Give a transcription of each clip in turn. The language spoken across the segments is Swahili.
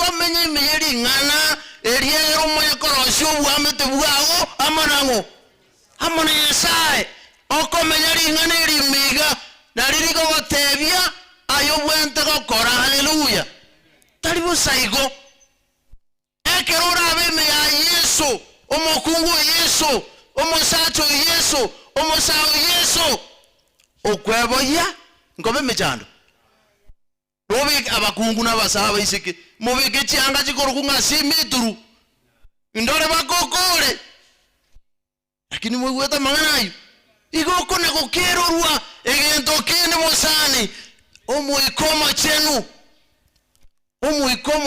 omenye imeyeri ngana eriero moya korosho bwamete bwago amanango amana Nyasaye okomenyeri ngana erimiga naririko gotebia ayo bwente gokora. Haleluya. Tari busaigo ekerora abeme ya Yesu omokungu Yesu omosacho Yesu omosao Yesu okweboya ngobe mechando robe abakungu n'abasaba isike mubike cyanga kikorukunga simituru indore bakokore lakini mwiweta manganayo igoko ne kokerorwa egento kene mosani omuikomo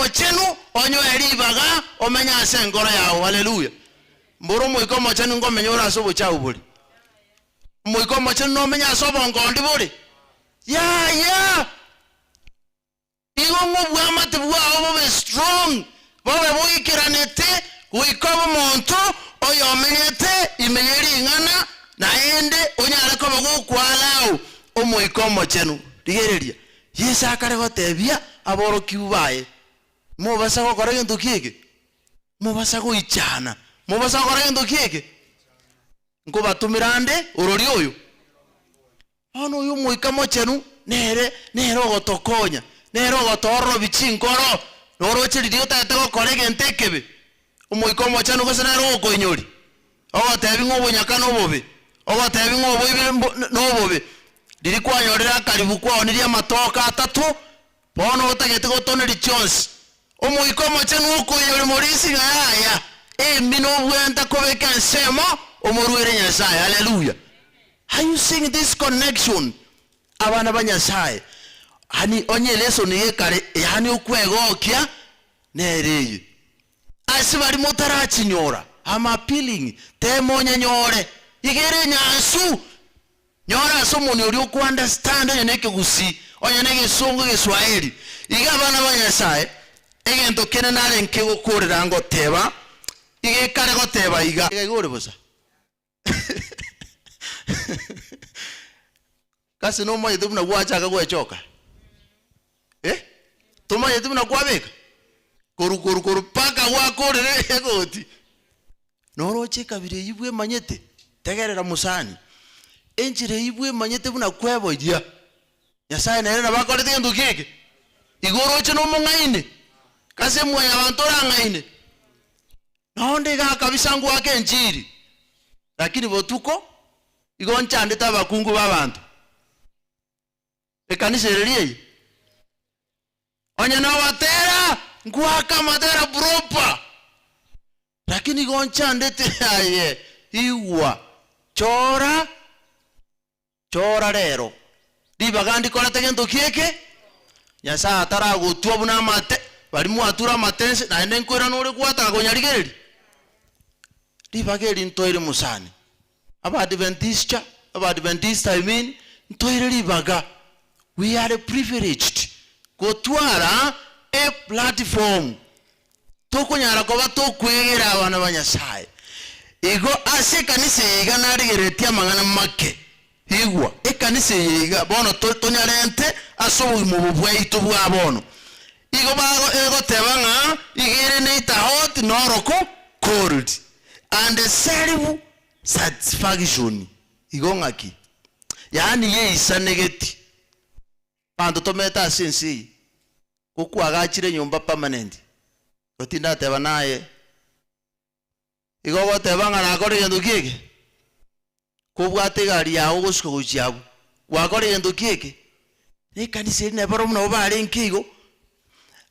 chenu onyo eribaga omenya asengoro yawo. Haleluya. Mboro muikomo chenu ngomenyora asobo chawo buli muikomo chenu no menya asobo ngondi buli ya igongo bwamate bwawo bobe strong bobe boikiranete kuikobo muntu oyo menyete imenyeri ngana naende onyara ko bagukwalao omuikomo chenu digereria Yesu akare gotebia aboro kiubaye mubasa gukora gintu kiki mubasa guichana mubasa gukora gintu kiki ngo batumirande urori uyu ono uyu muikamo chenu nere gotokonya nere gotoro bichinkoro noroche ridio tata gukora gintu kebe umuikomo chenu gosana ro koinyori ogotebi ngobunyaka nobobe ogotebi ngobobe nobobe diri kwanyorera karibu kwao niria matoka atatu bono utagete gotoneri chonse omuikomo chenu ukuyori morisi ngaya mino bwenta kobeka nsemo omurwere Nyasaye. Haleluya. Are you seeing this connection? Abana ba Nyasaye hani onye leso niye kare yani ukwegokia nereye asibari motarachinyora I'm appealing temonya nyore igere nyansu nyora somoni uri ku understand onyeneke gusi onyeneke songo Kiswahili iga bana ba Nyasaye egento kene nare nke gukurira ngo teba ige kare goteba iga igore bosa kasi no moye tubuna gwacha kagwechoka tumaye tubuna kwabeka koru paka wakorere egoti noroche kabire yibwe manyete tegerera musani enjire yibwe manyete buna kweboja Nyasaye nerera bakorete ndu kike igoroche no mungaine kase mwe abantu rangaine naonde ga kabisa ngu wake njiri lakini botuko igoncha ndeta bakungu babantu ekanise reriye onye na watera ngwaka madera proper lakini goncha ndete aye iwa chora rero libagandi kora tegento kieke Nyasaye atara gutwa buna mate bari mu atura matense na ende nkwira nore kwata gonyarigereri libageri ntoire musani aba Adventist I mean ntoire libaga we are privileged gotwara a platform tokunyara ko batokwegera abana ba Nyasaye ego ase kanise iga narigeretia mangana make igwa ekanise iga bono tonyarente asobu mu bubwaitu bwa bono igo bago ego tebanga igere neita hot noroko cold and self satisfaction igo ngaki yani ye isanegeti pando tometa sensi kukwagachire nyumba permanent otinda teba naye igo gotebanga nakore gendo kike kubwate gari yawo gusiko guchiabu wakore gendo kike ni kanise ne baro mno bari nkigo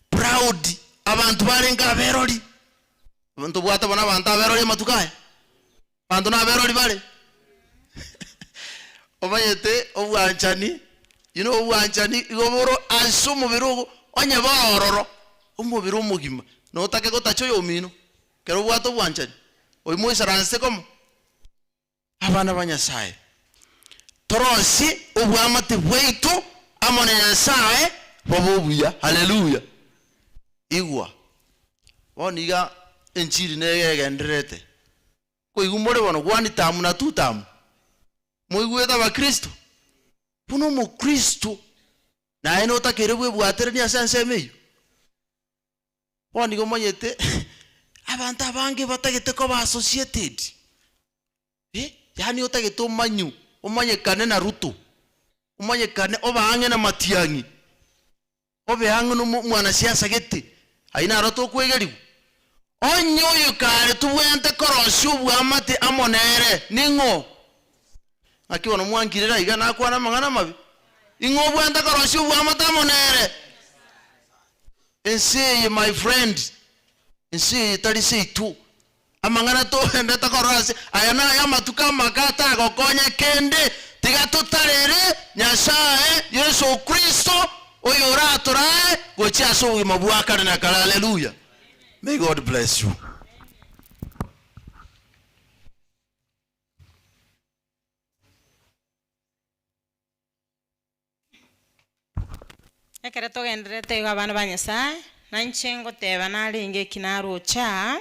proud abantu bari ngaberori abantu bwata bona abantu aberori matukaya abantu na berori bari obayete obwanchani obwanchani igoboro asumu birugo onye bororo umubiri umugima no take gotacho yomino kero bwato bwanchani oyimo isaranse komo abana ba Nyasaye torosi obwamate bwaitu amone Nyasaye bobuya. Haleluya. Igwa woniga enchiri negenderete ko igumore bono gwani tamu na tutamu muigweta ba Kristo puno mu Kristo na eno takerebwe bwatere ni asanse meyo Wani gomanyete abantu abange batagete ko ba associated. Yani utagete umanyu, umanyekane na Ruto. Umanyekane obaange na Matiangi. Obeange no mwana siasa gete. Aina roto kwegeribu. Onyo yukare tuwente koroshu bwamate amonere ningo. Akiwa no mwankirira igana akwana mangana mabi. Ingo bwente koroshu bwamate amonere. Ense my friend. Ense tali sei tu. Amangana to ende takorase ayana ya matuka makata gokonya kende tiga tutarere Nyasaye Yesu Kristo oyo raturae gocha so mabwaka na kala. Hallelujah. May God bless you. Ekere togendere tega bana ba Nyasaye na nchengo teba nalinge kinaro cha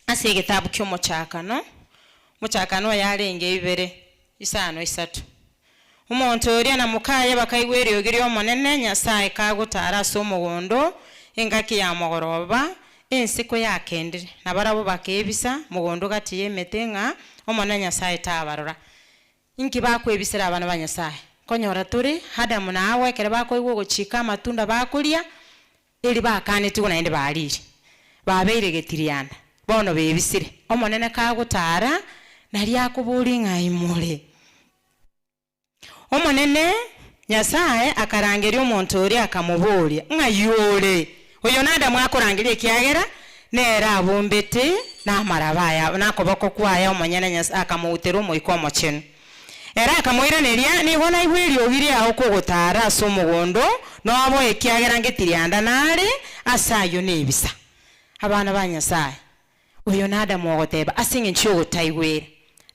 ase gitabu ky'omuchakano muchakano yalenge ibere isano isatu umuntu ori na mukaye bakaigwere ogiri omonene Nyasaye kagutara ase omugondo engaki ya mogoroba ensiko yakendire na barabo bakebisa mugondo gati yemete nga omonene Nyasaye tabarora inki bakwebisira abana ba Nyasaye konyora turi Adamu nawe kere bakoigwo guchika amatunda bakulia ili bakane tugona ende baliri babeire getiriana bono bebisire omonene kagutara nali akubuli ng'aimule omonene Nyasaye akarangeria omuntu ori akamubulia ng'ayole oyo nada mwakorangeria kiagera nera abombete na marabaya nakoboko kwaya omonene Nyasaye akamutera omoiko omochenu era akamoiraneria nigo naigwiri ogiri aho kugutara ase omugondo nobo ekiagera ngetirianda nare asayo nebisa abana ba Nyasaye oyo nada mwogoteba asinge nchogotaiwera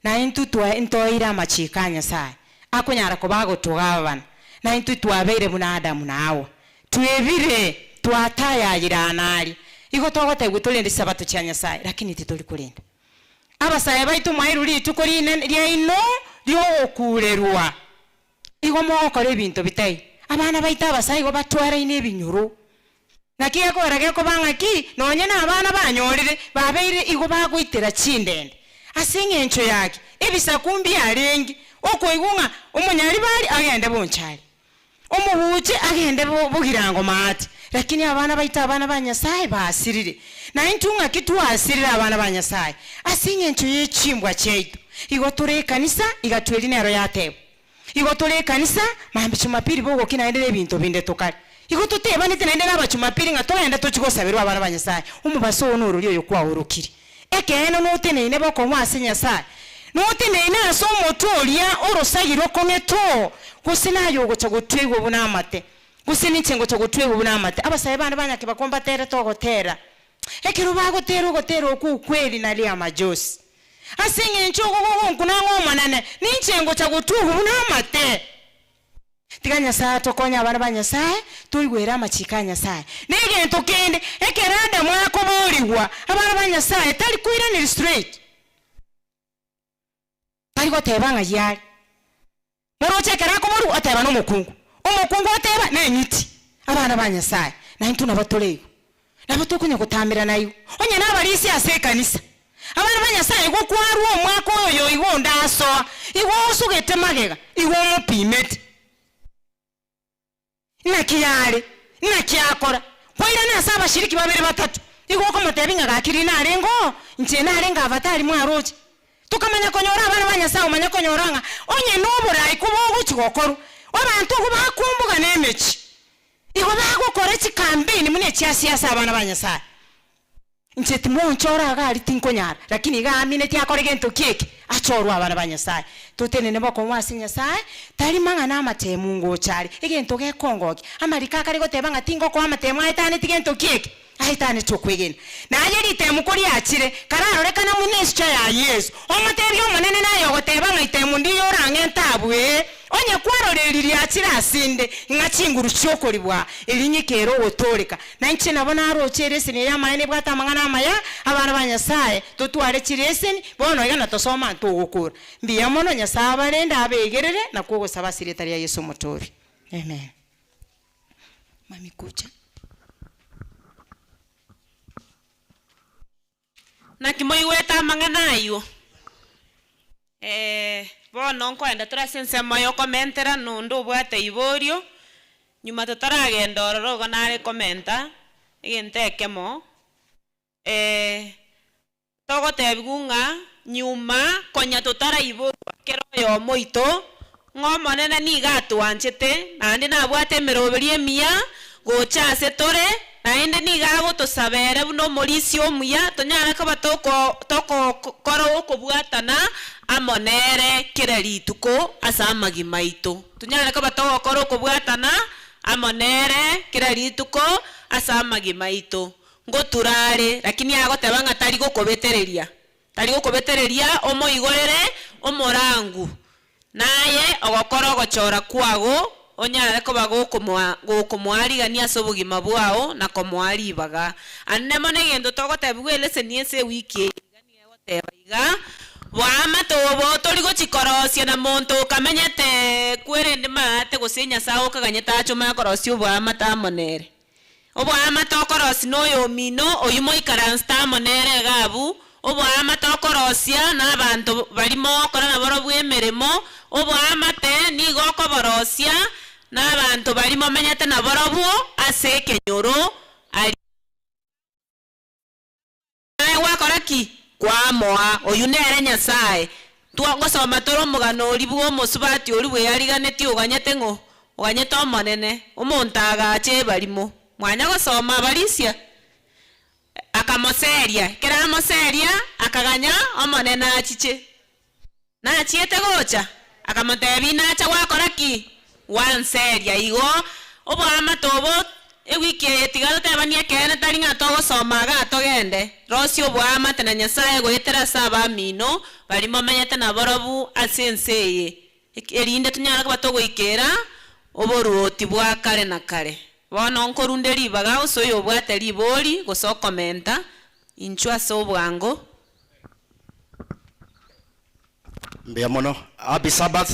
na intutwa intoira amachika Nyasaye akonyara kubagotugabana na intutwa abeire buna Adamu nawo twebire twatayagira nari igo togotegwe tulinde sabato cha Nyasaye lakini titoli kulinda abasaye baitu mwairuri tukorine lyaino lyo okulerwa igo mwokore ebintu bitai abana baita abasaye go batwara ine binyuru nakiye korage ko bangaki nonye na abana banyorire babeire igo bagwitira chindende asinge encho yake ebisa kumbi arengi okoigunga omunyari bali agende bonchari omubuche agende bugirango mati lakini abana baita abana ba Nyasaye basirire na intunga kitu asirira abana ba Nyasaye asinge encho yechimbwa cheitu igo tore kanisa igatweli nero yatebo igo tore kanisa mambi chumapiri bogo kinaendelea bintu binde tokari igo tuteba nite naende n'abachumapiri nga toenda tukigosabirwa abana ba Nyasaye umubaso onuru lyo yokwa urukiri ekeno notenene boko mwase Nyasaye notenene aso motolia orosagiro kometo kusinayo gocha gutwego bunamate kusinichengo cha gutwego bunamate abasaye bana banyake bakomba tere togotera ekero bagotera ogotera okukweli nali amajosi asinge nchogo kunango manane nichengo cha gutwego bunamate tiga Nyasaye tokonya abana ba Nyasaye tuligwera amachika Nyasaye negento kende ekerada mwako boligwa abana ba Nyasaye tali kuiranira straight tali gotebanga yali moroche kerako boru ateba no mukungu omukungu ateba nenyiti abana ba Nyasaye na intuna batolego nabatokunya gutambira nayo onye nabalisi ase kanisa abana ba Nyasaye go kwarwo mwako oyo igo ndaso igo usugete magega igo mupimete nakiyale nakiyakora kwaira nasa bashiriki babiri batatu igoko mutebinga gakiri narengo nje narenga avatari mwaroje tukamanya konyora abana ba Nyasaye umanya konyoranga onye noburayi kubogo kigokoro abantu kubakumbuga nemechi igo bagokora chikambini mune chiasiasa abana ba Nyasaye nje timonchora gali tinkonyara lakini gamine tyakore gento keke achorwa abana ba Nyasaye totenene boko mwasi Nyasaye tali manga na matemu ngochari egento gekongoki amarika kari gotebanga tingo kwa matemu aitane tigento keke aitane chokwegena na ayeri temu kuri achire kararoreka na munesha ya Yesu omatebyo omonene nayo gotebanga itemu ndiyo rangentabwe onye kwaroreriri achire asinde ngachinguru chokoribwa elinyikero gotoleka na nchi nabona arocherese ne yamaene bwata mangana amaya abana ba Nyasaye totware chireseni bono igana tosoma ntugukura mbiya mono Nyasaye abarenda abegerere na kugosaba siretari ya Yesu mutori amen mami kucha na kimoigweta mang'anayo bono nkoenda turasense moyo komentera nundu bwate iborio nyuma tutaragenda ororo nare komenta igentekemo togotebigunga nyuma konya tutara iborio keroyo moito ng'omonene niga atwanchete nandi nabwate emeroberi emiya gochase tore naende niga gotosabere buno omorisi omuya tonyara koba tokokora okobwatana amonere kera rituko ase amagima aito tonyara koba togokora okobwatana amonere kera rituko ase amagima aito ngoturare lakini agoteba ng'a tari gokobetereria omoigorere omorangu naye ogokora ogochora kwago onyara koba gokomwarigania ase obogima bwao na komwaribaga anemo negento togotebigwa eleseni ase ewiki igani egoteba iga bwamatobo tori gochikorosia na monto okamenyete kwerende maate gose nyasaye okaganyete achoma akorosia obwamata amonere obwamata okorosi noyo omino oyu moikaransta amonere gabu obwamata okorosia n'abantu barimo okora naboro bw'emeremo obwamate nigo okoborosia n'abantu barimo menyete naboro bwo ase ekenyoro ali wakora ki kwamoa oyu nere nyasaye twangosoma toro omogano ori bwa omosubati ori bweyariganeti oganyete ng'o oganyete omonene omonto agache barimo mwanya gosoma barisia akamoseria kera moseria akaganya omonene achiche nachiete gocha akamotebi nacha wakora ki wanseria igo obwamatobo ewiki etigaro tebania kene tari ng'a togosomaga togende rosi obwamate na nyasaye goetera saba amino barimo menyete naborobu ase ense eye erinde tonyara koba togoikera oboruoti bwa kare na kare bono nkorunde ribaga osoyo obwate ribori gosokomenta inchwa ase obwango mbia mono happy Sabbath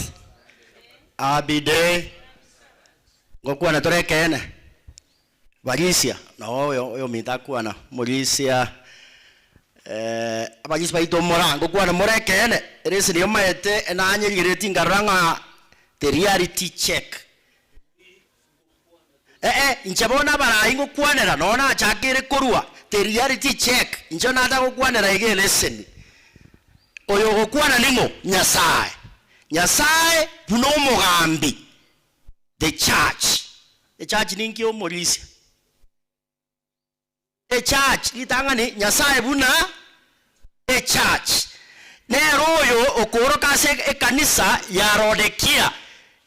happy day ngokwana torekene barisia na oyo mitakwana morisia abagisi baito morango kwana morekene erese niyo maete enanyirigireti ngaranga the reality check inchabona barayi ngokwanera nona achakire korwa the reality check incho nata gokwanera ige lesson oyo gokwana ningo nyasaye buno mugambi the church ninki omorisi a church litangani nyasaye buna a church nero oyo okoroka ase ekanisa ya Laodikia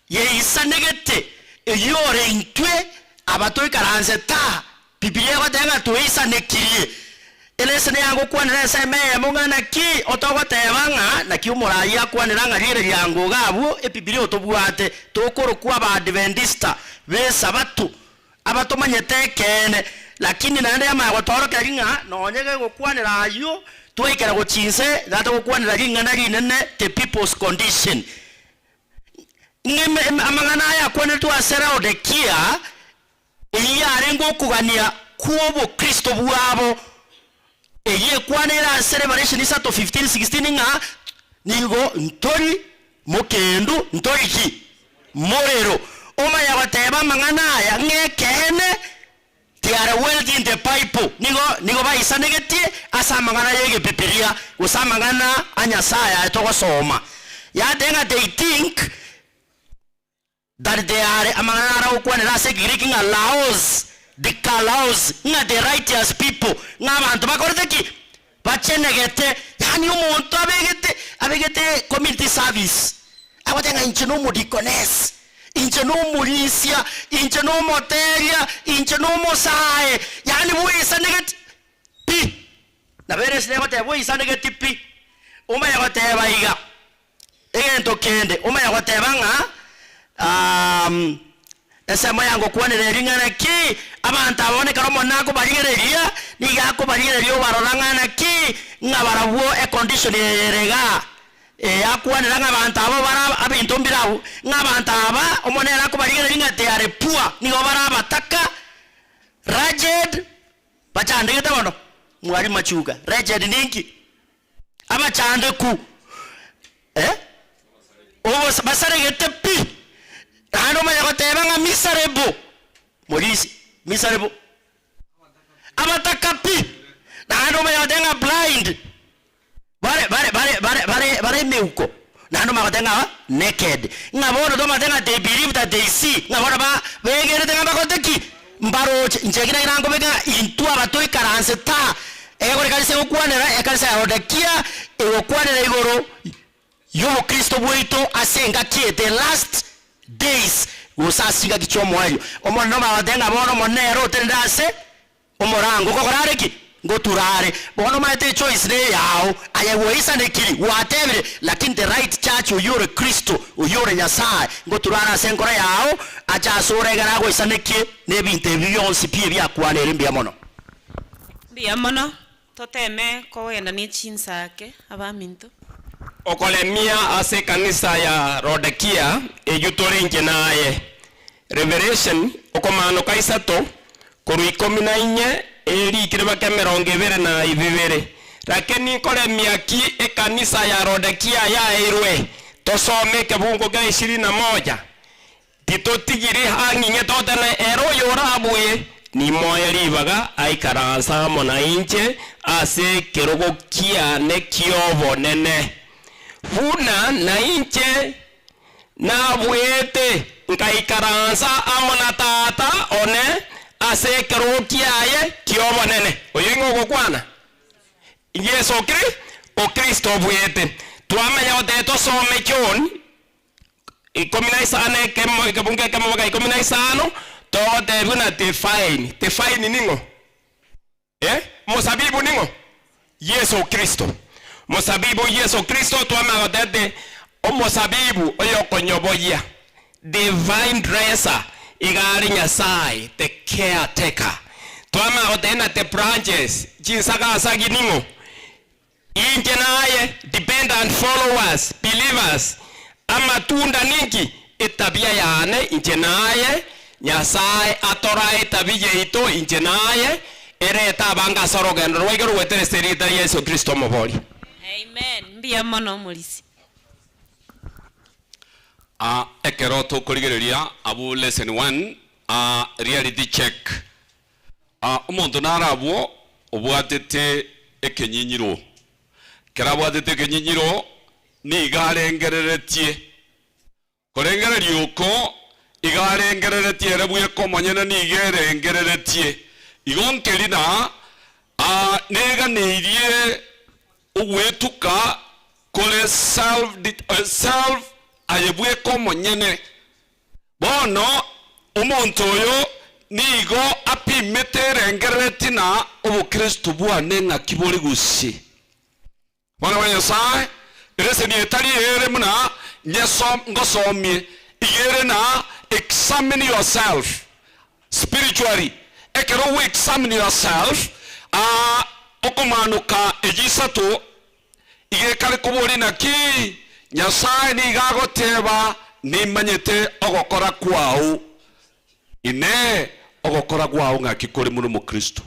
yeisanegete eyore intwe abatoi karanze ta Biblia batenga tuisanekirie elesene yango kwanira ese meye mungana ki otogotebanga na ki umurai akwanira ng'arire ryango gabu Biblia otobwate tokoro kwa ba Adventista besa batu abatomanyete kene lakini nande amagotoroka ginga nonyege gokwanira ayo twaikera gochinse gato gokwanira ginga na ginene the people's condition ngeme amangana ya kwanira tu asera Laodikia eyare ngokugania kuobo Kristo bwabo eye kwanira celebration isato 15-16 nga nigo ntori mokendu ntori ki morero oma ya bateba mangana ya ngekene they are well in the Bible nigo baisanegeti asa mangana yege Biblia usamangana anyasaya etogosoma ya denga they think that they are amangana ukwanira se Greek nga laos the Kalaos nga the righteous people nga abantu bakorete ki bachenegete yani umuntu abegete community service abatenga inchino mudikones inchino mulisia inchino moteria inchino mosae yani buisa negeti pi na beres ne bate buisa negeti pi uma ya bateba iga egento kende uma ya bateba nga ese mayango kwanira ringana ki abantu abone karomo nako barigereria niga ko barigererio barorangana ki ngabarabwo e condition yerega akwanira ngabantu abo bara abinto mbirawo ngabantu aba omonera ko barigereria ngate are poor nigo bara bataka rajed bachandegete bono mwari machuga Richard ningi abachande ku obo basare gete pi hano maya goteba nga miserable morisi miserable abataka pi hano maya gotenga blind bare meuko nando magotenga naked ngabona do matenga they believe that they see ngabona ba begere tenga bakoteki mbaro njegina irango bega into abatoi karanse ta egore kalise okwanera ekalise Laodikia okwanera igoro yo Kristo bwito asenga tie the last days usasinga kichomo ayo omwana no magotenga bono monero tendase omorango kokorareki ngo turare bono maite choice ne yao ayawoisa nekiri whatever lakini the right church uyore Kristo uyore Nyasaye ngo turara senkora yao acha sore gara go isaneke ne binte biyonsi pie bya kwanere mbia mono toteme ko enda ni chinsake abaminto okolemia ase kanisa ya Laodikia eyutorenje naye Revelation okomano kaisato kuru 14 eri kireba kemeronge bere na ibibere lakini kolemia ki ekanisa ya Laodikia ya irwe tosome kebungo ga 21 titotigiri hanginye totana ero yorabuye ni moyeri baga aikaransa mona inche ase kerogo kia ne kiobo nene funa na inche na buete nkaikaransa amona tata one ase kerogo kiaye kiobo nene oyingo gokwana Yesu Kristo buete tuamanya oteto some chon ikomina isane kebunge kemoga ikomina isano tote buna te fine ningo mosabibu ningo Yesu Kristo mosabibu Yesu Kristo tuamanya otete o mosabibu oyo konyoboya divine dresser igari Nyasaye the caretaker tuamanya otena the branches jinsaga sagi ningo inje naye dependent followers believers amatunda ningi etabia yane inje naye Nyasaye atorae tabije ito inje naye ereta banga sorogendo rwegero wetere serita Yesu Kristo moboli amen mbia mono mulisi ekero to koligereria abu lesson 1 reality check umuntu narabo obwatete ekenyinyiro kerabwatete ekenyinyiro ni igarengereretie korengereria uko igarengereretie rebwe komonyene ni igerengereretie igonkelina nega neirie ugwetuka kole self ayebwe komonyene bono umuntu oyo nigo apimete rengereretina obukristo bwane ngakibori gusi bana wa Nyasaye erese ni etali ere muna nyesom ngosomie igere na examine yourself spiritually ekero we examine yourself okomanuka ejisato igekale kubori na ki Nyasaye ni gagoteba ni manyete ogokora kwao ine ogokora kwao ngakikore muno mu Kristo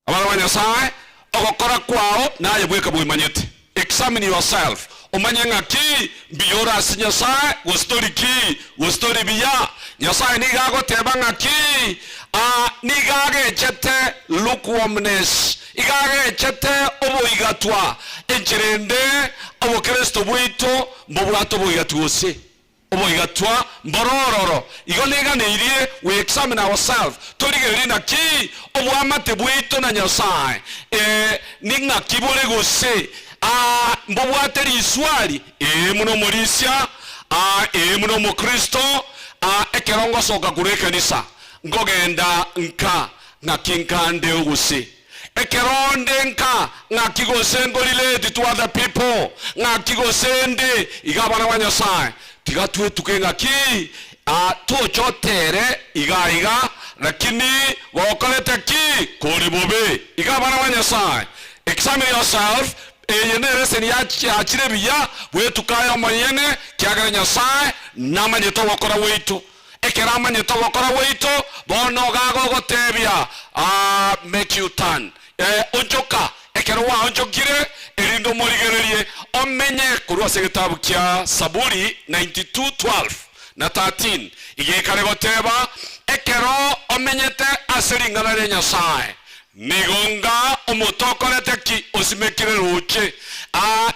abana wa Nyasaye ogokora kwao naye bweka bwimanyete examine yourself umanye ngaki biyora si Nyasaye go story biya Nyasaye ni gagoteba ngaki ni gagechete lukewarmness igage chete oboigatwa encherende abo Kristo bwito mbobwato boigatwose oboigatwa mborororo igonega neirie we examine ourselves torigeri na ki obwamate bwito na Nyasaye ninga kibole gose mbobwate riswali muno morisia muno mu Kristo ekerongo soka kurekanisa ngogenda nka nakinkande oguse ekeronde nka ngakigosendo relate to other people ngakigosende igabana wa Nyasaye tigatwe tukenga ki tochotere igaiga lakini wakolete ki kuri bobe igabana wa Nyasaye examine yourself eyenerese ni achire biya bwetukaya manyene kyagara Nyasaye namanye to wakora weito ekerama nyeto wakora weito bono gago ogotebia make you turn onjoka ekero wa onjokire erindo murigererie omenye kurwa se gitabu kya Saburi 92:12 na 13 igekare goteba ekero omenyete asiringana le Nyasaye nigonga omutokorete ki osimekire roche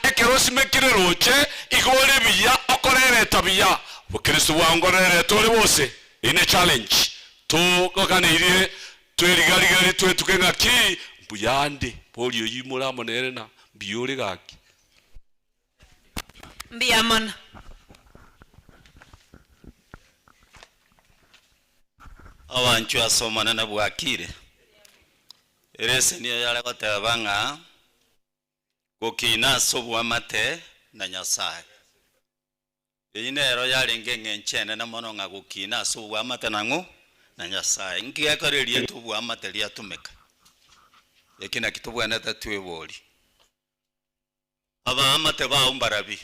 ekero osimekire roche igore biya okorere tabia bukristo wangorere tole bose ine challenge to kokanire twerigarigari twetukenga ki mbuyande polio yimura monere na biore gaki mbiyamana Awanchu asomana na bwakire erese niyo yale gotebanga gukina sobu amate na Nyasaye inero yale ngenchene na mononga gukina sobu amate nangu na Nyasaye ngiakorerie tubu amate lia tumeka ekina kitubu anata tweboli aba amate ba umbarabi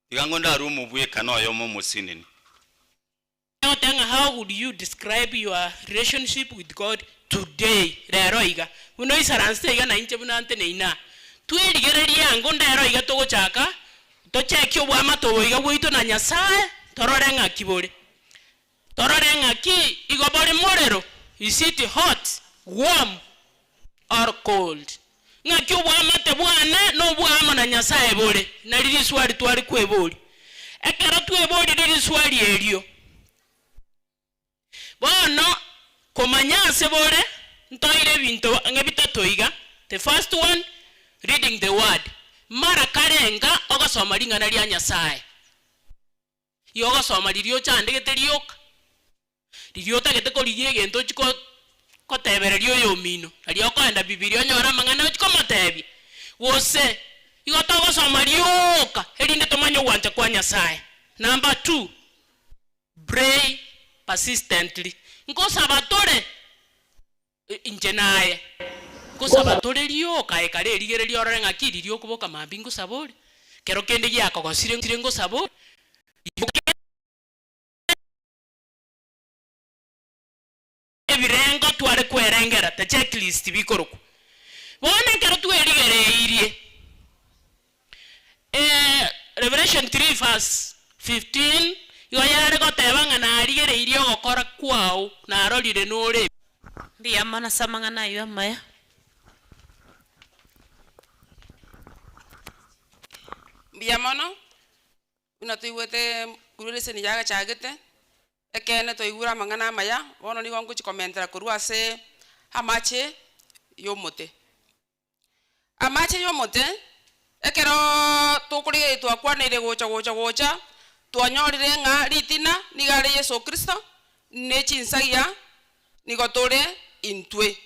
igango ndarumu bweka noyo mu musinini. How would you describe your relationship with God today? Reroiga. Uno isaranse iga na inche bunante neina. Tweligereri yango nderoiga togo chaka. Tochekyo bwama toboiga bwito na Nyasaye. Tororenga kibore. Tororenga ki igobore morero. Is it hot, warm, or cold? Ngakyo bwama te bwane no bwama na Nyasaye bore. Na lili swali twali kwebori. Ekero twebori lili swali elio. Bono komanyase bore ntoire binto ngebitatoiga. The first one, reading the word. Mara karenga ogasoma lingana lya Nyasaye. Yoga soma lilio chandegete lioka. Liliota geteko liye gento chiko kotebere lio yomino. Alio kwenda Biblia nyora mangana chiko matebi. Wose igotogo soma lioka elinde tomanyo wante kwa Nyasaye. Number 2, pray persistently. Nko sabatore injenaye. Nko sabatore lioka ekare ligere liora ngakiri lioko boka mabingo sabori. Kero kende yako gosire ngo sabori. Ebirengo tware kwerengera ta checklist bikoroku. Bone kero tweligere irie. Revelation 3:15 yoyare gotebanga na aligere irio gokora kwao na arorire nore mbiyamana samanga nayo amaya mbiyamana una tuigwete kururese ni yaga chagete ekene toigura mangana maya bono ni gongo chikomentera kurwase amache yomote ekero tukurige twakwanire gocha twanyorire nga ritina nigare Yesu Kristo nechinsagia nigotore intwe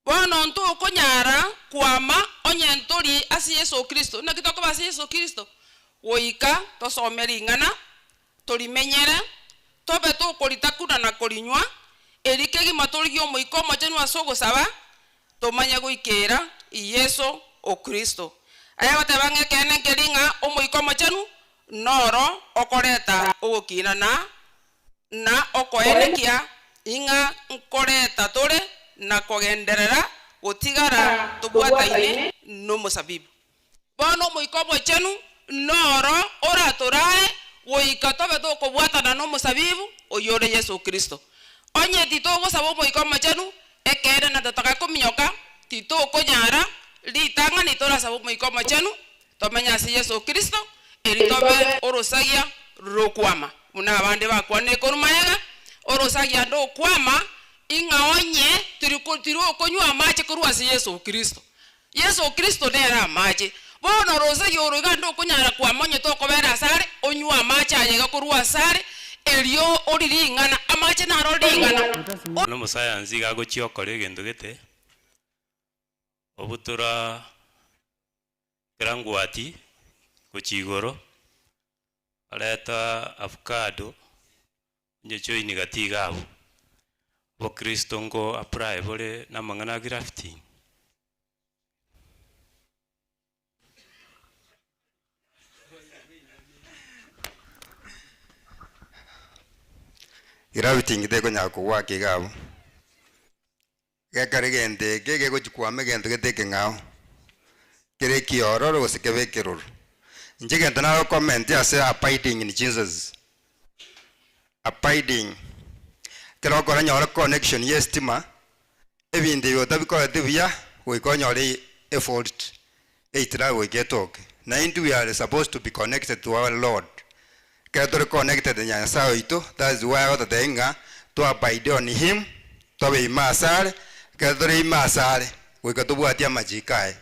bono ntu konyara kwama onyentori asi Yesu Kristo na kitoko basi Yesu Kristo woika tosomeri ngana torimenyere tobe to koritakuna na korinywa erikegi matorigio moiko machenu asogo saba tomanya goikera Yesu o Kristo aya batabanga kene keringa omoiko machenu noro okoreta ogokina na okoenekia inga nkoreta tore na kogenderera gotigara tubwataine no musabibu bono moiko mochenu noro oratorae woika tobe to kobwatana no musabibu oyore Yesu Kristo onye tito gosabo moiko mochenu ekere na tataka kominyoka tito konyara litanga nitora sabo moiko mochenu tomenya si Yesu Kristo eritobe orosagia rokwama una abande bakwane korumayaga orosagia ndo kwama ingaonye tiro konywa amache kurwasi Yesu Kristo nera amache bono rosagia oroga ndo kunyara kwamonye to kobera sare onywa amache ayega kurwasare elio oriringana amache naro ringana no musayansi gagochiokore gendo gete obutura kerangwati kuchigoro aleta avocado nyecho inigatiga abo bo Kristo ngo apply bole na mangana grafting gravity ngite ko nyako wa ke gabo ke kare gente ke ko chikwame gente ke teke ngao kere kioro ro se ke vekero njige ndana comment ya say abiding in Jesus abiding kero ko nyoro connection yestima ebinde yo tabiko tibia we ko nyore effort either we get okay na into we are supposed to be connected to our Lord get connected nya sao ito that's why what the inga to abide on him to be masare get masare we got to buatia majikae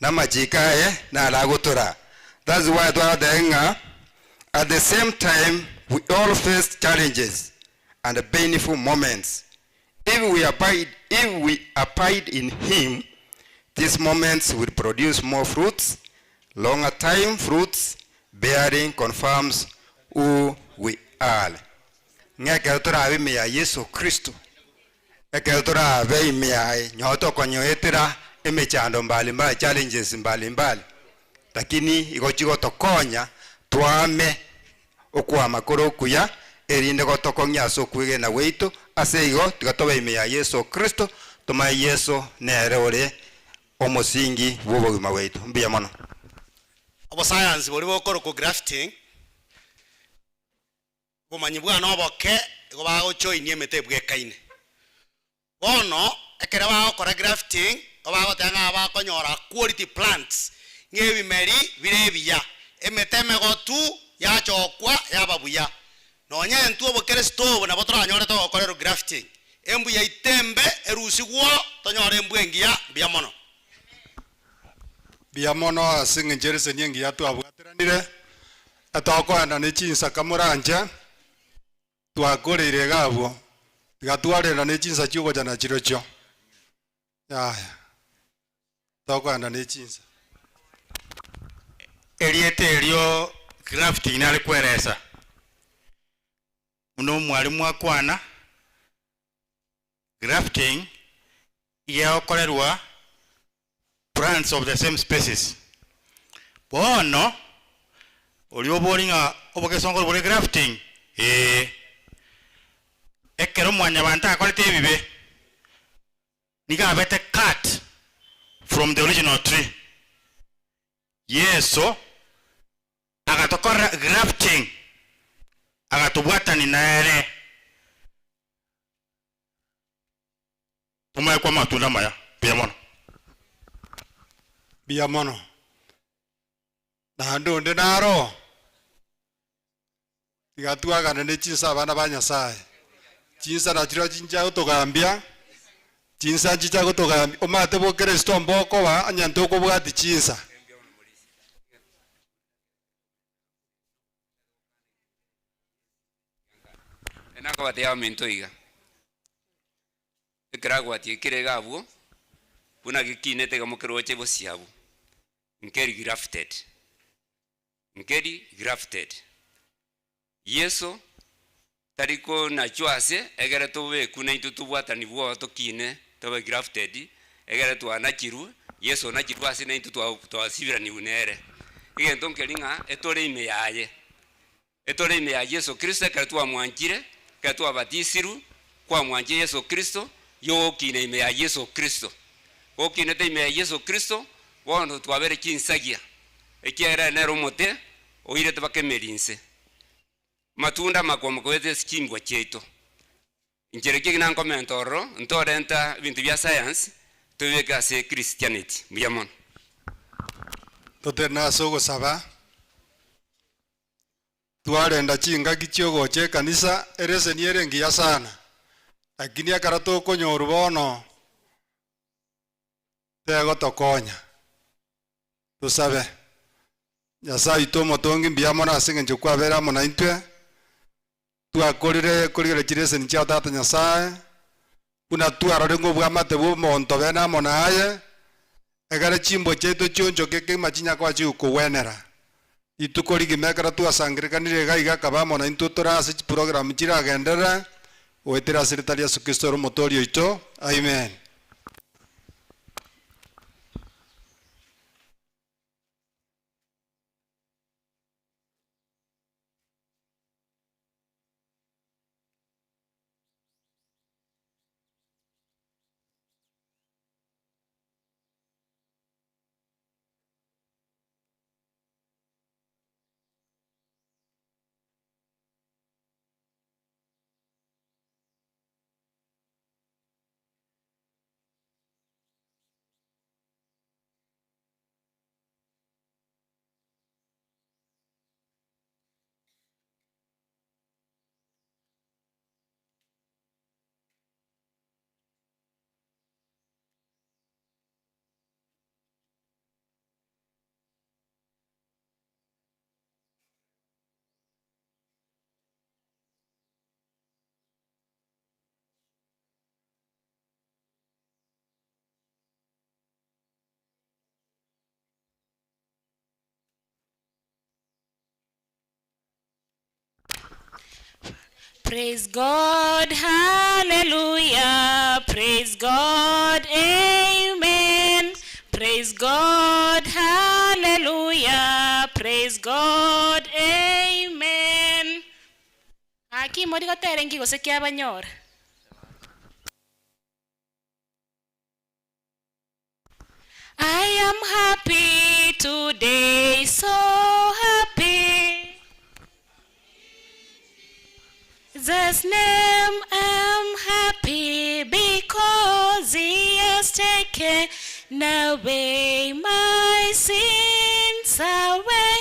na majikae na lagutura that's why to the inga at the same time we all face challenges and painful moments if we abide in him these moments will produce more fruits longer time fruits bearing confirms who we are. Ngeke tora me ya Yesu Kristo. Ngeke tora be me ya nyoto konyo etira emechando mbali mbali challenges mbali mbali. Lakini igochigo tokonya twame okwa makoro kuya erinde gotokonya so kwige na weito ase igo tigatobe me ya Yesu Kristo toma Yesu nerore omusingi bw'obugima weito mbiya mono. Abo science bori bokoro ku grafting bumanyi bwana oboke go bago choinie mete bwekaine bono ekere bago kora grafting obago tanga bakonyora quality plants ngebimeri birebiya emeteme gotu yachokwa yababuya nonye ntu obokere stove na botora nyore to okorero grafting embu ya itembe erusigwo tonyore embwengia biamono biamono asinge jerese nyengi yatu abwatiranire atoko anda ne chinsa kamuranja twakorire gabo gatwarira ne chinsa chugo jana chirocho aya toko anda ne chinsa eliete elio grafting nali kweresa muno mwalimu akwana grafting yaokorerwa plants of the same species bono olio bolinga obokesongo bole grafting ekero mwanya banta akolete ebibe niga bete cut from the original tree yeso agatokora grafting agatubwata ni naere tumaye kwa matunda maya biamono na ndonde naro tigatwagana ne chinsa bana banyasaye chinsa na chiro chinja utogambia chinsa chicha gutogambia omate bo Kristo mboko ba anyanto ko bwati chinsa enako batea minto iga ekragwa tie kiregabu buna gikinete gamukero chebo siabu nkeri grafted yeso tariko na chwase egere tobe kuna itutubwatani bwo tokine tobe grafted egere twana chiru yeso na chirwase na itu twasibira ni unere igento nkeringa etore ime ya Yesu Kristo ekere twamwanjire kere twabatisiru kwa mwanje Yesu Kristo yo kine ime ya Yesu Kristo okine te ime ya Yesu Kristo wono twabere kinsagia ekiera nero mote oire tebakemerinse matunda makomo kwete skingwa cheto injereke na komentoro ntorenta bintu bya science tubeka se Christianity muyamon totena sogo saba twarenda chinga kichiogo che kanisa erese niere ngia sana lakini akarato konyoru bono tego tokonya tusabe Nyasaye itomo tongi mbiamona asinge njukwa bera mona intwe twakorire chirese ni cha tata Nyasaye una twarore ngo bwamate bo monto bena mona aye egare chimbo cheto chonjo keke machinya kwa chi ukuwenera itukori gimekara twasangirikanire gaiga kabamo na intutora ase program chiragendera wetera secretary Yesu Kristo motorio ito amen. Praise God, hallelujah. Praise God, amen. Praise God, hallelujah. Praise God, amen. Aki modi ko terengi ko se kya banyor. I am happy today, so happy. His name I'm happy because he has taken away my sins away.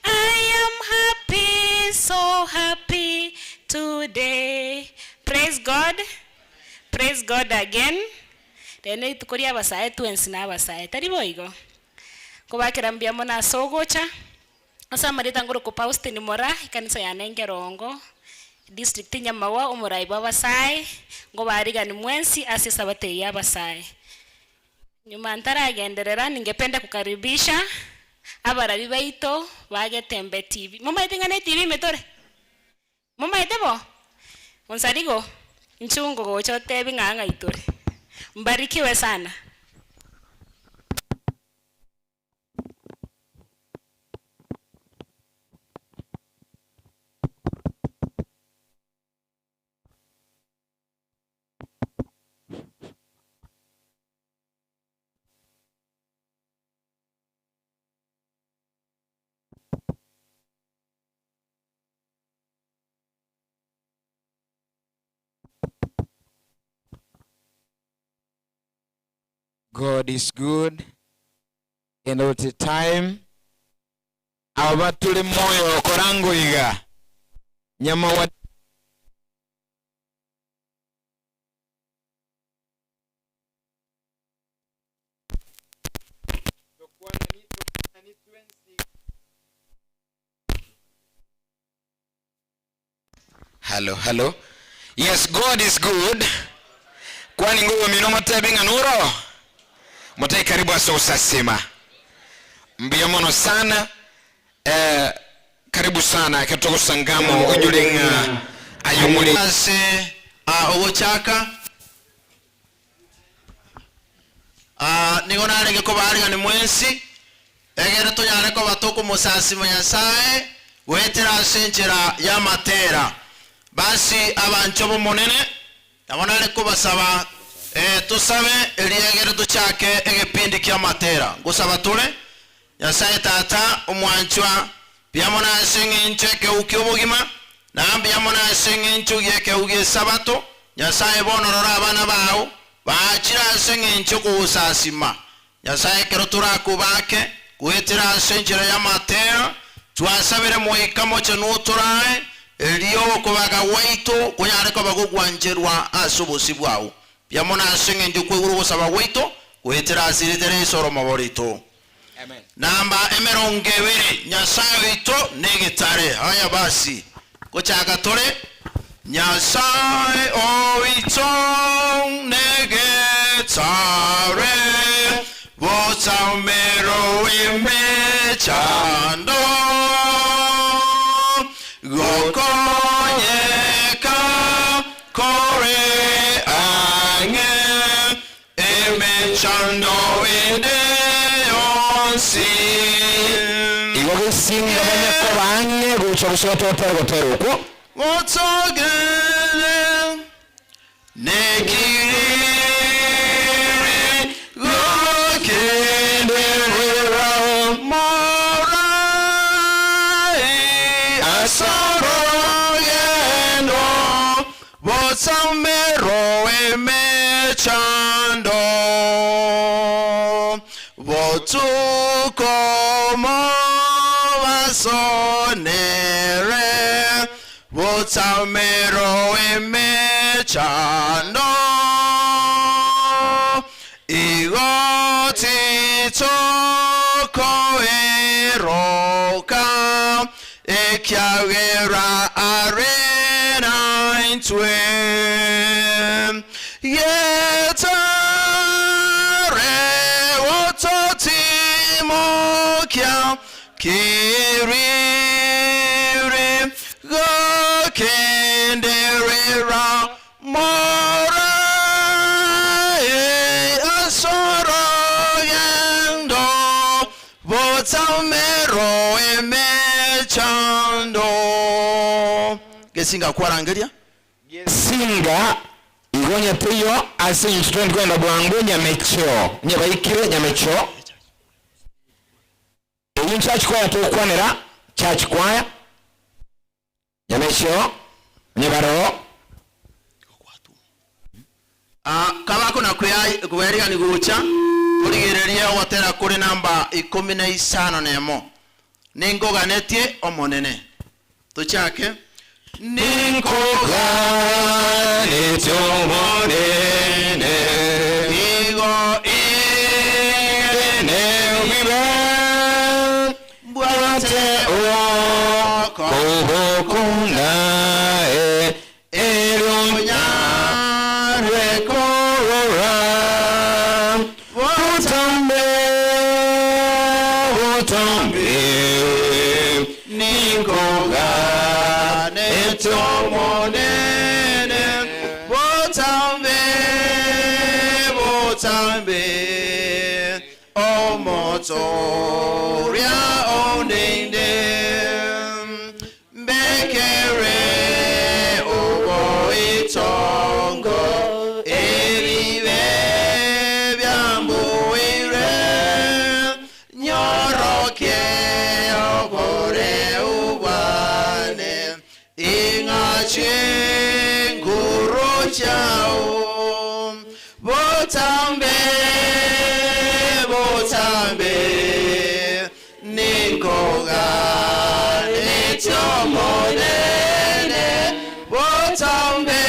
I am happy, so happy today. Praise God. Praise God again. Tene tukoria basaye tuensi na basaye. Tari boigo. Kubakira mbiamo na sogocha. Asa marita ngoro ko pauste ni mora ikanisa ya Nengerongo. District Nyamawa umurai baba sai ngo bariga ni mwensi asisa bate ya basai. Nyuma ntaragenderera ningependa kukaribisha abarabi baito bage Tembe TV. Mama itingane TV metore. Mama itebo. Onsarigo nchungo go chote binganga itore. Mbarikiwe sana. God is good and all the time. Abatule moyo korango iga. Nyama wa Hello. Yes, God is good. Kwani nguo minoma tabinga nuro. Motai karibu asosasima. Mbia mono sana. Karibu sana katoko sangamo onyolenga ayumuli. Ase owochaka. Nigona alege ko bariga ni mwensi. Egere to yare ko batoko musasima Nyasaye wetera senchera ya matera. Basi abanchobo monene nabona ariko basaba tusabe eliyegere duchake egepindi kya matera gusaba tule Nyasaye tata umwanchwa byamona senginche ke ukyobugima nambi yamona senginchu yeke uge sabato Nyasaye bonorora abana bawo baachira senginchu kusasima Nyasaye kerotura kubake kuetira senchera ya matera twasabire muhikamo chenuturae eliyo kubaga waito kunyare ko bagugwanjerwa asubusi bwawo byamona sengenje kweguru gusaba waito kuetira asiritere isoro maborito. Amen. Namba emerongewere Nyasaye ito negitare. Haya basi kuchaka tole Nyasaye ito negitare bosamero imechando Gokonyeka kore ange emechando ide onsi Iwo bisinga banyako bange gucho gusoto otero ko Motogele nekiri gokendera morai asoro yendo bosamero emechando botukomo basonere botamero emechando igoti toko eroka ekiagera arena intwe yetare ototimokia kiriri gokende gesinga kwarangeria gesinga igonye tuyo ase instrument kwenda bwangu nyamecho nyabaikire nyamecho iyi church choir tukwanira church choir nyamecho nyabaro kabako na kweriga ni gucha turigireria gotera kuri namba 15 ningoganetie omonene tuchake ningoganetie omonene igo ene wibe bwate o kobokuna eronya rekorora wotambe ningoganetie omonene wotambe omotoria oninde mbekere ugo itongo ebibe byambuire nyoroke obore ubane ingache nguru chao botambe ningoga etomonene botambe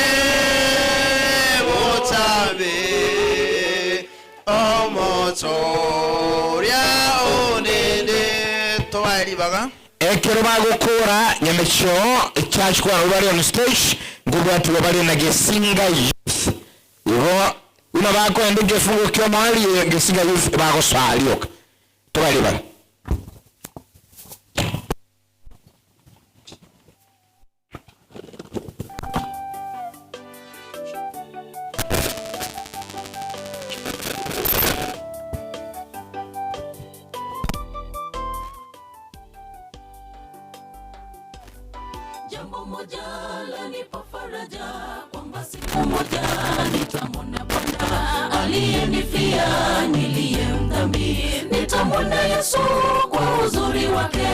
omotoria onene toairibaga ekero bagukura nyamecho church choir bari on stage ngubatu bari na gesinga youth iho una bako ende gefungo kyo mali gesinga youth bago swalioka toairibaga Jambo moja lanipa faraja kwamba siku moja nitamwona Bwana aliyenifia niliyemdhambi, nitamwona Yesu kwa uzuri wake.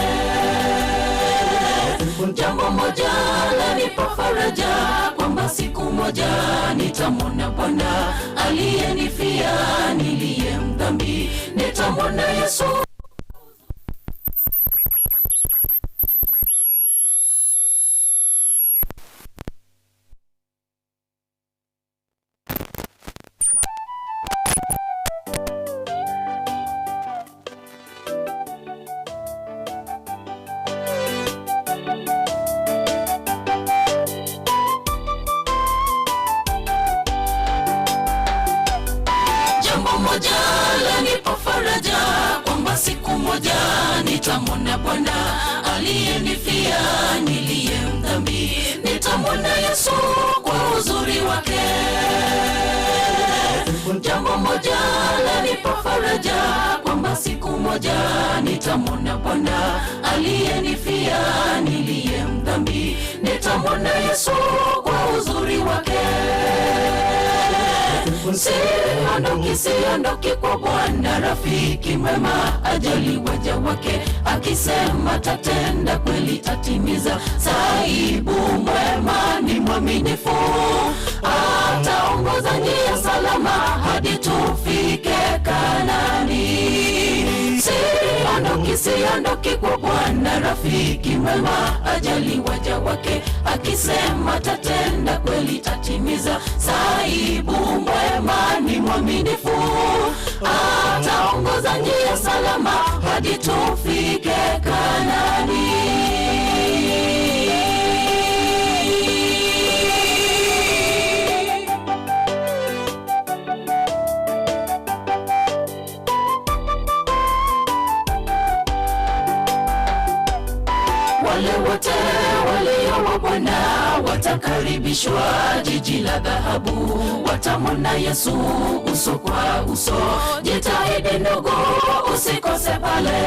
Jambo moja lanipa faraja kwamba siku moja nitamwona Bwana aliyenifia niliyemdhambi, nitamwona Yesu. Moja lanipa faraja kwamba siku moja nitamwona Bwana aliyenifia niliyemdhambi, nitamwona Yesu kwa uzuri wake. Jambo moja lanipa faraja kwamba siku moja nitamwona Bwana aliyenifia niliyemdhambi, nitamwona Yesu kwa uzuri wake. Siondoki kwa Bwana, rafiki mwema ajali waja wake, akisema tatenda kweli tatimiza. Saibu mwema ni mwaminifu, ataongoza njia salama hadi tufike Kanaani. Siondoki kwa Bwana, rafiki mwema ajali waja wake, akisema tatenda kweli tatimiza. Saibu mwema ni mwaminifu, ataongoza njia salama hadi tufike Kanaani. Wale wote walio wa Bwana watakaribishwa jiji la dhahabu, watamwona Yesu uso kwa uso. Jitahidi ndugu usikose pale.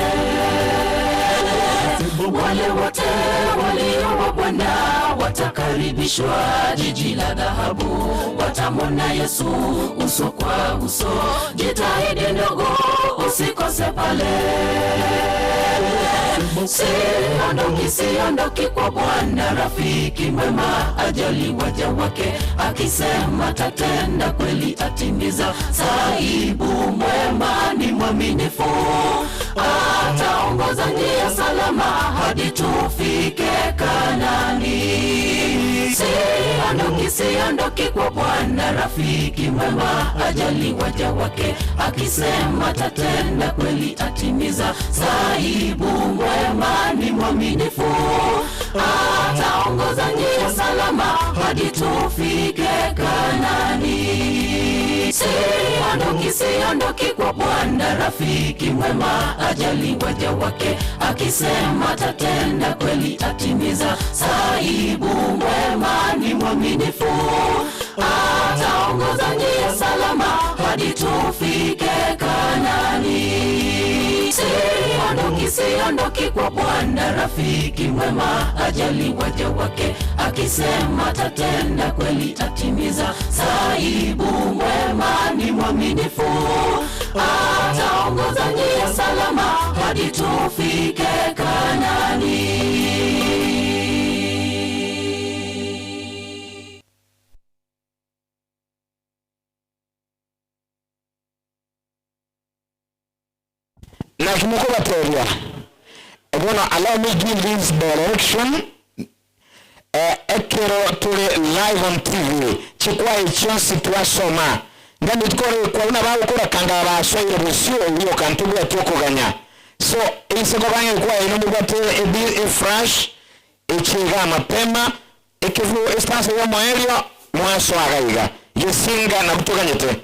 Wale wote walio wa Bwana watakaribishwa jiji la dhahabu, watamwona Yesu uso kwa uso. Jitahidi ndogo, usikose pale. Siondoki kwa Bwana, rafiki mwema ajali waja wake, akisema tatenda kweli atimiza. Sahibu mwema ni mwaminifu, ataongoza njia salama hadi tufike Kanani. Siondoki kwa Bwana, rafiki mwema ajali waja wake, akisema tatenda kweli atimiza. Sahibu mwema ni mwaminifu, ataongoza njia salama hadi tufike Kanani. Siondoki kwa Bwana, rafiki mwema ajali waja wake, akisema tatenda kweli atimiza. Sahibu mwema ni mwaminifu, ataongoza njia salama hadi tufike Kanani. Siondoki kwa Bwana, rafiki mwema ajali waja wake, akisema tatenda kweli atimiza. Sahibu mwema ni mwaminifu, ataongoza njia salama hadi tufike Kanani. Na kumukubateria allow me give this direction. Ekero tuli live on TV chikwa ichonsi twasoma ngandi tukore kwa una bawo kora kanga bashoire busio uyo kantubu atokoganya. So isego banye kwa ino mubate a fresh ichiga mapema ikivu estase ya moelio mwaso agaiga yesinga na kutoganyete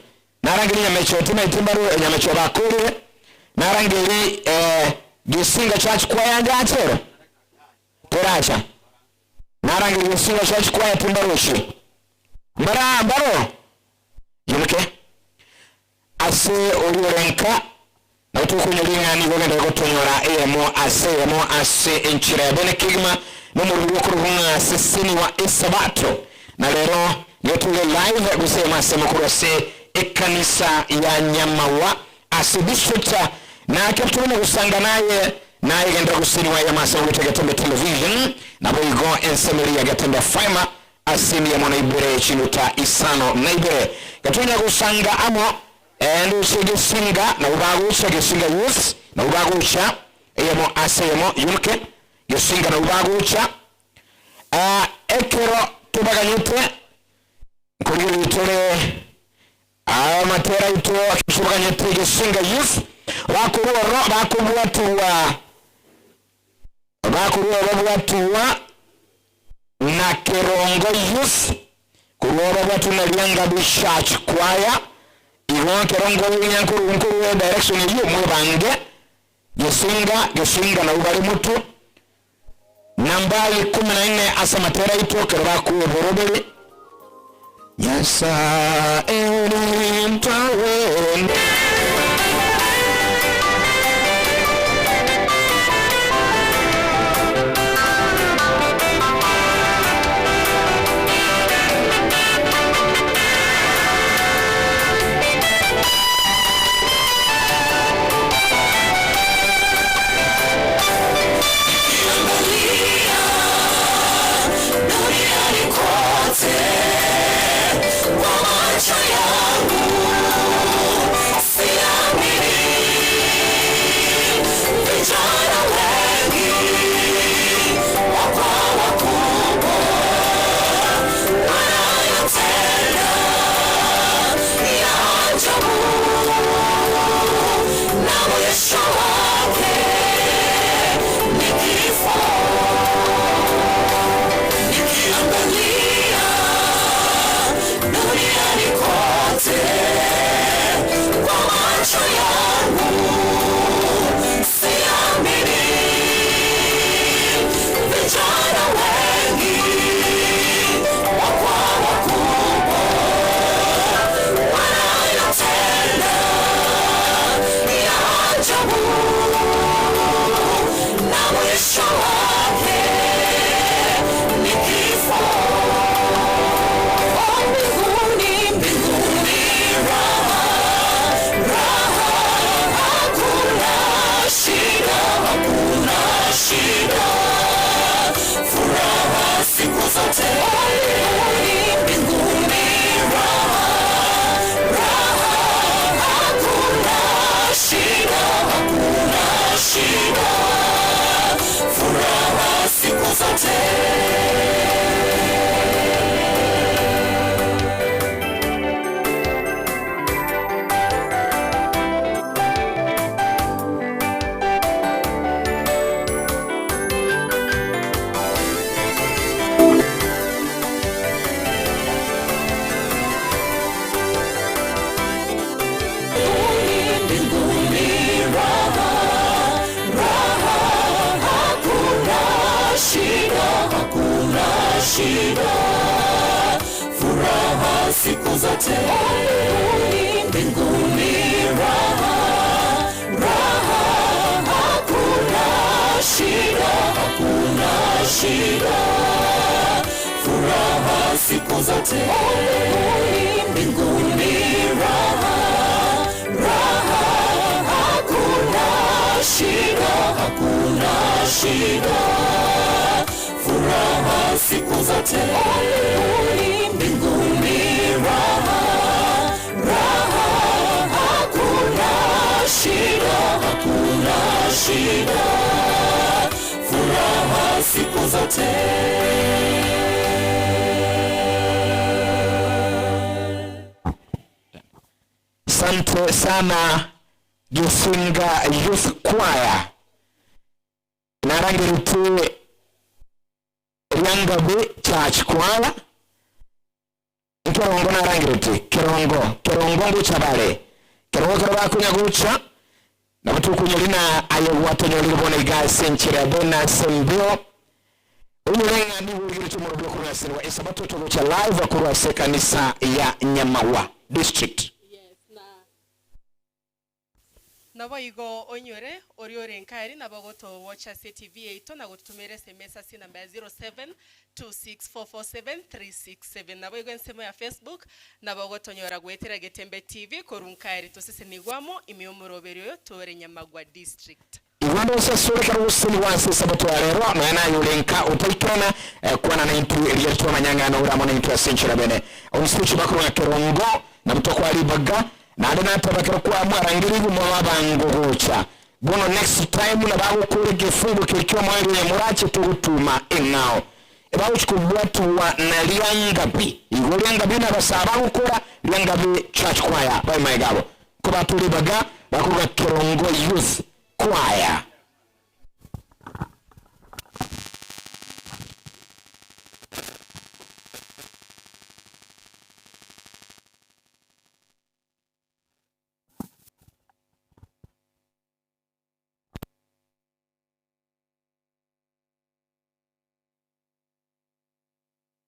narangiri nyamecho tima itimbaro nyamecho bakuri narangiri yesinga church kwa yanga atero toracha narangiri yesinga church kwa itimbaro shi mbaro yulike ase oriorenka na tukunyolinga ni gogenda gotonyora emo ase enchira ya bene kigma no mu rukurunga sesini wa isabato na lero yotule live gusema sema kurose ekanisa ya Nyamawa ase district na kapitulina gusanga naye genda gusini wa ya masema gutegetembe television na boigo ensemeri ya gatembe faima asini ya mwana ibere chinuta isano na ibere gatunya gusanga amo endo segesinga na ubagucha gesinga youth na ubagucha emo asemo yunke gesinga na ubagucha ekero tubaganyute kuri tole matera ito akishubaganyute gesinga youth bakuruwa na Kerongo youth kuruwa watu na lianga bishach kwaya iwa Kerongo nyankuru direction hiyo mwebange gesinga na ubali mutu nambali 14 asa matera ito kerwa ku borobeli yasa elimtawende Duniani kote siku zote. Mbinguni raha, raha, hakuna shida, hakuna shida. Furaha siku zote. Mbinguni raha, raha, hakuna shida, hakuna shida. Furaha siku zote. Mbinguni raha, raha, hakuna shida, hakuna shida. Furaha siku zote. Asante sana Gesinga Youth Choir. Narangirite Ryangabe Church Choir. Kirongo narangirite Kirongo nguchabale. Kirongo karabakunya guca. Nabutukunyulina ayo watonyolira bona igasenchira bona sembio. Umulenga ni wuri cy'umurubyo kurasirwa isabato cyo guca live kurwase kanisa ya Nyamawa district. Naboigo onyore oriore nkari nabogoto watcha CTV 8 na gutumira SMS asi namba 0726447367 naboigo nsemo ya Facebook nabogoto nyora gwetera Getembe TV korunkari tosese nigwamo imiyomoroberyo tore Nyamagwa district. Iwando sasuri karusini wansi sabato rero na yulenka utaikana kwana na intu eliyatwa manyangano uramo na intu asenchira bene oniswichi bakuru na Kirongo na mutoko alibaga na adana tabakira kwa mwarangirivu mwabango gocha bono next time na bawo kuri gifungo kirikyo mwari ya murache turutuma engao ebawo chikubwatu wa na Lyangabi igo Lyangabi na basaba gukora Lyangabi Church Choir by my gabo kuba tulibaga bakuga Kirongo Youth Choir.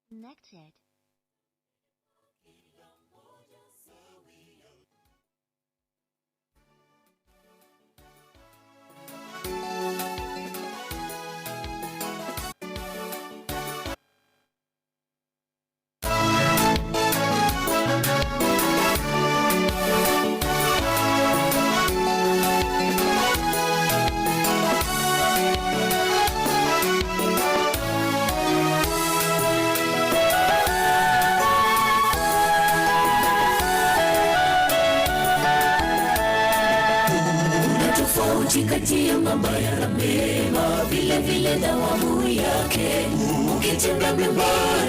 Connected. Kati ya mabaya na mema, vile vile dawamu yake. Ukitenda mema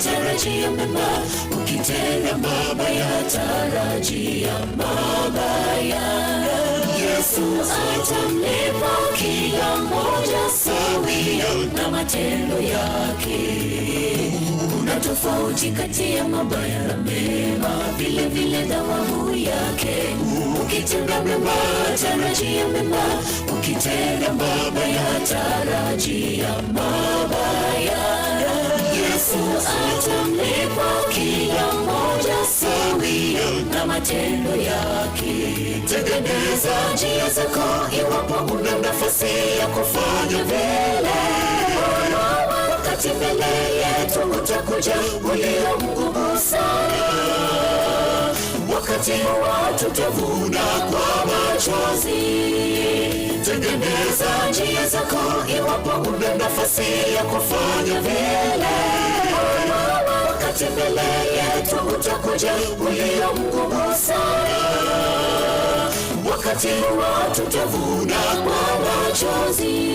tarajia mema, ukitenda mabaya tarajia mabaya. Yesu atamlipa kila mmoja sawia na matendo yake. Kuna tofauti kati ya mabaya na mema, vile vile dawamu yake. Ukitenda mema tarajia mema, ukitenda mabaya tarajia mabaya. Yesu atamlipa kila mmoja sawia na matendo yake. Tengeneza njia zako iwapo una nafasi ya kufanya vile. Wakati mbele yetu utakuja ulio mgumu sana. Wakati watu tavuna kwa machozi. Tengeneza njia zako iwapo una nafasi ya kufanya vile. Wakati mbele yetu utakuja ulio mgumu sana. Wakati watu tavuna kwa machozi.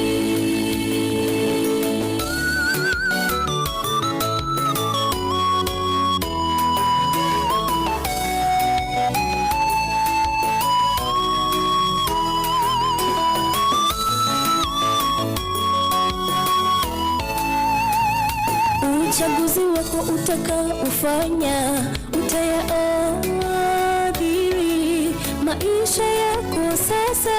Uchaguzi wako utakaofanya utayaadhiri maisha yako sasa,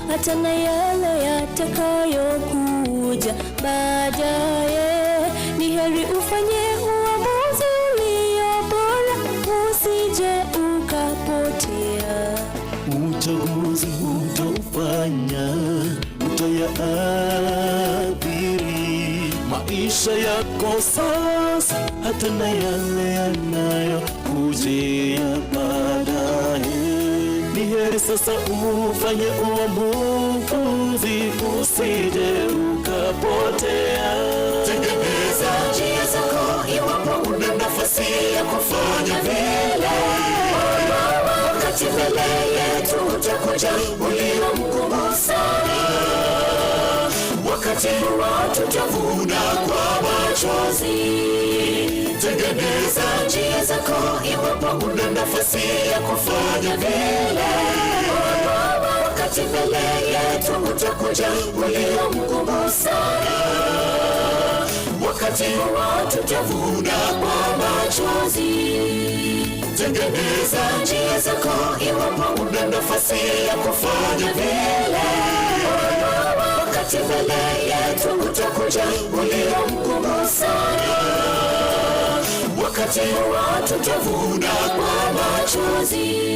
hata na yale yatakayokuja baadaye. Ni heri ufanye uamuzi ulio bora, usije maisha yako sasa, hata na yale yanayokujia baadaye. Ni heri sasa ufanye uamuzi, usije ukapotea. Tengeneza njia zako iwapo una nafasi ya kufanya vile. Wakati mbele yetu utakuja ulio mgumu sana, wakati watu tavuna kwa machozi. Tengeneza njia zako iwapo una nafasi ya kufanya vile. Wakati mbele yetu utakuja ulio mgumu sana, wakati watu tavuna kwa machozi. Tengeneza njia zako iwapo una nafasi ya kufanya vile. Wakati mbele yetu utakuja ulio mgumu sana, wakati watu tavuna kwa machozi.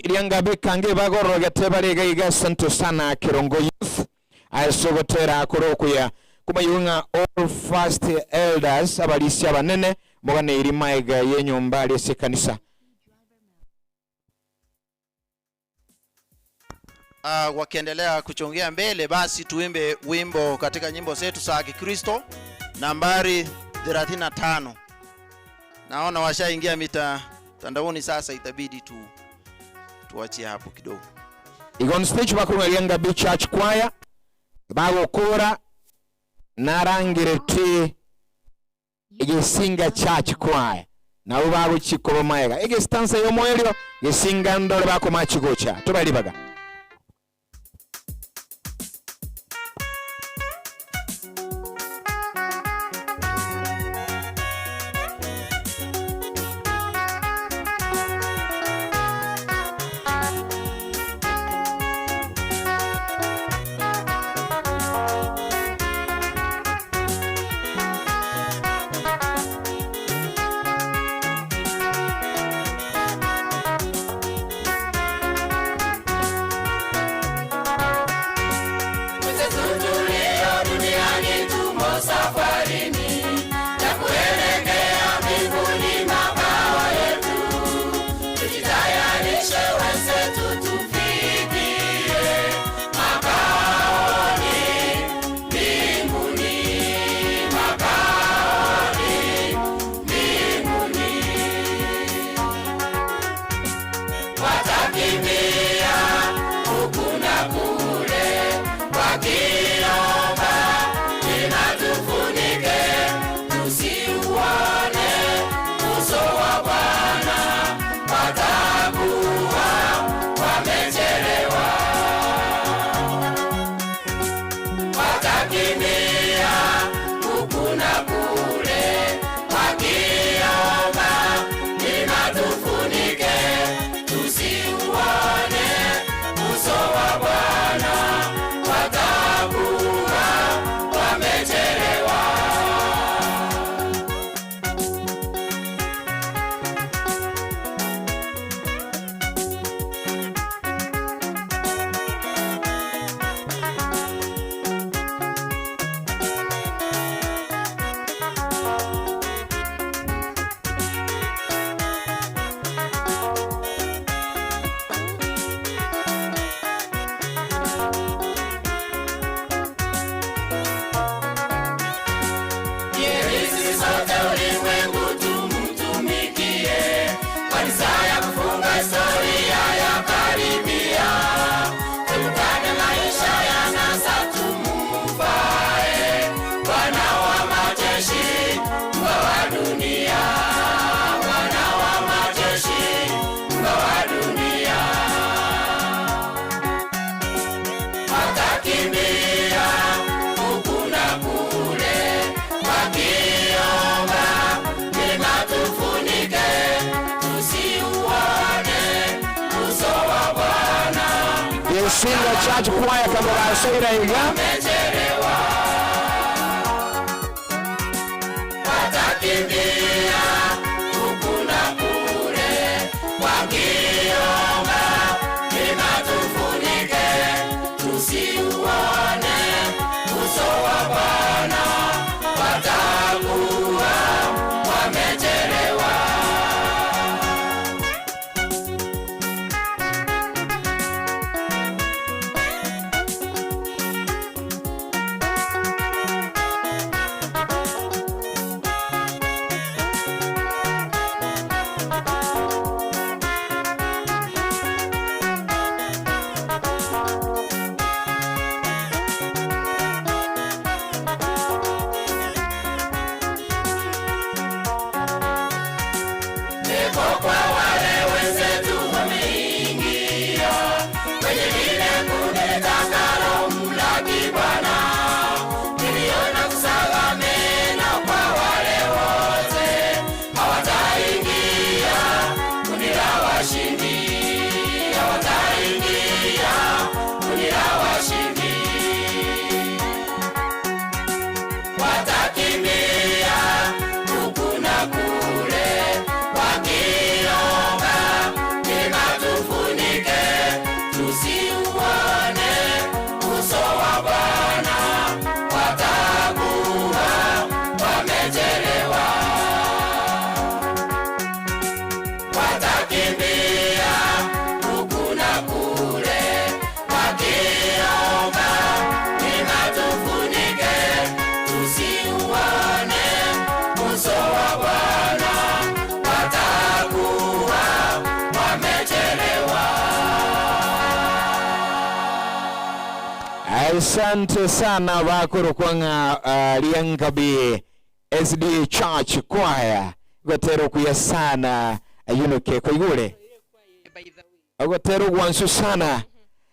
Liangabi kange bagorogete barega santo sana Kirongo Youth asogotera kurokuya kumayunga all first elders abalisi abanene mugane irimaega yenyumba lese kanisa. Wakiendelea kuchongea mbele, basi tuimbe wimbo katika nyimbo zetu za Kikristo nambari 35. Naona washaingia mitandaoni sasa, itabidi tuachie hapo kidogo. Igon stage bakunga Liangabi Church Choir bagokora narangirete igisinga Church Choir na ubago chikobo maega igistanza yomoelio gisinga ndole bako machigocha tubalibaga. Singa Church Choir kama Saira Iga watakimbia ukuna kule wakiomba, ili tufunike tusi Asante sana bakuru kwanga liangabi SD Church Choir gotero kuya sana ayunuke koigule agotero gwansu sana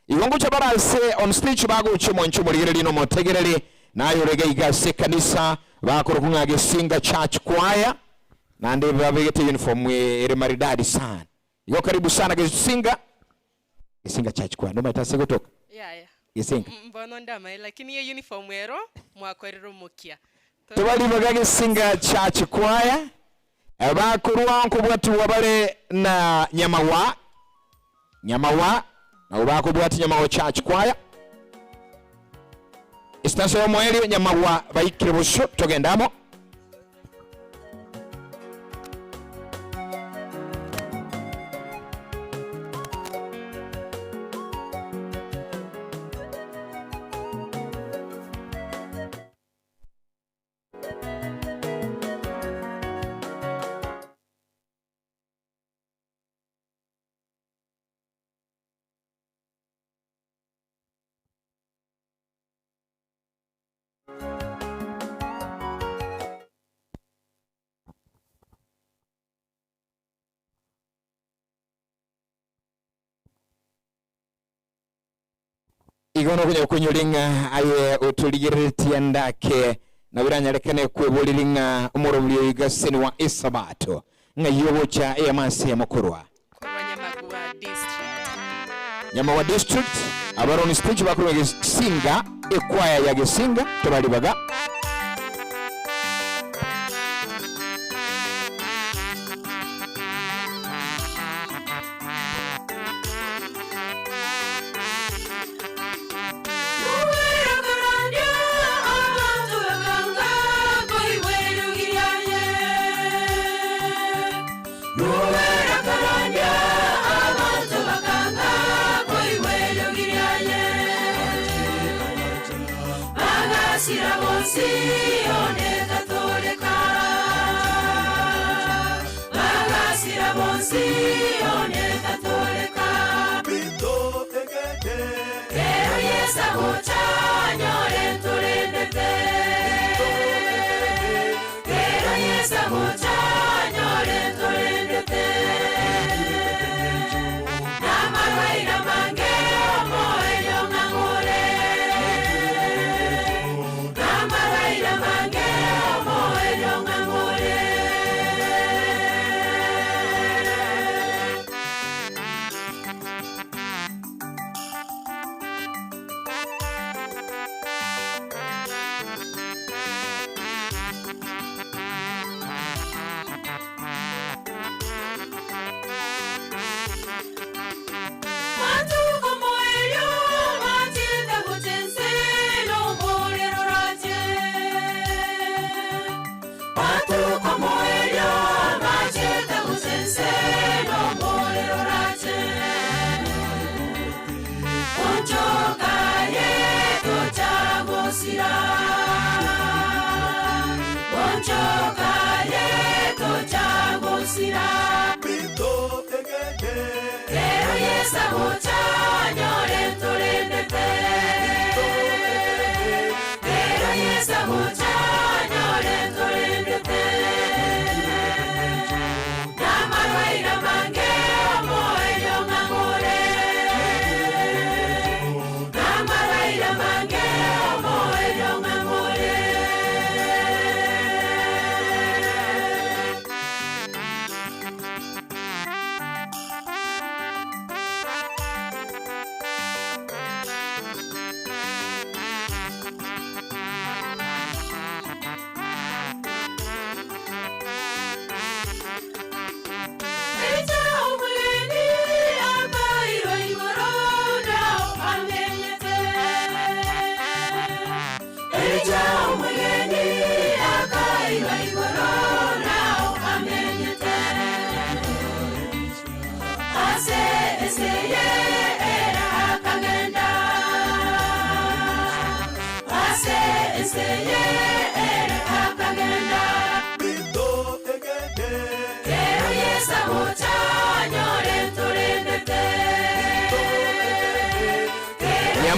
igongo chabarase on stage bago chimoncho muri lino motegereri nayo rega igase kanisa bakuru kwanga Gesinga Church Choir nande babegete uniform ere maridadi sana yo karibu sana Gesinga Church Choir no maitase gotoka Gesinga mbono ndama lakini ye uniform ero mwakorero mukia tubali baga Gesinga Church Choir abakurwa nkubwatu wabale na Nyamawa na ubakubwatu Nyamawa Church Choir istanso yo moeli Nyamawa bayikire busho togendamo igono kunyulinga aye utuligiriti ndake na biranyarekane kwebolilinga umurumliyo igaseni wa Isabato ngayobocha eyamase yamukorwa Nyamawa district abaroni stage bakuru Gesinga ekwaya ya Gesinga tobalibaga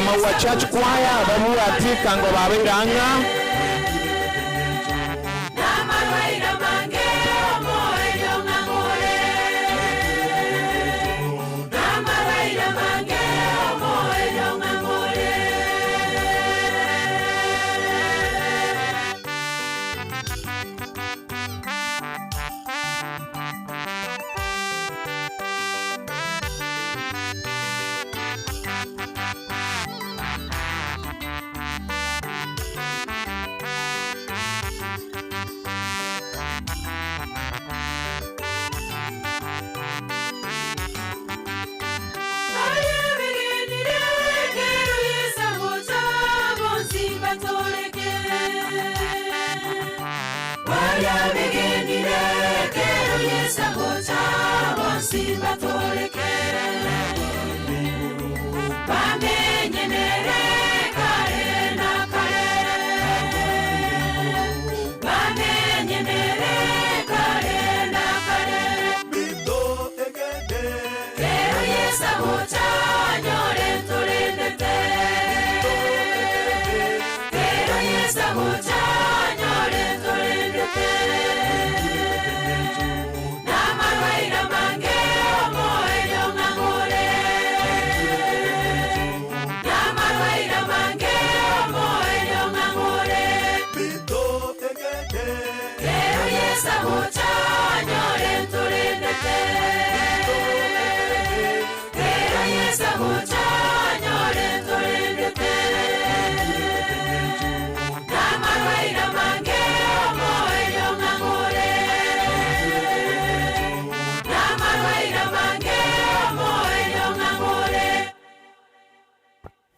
Maua Church Choir babu atika ngo babiranga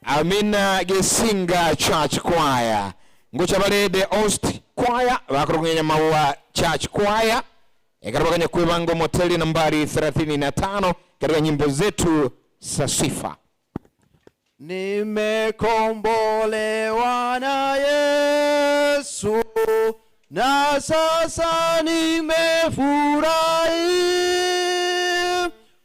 Amina Gesinga Church Choir ngocha bale the host choir bakurungenya Maua Church Choir ekarabaganya kwebango moteli nambari 35 katika nyimbo zetu za sifa. Nimekombolewa na Yesu na sasa nimefurahi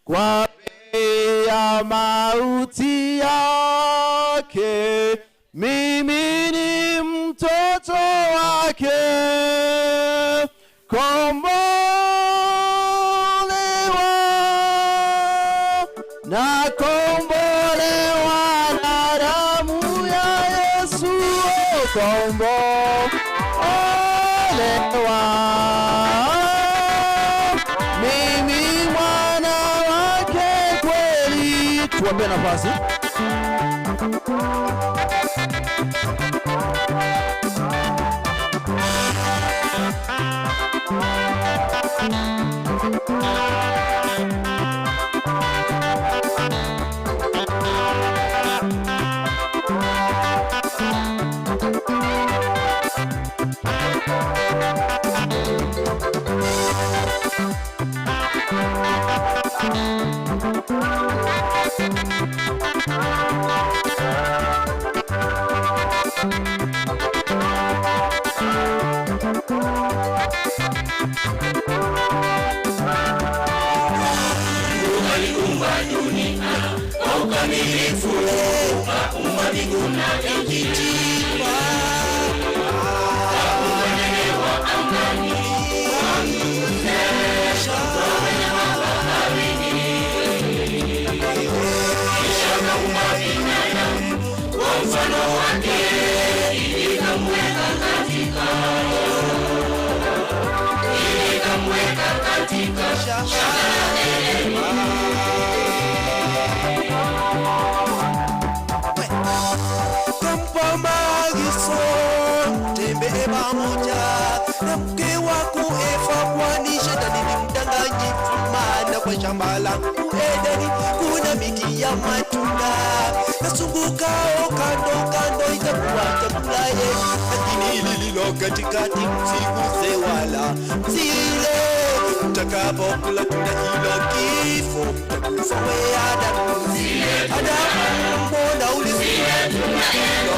kwa bei ya mauti yake, mimi ni mtoto wake. Kombolewa na kombolewa na damu ya Yesu. Kombolewa mimi mwana wake kweli. Tuombe nafasi. Aliumba dunia kwa ukamilifu, akaumba mbingu na nchi. Akaumba wa angani, wanyama wa baharini, kisha akaumba binadamu kwa mfano wake, ili kumweka katika shamba la Edeni. Kampa maagizo tembee pamoja na mke wako Eva, kwani shetani ni mdanganyifu. Maana kwa shamba langu Edeni kuna miti ya matunda yazungukao kando kando, itakuwa chakula yenu, lakini lililo katikati msiguse wala msile. Mtakapokula tunda hilo kifo mtakufa. We Adamu, Adamu, mbona ulisema tunda hilo?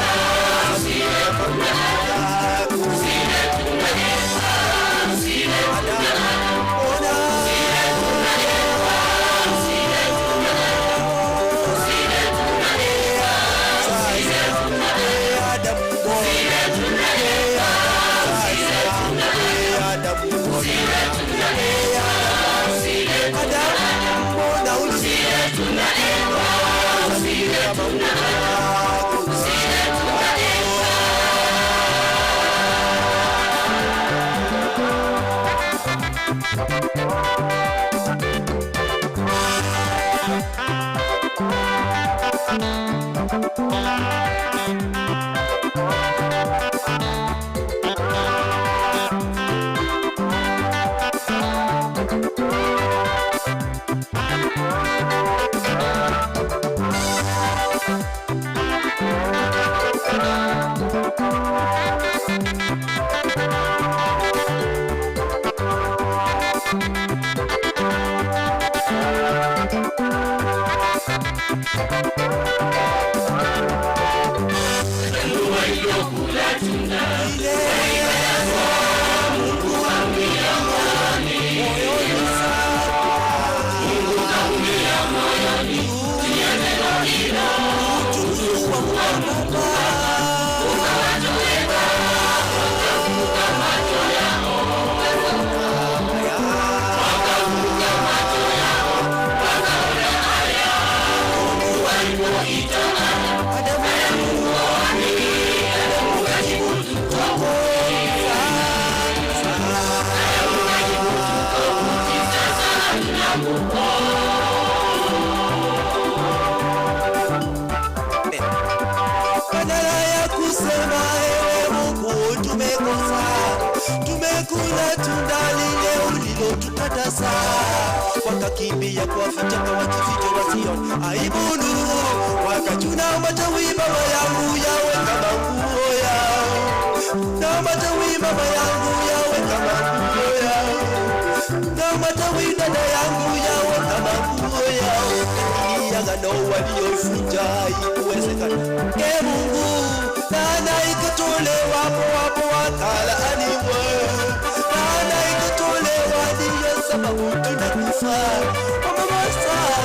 Badala ya kusema ewe Mungu tumekosa, tumekula tunda lile ulilotukataza, wakakimbia kuwaficha kwa wajificho wasione aibunu, wakachuna matawi baba yangu yawe kama nguo yao, na matawi mama yangu yawe kama nguo yao, na matawi dada yangu yawe kama nguo yao, lakini agano waliofunja haikuwezekana. Ee Mungu, laana ikatolewa hapo wakalaaniwa, laana ikatolewa ndiyo sababu tunakufa. Mama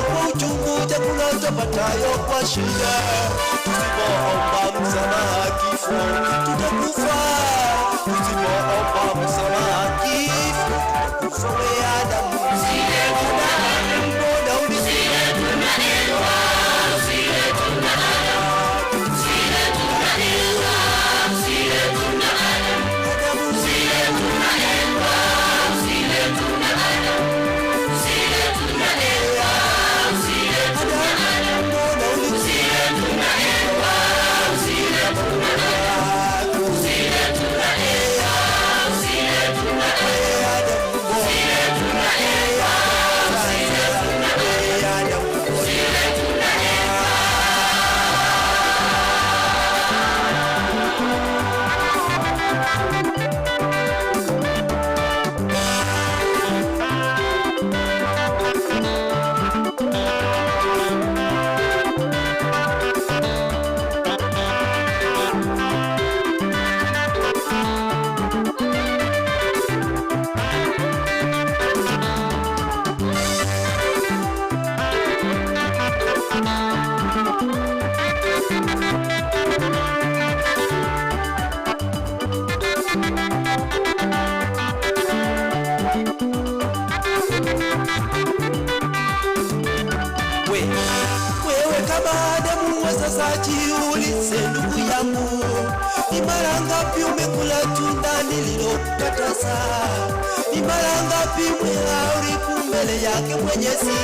kwa uchungu chakula tupatayo kwa shida, tusipoomba msamaha kifo tutakufa, tusipoomba msamaha kifo tutakufa. We Adamu, wewe kama Adamu wa sasa jiulize ndugu yangu, ni mara ngapi umekula tunda nililokukataza? Ni mara ngapi umeharibu mbele yake Mwenyezi?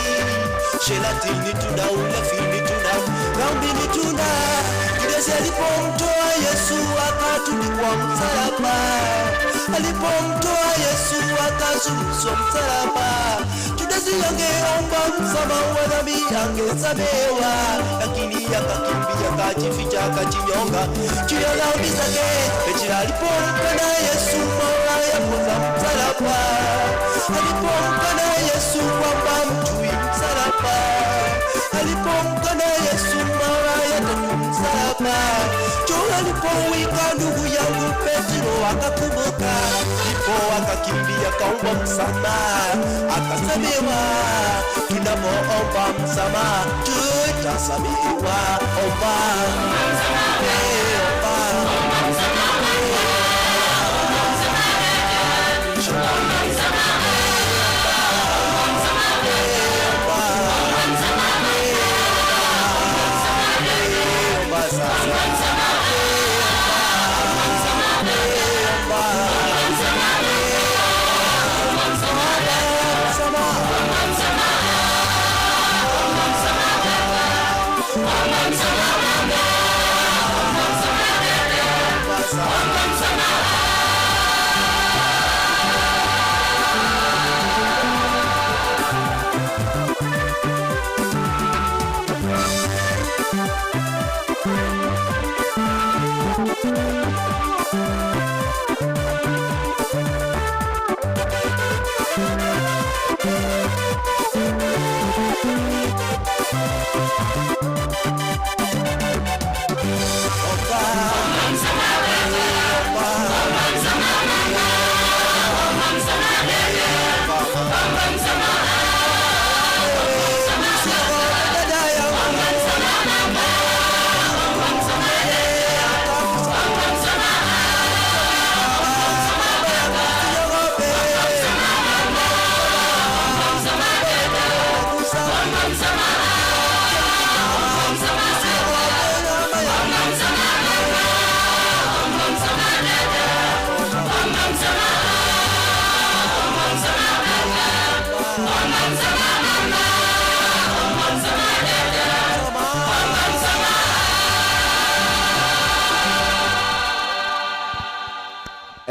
Shelatini tunda, ulafini tunda, dhambi ni tunda. Yesu alipomtoa Yesu akatundikwa msalaba, alipomtoa Yesu akasulubishwa msalaba, Judas angeomba msamaha wa dhambi angesamehewa, lakini akakimbia akajificha akajinyonga juu ya dhambi zake. Petro alipomkana Yesu mara ya kwanza msalaba, alipomkana Yesu kwamba mtui msalaba, alipomkana Yesu mara ya tatu msalaba, John alipowika ndugu yangu Petro akakumbuka, ndipo akakimbia kaomba msamaha akasamehewa. Tunapoomba msamaha tutasamehewa. Omba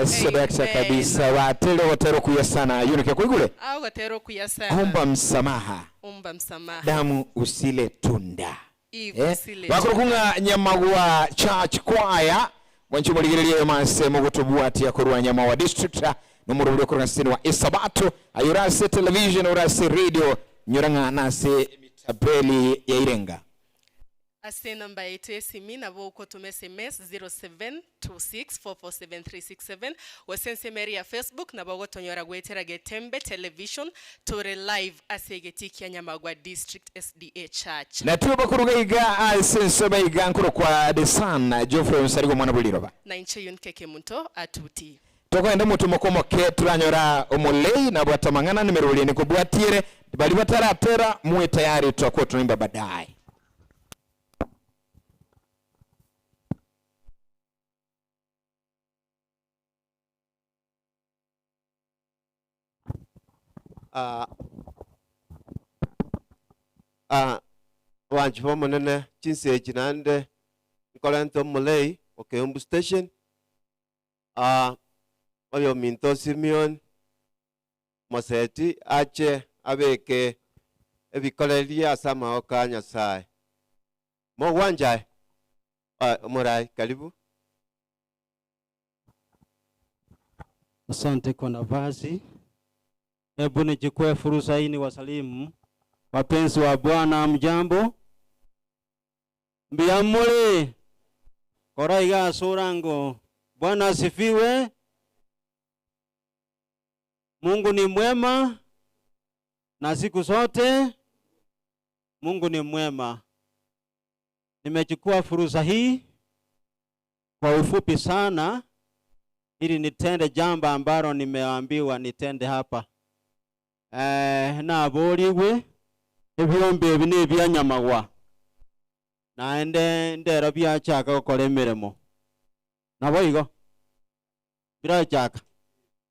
sadakta kabisa. Watero kuya sana. Yunike kuigule. Au gatero kuya sana. Omba msamaha. Omba msamaha. Damu usile tunda. Usile. Wakurukunga Nyamagwa Church Choir. Wanchu muligirelie mase mugutubuati ya kurwa Nyamawa District. Numuru kurwa sini wa Isabato. Ayurase television, urase radio. Nyuranga nase mitabeli ya Irenga. Ase namba yetu esimi nabo uko tume SMS 0726447367 wasense meri ya Facebook nabo gotonyora gwetera Getembe television tore live asegeti ya Nyamagwa District SDA Church. Na tuba kurugaiga asense baiga nkuru kwa The Sun Geoffrey Nsarigo mwana buliroba. Na inche yunkeke munto atuti. Toko enda mutu mokomoke turanyora omulei na bwatamangana nimeruli ni kubwatire bali bataratera muwe tayari tutakuwa tunaimba baadaye. Wanchi monene chinse chinande nkolento mulei Okembu station oyo minto Simeon Moseti ache abeke ebikolelia sama oka Nyasaye mo wanja murai karibu. Asante kwa nafasi. Hebu nichukue fursa hii ni wasalimu wapenzi wa Bwana, mjambo. Mbiamule koraiga surango. Bwana asifiwe. Mungu ni mwema na siku zote Mungu ni mwema. Nimechukua fursa hii kwa ufupi sana ili nitende jambo ambalo nimeambiwa nitende hapa. Na boliwe ebyombe bine bya Nyamagwa naende ndera bya chaka gukora emirimo nabo igo bira chaka.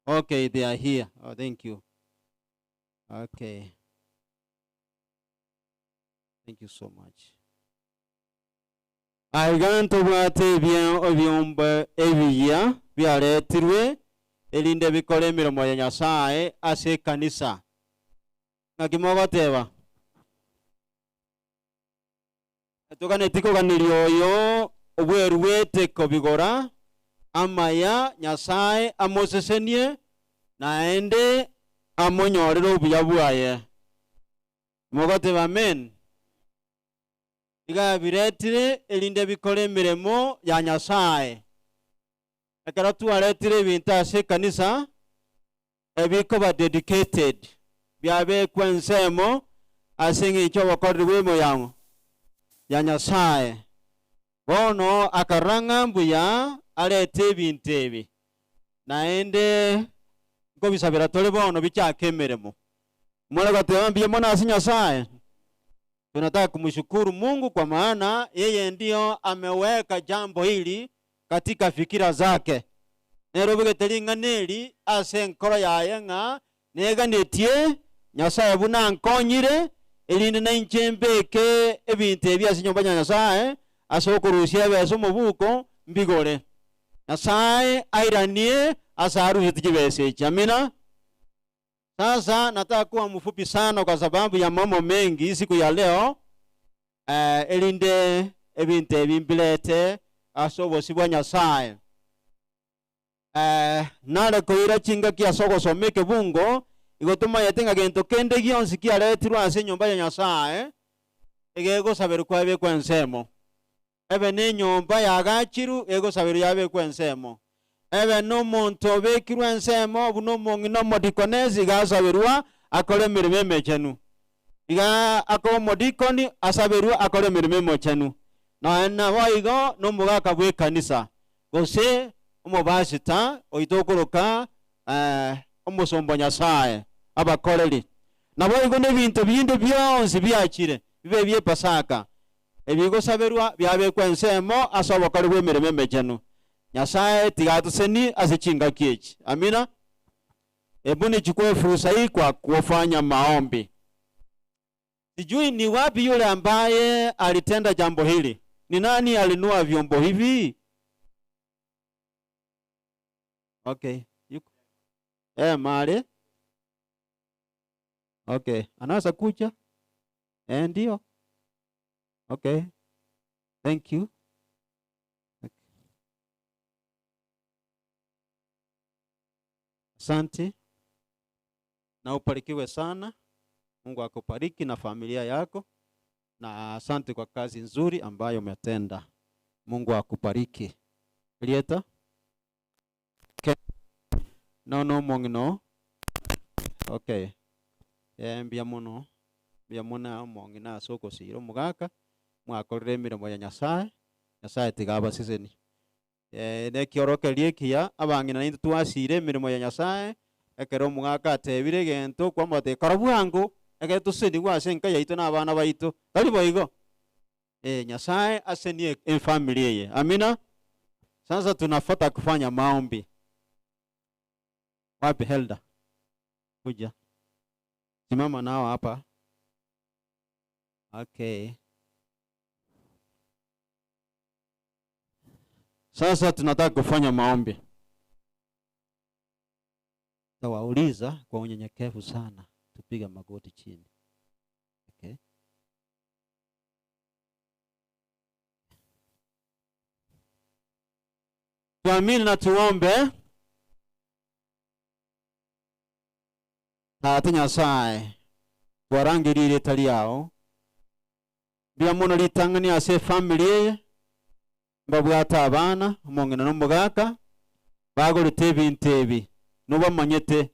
Okay, they are here. Oh, thank you. Okay, thank you so much. Aiganto bwate bien obyombe ebiya byaletirwe elinde bikore emirimo ya Nyasaye ase kanisa. Ngakimogoteba atugane tikoganirio oyo obweru wete kobigora amaya Nyasaye amosesenie naende amonyorero obuya bwaye. Mogoteba amen. Iga biretire elinde bikore emirimo ya Nyasaye. Ekero tuaretire ebintu ase kanisa ebiko ba dedicated byabe kwensemo asingi icyo bakorerwe mu yango ya Nyasaye. Bono akaranga mbuya alete ebintu ebi naende ngo bisabira tole bono bichakemeremo. Mwana gatembie mwana asi Nyasaye. Tunataka kumshukuru Mungu kwa maana yeye ndio ameweka jambo hili katika fikira zake. Nero bigetelinga neli ase nkoro yaye nga neganetie Nyasaye buna nkonyire elinde na inchembeke ebintu ebya sinyomba Nyasaye asokurusia beso mubuko mbigore. Nyasaye airanie asaru hitijibese. Amina. Sasa nataka kuwa mfupi sana kwa sababu ya mambo mengi siku ya leo. Elinde ebintu ebimbilete asobosibwa Nyasaye. Nale koira chinga kia soko someke bungo igotuma yatenga gento kende gionsi kia letirwa ase nyomba ya Nyasaye egego saberu kwa ebe kwensemo. Ebe ne nyomba ya gachiru ego saberu yabe kwensemo. Ebe no monto bekirwa ensemo buno mongino modikonezi ga saberua akole mirime mechenu. Iga ako modikoni asaberua akole mirime mochenu. Na waigo no muga bwe kanisa. Gose umubashita oitokoroka omusombo Nyasaye abakoreri. Na waigo nebintu bindi byonsi byakire bibe bye Pasaka. Ebigo saberua byabe kwensemo asobokore bwe mirime mechenu. Nyasaye tigatuseni asichinga kiechi. Amina. Ebu nichukue fursa hii kwa kufanya maombi. Sijui ni wapi yule ambaye alitenda jambo hili. Ni nani alinua vyombo hivi? Okay. Mali. Okay. Anaweza kuja? Ndio. Okay. Thank you. Asante. Na ubarikiwe sana. Mungu akubariki na familia yako. Na asante kwa kazi nzuri ambayo umetenda. Mungu akubariki. Lieta? Okay. No mongino. Okay. Mbia muno mongina soko siro mugaka mwakorere emirimo ya Nyasaye. Nyasaye tigaba siseni. Ne kioroke liekia abangina nintu twasire emirimo ya Nyasaye ekero mugaka atebire gento kwa mote karabwango egeto seni gwase nka yaito na abana baito kali boigo Nyasaye asenie en familia ye. Amina. Sasa tunafuata kufanya maombi. Wapi Helda? Kuja. Simama nao hapa. Okay. Sasa tunataka kufanya maombi. Tawauliza kwa unyenyekevu sana. Tupiga magoti chini. Okay. Tuamini na tuombe. Tata Nyasaye twarangirire itari yao bia muno ritangani ase family mbabwata abana mongena n'umugaka bagorete ebintu ebi nubamanyete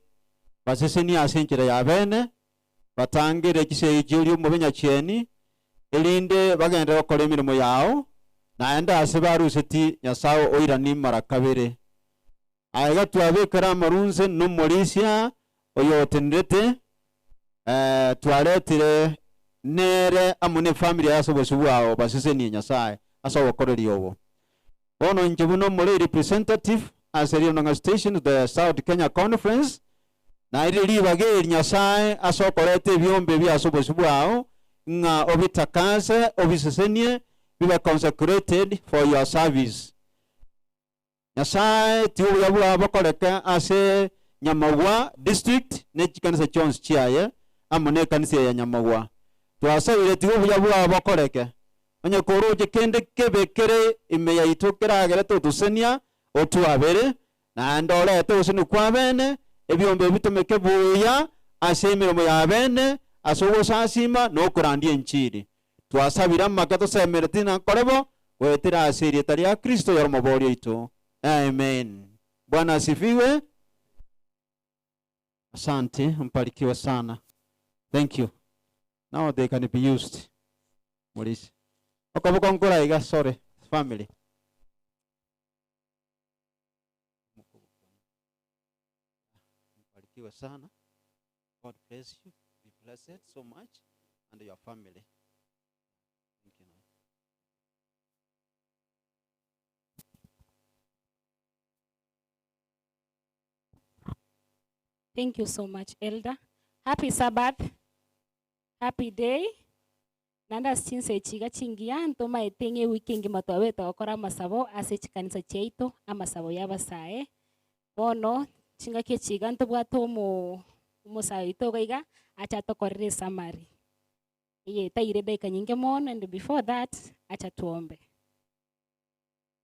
baseseni ase nkira ya bene batangire ekisege uri mubenya cyeni elinde bagenda bakora emirimo yao naenda ase baruseti Nyasaye oira ni marakabere aiga twabekara amarunze n'umurisia oyotenrete twaretire nere amune family yaso bosubwao baseseni Nyasaye asa wakoreri obo ono njebuno muri representative aseri onanga station the South Kenya Conference na iri bage Nyasaye asa korete byombe byaso bosubwao nga obitakase obisesenie biba consecrated for your service. Nyasaye tiyo yabula bakoreka ase Nyamagwa district ne chikanisa chons chiaye amune kanisa ya Nyamagwa twasabire tiyo yabula bakoreke onye koroje kende kebekere imeya itokera agere tusenia otuabere na ndole tusenu kwa bene ebyombe bitomeke buya ase emirimo ya bene asogo sasima no kurandie nchiri twasabira makato semeretina korebo wetira asiri tari ya Kristo yoro mabori ito. Amen. Bwana asifiwe. Asante, mbarikiwe sana. Thank you. Now they can be used. Mulisi. Okabuka nkora iga sorry family. Mbarikiwe sana. God bless you. Be blessed so much and your family. Thank you. Thank you so much, Elder. Happy Sabbath. Happy day. Nanda sinse chiga chingia ntoma etenge weekend matwaweta okora masabo ase chikanisa cheito amasabo yabasae. Bono chinga ke chiga ntobwato mo saito gaiga acha tokorere summary. Iye taire deka nyinge mon and before that acha tuombe.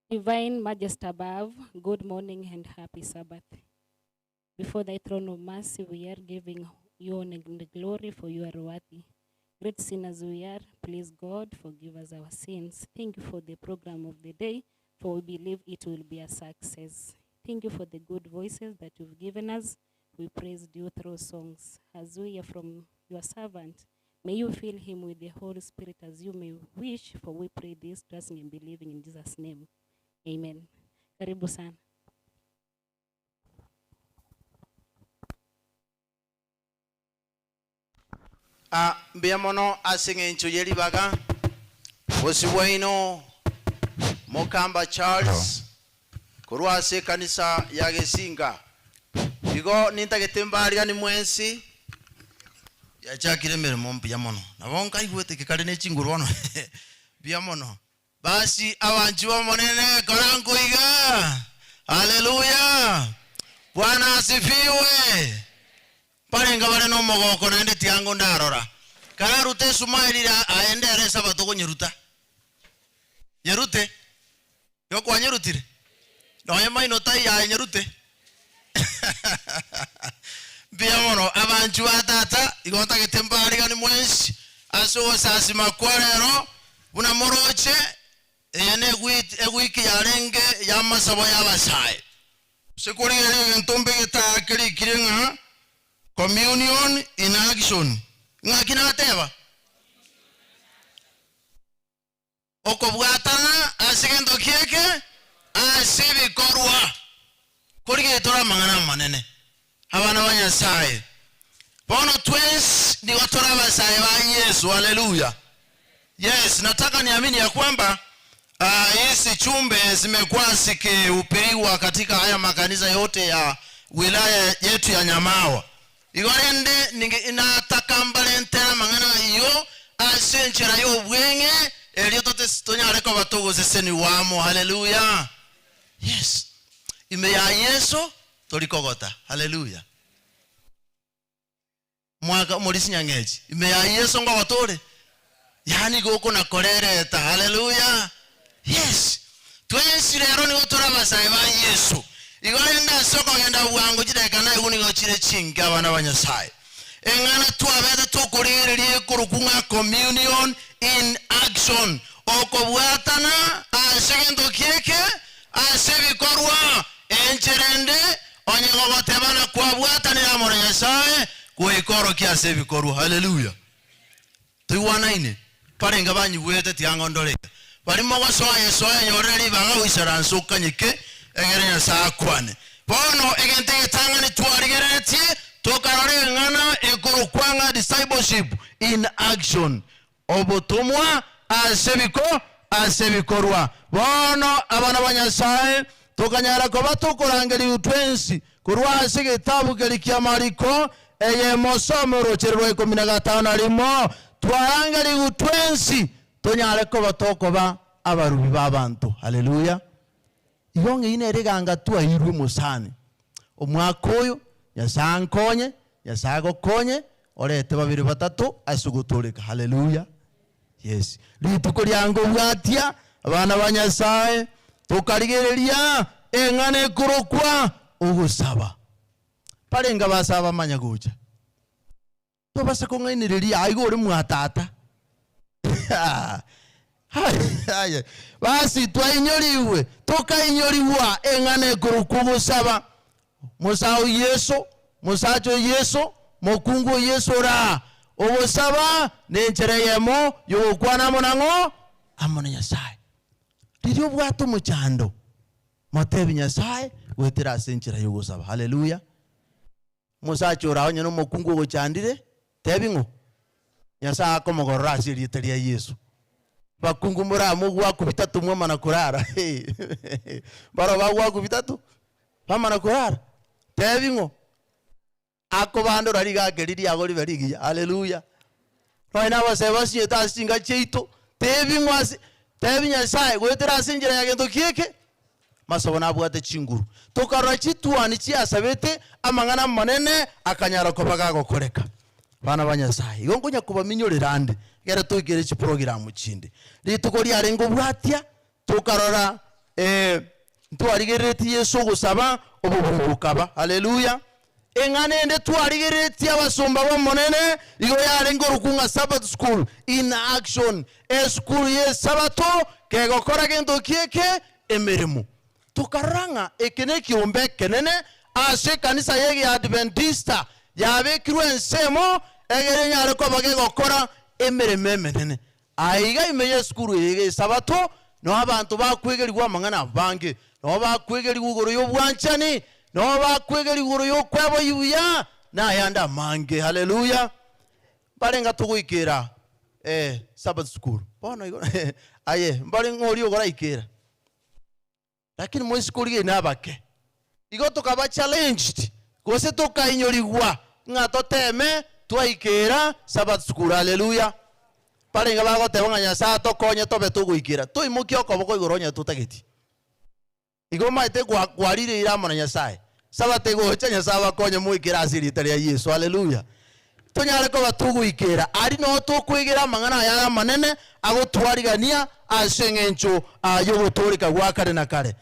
Divine Majesty above, good morning and happy Sabbath. Before thy throne of mercy, we are giving you honor and glory, for you are worthy. Great sinners we are, please God, forgive us our sins. Thank you for the program of the day, for we believe it will be a success. Thank you for the good voices that you've given us. We praised you through songs. As we hear from your servant, may you fill him with the Holy Spirit as you may wish, for we pray this, trusting and believing in Jesus' name. Amen. Karibu sana. Mbiamono asinge nchuyeli baga Osiwaino Mokamba Charles Kuruase kanisa ya Gesinga Igo nintagetembaria ni mwensi ya chakire mirimo mbiamono nabonka igwete kikari ne chingurwono biamono basi abanji bamonene korango iga haleluya Bwana asifiwe. Parenga bale no mogoko nende tiango ndarora. Kana rute sumailira aende are sabato ko nyeruta. Nyerute. Yo kwa nyerutire. No yema inota ya nyerute. Biamono abantu batata igota getembari gani mwensi aso sasi makwarero una moroche ene egwiki yarenge yamasabo yabashaye sekuri ntombe geta kiri kirenga communion in action ngakina teba okobwatana asigendo kieke asibi korwa kurige tora mangana manene abana banyasaye bono twins ni watora basaye ba Yesu. Haleluya. Yes, nataka niamini ya kwamba hizi chumbe zimekuwa zikiupiriwa katika haya makanisa yote ya wilaya yetu ya Nyamawa. Igorende inataka mbalentera mangana iyo asenchera yo bwenge elio tote stonyare ko batogo seseni wamo. Haleluya. Yes. Ime ya Yesu tolikogota. Haleluya. Mwaka mulisi nyangeji ime ya Yesu ngo batore yani goko na korereta. Haleluya. Yes, twensi rero ni gotora basaye ba Yesu igorenda soko genda bwango jirekana iguni gochire chinga abana banyasaye engana twabete tukuriririe kurukunga communion in action okobwatana asegendo kieke asebikorwa encherende onyengo batebana kwabwatanira mu Nyasaye kuikoro kiasebikorwa. Haleluya. Tuwanaine parenga banyibwete tiangondole barimo basoya soya nyoreri banga wisaransuka nyike egerenya sakwane bono egente tangani twarigeretie tokarore ngana ekurukwanga discipleship in action obutumwa asebikorwa bono abana banyasaye tokanyara ko batukurangeri utwensi kurwa sigitabu gelikia Mariko eye mosomero cherwe 15 alimo twarangeri utwensi tonyare ko batokoba abarubi babantu. Haleluya. Yonge ine reganga tua irwe musani omwakoyo yasankonye yasago konye orete babiri batatu asuguturika. Haleluya. Yes, lituko lyango bwatia abana banyasaye tukarigereria engane kurokwa ugusaba parenga basaba manyaguja to basakongainireria aigore mwatata. Haya basi twainyoriwe tukainyoriwa engane kurukugusaba musao Yesu musacho Yesu mokungu Yesu ra obusaba nenchereyemo yokwana monango amona Nyasaye lirio bwato muchando motebi Nyasaye wetira senchera yogusaba. Haleluya. Musacho ra onye no mokungu gochandire tebingo Nyasaye akomogorra asiriteria Yesu bakungu muramu gwakubita tumwe mana kurara baro bagwakubita tu bamana kurara tebingo akobando rariga geriri agori berigi. Haleluya. Roina baseba sieta singa cheito tebingo tebinya sai gwetera sinjira yagendo kieke masobona bwate chinguru tokarwa chitwani chiasabete amangana manene akanyara kobaga gokoreka bana banyasaye igongonya kuba minyorirande gere tugire chi program chinde litukori arengo bwatia tukarora twarigereti Yesu gusaba obubukaba. Haleluya. Engane ende twarigereti abasomba bo monene igo yarengo rukunga Sabbath school in action school ye sabato ke gokora gendo kieke emeremu tukaranga ekene kiombe kenene ase kanisa yegi Adventista yabe kirwensemo egere nyare ko bage gokora emereme nene aiga imeye skuru yege sabato no abantu bakwegerwa mangana bange no bakwegeri gugoro yo bwanchani no bakwegeri gugoro yo kwabo yuya na yanda mange. Haleluya. Barenga tuguikira Sabbath school bono igo aye mbali ngori ogora ikira lakini mwe school ge nabake igo tukaba challenged kose tukainyoriwa ngato teme twaikira Sabbath school. Haleluya. Parenga bago tebanga Nyasaye tokonye tobe tuguikira tuimuki okoboko igoronya tutageti igo maite gwarire iramo na Nyasaye sabate gocha nyasaba konye muikira asirita ria Yesu. Haleluya. Tonyare ko batugwikira ari no tukwigira mangana ya manene agotwarigania asengencho yogotorika gwakare na kare.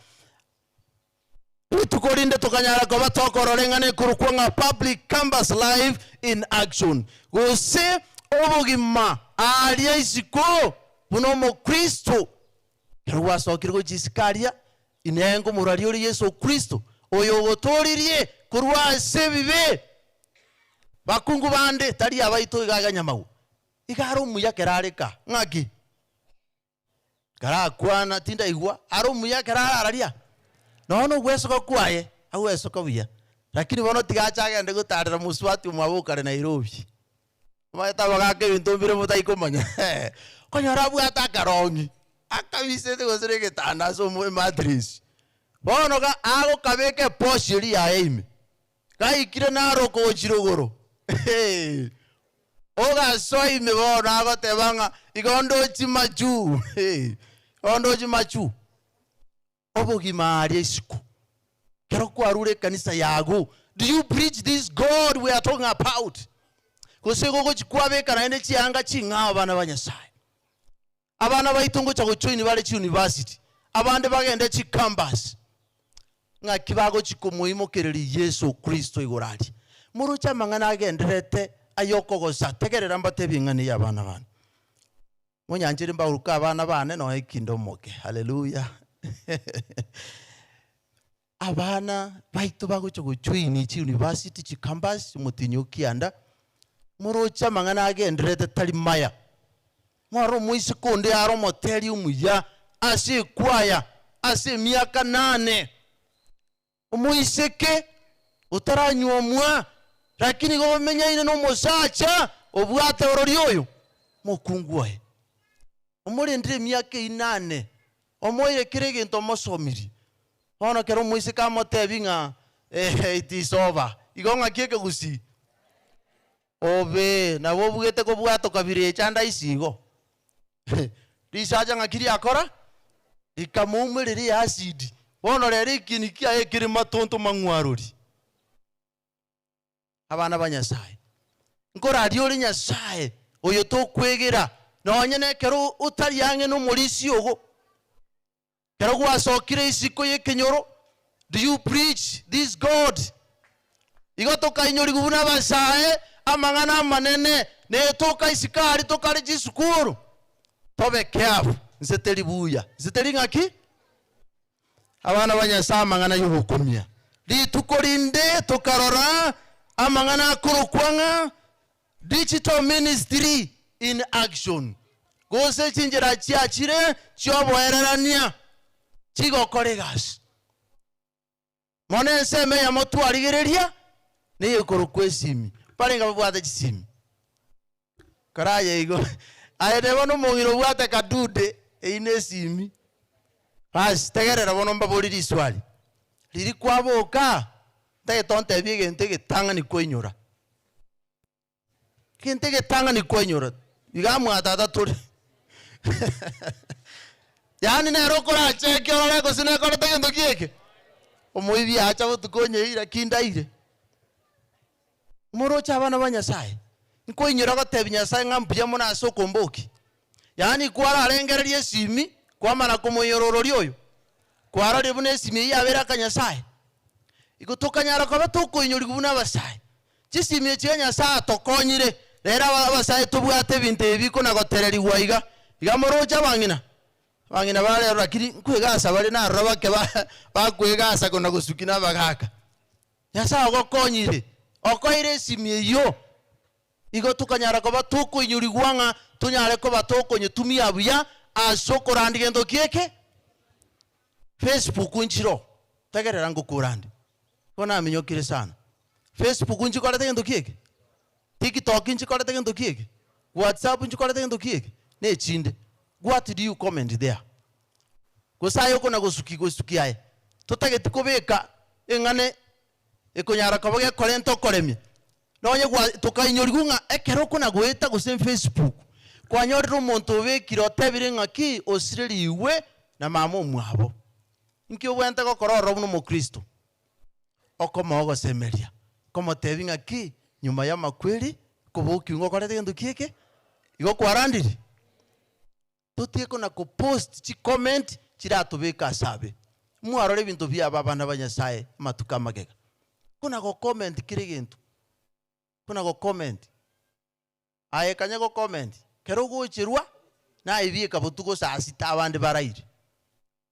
Tukorinde tukanyara ko batokororengane kurukwanga public campus live in action. Gose obugima aria isiko buno mo Kristo. Kerwa sokirgo jisikaria inengo murari ori Yesu Kristo. Oyo gotoririe kurwa sebibe. Bakungu bande tari abaito igaganya mau. Igaro muya kerareka ngaki. Kara kwana tinda igwa aro muya kerararia. No gwesoka kwaye agwesoka buya. Lakini bono tigachaga ndego tarira muswati mwabukare Nairobi. Maeta bagake bintu bire mutaikomanya. Konyora bwa takarongi. Akabise tegosere getanda so mu matrix. Bono ga ago kabeke poshiri ya aime. Kai kire naro ko chirogoro. Oga soi me bono ago tebanga igondo chimachu. Ondo chimachu. Obogima ari isiku. Kero kwarure kanisa yago. Do you preach this God we are talking about? Kusego go chikwabeka na ene chianga chinga abana banyasai. Abana baitungo cha gochoini bale chi university. Abande bagende chi campus. Nga kibago chikumuimo kereri Yesu Kristo igorari. Murucha mangana agenderete ayoko gosa tegerera mbate bingani yabana bana. Munyanjiri mbaruka abana bane no ikindo moke. Hallelujah. Abana baitu bago chogochoini chi university chi campus mutinyo kianda. Murucha mangana agenderete tali maya. Mwaro muisi konde aro moteli umuya ase kwaya ase miaka 8 umuiseke utaranywa mwa lakini go menya ine no mosacha obwate orori oyo mokungwae omuri ndire miaka 8 omoire kirege nto mosomiri ono kero muiseka motebinga it is over igonga kieke gusi obe na bobugete ko bwato kabire chanda isigo risaja ngakiri akora ikamumuriri acid bono rero ikinikia ekiri matonto mangwaruri abana banyasai nkora ri ori nyasai oyo to kwegera nonye nekero utari yange no murisi ogo kero gwasokire isiko yekenyoro. Do you preach this God? Igotoka inyori gubuna basae amangana manene ne toka isikari tokari jisukuru. Tobe careful. Nseteli buya. Nseteli ngaki? Abana banyasa amangana yubukumya. Di tukorinde tokarora amangana kurukwanga digital ministry in action. Gose chinjira chiachire choboererania. Chigo koregas. Mone seme ya motu arigereria ni yokorukwe simi. Parenga bwate chisimi. Karaye igo. Aede bono mongiro bwate kadude ine simi. Pas tegerera bono mbabori swali. Liri kwaboka. Tage tonte biege ntege tanga ni kwenyora. Kintege tanga ni kwenyora. Igamu atata turi. Yani na rokora cheke ora ko sine ko tege ndokieke. Omoibi acha butukonye ira kindaire. Moro chabana banyasai. Nko inyora gotebinya sai ngampya mona soko mboki. Yani kwara arengererie simi kwamana kumuyororori oyo. Kwara ribune simi yabera kanyasai. Igotokanyara ko batoko inyori gubuna basai. Chisimi cyenya sa tokonyire. Rera abasai tubwate binte biko na gotereri waiga. Igamoro chabangina. Bangina bale rakiri kwegasa bale na robake bakwegasa kona gusukina bagaka. Yasa ogokonyire. Okoire simi yo. Igo tukanyara ko batuko inyuri gwanga tunyare ko batoko nyetumia buya asoko randigendo kieke Facebook unchiro tegerera ngukurandi kona amenyokire sana Facebook unchikora tegendo kieke TikTok unchikora tegendo kieke WhatsApp unchikora tegendo kieke ne chinde. What do you comment there? Gosayo kona gosuki aye tutageti kubeka engane ekonyara ko bage korento koremye nonye kwa tukainyorigunga ekero kuna gweta guse Facebook kwanyorira umuntu ubekira otebire ngaki osiririwe na mama mwabo nkyo wente ko kororo buno mu Kristo okomogo semeria komo tebinga ki nyuma ya makweli kubuki ngo korete gento kieke igo kwarandiri tutieko na kupost chi comment chiratubika sabe mwarore bintu bya bana banyasaye matuka magega kuna go comment kire gento kuna go comment aye kanya go comment kero guchirwa na ibie kabutugo saa sita abandi baraire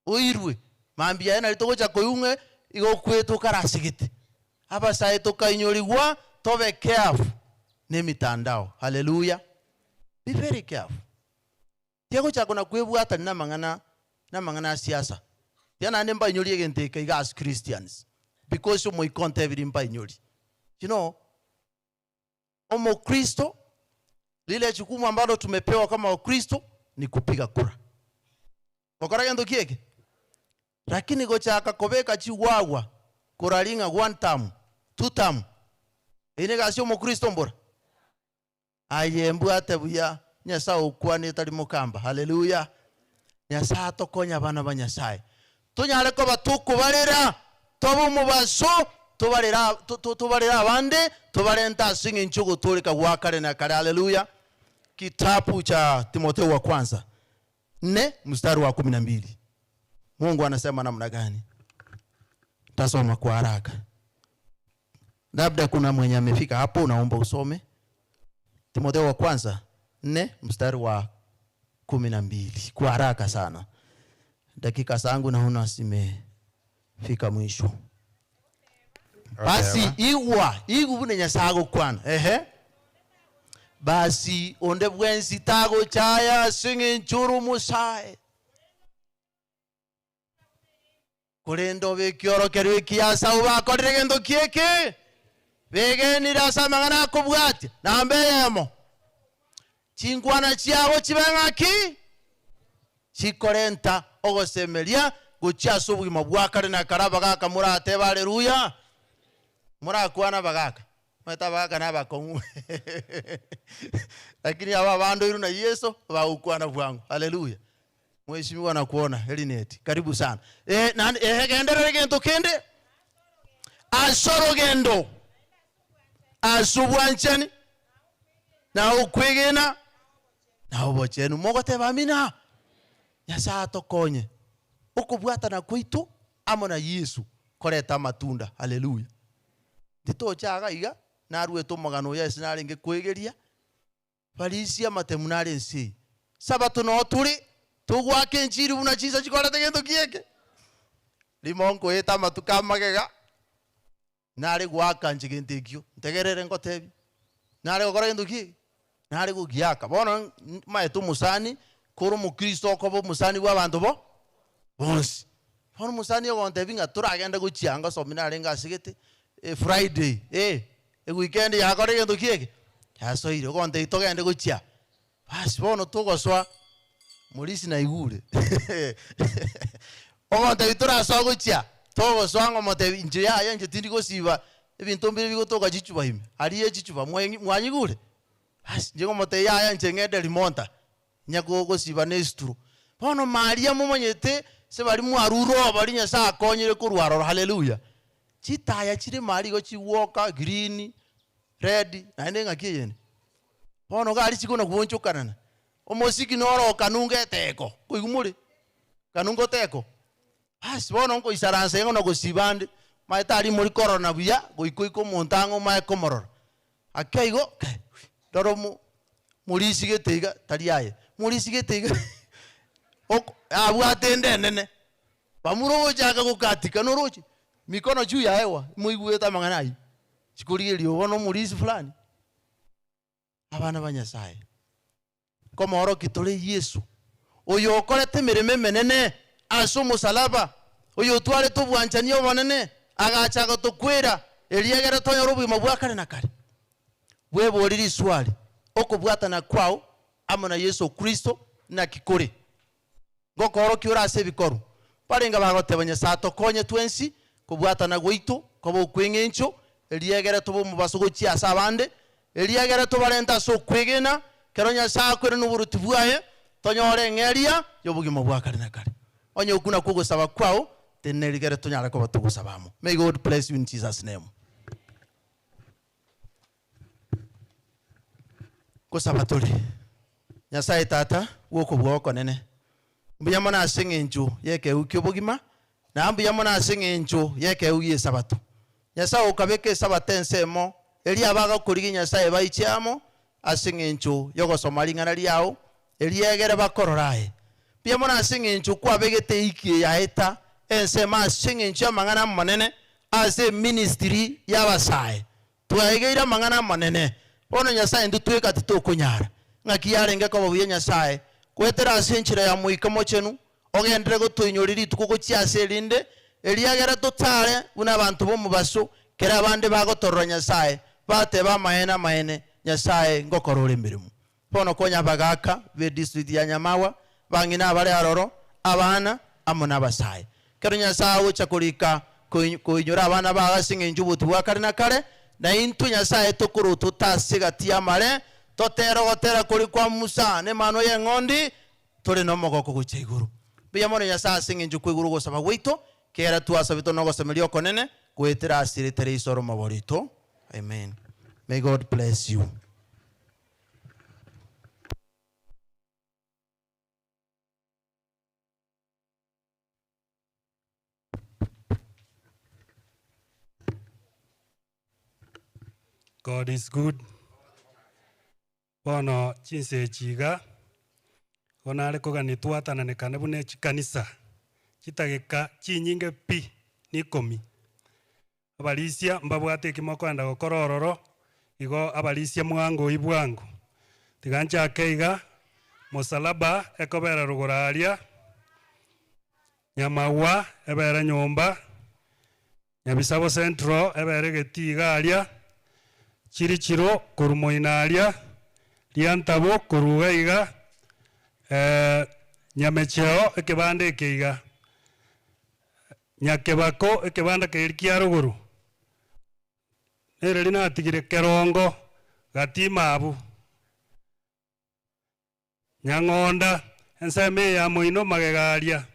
oirwe mambia ena litogocha koyunge igo kwetu karasigite aba sae tokainyorigwa tobe careful ne mitandao. Hallelujah. Be very careful. Tiago chako na kwebwata na mangana siasa tiana nemba inyori egente kaiga as Christians because omo ikonte every mpa inyori. You know, omo Kristo lile jukumu ambalo tumepewa kama Wakristo ni kupiga kura. Wakora yendo kieke. Lakini gochaka kobeka chiwawa kuralinga 1 term, 2 term. Ine gasio omo Kristo mbora. Ayembu atebuya nyasa ukwane tali mukamba. Hallelujah. Nyasa tokonya bana banyasaye. Tunyale ko batukubalira tobu mubaso tubalira abande tubalenta singa inchugo tulika wakale na kale. Hallelujah. Kitabu cha Timotheo wa kwanza 4 mstari wa 12. Mungu anasema namna gani? Tasoma kwa haraka. Labda kuna mwenye amefika hapo, naomba usome. Timotheo wa kwanza 4 mstari wa 12 kwa haraka sana. Dakika zangu naona zimefika mwisho. Basi igubune nyasago kwana. Basi onde bwensi tago chaya singe nchuru musae. Kurendo bekioro kerwe kiasa ubakorire gendo kieke. Begeni rasa mangana kubwati na mbeyemo. Chingwana chiago chibenga ki. Chikorenta ogosemeria guchia subugi mabwakare na karabaga kamurate. Haleluya. Murakwana bagaka. Meta bagaka na bakongu. Lakini aba bando iru na Yesu baukwana bwangu. Haleluya. Mheshimiwa na kuona Elineti. Karibu sana. Gendere gento kende. Asoro gendo. Asubwanchani. Na ukwegena. Na ubochenu mogote bamina. Nyasa tokonye. Ukubwata na kwitu amo na Yesu koreta matunda. Haleluya. Dito chaga iga naruwe to magano ya sinaringe kwegeria. Falisia matemunare nsi. Sabato no turi tugwake njiri una chiza chikorete gento kieke. Limonko eta matuka magega. Nare gwaka njigente kyo. Ntegerere ngotebi. Nare gokora gento kieke. Nare gugiaka. Bona maetu musani koro mu Kristo ko bo musani wa bantu bo. Bonsi. Bona musani yo ntebi ngatura agenda guchianga so minare ngasigete. Friday weekend ya kore gento kieke. Yaso ire gonte itogende guchia. Basi bono tugoswa Mulisi na igure. Ogonte itura so guchia. Tugoswa ngomote inje ya yanje tindiko siba ebintu mbiri bigotoka chichuba hime. Aliye chichuba mwanyigure. Basi nje ngomote ya yanje ngede limonta. Nyago siba nestru. Bono Maria mumonyete se bali mu aruro bali nyasa akonyire kurwaro. Hallelujah. Chitaya chiri mari go chiwoka green red na ndenga kiyene. Bono gali chikona kuonchokanana. Omosiki noro kanunge teko. Kuigumuri. Kanungo teko. Basi bono ngo isaranse ngono gusibande. Maitari muri corona buya goikoiko montango mae komororo. Akaigo doro mulisi getega taliaye. Mulisi getega. Ok abwatende nene. Bamuro jaga gukatika norochi. Mikono juu ya hewa muigueta manganai. Chikulie lio bono mulisi fulani. Abana banyasaye. Koma oro kitole Yesu. Oyo okorete mirime menene aso musalaba. Oyo twale tubwanchaniyo bonene agachaga tukwira eliegere tonyoro bwima bwakare na kare. Webo lili swali okubwata na kwao amo na Yesu Kristo na kikore. Ngoko oro kiura ase bikoru. Paringa bagote banyasato konye twensi kubwata na gwitu kobo kwengencho eliegere tubo mubasogo chia sabande eliegere tubalenta so kwegena keronya saa kwere nuburuti bwaye tonyore ngeria yobugimo bwakare na kare onye ukuna kugusaba kwao tenerigere tunyara ko batugusabamo. May God bless you in Jesus name. Kusabatuli Nyasaye tata woko bwoko nene mbuya mona asinga enju yeke ukyo bugima na mbuya mona asinga enju yeke uye sabato Nyasaye ukabeke sabatensemo eli abaga kuligi Nyasaye bayichamo asinga enju yoko somalinga nali yao eli yegere bakororae bya mona asinga enju kwa begete iki ya eta ensema asinga enju mangana manene ase ministry yabasaye tuageira mangana manene ono Nyasaye ndutweka titukunyara ngakiyarenge ko babuye Nyasaye kwetera asenchira ya muikamo chenu ogendere gutunyuriri tukuko cyase linde eliyagera totale una abantu bo mubaso kera abande bagotorora Nyasaye bate ba mahene Nyasaye ngokorora imirimo pono konya bagaka be district ya Nyamawa bangina abale aroro abana amuna basaye kero Nyasaye uchakulika kuinyura abana bagasinga injubuti bwakare na kare na intu Nyasaye tukuru tutasiga tiamale totero gotera kuri kwa Musa ne mano ye ngondi tole no mogoko guchiguru biya mone Nyasaye singa inju kwiguru gosaba wito kera tuasabito no gosemelio konene kwetera asiri tere isoro maborito. Amen. May God bless you. God is good. Bono chinse chiga onale koga nitwatana ne kanebune chikanisa chitageka chinyinge pi nikomi abalisia mbabwate kimoko anda gokorororo igo abalisia mwango ibwango tigancha keiga musalaba ekobera rugoraria Nyamawa ebera nyomba Nyabisabo Central ebere getigaria Chirichiro kurumoinaria Liantabo kurugaiga Nyamecheo ekebande keiga Nyakebako ekebanda kerikiaruguru Nerelina atigire kerongo gatimabu Nyangonda enseme ya moino magegaria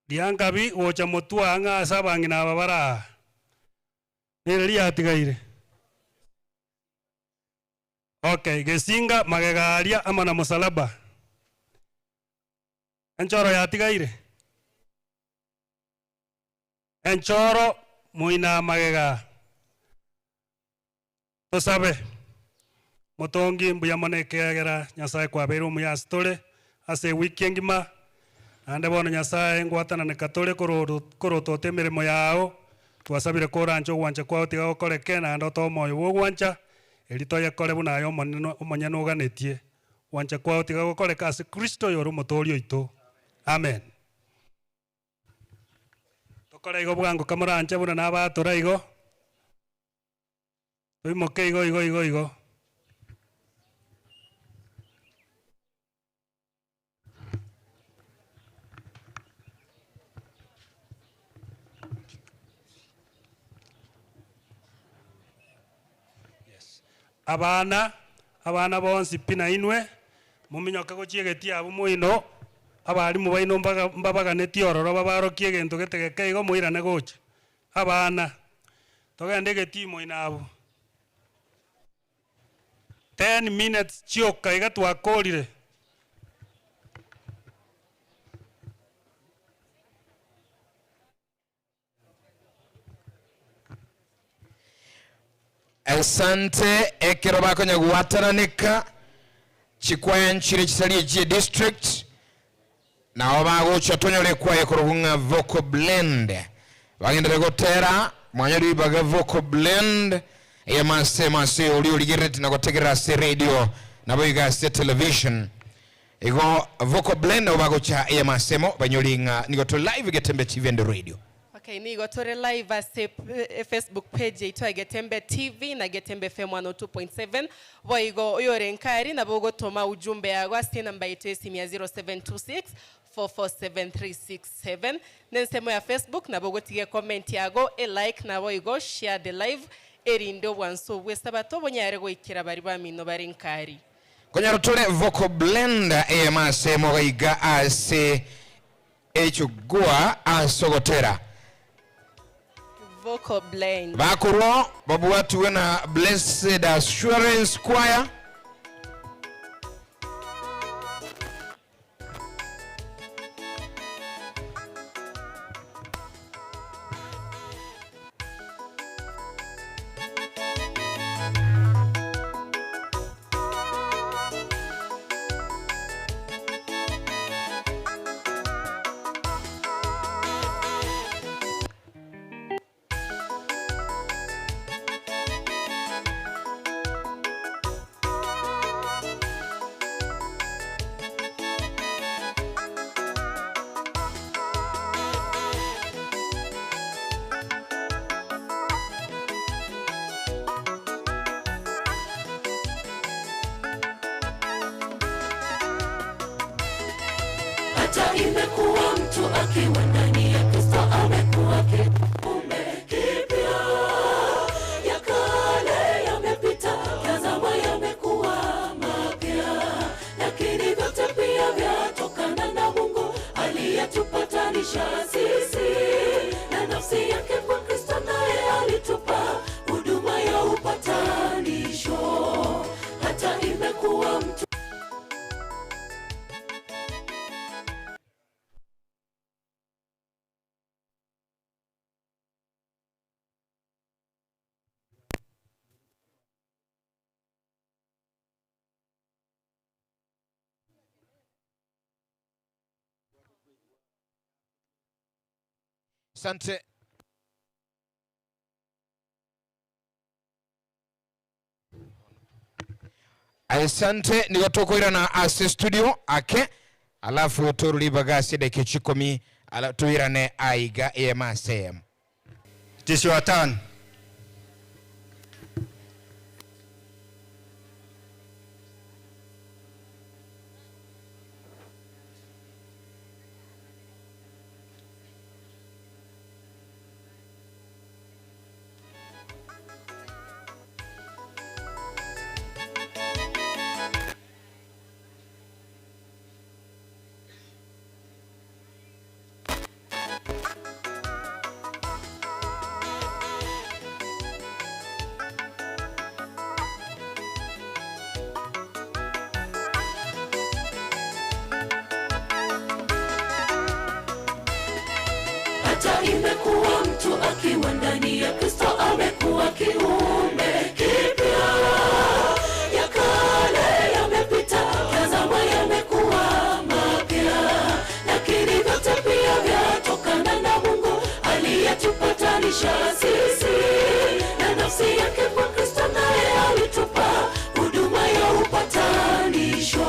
Liangabi ocha mutuanga asabangina babara Nereli atigaire Okay, gesinga magegaria amana musalaba Enchoro yatigaire Enchoro muina magega Tosabe Motongi mbuyamane kegera Nyasaye kwa beru muyastole ase weekend ma ande bono Nyasaye ngwatana ne katole koroto temeremo yao twasabire korancho wancha kwao tiga gokoreke na ando to moyo wo wancha elito yakore buna yo omonyano ganetie wancha kwao tiga gokoreka ase Kristo yoru motorio ito. Amen. Tokore igo bwango kamorancha buna nabatora igo Oimoke igo abana bonsi pina inwe muminyoka gochiegetia abo moino abali mu baino mbabaga netiororo babaro kiegento getegeke igo moirane gocha abana togende getimo inabo 10 minutes chioka iga twakorire Asante ekero bakonya guwatananika chikwanchire chisalie je district na obago chatonyole kwaye kurugunga vocal blend bagendere gotera mwanyari baga vocal blend ya mase oli oligireti na gotegera se radio na boiga se television ego vocal blend obago cha ya masemo banyolinga nigoto live Getembe TV and radio. Okay, ni gotore live ase Facebook page ito Getembe TV na Getembe FM 102.7 boigo oyorenkari na bogo toma ujumbe yago ase namba yetu ya 0726 44737 nensemo ya Facebook na bogo tige comment yago like na boigo share the live erindo wanso wesabato bonyare go ikira bari bamino barenkari Konyaro tole vocal blender emase mogaiga ase echugua asogotera. Vocal blend. Bakuro babu watu wena Blessed Assurance Choir. Hata imekuwa mtu akiwa ndani ya Kristo amekuwa kiumbe kipya. Ya kale yamepita, tazama yamekuwa mapya. Lakini vyote pia vyatokana na Mungu aliyetupatanisha sisi na nafsi yake kwa Kristo, naye alitupa huduma ya upatanisho. Hata imekuwa mtu Asante. Asante nigotokoira na ase studio ake alafu turulibaga side kichikomi ala tuirane aiga emasem. It is your turn. Hata imekuwa mtu akiwa ndani ya Kristo amekuwa kiumbe kipya. Ya kale yamepita, tazama yamekuwa mapya. Lakini vyote pia vyatokana na Mungu aliyetupatanisha sisi na nafsi yake kwa Kristo, naye alitupa huduma ya upatanisho.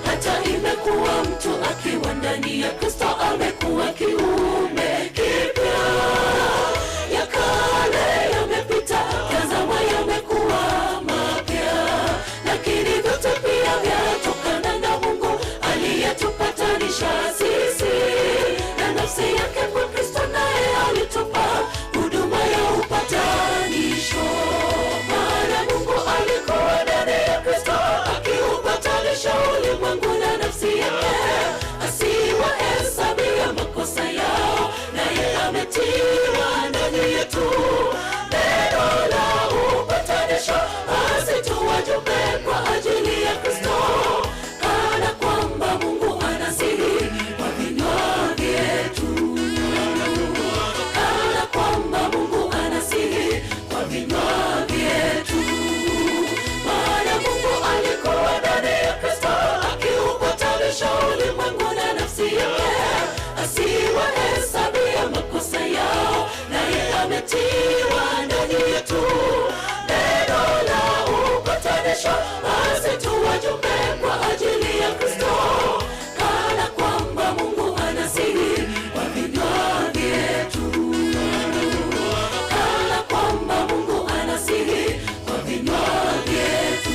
Hata imekuwa mtu akiwa ndani ya Kristo amekuwa kiumbe kipya. Ya kale yamepita, tazama yamekuwa mapya. Lakini vyote pia vyatokana na Mungu aliyetupatanisha sisi na nafsi yake kwa Kristo, naye alitupa huduma ya upatanisho. Maana Mungu alikuwa ndani ya Kristo akiupatanisha ulimwengu na nafsi yake, asiwahesabia makosa yao, naye ametiwa ndani yetu neno la upatanisho. Basi tu wajumbe kwa ajili ya Kristo, kana kwamba Mungu anasihi kwa vinywa vyetu, kana kwamba Mungu anasihi kwa vinywa vyetu. Maana Mungu alikuwa ndani ya Kristo akiupatanisha ulimwengu na nafsi yake, asiwahesabia makosa yao, naye ametiwa ndani yetu neno la upatanisho. Basi tu wajumbe kwa ajili ya Kristo, kana kwamba Mungu anasihi kwa vinywa vyetu, kana kwamba Mungu anasihi kwa vinywa vyetu.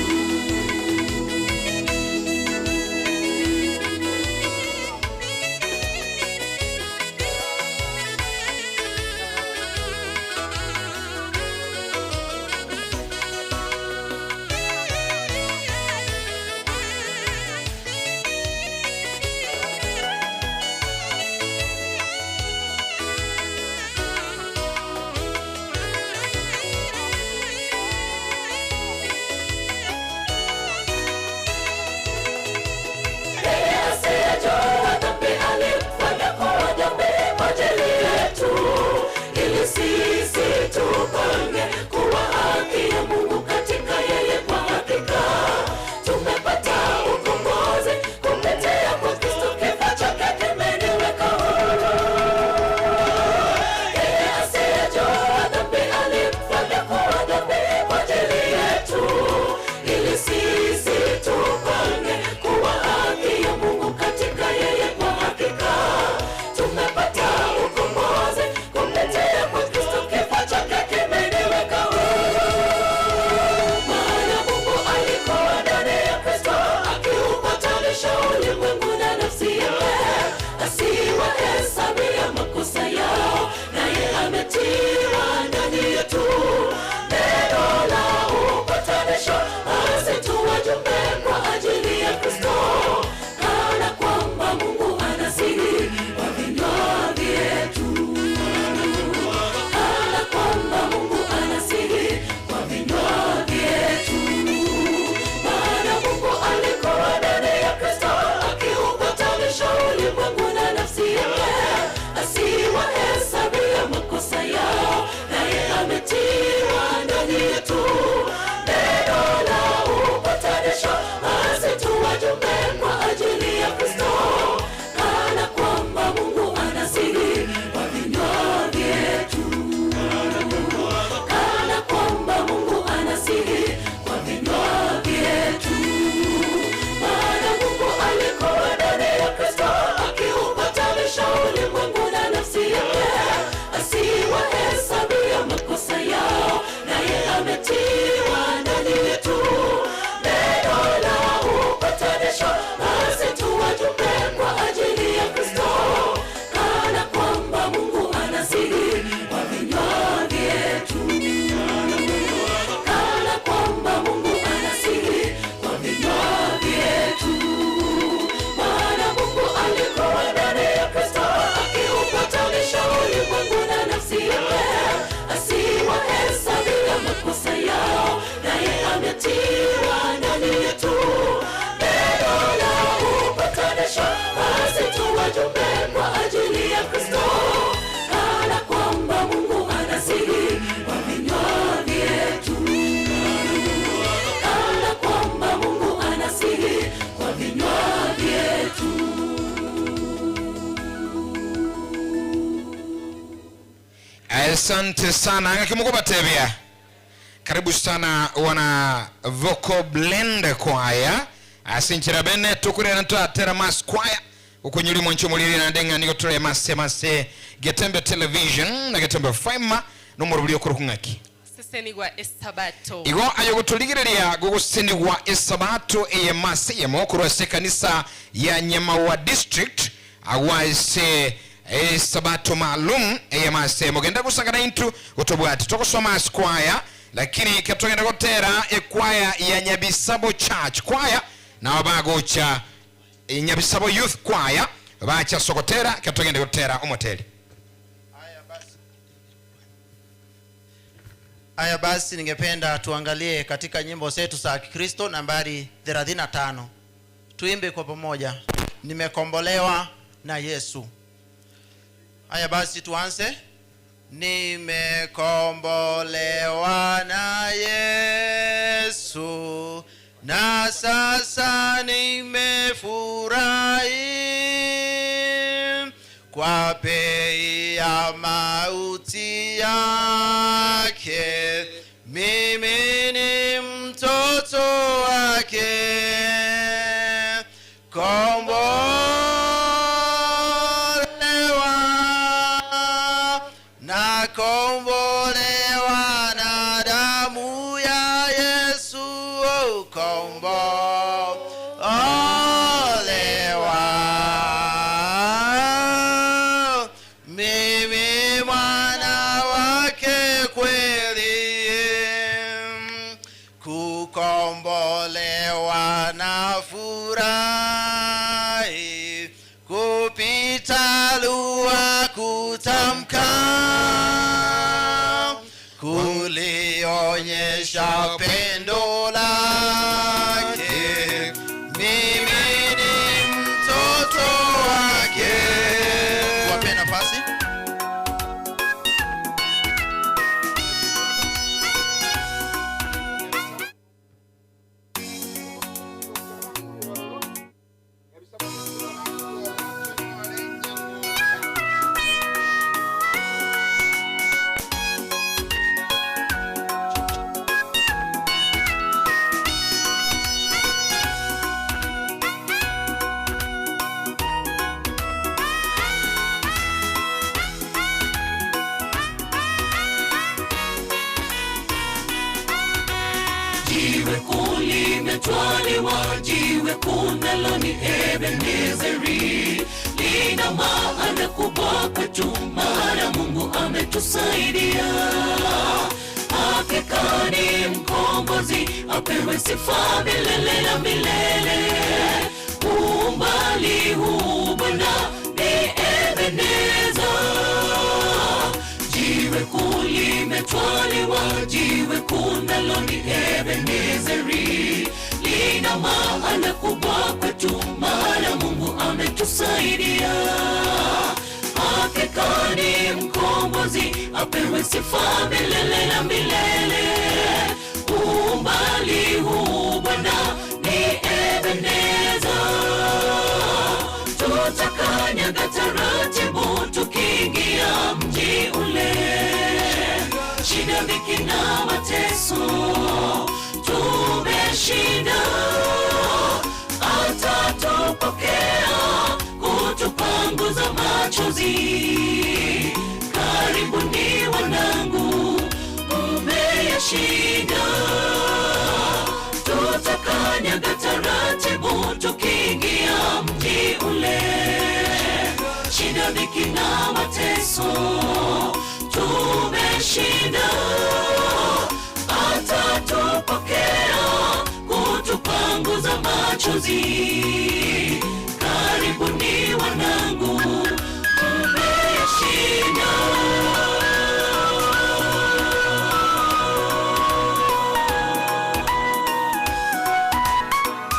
Asante sana. Ngakimukuba tebia. Karibu sana wana Vocal Blend Choir. Asinchira bene tukure na tera mas choir. Ukunyuli mwancho muliri na denga niko tore mase Getembe Television na Getembe Fama numurubulio kurukungaki. Sesenigwa Esabato. Igo ayogutuligireria gugusenigwa Esabato eyemase yemokurose kanisa ya Nyamawa District awase Esabato maalum eyemase mogenda kusangana intu utobwati tokosoma choir lakini katogenda gotera ekwaya ya Nyabisabo Church choir na wabagocha Nyabisabo Youth Choir bacha sokotera katogenda gotera umoteli. Haya basi ningependa tuangalie katika nyimbo zetu za Kikristo nambari 35. Tuimbe kwa pamoja. Nimekombolewa na Yesu. Haya basi tuanze. Nimekombolewa na Yesu na sasa nimefurahi kwa bei ya mauti yake, mimi ni mtoto wake. Kombolewa na damu ya Yesu, kombolewa. Mimi mwana wake kweli, kukombolewa na furahi, kupita lugha kutamka, kulionyesha pendo lake, mimi ni mtoto wake. Wape nafasi. Jiwe kulimetwaliwa, jiwe kunalo ni Ebenezeri. Lina maana kubwa kwetu, maana Mungu ametusaidia. Hakika ni mkombozi, apewe sifa milele na milele. Umbali huu Bwana ni Ebeneza. Jiwe kulimetwaliwa, jiwe kunalo ni Ebenezeri. Lina maana kubwa kwetu, maana Mungu ametusaidia. Hakika ni mkombozi, apewe sifa milele na milele. Umbali huu Bwana ni Ebeneza. Tutakanyaga taratibu tukiingia mji ule. Shida, dhiki na mateso tumeshinda. Atatupokea kutupanguza machozi. Karibuni wanangu, mmeyashinda. Tutakanyaga taratibu tukiingia mji ule. Shida, dhiki na mateso tumeshinda. Atatupokea kutupanguza machozi. Karibuni wanangu, mmeyashinda.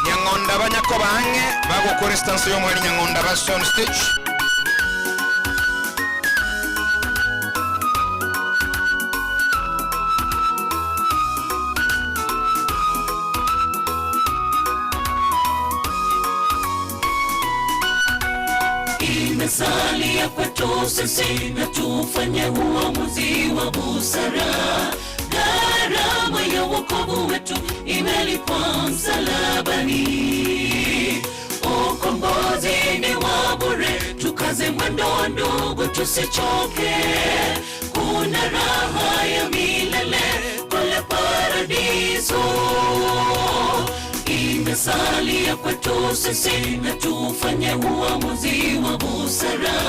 Nyangonda banyako bange bagukora instance yo muri Nyangonda basi on stage. Imesalia kwetu kwetu sisi na tufanye uamuzi wa busara. Gharama ya wokovu wetu imelipwa msalabani. Ukombozi ni wa bure, tukaze mwendo ndugu, tusichoke. Kuna raha ya milele kule paradiso. Imesalia kwetu sisi na tufanye uamuzi wa busara.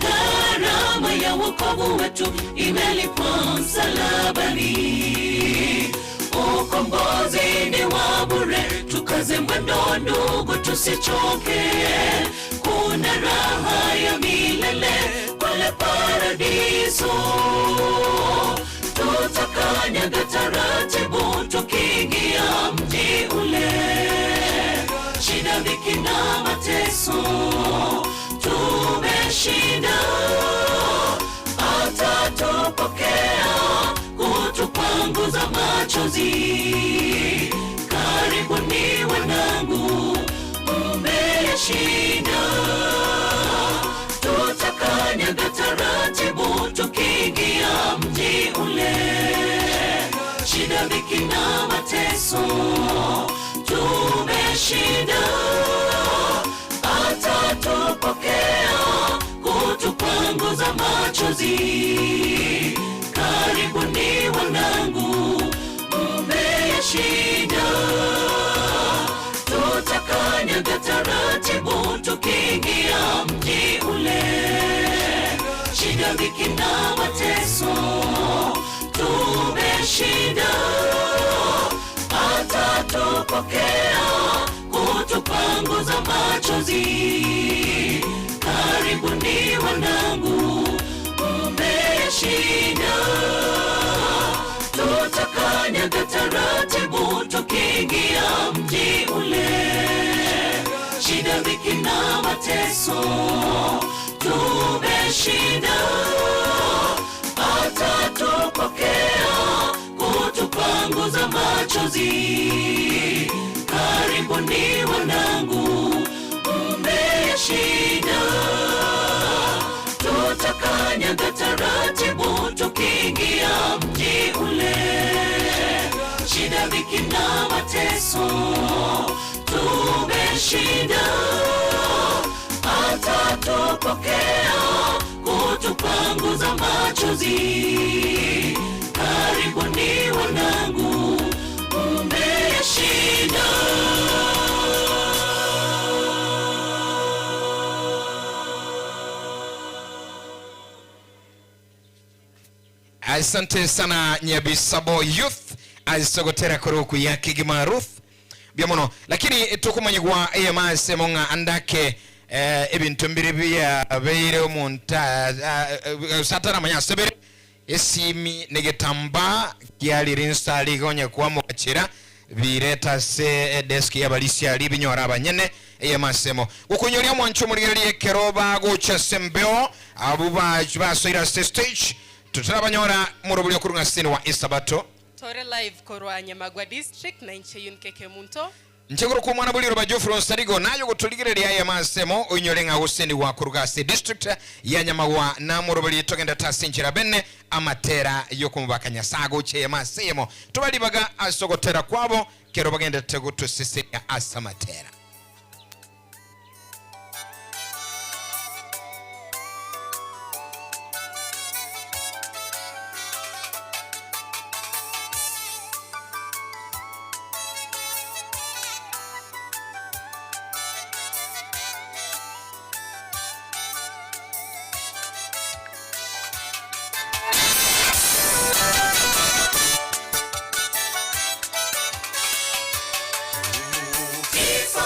Gharama ya wokovu wetu imelipwa msalabani. Ukombozi ni wa bure, tukaze mwendo ndugu, tusichoke. Kuna raha ya milele kule paradiso. Tutakanyaga taratibu tukiingia mji ule. Shida, dhiki na mateso tumeshinda. Atatupokea kutupanguza machozi. Karibuni wanangu, mmeshinda. Tutakanyaga taratibu tukiingia mji ule. Shida, dhiki na mateso tumeshinda. Atatupokea kutupanguza machozi. Karibuni wanangu, mmeshinda. Tutakanyaga taratibu tukiingia mji ule. Shida, dhiki na mateso tumeshinda. Atatupokea kutupanguza machozi. Karibuni wanangu, mmeshinda. Tutakanyaga taratibu tukiingia mji ule. Shida, dhiki na mateso tumeshinda. Atatupokea kutupanguza machozi. Karibuni wanangu, mmeshinda. Tutakanyaga taratibu tukiingia mji ule. Shida, dhiki na mateso tumeshinda. Atatupokea kutupanguza machozi. Karibuni wanangu, mmeshinda. Asante sana Nyabisabo Youth azisogotera kuruku ya Kigima Ruth byamono, lakini tukumanyigwa AMS monga andake ebintu mbiri bya beire omunta satana manya sebere esimi negetamba kyali rinstali gonye kwa mwachira bireta se desk ya balisia libinyora abanyene eyamasemo gukunyoria mwancho muri keroba gocha sembeo abuba basoira stage tutarabanyora murubulyo kurunga sini wa Isabato Tore live korwa Nyamagwa district na nche yunkeke munto ncheguru ku mwana buliro bajofro starigo nayo gutuligireria ya masemo onyolenga huseni wa Kurugasi district ya Nyamagwa na murubuli togenda tasinjira benne amatera yo kumubakanya sago che ya masemo tubalibaga asogotera kwabo kero bagenda tegutu sisi ya asamatera If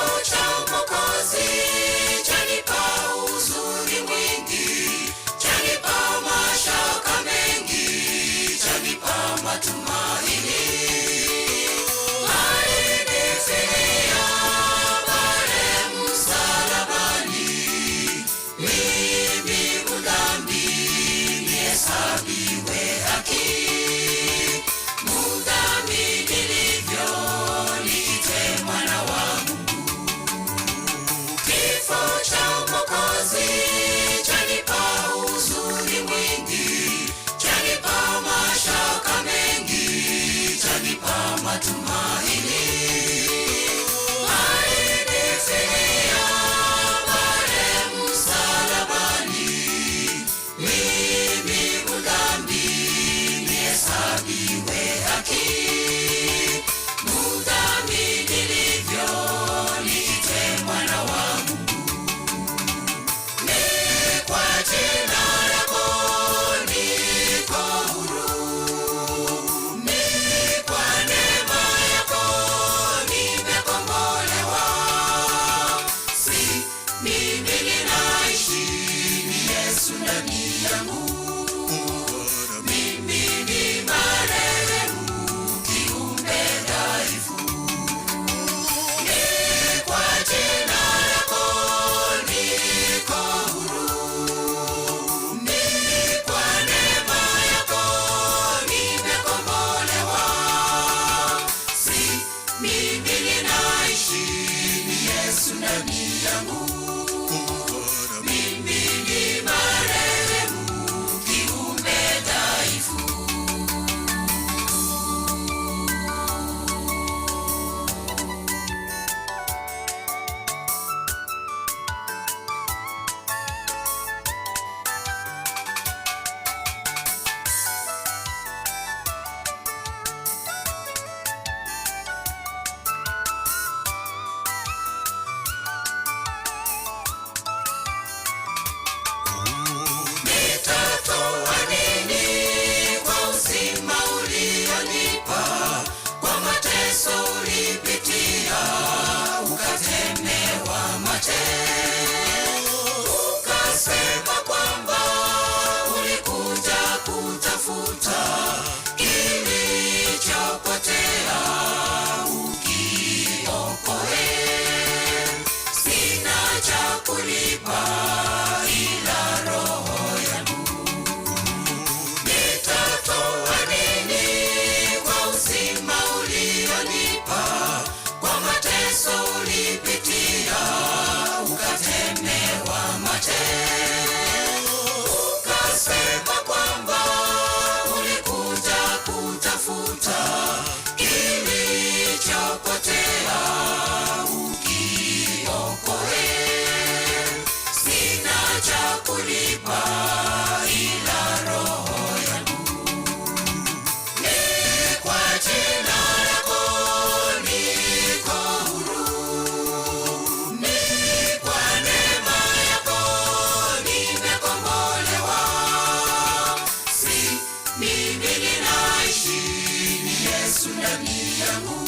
ndani yangu.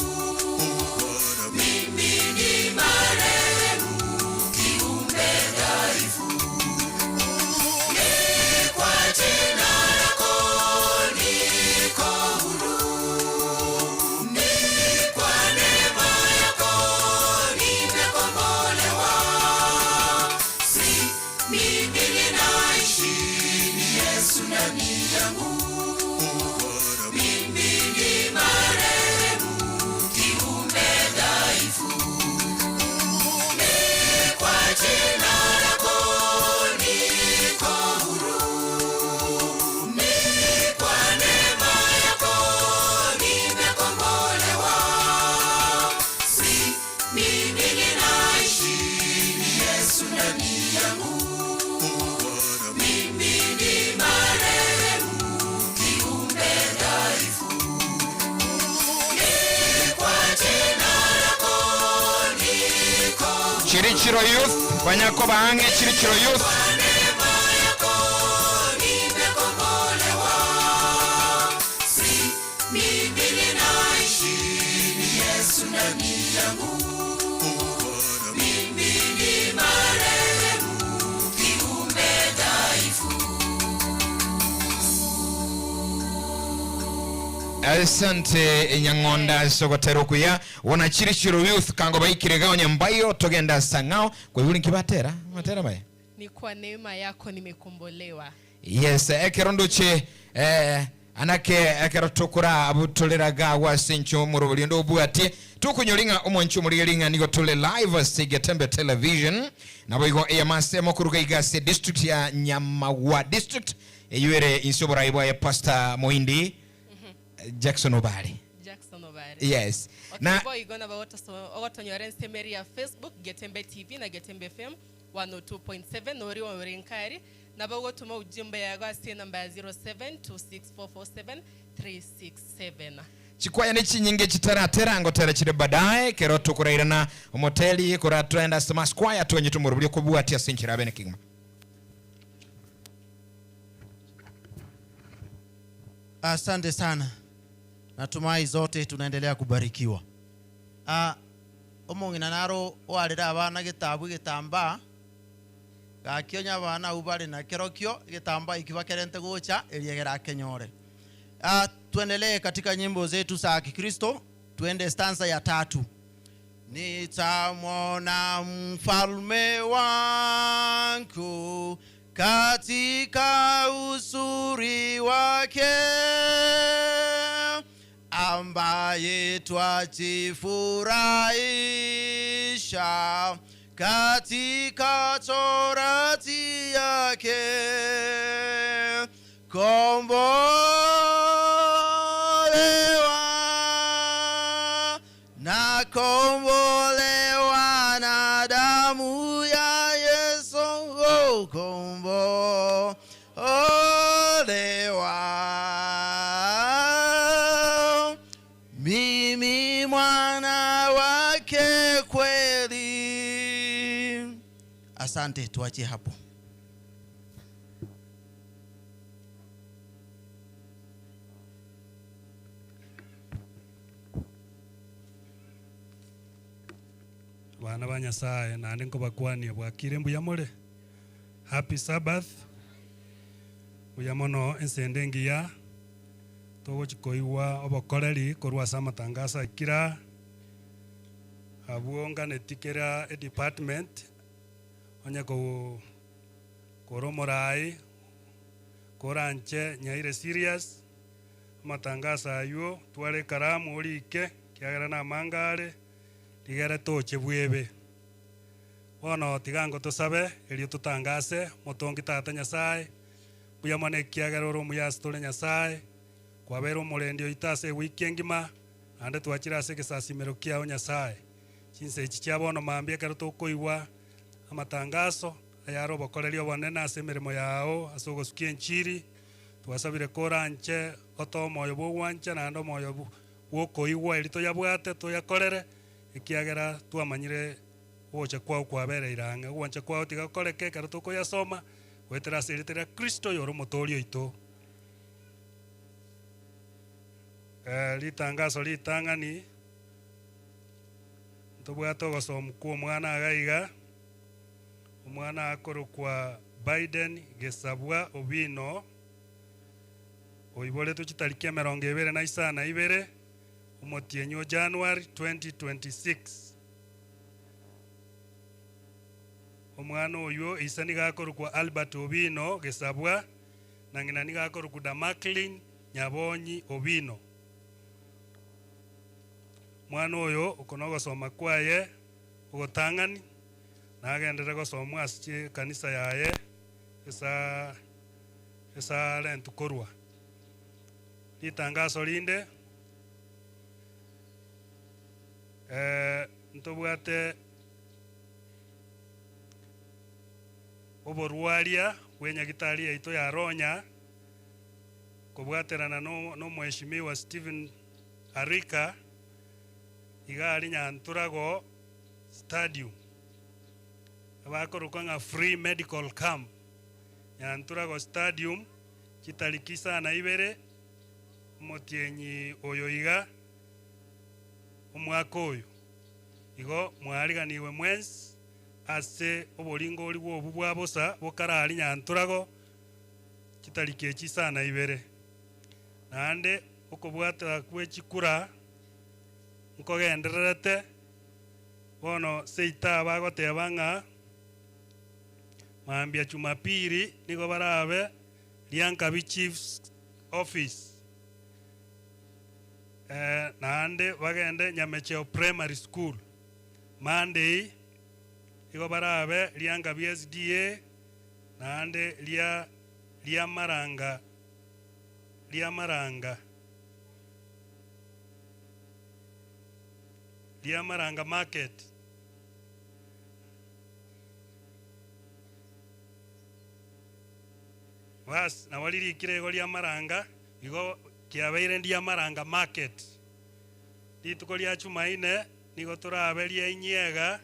Mimi ni marehemu, kiumbe dhaifu. Ni kwa jina lako niko huru. Ni kwa neema yako nimekombolewa. Si mimi ninaishi, ni Yesu ndani yangu. Mimi ni marehemu, kiumbe dhaifu. Ni kwa jina lako niko huru. Ni kwa neema yako nimekombolewa. Si mimi ninaishi, ni Yesu ndani yangu. Mimi ni marehemu, kiumbe dhaifu. Ni kwa jina lako niko huru. Chirichiro Youth, Banyako Bahange, Chirichiro Youth. Si mimi ninaishi, ni Yesu ndani yangu. Mimi ni marehemu, kiumbe dhaifu. Asante Nyangonda Sogotero kuya wana Chirichiro Youth kango baikirega onyambayo togenda sangao kwa yuli kibatera matera bae. Ni kwa neema yako nimekombolewa. Yes, ekerondoche anake ekerotokura abutoleraga wasincho murulindo buati tukunyolinga omoncho mulilinga nigo tole live Sigetembe television nabo igo eyamase mokuruga igase district ya Nyamawa district eyuere insobora ibwa ya Pastor Moindi Jackson Obari. Jackson Obari. Yes. Na boy igona bagotonyore nsemeri ya Facebook Getembe TV na Getembe FM 102.7 nori wa Renkari na bagotuma ujumbe yago ase namba ya 0726447367. Chikwaya nechinyinge chitaratera ngotera chire badaye kero tukurairana omoteli kuratwenda smas kwaya tonye tumurubye kubuati asinchira bene kingma. Asante sana. Natumai zote tunaendelea kubarikiwa. Omongina naro walira abana gitabu gitamba gakionya abana ubali na kerokio gitamba ikibakerente gocha eliegera kenyore. Tuendelee katika nyimbo zetu za Kikristo. Tuende stanza ya 3. Nitamwona mfalme wangu katika uzuri wake, ambaye twajifurahisha katika torati yake. Kombolewa na kombolewa na damu ya Yesu. Kombolewa mimi mwana wake kweli. Asante, tuachie hapo. Bana ba Nyasaye nande ngo bakwanie bwakire mbuya mole. Happy Sabbath. Buya mono ensende ngiya togo chikoiwa obokoreri korwa samatangasa kira abuonga netikera e department onya ko koromorai koranche nyaire serious matangasa ayo twale karamu olike kiagera na mangare tigere toche bwebe bono tigango tosabe elio tutangase motongi tata Nyasaye buya mone kiagera ro muyastole Nyasaye kwabero molendio itase wiki ngima ande twachira se kesasimero kiao Nyasaye chinse ichi chiabono mambia kero tokoiwa amatangaso ayaro bokorerio bonena asemeremo yao asogosukie nchiri twasabire koranche oto moyo bwancha nando moyo bwokoiwa elito yabwate toyakorere ikiagera twamanyire woche kwao kwabere iranga gwancha kwao tigakoreke kero tokoyasoma wetera seritera Kristo yoro motorio ito litangaso litang'ani ntobwate ogosoma kwa omwana agaiga omwana akorokwa Biden Gesabwa Obino oibore tuchitariki 22 omotienyo January 2026 omwana oyo isa nigakorokwa Albert Obino Gesabwa na ng'ina nigakorokwa Damaklin Nyabonyi Obino mwana oyo okono gosoma kwaye ogotang'ani nagendere gosoma ase kanisa yaye esa rentukorwa litangaso linde ntobwate oborwaria bwenyagitari yaito ya Ronya kobwaterana n'omweshimiwa Stephen Arika igari Nyanturago Stadium abakorokwa nga free medical camp Nyanturago Stadium kitariki 2 motienyi oyo iga omwaka oyo igo mwariganiwe mwensi ase oboringo oli bwobu bwabosa bokarari Nyanturago kitariki 2 nande okobwata kwechikura nkogendererete bono seita bagoteba ng'a mambia Jumapili nigo barabe Liankabi Chief's Office nande bagende Nyamecheo Primary School Monday igo barabe Liankabi SDA nande Liamaranga Market was na waliri kirego Liamaranga igo kiabeire Liamaranga Market lituko lia Jumaine nigo turabe Liainyega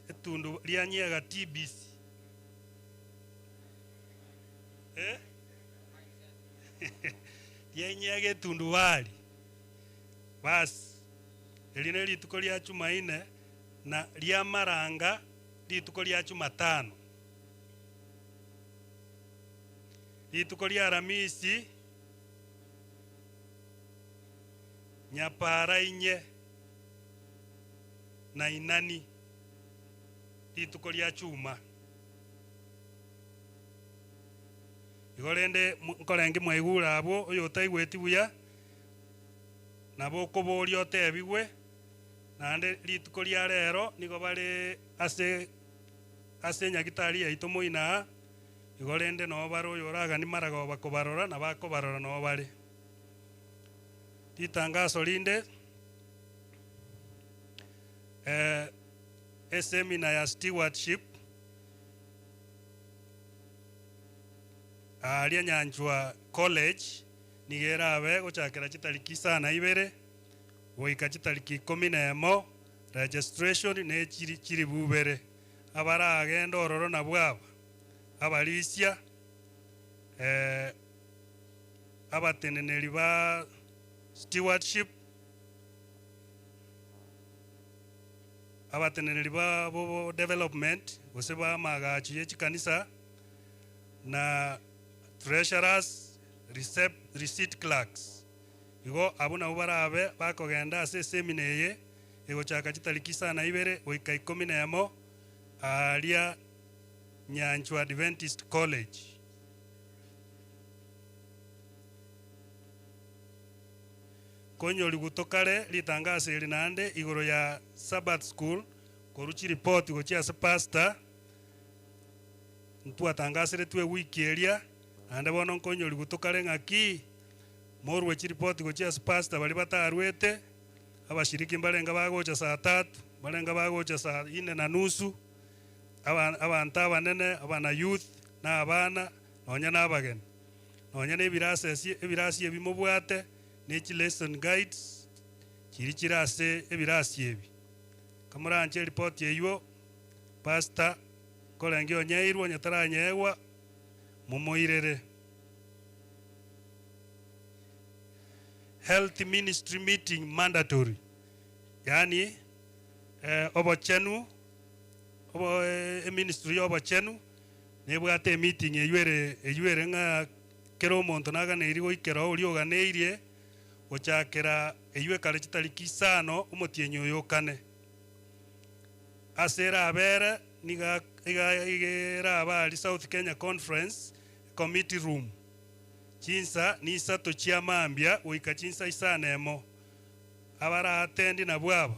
etundu Lianyega TBC Liainyega etundu bali bas eline lituko lia Jumaine na Liamaranga lituko lia Jumatano lituko lia Aramisi Nyapara inye na inani lituko lia Chuma igorende nkorenge mwaigura abo oyo taigweti buya nabo kobori otebigwe nande lituko lia rero nigo bare ase nyagitari yaito moina igorende no baro yoraga ni marago bakobarora na bakobarora no bare litangaso linde seminar ya stewardship aria Nyanchwa College nigerabe gochakera chitariki 2 goika chitariki 11 registration ne chiri bubere abara agenda ororo na bwaba abalisia abateneneri ba stewardship abateneneri ba bo development gose ba magachi yechikanisa na treasurers receipt clerks igo abuna ubarabe bakogenda ase semineye igo chaka chitariki 2 goika 11 aria Nyanchwa Adventist College konyori gutokare litangase irinande igoro ya Sabbath School koruchi report gochia ase pastor ntu atangasire twe wiki eria ande bono nkonyori gutokare ng'aki morwe chi report gochia ase pastor bali batarwete abashiriki mbarenga bagocha saa 3 barenga bagocha saa 4:30 abantu abanene abana youth na abana nonya n'abageni nonya n'ebirasi ebimubwate n'eki lesson guides kiri kirase ebirasi ebi kamuranche report yeyo pastor kolengi onyeirwo nyataranyewa mumoirere health ministry meeting mandatory. Yani obochenu obo ministry obochenu nebwate meeting eyuere nga kero omonto naganeirie goikera ori oganeirie gochakera eyue kare chitariki isano omotienyi oyo okane asera abere niga igera abari South Kenya Conference committee room chinsa ni isato chiamambia goika chinsa isanemo abara atendi na bwaba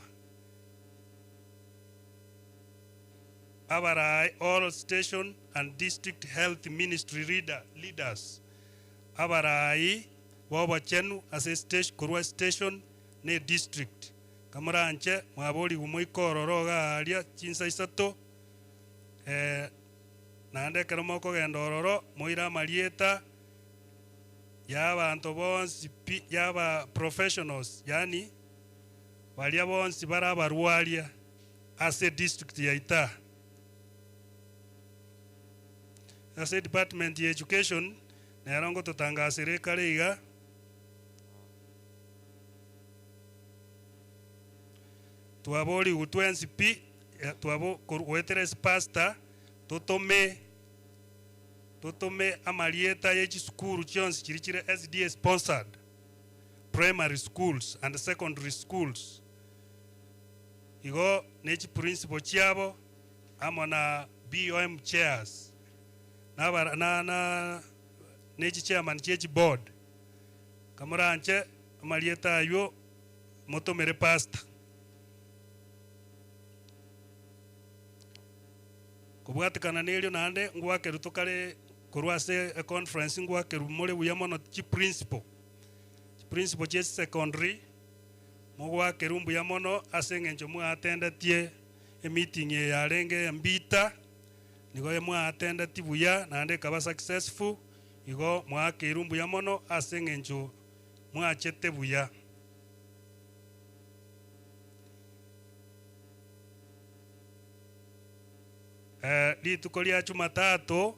abara all station and district health ministry leaders abarai bobochenu ase station kurwa station ne district kamaranche mwabori gumoikororoga aria chinsa isato nande keramo kogenda ororo moira marieta y'abantu bonsi yaba professionals yani balia bonsi barabarwaria ase district ya Ita ase department ya education nerongo tutangasire kare iga tuabori utwensi pi tuabo kuweteres pastor totome amalieta ye chisukuru chionsi chirichire SDA sponsored primary schools and secondary schools igo nechi principal chiabo amona BOM chairs na nechi chairman chechi board kamuranche amalieta ayo motomere pastor kubwatikana nelio nande ngwakeru tukale kurwase a conference ngwakeru mole buyamono chi principal che secondary mogwakeru buyamono asengenjo mwa atendatie a meeting ya renge mbita nigo mwa atendati buya nande kaba successful igo mwakeru buyamono asengenjo mwa chete buya lituko lya Jumatatu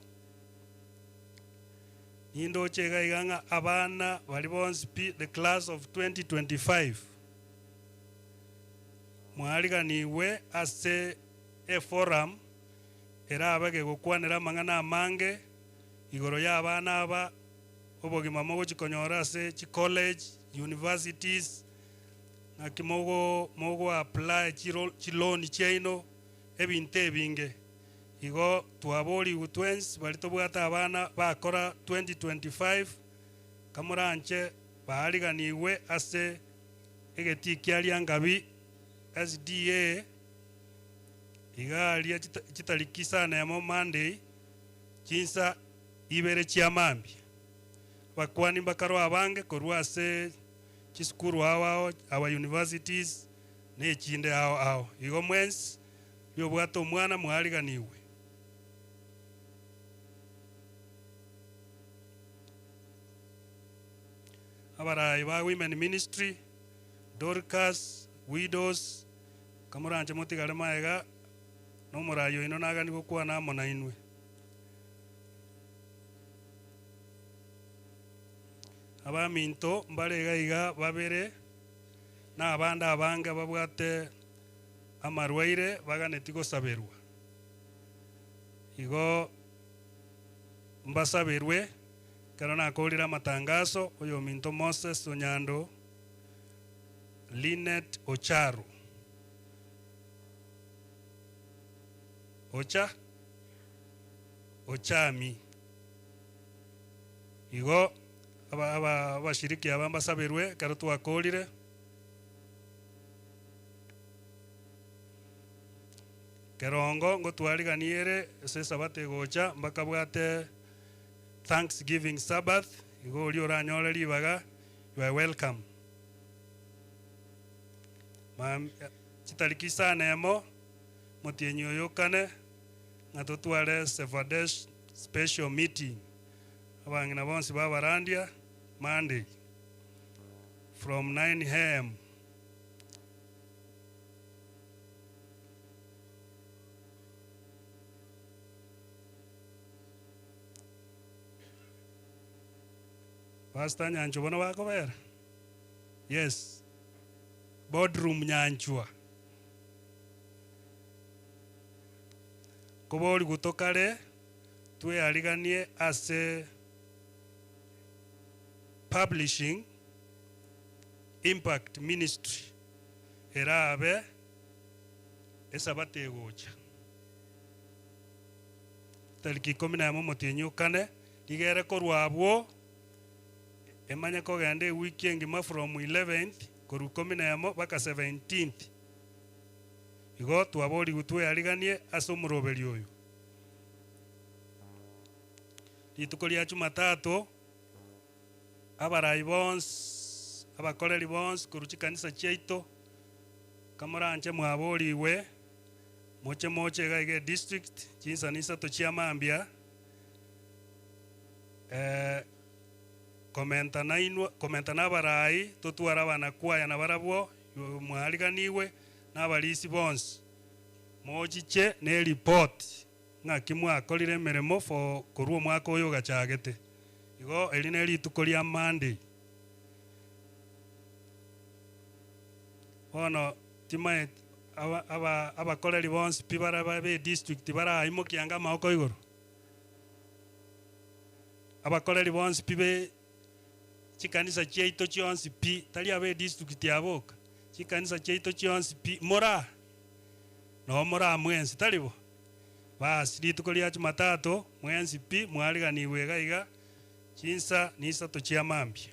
nindo chega iganga abana bali bonsi the class of 2025 mwaliganiwe ase a forum era abage gukwanira mangana amange igoro ya abana aba obogima mogo chikonyora ase chi college universities na kimogo apply chi loan chaino ebinte binge igo tuabori utwens balito bwata abana bakora 2025 kamuranche baaliganiwe ase egeti ali angabi SDA igali chitalikisa na mo Monday chinsa ibere chiamambi bakwani bakaro abange korwa ase chiskuru awao our universities ne chinde ao igo mwens byo bwata omwana mwaliganiwe abarai ba women ministry Dorcas widows kamuranje mutigale maega no murayo ino nagani gukwa na mona inwe abaminto mbalega iga babere na abanda abanga babwate amarwaire baganeti gosaberwa igo mbasaberwe kero nakolira matangazo oyo minto Moses Onyando Linet Ocharo Ochami igo abashiriki abambasaberwe kero twakolire kerongo ngo twaliganiere ese sabate gocha mbaka bwate Thanksgiving Sabbath igo oli oranyole libaga you are welcome chitariki sanemo motienyi oyokane natotwale Sevadesh special meeting abangina bonsi babarandia Monday from 9 a.m. Pastor Nyancho bono bakobera Yes. Boardroom Nyanchwa. Kobori gutokare tweariganie ase publishing impact ministry erabe esabate gocha tariki 11 motinyukane digere korwabwo emanya kogende wiki engima from 11th koru 11 baka 17th igo twabori gutwe ariganie ase omuroberi oyo rituko ria Jumatatu abarai bons abakoreri bons kuruchi kanisa chiaito kamoranje mwaboriwe moche gaige district chinsa nisa to chiamambia komenta na barai totwara bana kwaya na barabwo mwariganiwe n'abalisi bonse mochiche ne report ng'aki mwakorire emeremo for korwa omwaka oyo gachagete igo eri ne rituko ria Monday bono timae abakoreri bonse pi baraba be district baraimokianga amaboko igoro abakoreri bonse pi be chikanisa chiaito chionsi pi tari abe district yaboka chikanisa chiaito chionsi pi mora no mora mwensi taribo basi rituko ria Jumatatu mwensi pi mwariganiwe gaiga chinsa nisa to chiamambia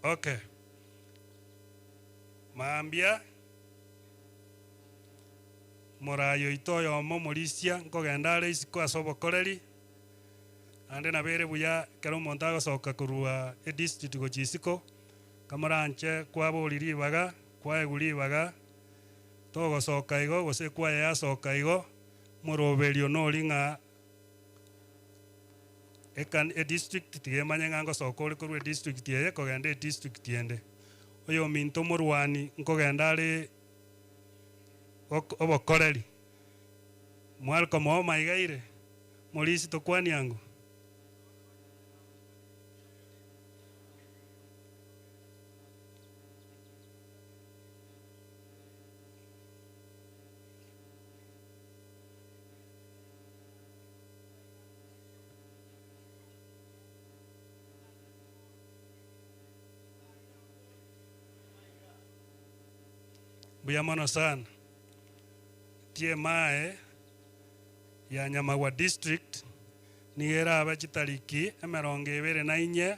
Okay. Maambia morayo itoyo mo morisia nkogenda are isiko asobokoreri ande nabere buya kero montago soka kurua e district go chisiko kamaranche kwaboriri baga kwaeguri baga togo soka igo gose kwaya soka igo moroberio no ringa ekan e district tigemanya ngango sokore korwe district ye kogenda district yende oyo minto morwani nkogenda ari obokoreri mwalko mo maigaire morisi tokwani yangu buyamono sana tie mae ya Nyamagwa district nigera abachitariki 24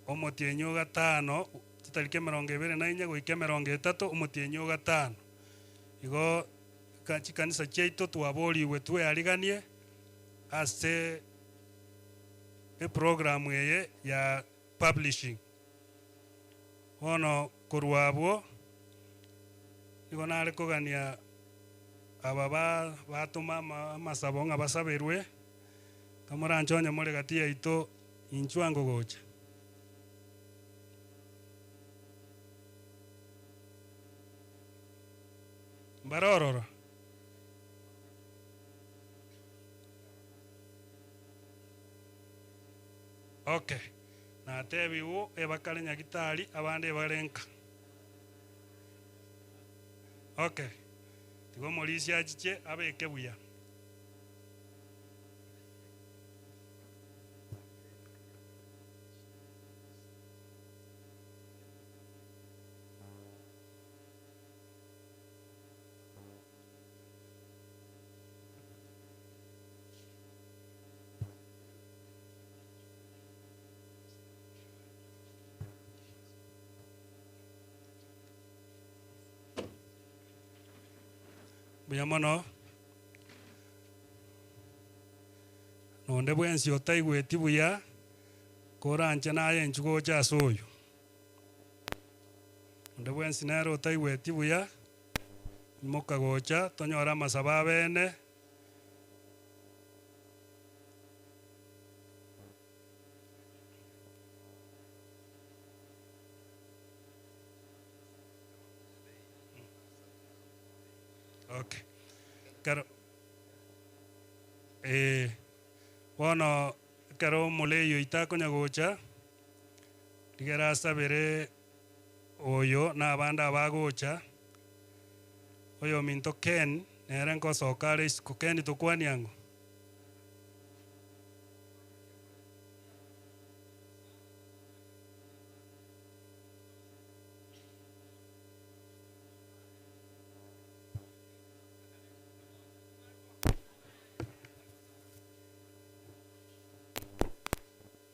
omotienyo gatano chitariki 24 goike 30 omotienyo gatano igo kanisa chiaito twaboriwe tweariganie ase e program eye ya publishing ono korwabwo igo nare kogania aba batuma amasabo nga basaberwe kamoranchonya more gati yaito inchwango gocha barororo okay na tebiwo ebakale nyagitari abande barenka okay tigo morisi achiche abeke buya buyamono nonde bwensi otaigweti buya koranche naye enchugo chase oyo nonde bwensi nero otaigweti buya mokagocha tonyora amasaba bene Okay. Karo bono karo muleyo itakonya gocha tigera sabere oyo na abanda abagocha oyo minto Ken nere nkosokare isiko Ken tukwani yangu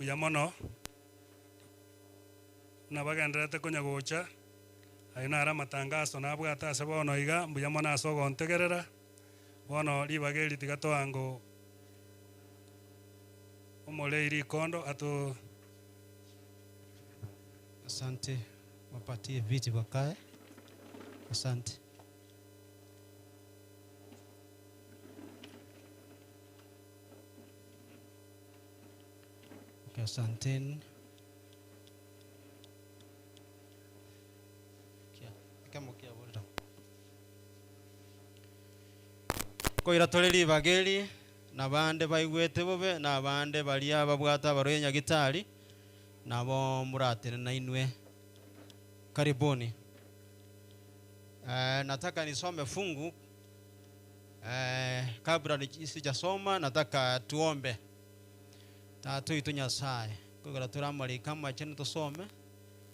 uyamono nabagenderete konya gocha aina ara matangazo nabwata ase bono iga mbuyamo ase ogontegerera bono ribageri tigatoango omole irikondo atu. Asante, wapatie viti wakae. Asante. Okay, asanteni. Koira toreri bageri na bande baigwete bobe na bande balia babwata baroye nyagitari nabo muratene na inwe karibuni. Nataka nisome fungu kabla sijasoma nataka tuombe. Tatu itu Nyasaye kugora turamari kama chene tusome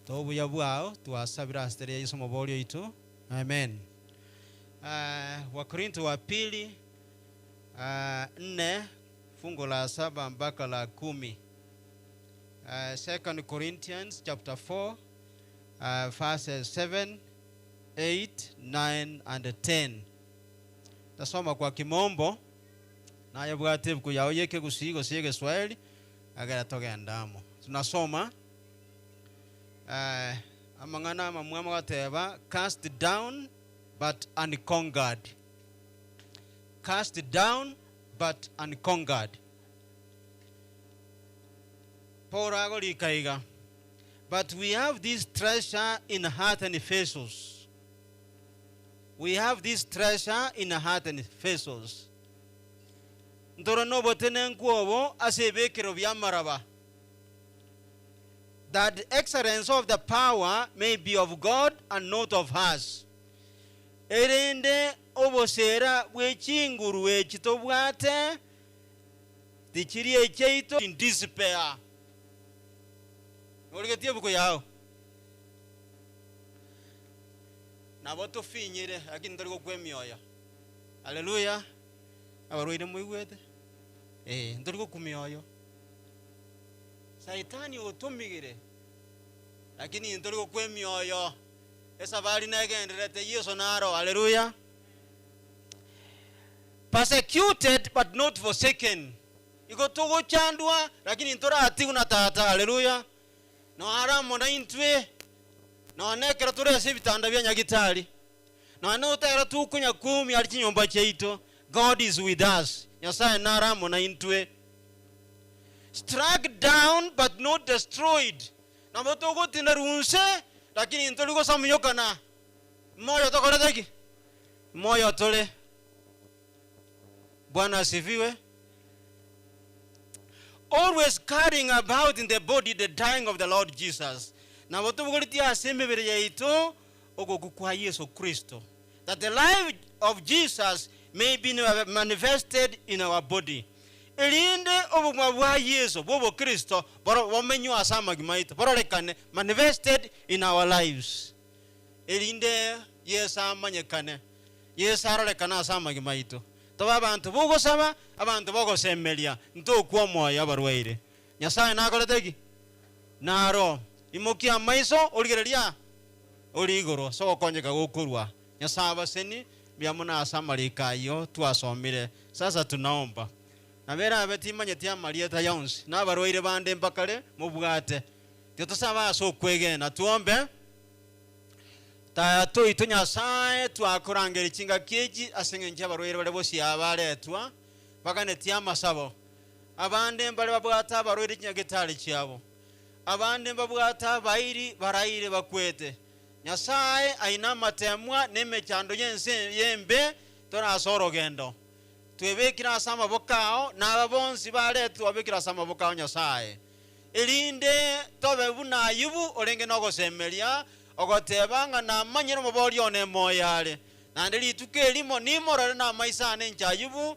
tobu ya bwao tuasabira astere Yesu mobolio itu. Amen. Wakorinto wa pili 4 fungu la 7 mpaka la 10. 2 Corinthians chapter 4 verses 7, 8, 9 and 10. Tasoma kwa kimombo na yabwate kuyao yeke gusigo siege Swahili agara togendamo. Tunasoma amangana mamwama wateba cast down but unconquered. Cast down but unconquered. Paul agorikaiga. But we have this treasure in heart and vessels. We have this treasure in heart and vessels. Ndorono botene nkuobo asebekero byamaraba. That the excellence of the power may be of God and not of us. Erende obosera bwechinguru ekitobwate tikiri echeito in despair. Oligetie buko yao. Nabo tufinyire akini ndori kwemyoya. Haleluya. Abaroire muigwete. Ndori kumyoyo. Saitani otumigire. Lakini ndori kwemyoyo. Esa bali nagenderete Yesu naro. Haleluya. Persecuted but not forsaken. Iko togo chandwa lakini ntora ati unatata. Haleluya. No aramo na intwe. No nekera ture sibitanda bya nyagitari. No anotera tukunya 10 ali kinyomba cheito. God is with us. Nyasaye naramo na intwe. Struck down but not destroyed. Na motogo tinarunse lakini ntoliko samyokana. Moyo tokoreteki. Moyo tole. Bwana asifiwe. Always carrying about in the body the dying of the Lord Jesus. Na watu walitia asemebere yaito ogokukwa Yesu Kristo. That the life of Jesus may be manifested in our body. Elinde obugwa bwa Yesu bobo Kristo boro wamenyo asama gimaito borolekane manifested in our lives. Elinde Yesu amanyekane. Yesu arolekana asama gimaito. Toba abantu bugo sama abantu bogo semelia nto kwa moyo abarwaire. Nyasaye nakoleteki naro imokia maiso oligereria oligoro so konyeka gukurwa. Nyasaye baseni byamuna asamarika yo twasomire. Sasa tunaomba na bera abetimanye tia Marieta Yons na abarwaire bande mpakale mubwate tutosaba so kwegena tuombe. Tato itu Nyasaye twakurangera kinga keji asengenje abarwaire bale bosi abaletwa bagane tia masabo abande mbale babwata abarwaire kinyagitali cyabo abande babwata bayiri baraire bakwete. Nyasaye aina matemwa neme cyando yense yembe tonasora ogendo twebekira ase amaboko ao naba bonsi baretwa babekira ase amaboko ao nyasaye erinde tobe buna ayubu orenge nogosemeria ogoteba ng'a namanyire omobori one emoyo are naende rituko erimo nimorore na amaisa ane ncha ayubu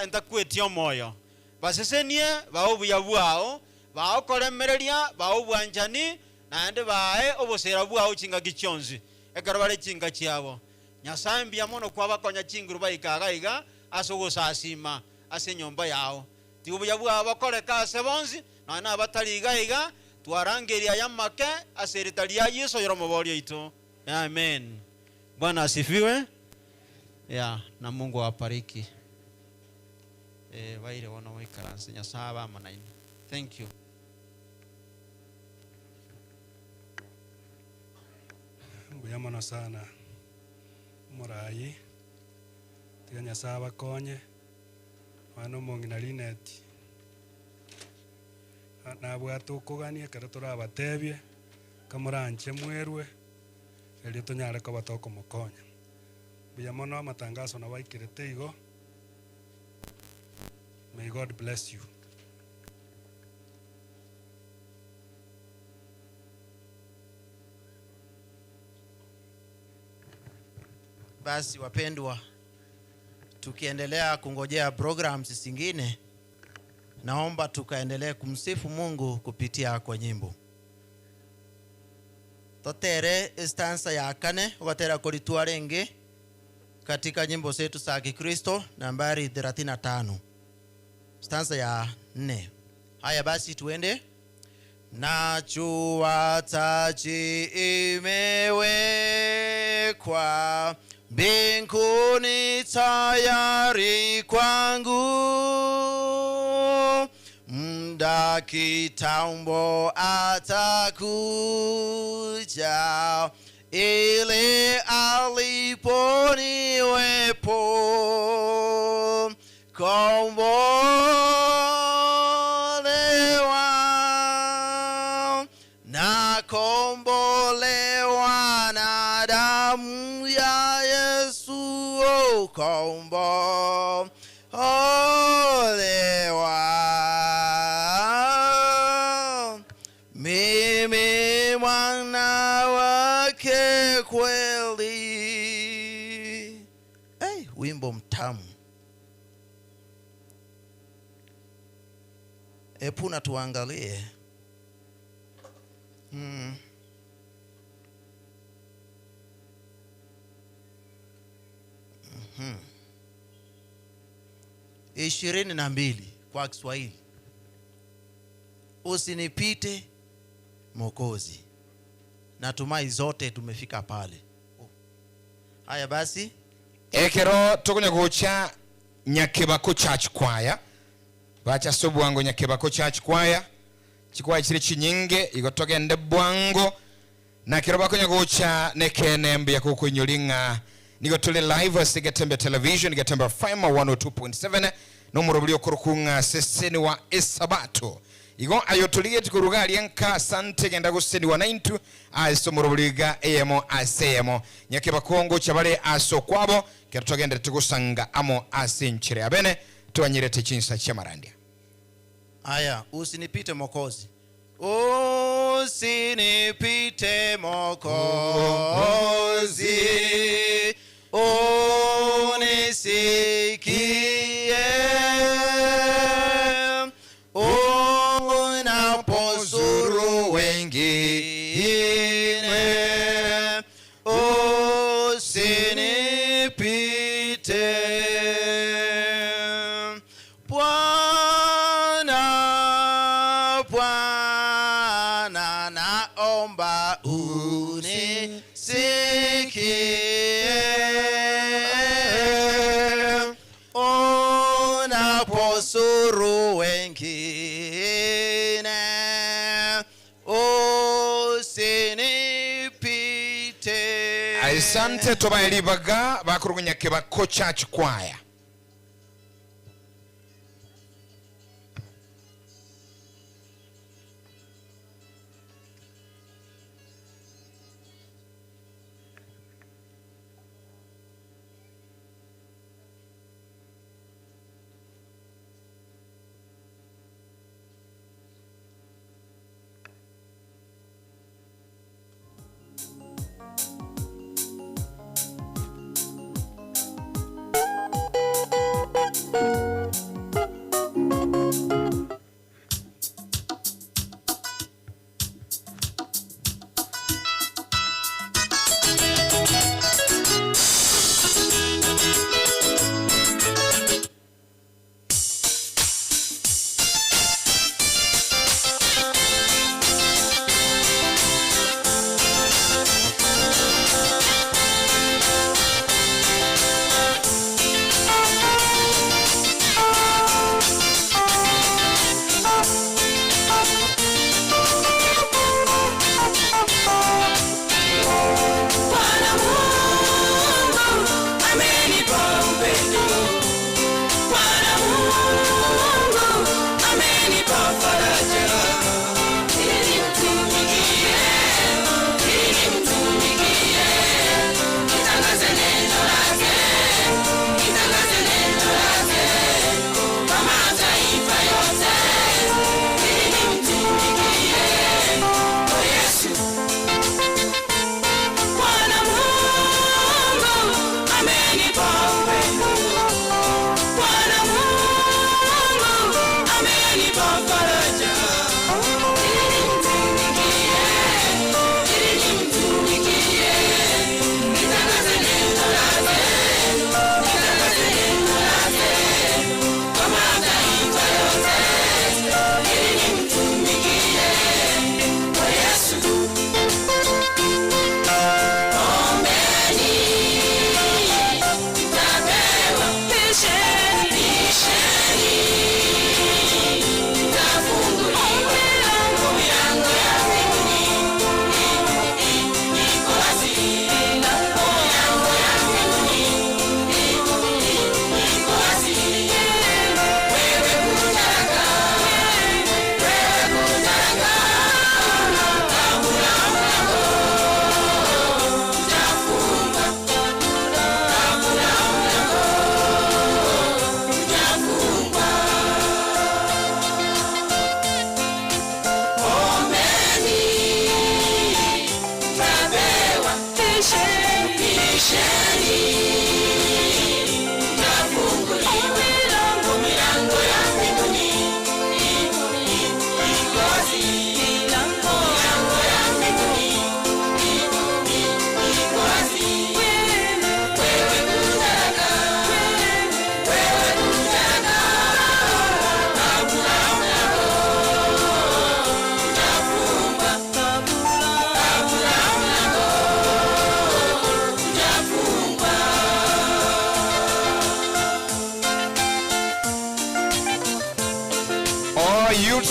ntakwetia omoyo basesenie bae obuya bwao baokoremereria bae obwanchani naende bae obosera bwao chingaki chionsi ekero bare chinga chiabo nyasaye mbia mono kwabakonya chinguru baikaga iga ase ogosasima ase enyomba yao ti obuya bwao bakoreka ase bonsi naende abatari iga twarangeria yamake ase eritari ya Yesu yoro omobori oito amen. Bwana asifiwe. Na Mungu awabariki. Baire wana waikaranse nyasaye bamanaine. Thank you. Mbuyamana sana murai tiga nyasaye bakonye wana omongi na Linet nabwate okogania ekero torabatebie kamoranche mwerwe erio tonyare koba tokomokonya buya mono amatangazo nabaikirete igo. May God bless you. Basi wapendwa, tukiendelea kungojea programs zingine, naomba tukaendelee kumsifu Mungu kupitia kwa nyimbo. Totere stanza ya kane watera kuritua renge katika nyimbo zetu za Kikristo nambari 35. Stanza ya 4. Haya basi tuende. Najua taji imewekwa mbinguni tayari kwangu, muda kitambo atakuja, ili alipo niwepo, kombolewa na kombolewa na damu ya Yesu, kombolewa. Mimi mwana wake kweli. Wimbo mtamu. Epuna tuangalie. 22 kwa Kiswahili. Usinipite Mwokozi. Natumai zote tumefika pale. Haya basi. Ekero tukunya gocha Nyakebako Church Choir. Bacha sobwango Nyakebako Church Choir. Chikwaya chiri chinyinge igotogende bwango. Na kero bakonya gocha nekenembe ya kukunyolinga. Nigotole live as Getembe Television, Getembe Fama 102.7. No murobulio kurukunga seseni wa Esabato. Igo ayotulie tukurugali yanka sante genda guseni wa 92 aso murobuliga emo asemo Nyakeba Kongo chabale aso kwabo kerutogende tukusanga amo asinchire abene tuanyirete chinsa chamarandia. Aya, usinipite Mwokozi. Usinipite Mwokozi, unisikie unapozuru wengine, usinipite Bwana, Bwana naomba unisikie unaposuru wengine, usinipite. Asante tobaelibaga bakurugu Nyakebako Church Choir.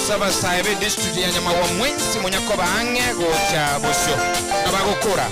saba saibe district ya Nyamawa mwensi munyako bange gocha bosyo abagokora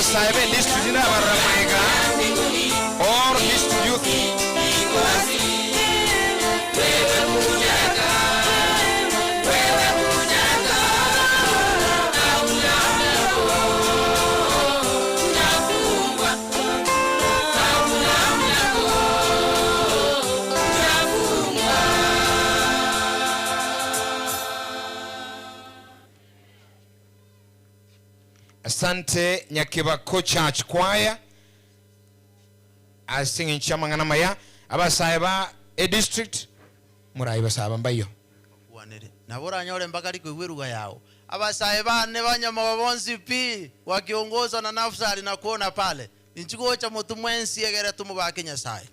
Saibe district na Baramaika or district youth Asante Nyakibako Church Choir singing chamangana maya abasaiba a district muraiba saba mbayo wanere nabora nyore mpaka liko iweruga yao abasaiba ne banyama bonzi pi wakiongozwa na Nafsali na kuona pale inchiko cha mutu mwensi egere tumubake Nyasaye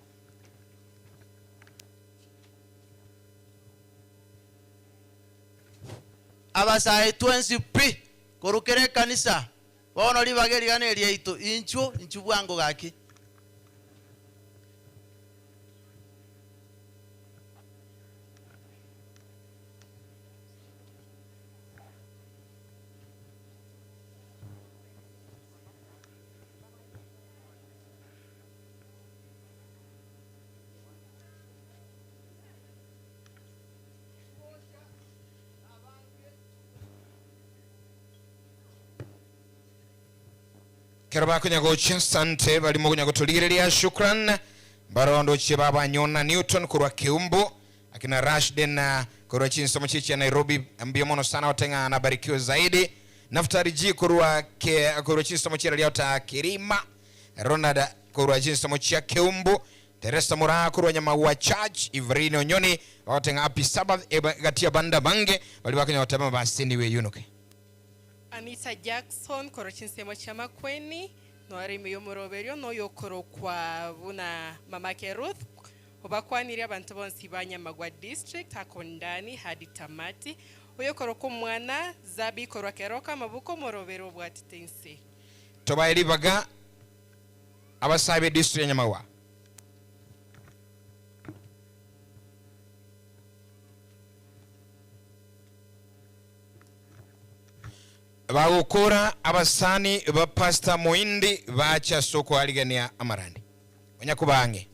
abasai twensi pi korukere kanisa bono libageri gane lyeito inchu bwango gaki Keraba kunyagocha sante bali mu kunyagotulirelia shukran barondo chibaba nyona Newton kurwa Kiumbu akina Rashden kurwa chinsomo chichi ya Nairobi ambio mono sana watenga anabarikiwa zaidi Naftari G kurwa chinsa mochira liota Kirima, Ronald kurwa chinsa mochia Keumbu, Teresa Mura kurwa Nyamaua Church, Ivrino Nyoni watenga Happy Sabbath gatia banda bange wali wakenya watama basindi we yunuke. Anita Jackson koro chinsa mochia Makweni no arimi yomoroberio no yokoro kwa vuna mamake Ruth obakwaniri abantu bonsi banyamagwa district hakondani hadi tamati oyokoro ko mwana zabi korwa keroka mabuko morobero bwatitense tobairi baga abasabe district Nyamawa bagukora abasani ba Pastor Moindi bacha soko aligania amarani onyakubange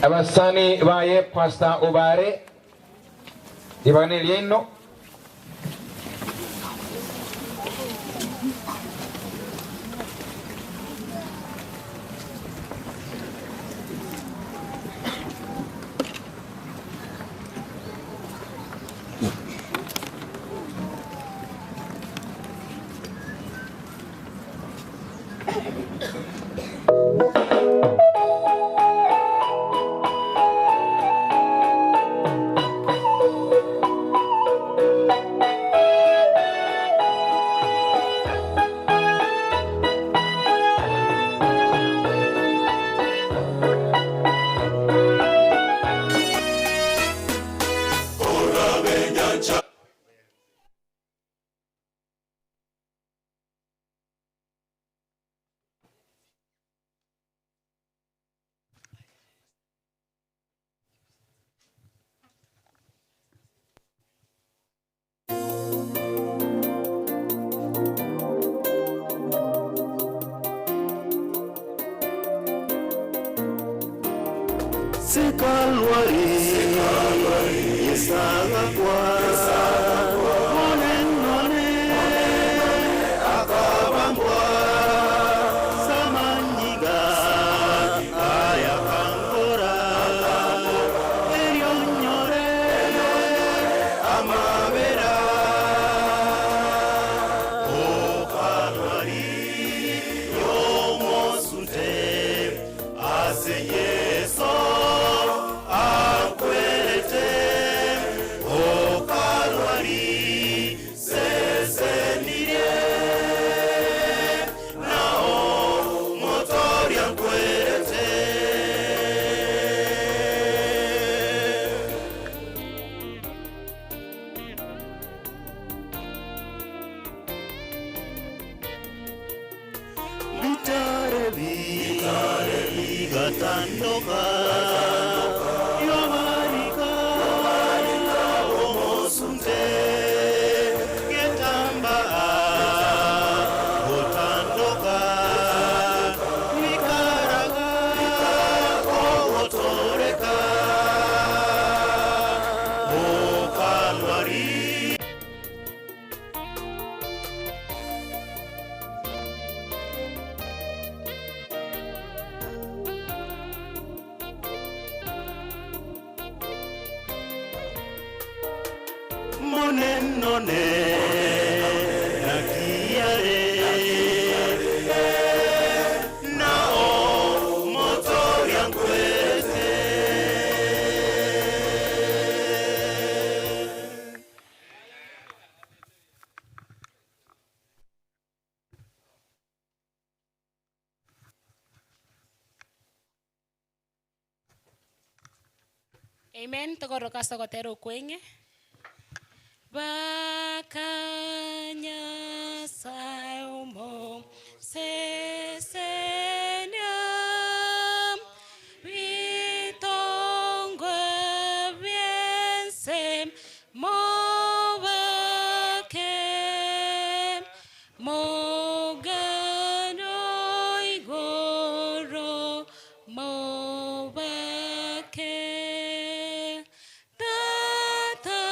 abasani baye Pastor Obare ibane lieno Sekalwari Yesagakwa None munenone nakiare nao moto yankwete Amen. Tokoroka sokotero kwenge. Bakanya saumo sesenya vitongwe viense mobake mogano igoro mobake tata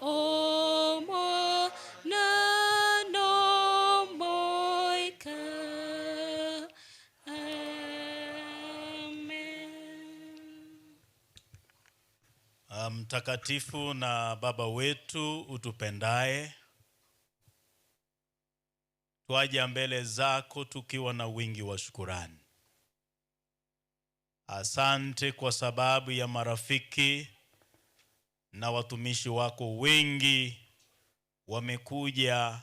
omo nano moika. Mtakatifu na Baba wetu utupendaye, twaja mbele zako tukiwa na wingi wa shukurani. Asante kwa sababu ya marafiki na watumishi wako wengi wamekuja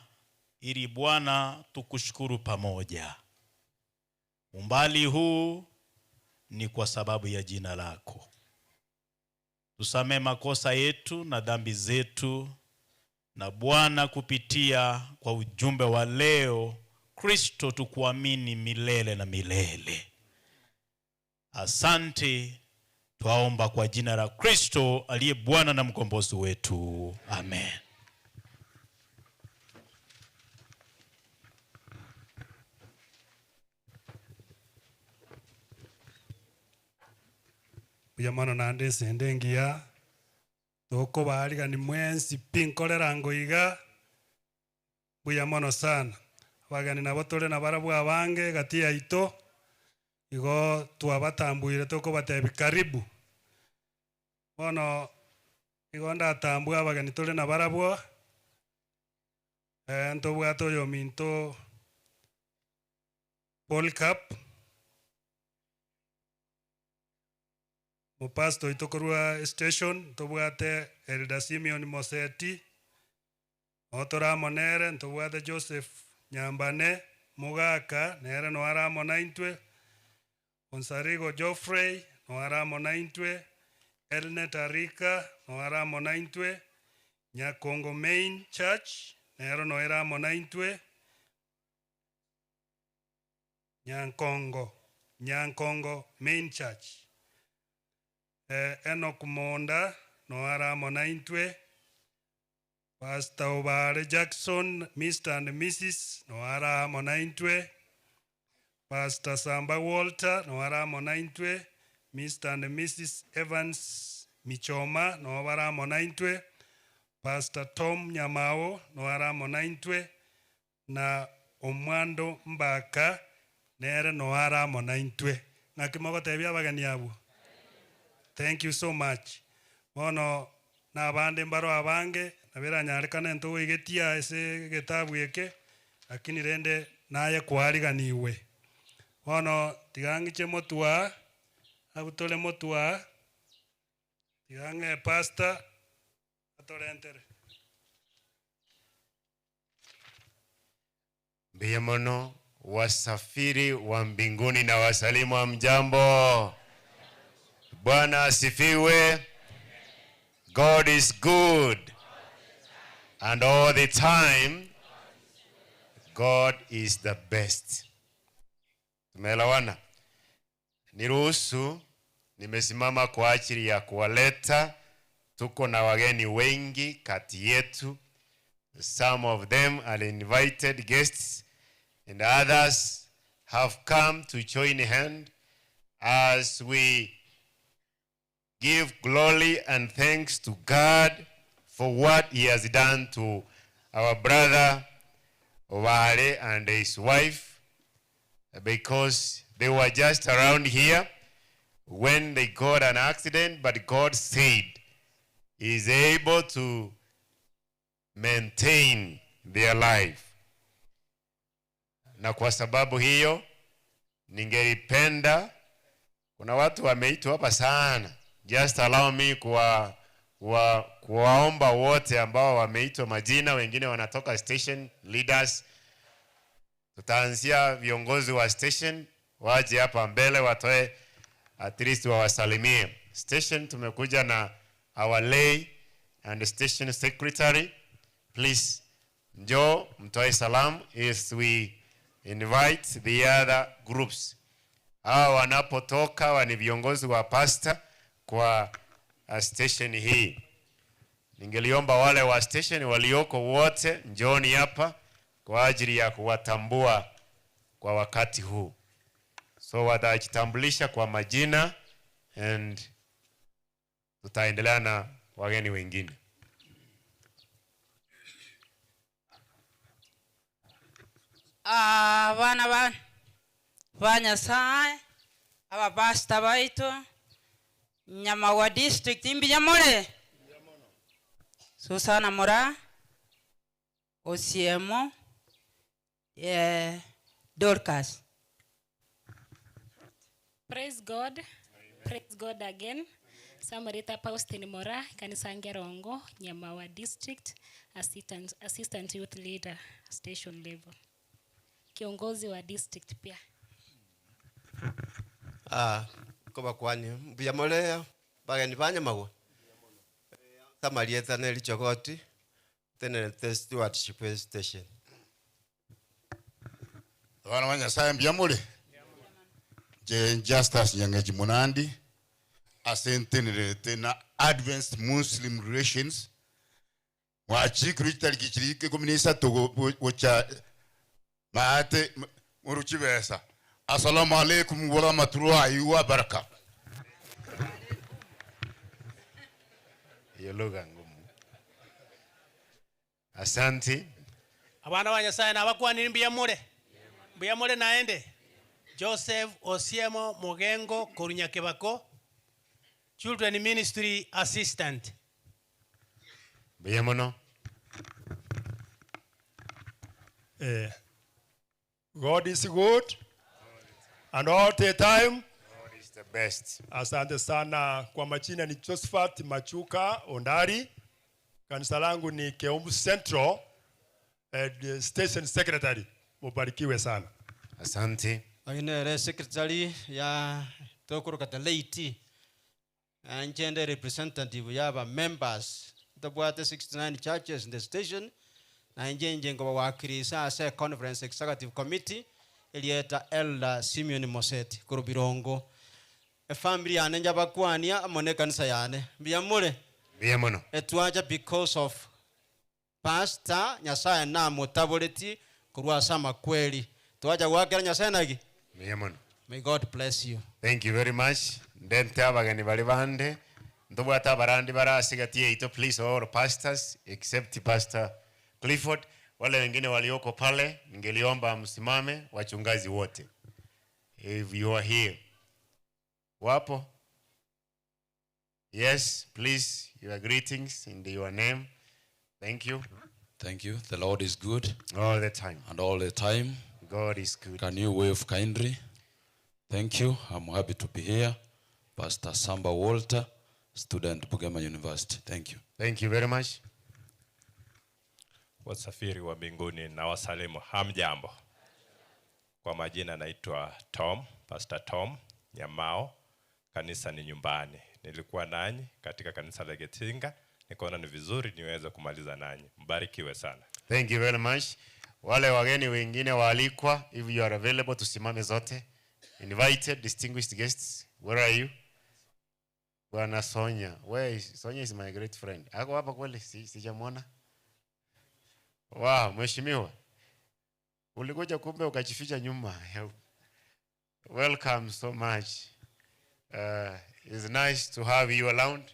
ili Bwana tukushukuru pamoja. Umbali huu ni kwa sababu ya jina lako. Tusamee makosa yetu na dhambi zetu, na Bwana kupitia kwa ujumbe wa leo Kristo tukuamini milele na milele. Asante, twaomba kwa jina la Kristo aliye Bwana na mkombozi wetu. Amen. Buyamano nande sendengia toko bariga ni mwensi pinkolera ngoiga buyamano sana bagani nabo tole na barabu abange gati yaito igo twabatambuire toko batebi karibu bono igo ndatambua abagani tole na barabu ntobwato yo minto Paul Cup Mupasto itokorua station tobwate Elda Simeon Moseti otora monere tobwate Joseph Nyambane Mugaka nere no aramo naintwe Onsarigo Geoffrey no aramo naintwe Elnet Arika no aramo naintwe Nyakongo Main Church nere no aramo naintwe Nyankongo Main Church Enoch Monda no aramo naintwe Pastor Obare Jackson Mr. and Mrs. no aramo naintwe Pastor Samba Walter no aramo naintwe Mr. and Mrs. Evans Michoma no aramo naintwe Pastor Tom Nyamao no aramo naintwe na Omwando Mbaka nere no aramo naintwe ngakimogo tebia abagani abo. Thank you so much. Bono na abande mbaro abange nabera nyarekana nto igetia ese getabu eke lakini rende naye kwariganiwe. Bono tigangiche motua abutole motua tigange pastor atorentere. Biyamono wasafiri wa mbinguni na wasalimu wa mjambo. Bwana asifiwe. God is good. And all the time, God is the best. Tumeelewana? Niruhusu nimesimama kwa ajili ya kuwaleta. Tuko na wageni wengi kati yetu. Some of them are invited guests and others have come to join hand as we give glory and thanks to God for what he has done to our brother Ovale and his wife, because they were just around here when they got an accident, but God said he is able to maintain their life. Na kwa sababu hiyo ningelipenda, kuna watu wameitwa hapa sana, just allow me kuwaomba wote ambao wameitwa majina, wengine wanatoka station leaders. Tutaanzia viongozi wa station waje hapa mbele watoe at least wawasalimie. Station tumekuja na our lay and station secretary. Please njoo mtoe salam as we invite the other groups. Hao wanapotoka wani viongozi wa pastor kwa station hii. Ningeliomba wale wa station walioko wote njooni hapa kwa ajili ya kuwatambua kwa wakati huu. So watajitambulisha kwa majina and tutaendelea na wageni wengine. Bana Nyasaye aba pastor baito nyama wa district Mbinyamole Susana Mora Osiemo Dorcas. Praise God. Praise God again. Samarita Faustin Mora, Kanisa Ngerongo, Nyamawa District, Assistant Youth Leader, Station Level. Kiongozi wa district pia. Koba kwani Mbinyamole bagani banyamawa. Samarieta nelichokoti tene stewardship station. Wana Nyasaye Mbinyamole. Je Justus Nyangeji Munandi asentenere na Advanced Muslim Relations wa chikrital kichirike komunisa togo wacha maate muruchibesa. Assalamu alaikum wa rahmatullahi wa barakatuh. Yologa ngumu. Asante. Abana wa Nyasaye na bakwani Mbinyamole naende. Joseph Osiemo Mogengo Korunyakebako, Children Ministry Assistant. Biyamono. God is good and all the time. God is the best. Asante sana. Kwa majina ni Josephat Machuka Ondari. Kanisa langu ni Keumbu Central, Station Secretary. Mubarikiwe sana. Asante. Aine secretary ya tokoro kata late and representative ya members the 69 churches in the station na njengo wakirisa ase conference executive committee elieta Elder Simeon Moseti kurubirongo a family anenja bakwania amone kanisa yane Mbinyamole Biyamono etwaja because of pastor Nyasaye na motaboleti kurwa sama kweli twaja wakera Nyasaye nagi. May God bless you. Thank you very much. Ndente abagani bali bande ndobwata barandi barasigatie ito, please all pastors except Pastor Clifford. Wale wengine walioko pale ningeliomba msimame, wachungaji wote. If you are here. Wapo? Yes, please, your greetings in your name. Thank you. Thank you. The Lord is good. All the time. And all the time. God is good. Can you wave kindly? Thank you. I'm happy to be here. Pastor Samba Walter, student Bugema University. Thank you. Thank you very much. Wasafiri wa mbinguni na wasalimu, hamjambo. Kwa majina naitwa Tom, Pastor Tom Nyamao. Kanisa ni nyumbani. Nilikuwa nanyi katika kanisa la Getinga. Nikaona ni vizuri niweze kumaliza nanyi. Mbarikiwe sana. Thank you very much. Wale wageni wengine waalikwa, if you are available, tusimame zote. Invited, distinguished guests, where are you? Bwana Sonya. Where is Sonya? Is my great friend. Ako hapa kweli? Sijamwona. Wow, mheshimiwa. Ulikuja kumbe ukajificha nyuma. Welcome so much. It's nice to have you around.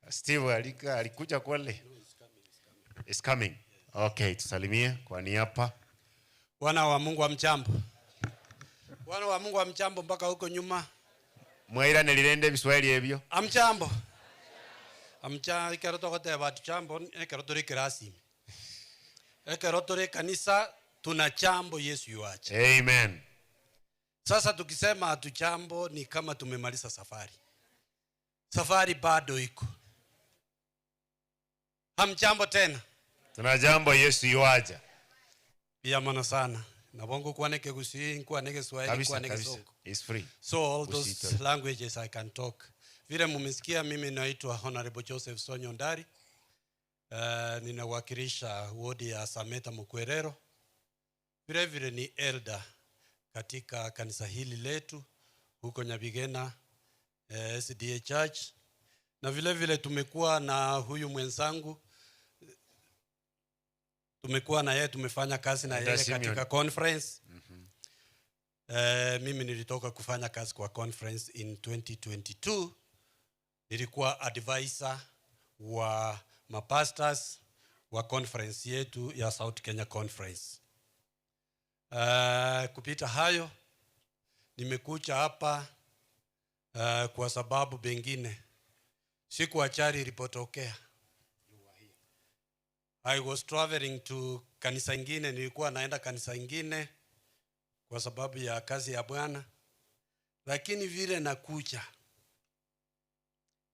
Steve alikuja kweli? It's coming. Okay, tusalimie kwa niaba. Wana wa Mungu wa mchambo. Wana wa Mungu wa mchambo mpaka huko nyuma. Mwaira nilirende Biswahili hivyo. Amchambo. amcha ikero togote batu chambo ekero turi kirasi ekero turi kanisa tuna chambo Yesu yuacha. Amen. Sasa tukisema hatuchambo ni kama tumemaliza safari. Safari bado iko. Hamchambo tena. Tuna jambo Yesu yuacha. Pia maana sana. Na bongo kuaneke Gusii, kuaneke Swahili, kuaneke Songo. It's free. So all those languages I can talk. Vile mumesikia mimi naitwa Honorable Joseph Sonyo Ndari. Ninawakilisha wodi ya Sameta Mkwerero. Vile vile ni elder katika kanisa hili letu huko Nyabigena SDA Church. Na vile vile tumekuwa na huyu mwenzangu, tumekuwa na yeye, tumefanya kazi na yeye katika conference. Mimi nilitoka kufanya kazi kwa conference in 2022. Nilikuwa advisor wa mapastors wa conference yetu ya South Kenya Conference. Kupita hayo nimekuja hapa kwa sababu bengine siku achari ilipotokea. I was traveling to kanisa ingine, nilikuwa naenda kanisa ingine kwa sababu ya kazi ya Bwana. Lakini vile nakuja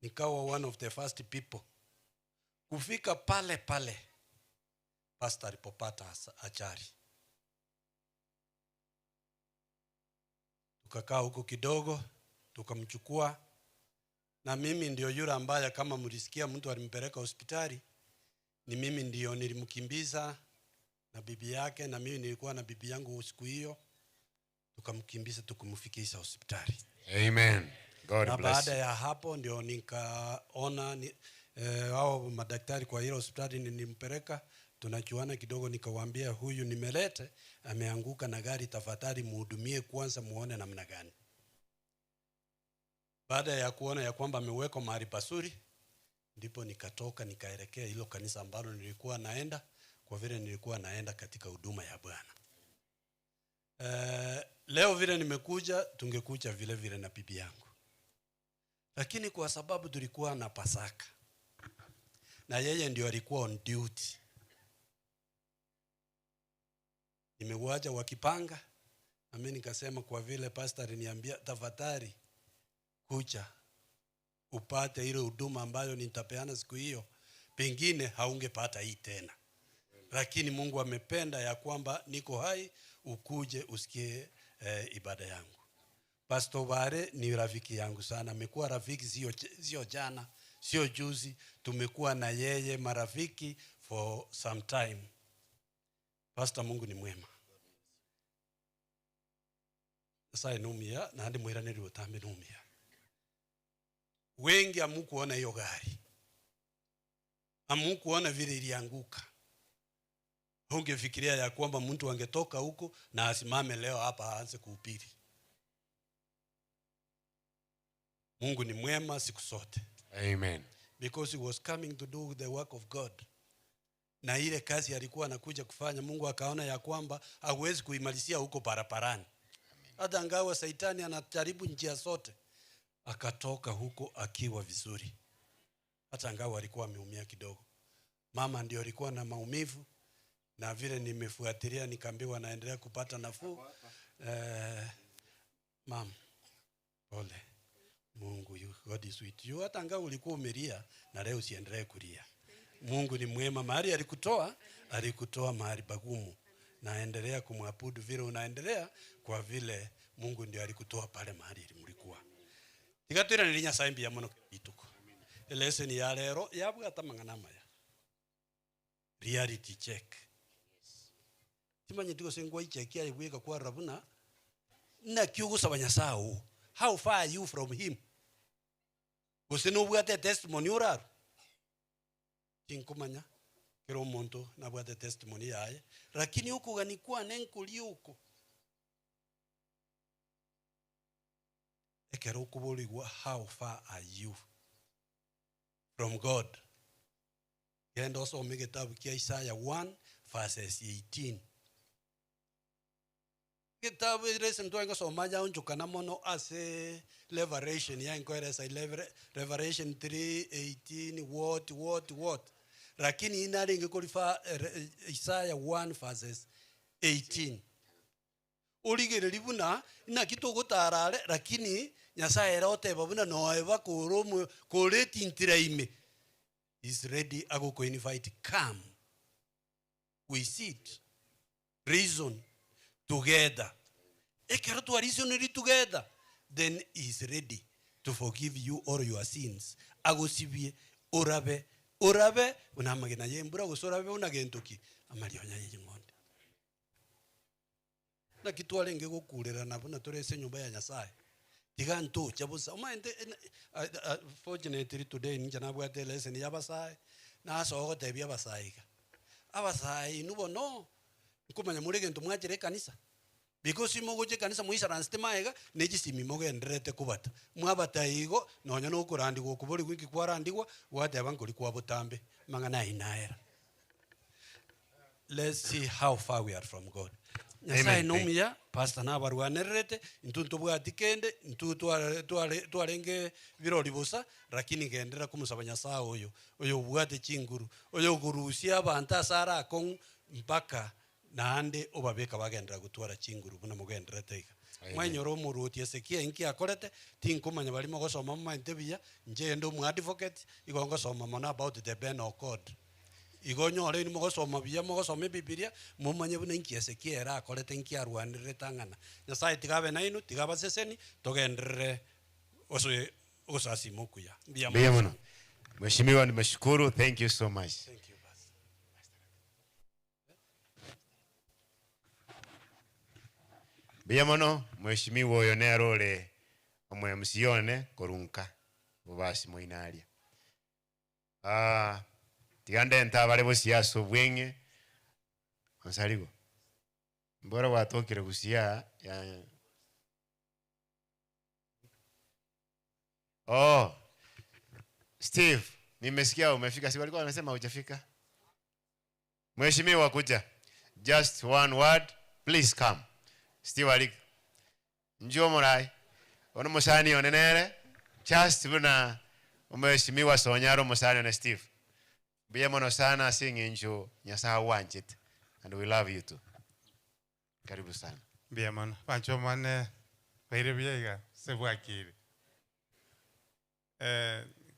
nikawa one of the first people kufika pale pastor alipopata achari. Tukakaa huko kidogo, tukamchukua, na mimi ndio yule ambaye kama mlisikia mtu alimpeleka hospitali, ni mimi ndio nilimkimbiza na bibi yake, na mimi nilikuwa na bibi yangu siku hiyo, tukamkimbiza tukumfikisha hospitali. Amen. God na bless. Baada ya hapo ndio nikaona hao madaktari kwa hiyo hospitali nilimpeleka, tunachuana kidogo, nikawaambia huyu nimelete ameanguka na gari, tafadhali muhudumie kwanza muone namna gani. Baada ya kuona ya kwamba amewekwa mahali pazuri, ndipo nikatoka nikaelekea hilo kanisa ambalo nilikuwa naenda, kwa vile nilikuwa naenda katika huduma ya Bwana. Leo vile nimekuja, tungekuja vile vile na bibi yangu. Lakini kwa sababu tulikuwa na Pasaka na yeye ndio alikuwa on duty, nimewacha wakipanga, na mimi nikasema kwa vile pastor aliniambia tafadhali kuja upate ile huduma ambayo nitapeana siku hiyo, pengine haungepata hii tena. Lakini Mungu amependa ya kwamba niko hai, ukuje usikie ibada yangu. Pastor Ware ni rafiki yangu sana, amekuwa rafiki sio jana, sio juzi, tumekuwa na yeye marafiki for some time. Pastor, Mungu ni mwema. Sasa inumia na hadi mwiraniri utambe numia. Wengi amukuona hiyo gari, amukuona vile ilianguka. Ungefikiria ya kwamba mtu angetoka huko na asimame leo hapa aanze kuhubiri. Mungu ni mwema siku zote. Amen. Because he was coming to do the work of God. Na ile kazi alikuwa anakuja kufanya, Mungu akaona ya kwamba hawezi kuimalizia huko barabarani. Hata ingawa Saitani anajaribu njia zote, akatoka huko akiwa vizuri. Hata ingawa alikuwa ameumia kidogo. Mama ndio alikuwa na maumivu, na vile nimefuatilia nikaambiwa anaendelea kupata nafuu. Mama, pole. Mungu, God is with you. Hata ingawa ulikuwa umelia, na leo usiendelee kulia. Mungu ni mwema. Mahali alikutoa mahali pagumu, naendelea kumwabudu vile unaendelea, kwa vile Mungu ndio alikutoa pale mahali mlikuwa. Tigatwira nilinya saimbi ya mono ituko. Lesson ya lero yabwa tamangana maya. Reality check. Timanye tiko sengwa icheki ya weka kwa rabuna na kyugusaba Nyasaye. How far are you from him? Usino bwate testimony uraru. Tinkumanya kero monto na bwate testimony yaye, lakini huko ganikuwa nenkuli huko. Ekero kuboligwa, how far are you from God? Genda osome kitabu kia Isaiah 1 verses 18. kitabu recent tuengo soma ja unjukana mono ase Revelation ya inquires Revelation 3:18 what lakini inaringe kulifa Isaiah 1 verses 18 uligere libuna ina kitogo tarare lakini Nyasaye rote babuna noeva kurumu koleti intiraime is ready ago ko invite come we sit reason together ekero to reason together then he is ready to forgive you all your sins agosibie orabe unamagena yembura gosorabe unagentoki amarionya yingonde na kitwalenge gokurera nabona torese nyumba ya Nyasaye tiganto chabusa umaende fortunately today ninja nabwate lesson yabasai na sogo tebia basaiga abasai nubo no kumanya muregento mwagire kanisa because imogoje kanisa muisha ranstemaega nejisimi mogenderete kubata mwabata igo nonya no kurandigwa kubori wiki kwarandigwa wateba ngoli kwa butambe mangana inaera. Let's see how far we are from God. Nyasaye nomia pastor na barwanerete intuntu bwatikende intu twarenge birori busa lakini gendera kumusaba Nyasaye oyo bwate chinguru oyo gurusia banta sara kon mpaka naande obabeka bagendera gutwara chinguru buna mugendera teiga mwanyoro muruti Ezekia inki akorete tinkumanya balimo gosoma mu interview nje ndo mu advocate igongo soma mona about the ben of God igonyo ole ni mogosoma biya mogosoma Biblia mumanye buna inki Ezekia era akorete inki arwanire tangana Nyasaye tigabe nainu tigaba seseni togendere osasi mukuya biya mno. Mheshimiwa, nimeshukuru. Thank you so much. Thank you. Biyamono mheshimiwa oyo ne arole omwe msione korunka bubasi moinalia tigande ntabale bosiaso bwenge onsaligo mbora watokire kusia ya Steve, nimesikia umefika, si walikuwa wamesema hujafika? Mheshimiwa kuja, just one word, please come. Steve alik njoo morai ono musani onenere just buna umeshimiwa Sonyaro musani na Steve biyemono sana singinjo Nyasaye wanjit and we love you too. Karibu sana biyemono pancho mane baire biyega sebwakiri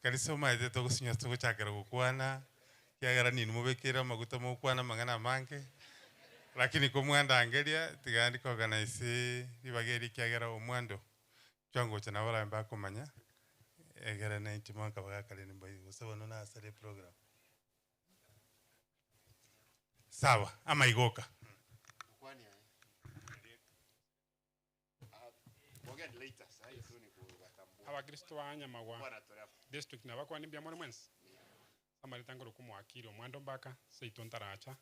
kalisa maide to gusinya to guchakara gukwana kyagara nini mubekera maguta mu kwana mangana manke lakini kumwanda angelia tigandi ko organize ibageri kyagara omwando chango chana wala mba kumanya egera 90 mwaka bakakale nimba usabona na asale program sawa ama igoka abakristo banyamagwa district nabakwa nimbya muri mwensi amalitangiro kumwakiro mwando mbaka seitontaracha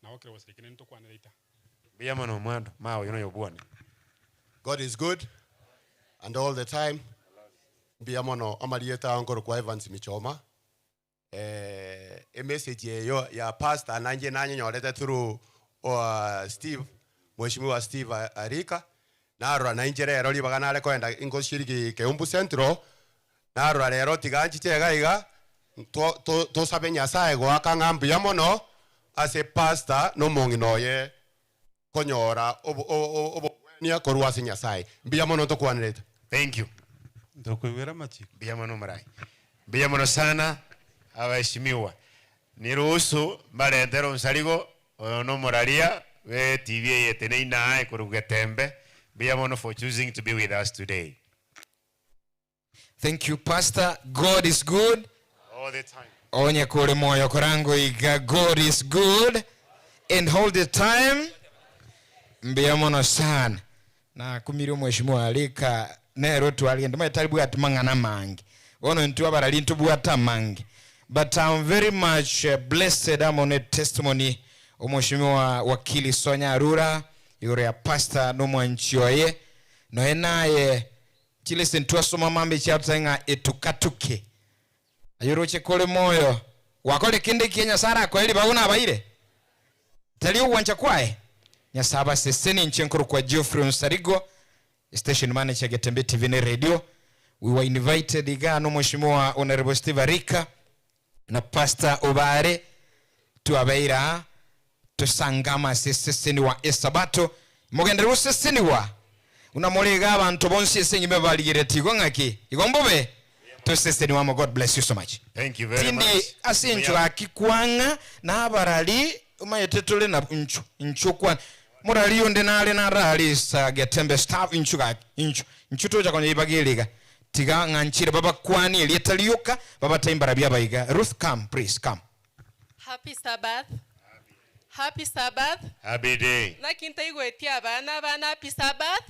nawo kire wasikine ntokwana later biyamono mwando mawo yono yobwane. God is good and all the time. Biyamono amalieta angoro kwa Evans Michoma message yeyo ya pastor nanje nanye nyoleta through Steve mheshimiwa Steve Arika narwa na injere roli baganale kwenda ingoshiriki Keumbu Central narwa rero tiganji chega iga to sabe Nyasaye go akangamba yamono as a pastor no monginoye konyora obo nia korwa se Nyasaye biyamono to kwanreta. Thank you. Ndokwira machi biyamono marai biyamono sana abaheshimiwa niruhusu barendero nsaligo no moralia we TV yetene ina kurugetembe biyamono for choosing to be with us today. Thank you Pastor. God is good all the time. Onye kule moyo korango iga God is good and all the time. Biyamono sana na kumiri mheshimiwa Alika nero twalienda matalibu atumangana mangi wono ntu abarali ntu bwata mangi but I'm very much blessed on a testimony omheshimiwa wakili Sonya Arura yore ya pastor no mwanchioye no enaye chile sentu asoma mambe chatanga etukatuke ayoroche kole moyo wakole kende Kenya sara ko eli bauna abaire tali uwanja kwae nyasaba seseni nchenkuru kwa Geoffrey Nsarigo station manager Getembe TV ne radio. We were invited igano mheshimiwa Honorable Steve Arika na Pastor Obare tuabeira tusangama seseni wa esabato mugendero seseni wa unamulega abantu bonse senyime baligiretigo ngaki igombobe tuseseni wa. God bless you so much. Thank you very much. Tindi asincho akikwanga na abarali umayetetole na incho kwa murali yonde nale na rali sa Getembe staff incho ga incho toja kwenye ibagiliga tiga nganchire baba kwani elietaliyoka baba taimbara byabayiga. Ruth, come please, come. Happy Sabbath. Happy Sabbath. Happy day. Nakintaigwetia abana happy Sabbath.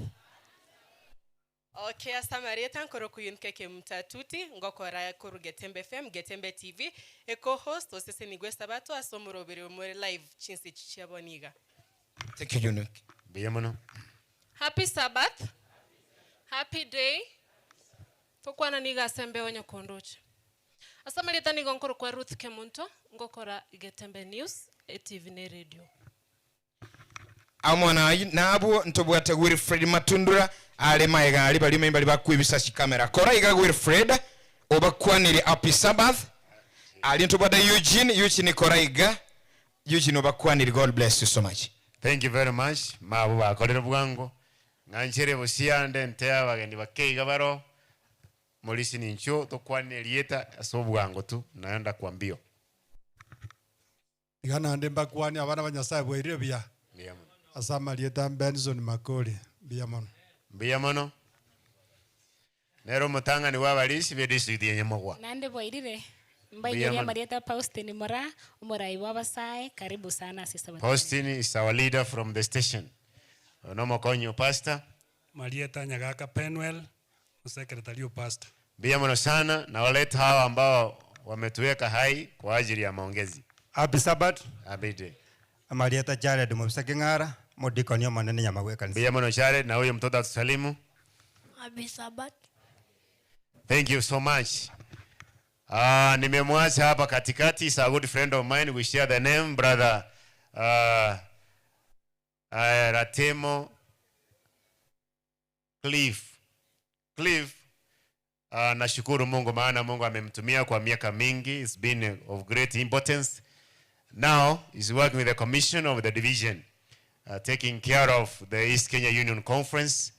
Okay, asamareta nkoro kuyunkeke mtatuti ngokora kuru Getembe FM, Getembe TV, eco-host osese nigwe sabato asomurobere muri live chinsi chiaboniga. Thank you, Unique. Biyamono. Happy Sabbath. Happy day. Tokwana niga sembe onyo kondoche. Asamareta nigo nkoro kwa Ruth Kemunto ngokora Getembe News TV ne radio. Amwana nabo ntobwate Wilfred Matundura ale maega ali bali membali bakwibisa shi kamera kora iga Wilfred obakwanire Happy Sabbath ali ntobwate Eugene kora iga Eugene obakwanire. God bless you so much. Thank you very much. Mabu bakolera bwango nganchere busiande ntea bagendi bakeiga baro molisi nincho tokwane lieta asobwango tu naenda kwambio igana ndemba kwani abana banyasaye bwirire bya biyamono asama lieta Benson Makoli biyamono biyamono nero mutanga ni wabalisi be district yenye mogwa Nande boirire mbayiria Marieta Faustini Mora umurai wabasai karibu sana sister. Faustini is our leader from the station. Nomo konyo pastor Marieta Nyagaka Penwell secretary pastor. Biyamono sana na waleta hawa ambao wametuweka hai kwa ajili ya maongezi. Happy Sabbath. Happy day. Marieta Jared Mubsakingara modikonyo manene nyamagwe kanisa. Biyamono Jared na huyo mtoto atusalimu. Happy Sabbath. Thank you so much. Nimemwacha hapa katikati, is a good friend of mine. We share the name, brother Ratemo Cliff. Nashukuru Mungu maana Mungu amemtumia kwa miaka mingi. It's been of great importance. Now he's working with the commission of the division, taking care of the East Kenya Union Conference.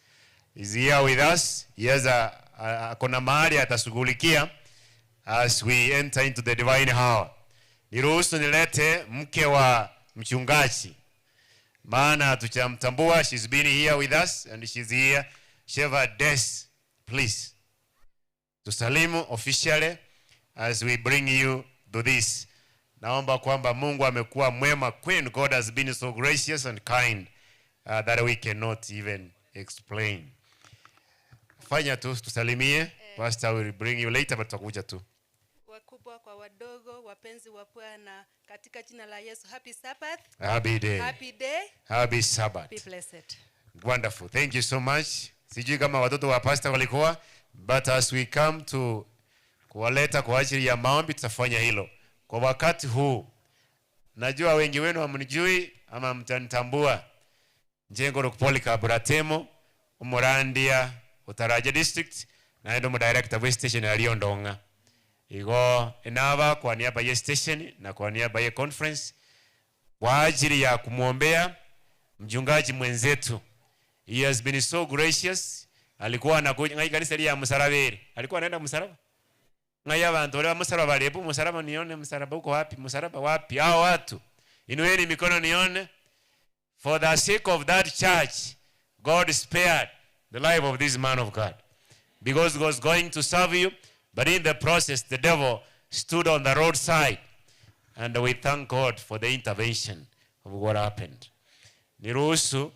He's here with us. He has kuna mahali atashughulikia as we enter into the divine hour. Niruhusu nilete mke wa mchungaji maana tuchamtambua. She's been here with us and she's here. Sheva Des, please tusalimu officially as we bring you to this. Naomba kwamba Mungu amekuwa mwema. Queen, God has been so gracious and kind that we cannot even explain. Fanya tu tusalimie. Pastor will bring you later, but tutakuja tu. Wakubwa kwa wadogo, wapenzi wa Bwana, katika jina la Yesu, happy Sabbath. Happy day. Happy day. Happy Sabbath. Be blessed. Wonderful. Thank you so much. Sijui kama watoto wa pastor walikuwa, but as we come to kuwaleta kwa ajili ya maombi tutafanya hilo. Kwa wakati huu najua wengi wenu hamnijui ama mtanitambua. Njengo Polycarp Ratemo umurandia Utaraja district na ndo director wa station ya Liondonga. Igo enava kwa niaba ya station na kwa niaba ya conference kwa ajili ya kumuombea mchungaji mwenzetu. He has been so gracious. Alikuwa anakuja kanisa ya Msaraberi. Alikuwa anaenda Msaraba. Ngaya abantu wale Msaraba balepo Msaraba nione Msaraba uko wapi? Msaraba wapi? Hao watu. Inueni mikono nione. For the sake of that church, God spared the life of this man of God. Because he was going to serve you, but in the process the devil stood on the roadside. And we thank God for the intervention of what happened. Niruhusu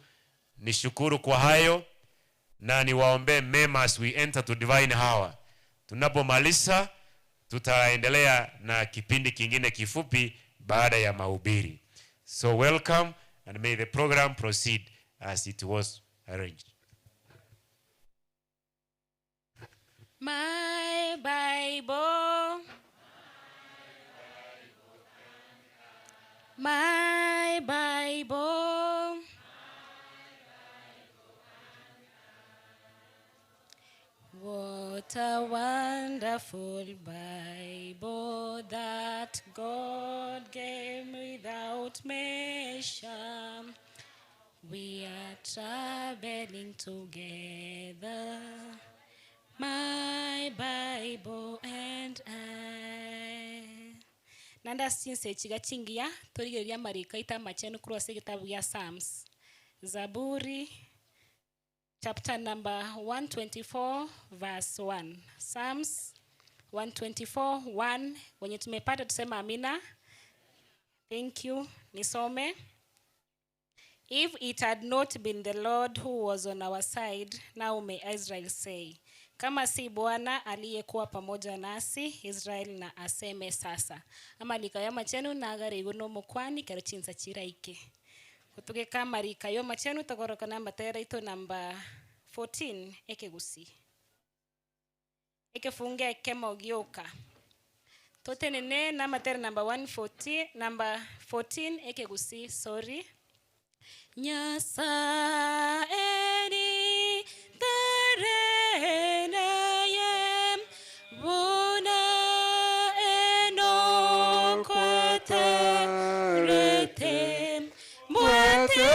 nishukuru kwa hayo na niwaombe mema as we enter to divine hour. Tunapomaliza tutaendelea na kipindi kingine kifupi baada ya mahubiri. So welcome and may the program proceed as it was arranged. My Bible. My Bible. What a wonderful Bible that God gave without measure. We are traveling together, my Bible and I. Nanda sinse chiga chingia torigeria marika itama chenu kurose kitabu ya Psalms. Zaburi chapter number 124 verse 1. Psalms 124:1. Wenye tumepata tusema amina. Thank you. Nisome. If it had not been the Lord who was on our side, now may Israel say. Kama si Bwana aliyekuwa pamoja nasi, Israel na aseme sasa. Ama likayama chenu na agare iguno mukwani karochinsa chiraike. Kutuge kama likayoma chenu tagoroka namba tera ito namba 14 ekegusi. Ekefunge ekemogioka. Tote nene namba tera namba 140 namba 14 ekegusi, sorry. Nyasa eni tarenaye Buna eno kwate rete mwate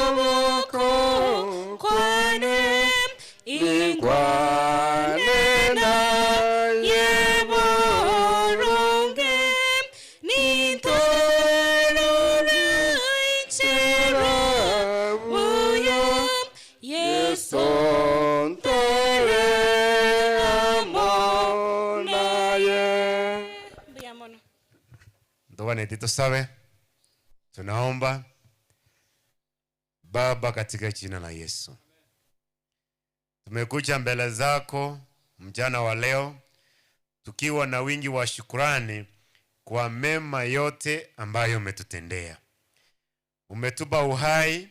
okomoko kwane ingwane na yeborunge nintorora ichera buya yesontere amonaye. Ndoa Tito sabe, tunaomba. Baba, katika jina la Yesu, tumekuja mbele zako mchana wa leo tukiwa na wingi wa shukrani kwa mema yote ambayo umetutendea. Umetupa uhai,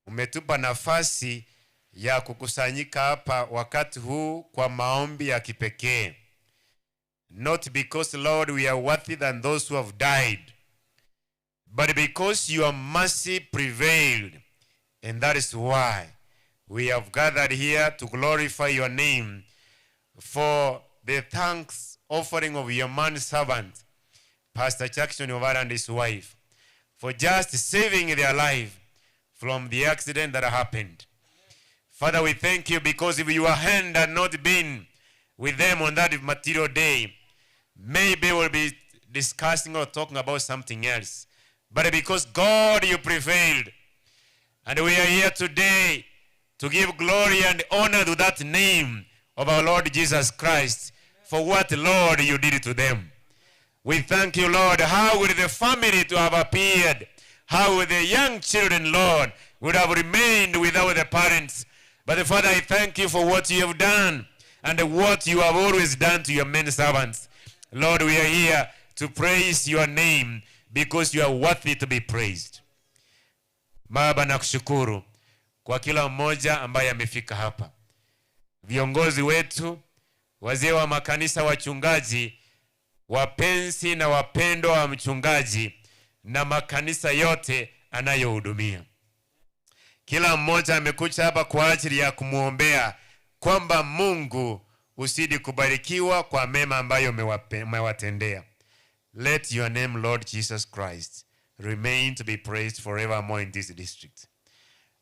umetupa nafasi ya kukusanyika hapa wakati huu kwa maombi ya kipekee. Not because, Lord, we are worthy than those who have died, but because your mercy prevailed. And that is why we have gathered here to glorify your name for the thanks offering of your man servant, Pastor Jackson Ovara and his wife, for just saving their life from the accident that happened. Father, we thank you because if your hand had not been with them on that material day, maybe we'll be discussing or talking about something else. But because God, you prevailed, and we are here today to give glory and honor to that name of our Lord Jesus Christ for what, Lord, you did to them. We thank you, Lord. How would the family to have appeared? How would the young children, Lord, would have remained without the parents? But Father, I thank you for what you have done and what you have always done to your men servants. Lord, we are here to praise your name because you are worthy to be praised. Baba, nakushukuru kwa kila mmoja ambaye amefika hapa. Viongozi wetu, wazee wa makanisa, wachungaji, wapenzi na wapendwa wa mchungaji na makanisa yote anayohudumia. Kila mmoja amekuja hapa kwa ajili ya kumuombea kwamba Mungu usidi kubarikiwa kwa mema ambayo umewatendea. Let your name, Lord Jesus Christ, remain to be praised forevermore in this district.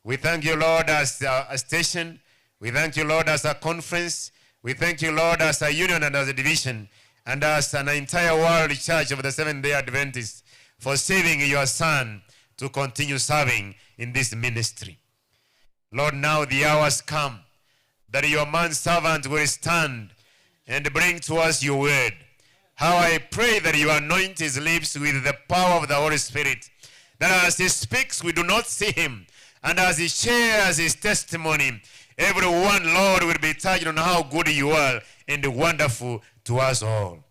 We thank you, Lord, as a station. We thank you, Lord, as a conference. We thank you, Lord, as a union and as a division, and as an entire world church of the Seventh-day Adventists, for saving your son to continue serving in this ministry. Lord, now the hours come that your man servant will stand and bring to us your word. How I pray that you anoint his lips with the power of the Holy Spirit, that as he speaks, we do not see him, and as he shares his testimony, everyone, Lord, will be touched on how good you are and wonderful to us all.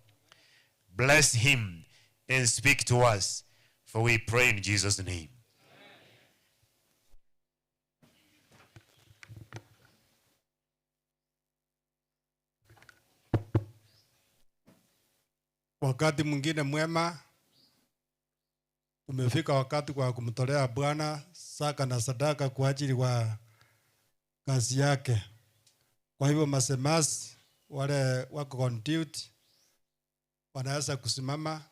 Bless him and speak to us, for we pray in Jesus' name. Wakati mwingine mwema, umefika wakati kwa kumtolea Bwana saka na sadaka kwa ajili wa kazi yake. Kwa hivyo masemasi wale wako on duty wanaweza kusimama.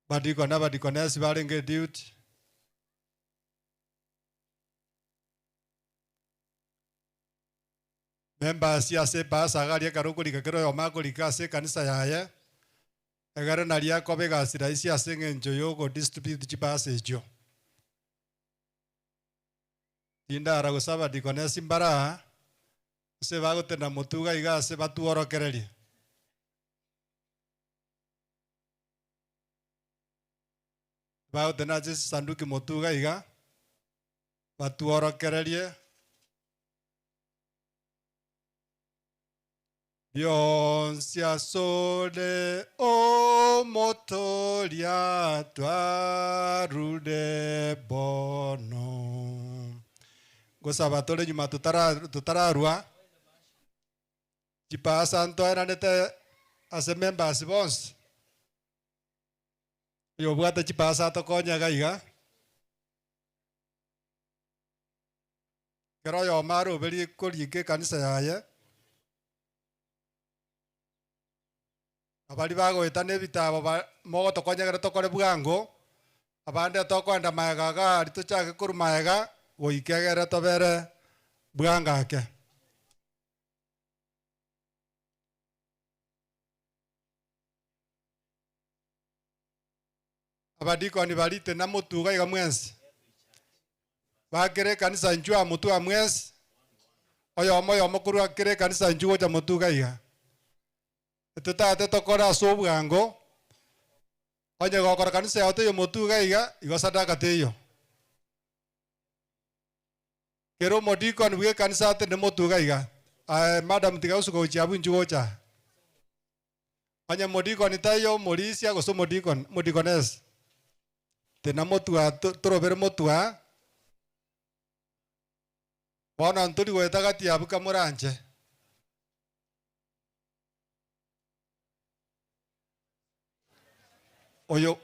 Badikonesi balenge duty. Members ya se pasa gari karukuri kakero yo makuri kase kanisa yaye. Egara nalia kobe gasira isi asenge njoyo go distribute chipase jo. Tinda ara gusaba dikonesi mbara. Se bago tena mutuga iga se batu orokereri. Bago tena jesi sanduki mutuga iga batu orokereri. Bionsia sole o motoria twarude bono. Gosaba tole nyuma tutararua. Chipa santo era nete ase members bons. Yo buata chipa santo konya gaiga. Kero yo maru beli kolike kanisa yaye. Abali bago etane bitabo mogo tokonyagera tokore bwango abande tokwenda magaga rituchake kuru maega goikegera tobere bwangake abadiko ni balite na mutuga iga mwensi bakere kanisa njua mutu amwesi oyo mokuru akere kanisa njua cha mutuga iga tutate tokora sobwango onye gokora kanisa yote yo mutuga iga sadaka teyo kero modiko nbuge kanisa ate ne mutuga iga madam tiga usuko chiabu njugocha onye modiko ni tayo morisia goso modikones tena mutua torobere mutua bona nturi gwetaga tiabu kamuranje oyo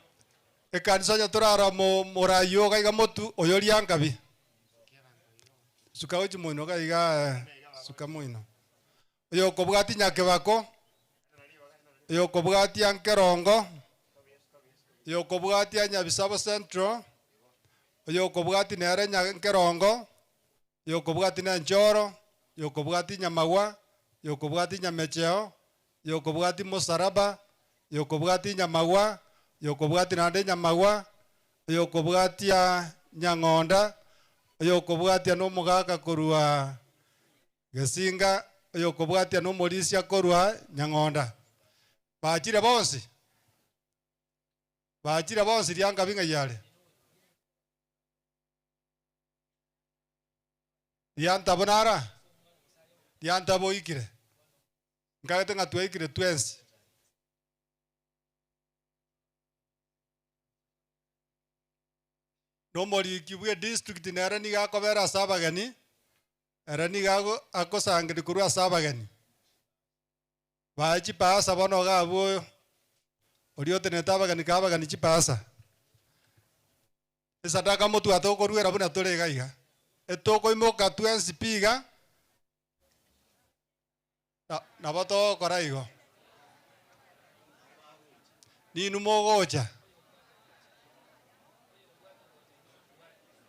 ekanisa ya turara morayo gaiga motu oyo liangabi suka uchi muino gaiga suka muino oyo kobwati nyake bako oyo kobwati ankerongo oyo kobwati anyabisabo central oyo kobwati nere nyankerongo oyo kobwati na njoro oyo kobwati nyamagwa oyo kobwati nyamecheo oyo kobwati mosaraba oyo kobwati nyamagwa yokobwati nande nyamagwa yokobwatia nyangonda yokobwatia no mugaka korua gesinga yokobwatia no morisia korua nyangonda bachire bonsi lyanga binga yale yanta bonara yanta boikire ngate ngatweikire twensi nomori kibwe district nera ni ga kobera sabagani era ni ga akosangiri kurwa sabagani bachi pasa bono ga bo oriote netabagani kabagani chipasa esadaka motu atoko ruera buna tore gaiga etoko imoka twensi piga na boto koraigo ni numogocha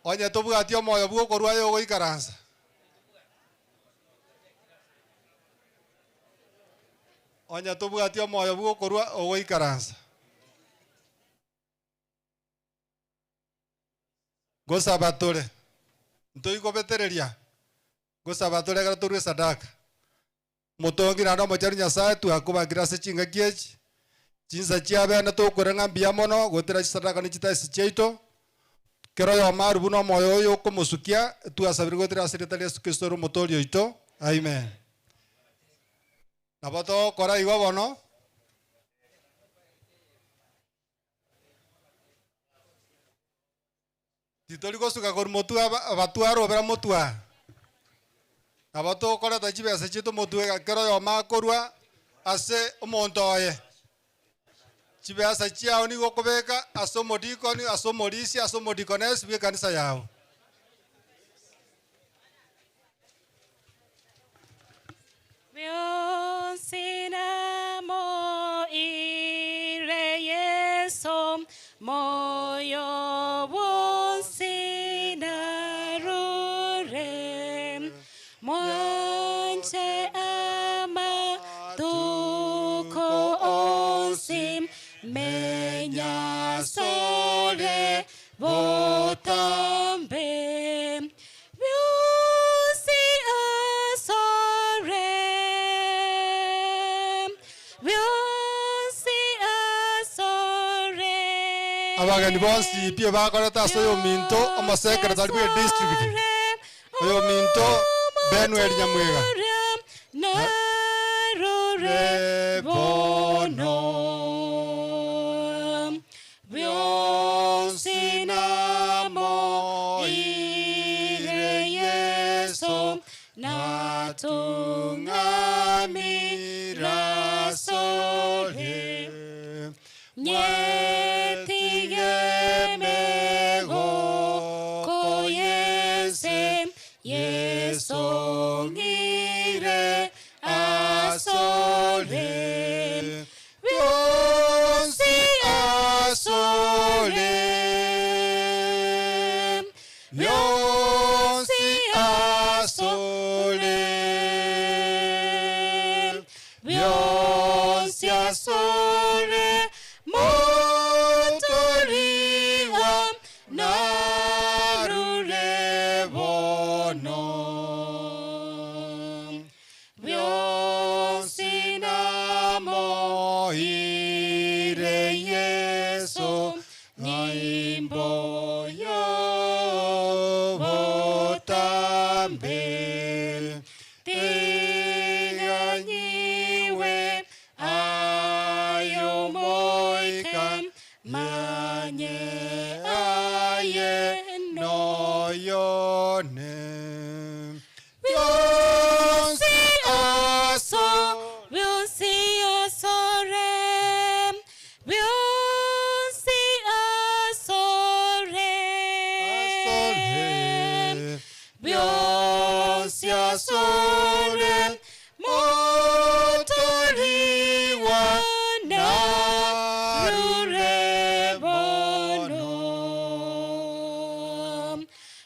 onye tobwati omoyo bwokorwa yo goikaransa onye tobwati omoyo bwokorwa ogoikaransa gosaba tore ntoigobetereria gosaba tore gara torwe sadaka motongira ndo mochari nyasaye tu akubagira se chinga kiechi chinsa chiabena tokorenga mbia mono gotera sadaka ni chitaisi cheito kero yo maru buno moyo yo komusukia tu asabiri gotera secretary Yesu Kristo motorio ito amen nabato kora igo bono titori gosuka kor motua abatuaro bera motua nabato kora tachibe ase chito motua kero yo makorwa ase omontoye chibeasa chiao ni gokobeka asomodikoni asomorisi asomodikones bwe kanisa yao. Sina mo ire Yesu moyo wonsina rure mwanche ama tuko onsim menya sole votambe abageni bonsi pia bakoreta asoyo minto omosekretari bwe district oyo minto Benwell Nyamwega narore bono byonsi namo ire Yesu natungamira sole Songire asole Vionsi asole Vionsi asole Vionsi asole Motoriwa narure bono ire Yesu naimbo yo votambe tiganyiwe ayo moika manye aye noyone Vionsi aso Vionsi asore Vionsi asore Vionsi asore motoriwa narure bono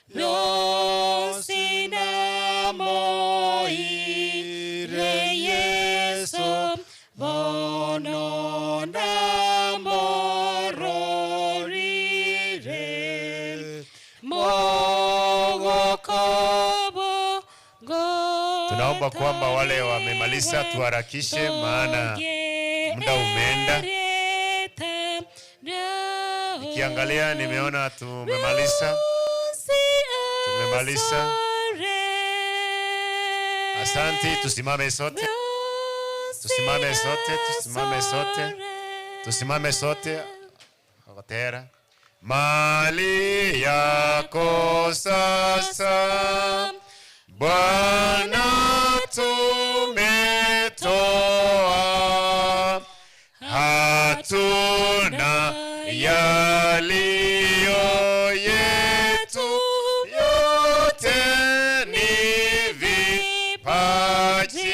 Vionsi namo ire Yesu bono namororire mogokobo Tunaomba kwamba wale wamemaliza tuharakishe, maana muda umeenda. Nikiangalia nimeona tumemaliza. Asante, tusimame sote. Tusimame sote, tusimame sote. Tusimame sote. Agotera. Mali yako sasa Bwana tumetoa, hatuna yaliyo yetu, yote ni vipaji.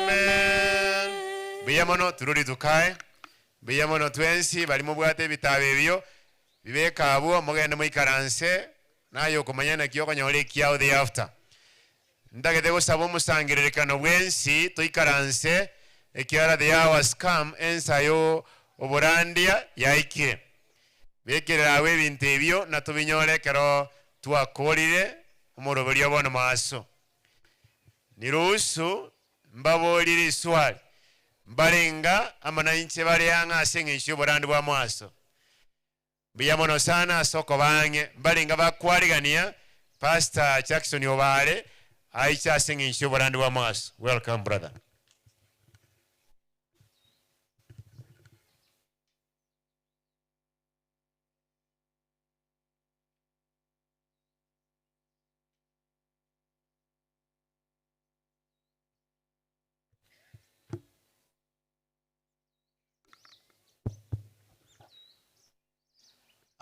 Amen. Biyamono turudi tukae. Biyamono twensi bali mubwate bitabe ebyo bibeka abo mugende muikaranse nayo kumanyana kiyoko nyole kiao the after. Ndagete gusaba omusangiririkano bwensi tuikaranse ekiara the hours come ensayo oburandia yaikire. Bekirira awe ebintu ebyo natubinyole kero twakolire omurobelyo bono maso. Niruhusu mbabolire swali. Mbalenga amanayinche bali anga asengesho oburandi bwa mwaso. Biyamono sana soko bange mbalenga bakwaligania Pastor Jackson Obale aicha asengesho oburandi bwa mwaso. Welcome brother.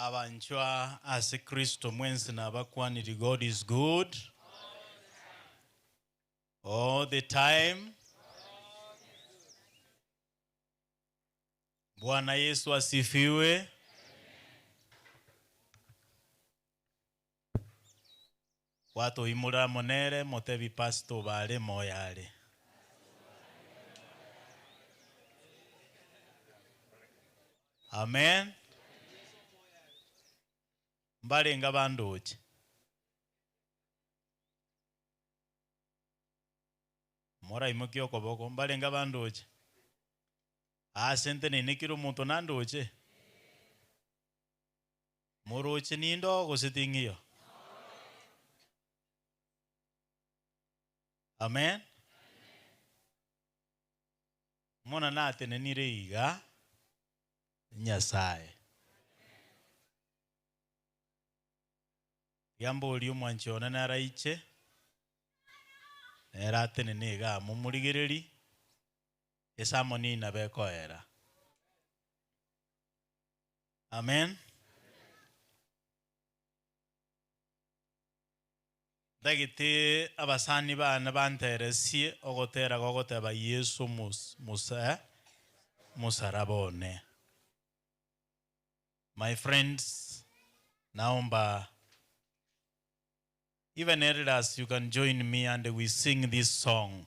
abanchwa ase Kristo mwensi na bakwaniri. God is good all the time. Bwana Yesu asifiwe. Watu imura monere motebi pasto bale moyale. Amen. Mbale nga bandoche. Mora imukio koboko mbale nga bandoche. Asente nikiro muntu nandoche. Moroche nindo gositingio. Amen. Mona nate nenire iga Nyasaye. Yambo liyo mwanchona naraiche. Nerate neniga mumurigiriri. Esamoni nabekoera. Amen. Dagite abasani bana banteresie ogotera gogoteba Yesu musarabone. My friends, naomba even elders, you can join me and we sing this song.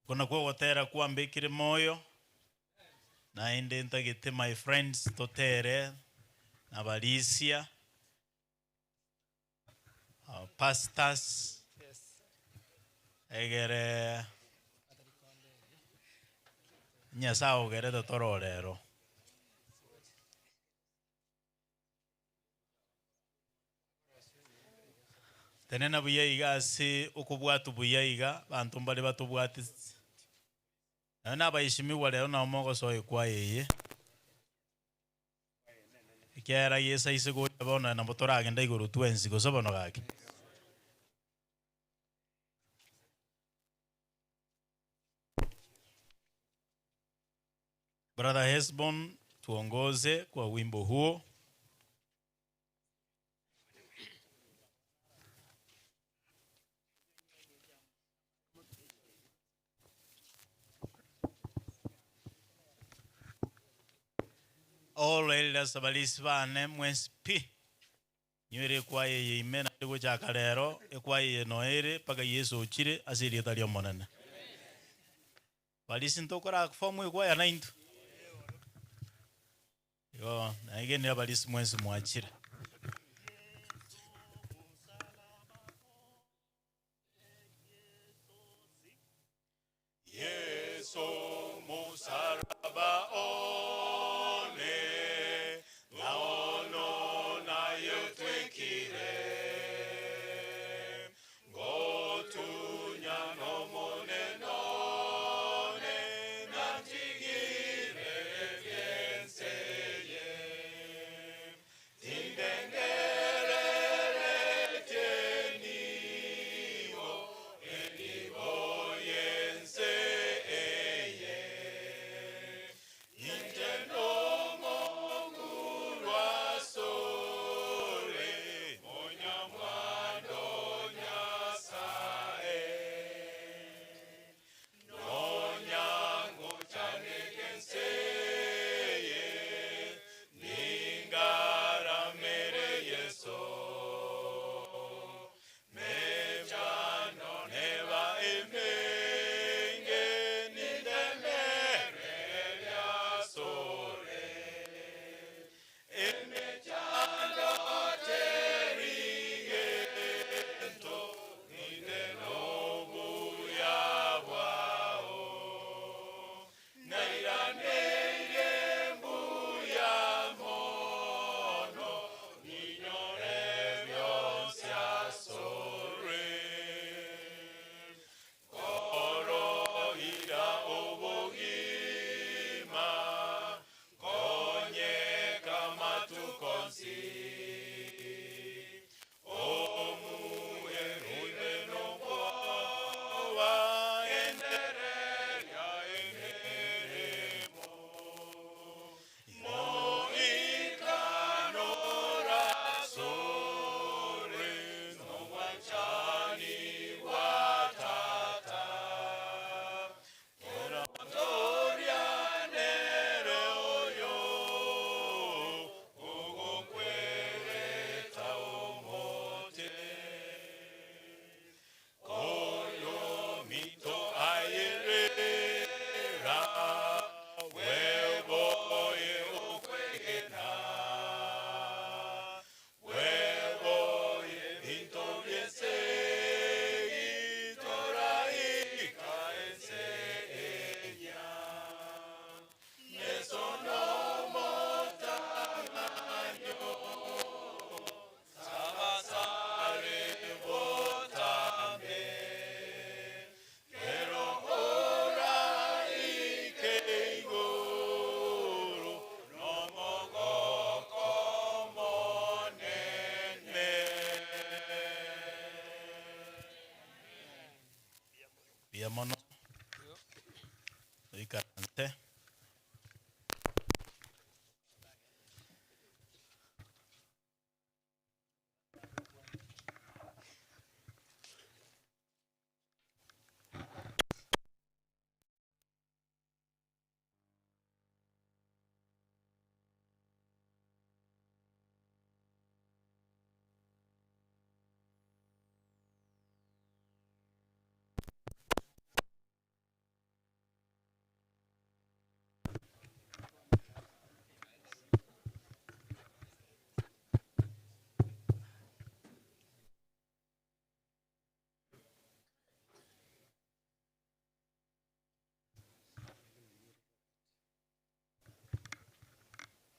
Kuna kwa gotera kuambekire moyo. Na ende ntagete my friends totere na balisia pastors egere nyasao gere totororero tenena buyaiga si ukubwatu buyaiga bantu mbale batubwati na bayishimiwa lero na omogo soye kwa yeye ikera yesa isego bona na motora agenda iguru twensi go sobono gake Brother Hesbon tuongoze kwa wimbo huo. All elders abalisibane mwespi nyere kwa yeye imena ndiko chakalero ekwa yeye noere paka Yesu ochire asiri etalio monana balisi ntokora kufomu kwa ya 9 yo na igeni abalisi mwensi mwachire Yesu musaraba Tinde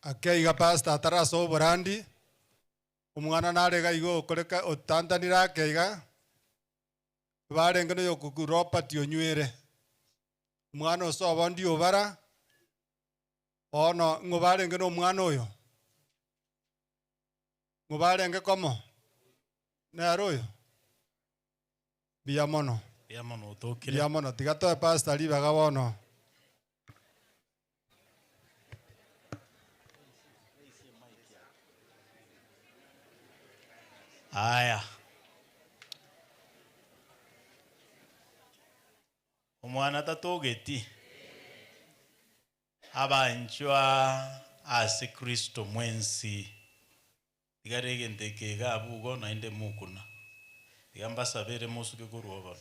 akeiga pastor ataraso oborandi omwana narega igo okoreka otandanira akeiga barenge no yokukuropa tionywere omwana osobo ndi obara ono ngobarenge no omwana oyo ngobarenge komo nero oyo biamono utokire biamono tigato pastor libaga bono. Aya. Omwana tatogeti. Abanchwa ase Kristo mwensi. Tigarege ntekega abugo nainde mukuna. Tigamba sabere musuke kuruwa.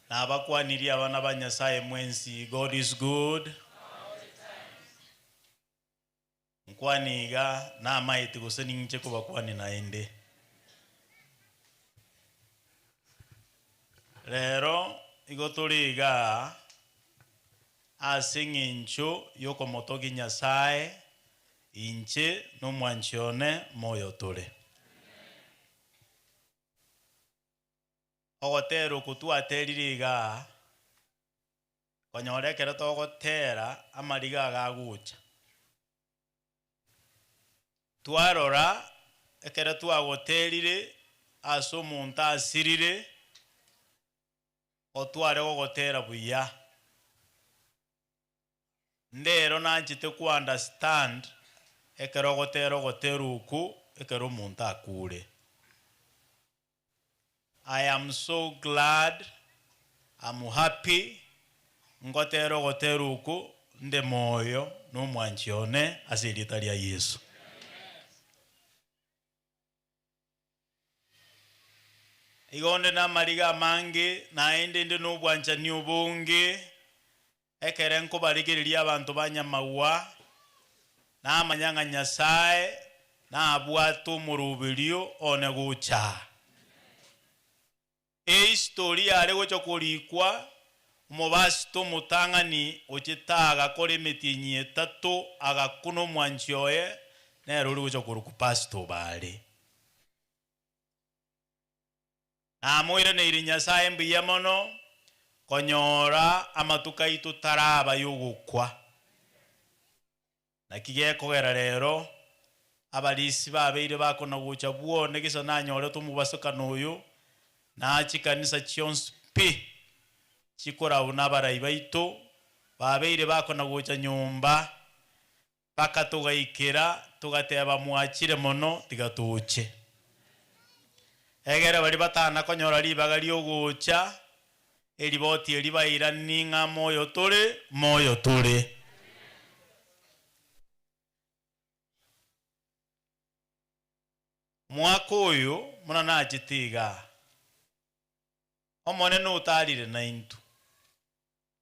Na abakwaniri abana ba Nyasaye mwensi. God is good. Nkwaniga na maiti guseni nche kuba kwani naende. Lero igoturiga asingi ncho yoko motogi Nyasaye inche no mwanchione moyo tole. Ogotero kutua teririga konyorekera togotera amariga gagucha. Twarora ekera twagoterire aso omonto asirire otware gogotera buya ndero nanchite ku understand ekera ogotera ogoteruku ekera omonto akure. I am so glad, I'm happy ngotera ogoteruku nde moyo no mwanchione asirita lya Yesu. Igonde na mariga mange naende ndi no bwancha ni obonge ekere nko barigiriria abantu banyamawa na amanyanga Nyasaye na abwatu murubirio one gucha. Historia ale gocho kulikwa mubasito mutangani ochitaga kore metinyi etatu agakuno mwanchioye na ruri gocho kuruku pastor bale. Amoire ne iri Nyasaye mbiya mono konyora amatuka itu taraba yugukwa. Nakige kogera rero abalisi babeire bakona gucha buone gisa nanyore tumubasuka noyo na chikanisa chionspi chikora unabara baitu babeire bakona gucha nyumba paka tugaikira tugateba mwachire mono tigatuche. Egere bali batana konyora libaga lyogucha eliboti elibaira ninga moyo tole. Mwaka oyo muna nachitiga omone no utalire na intu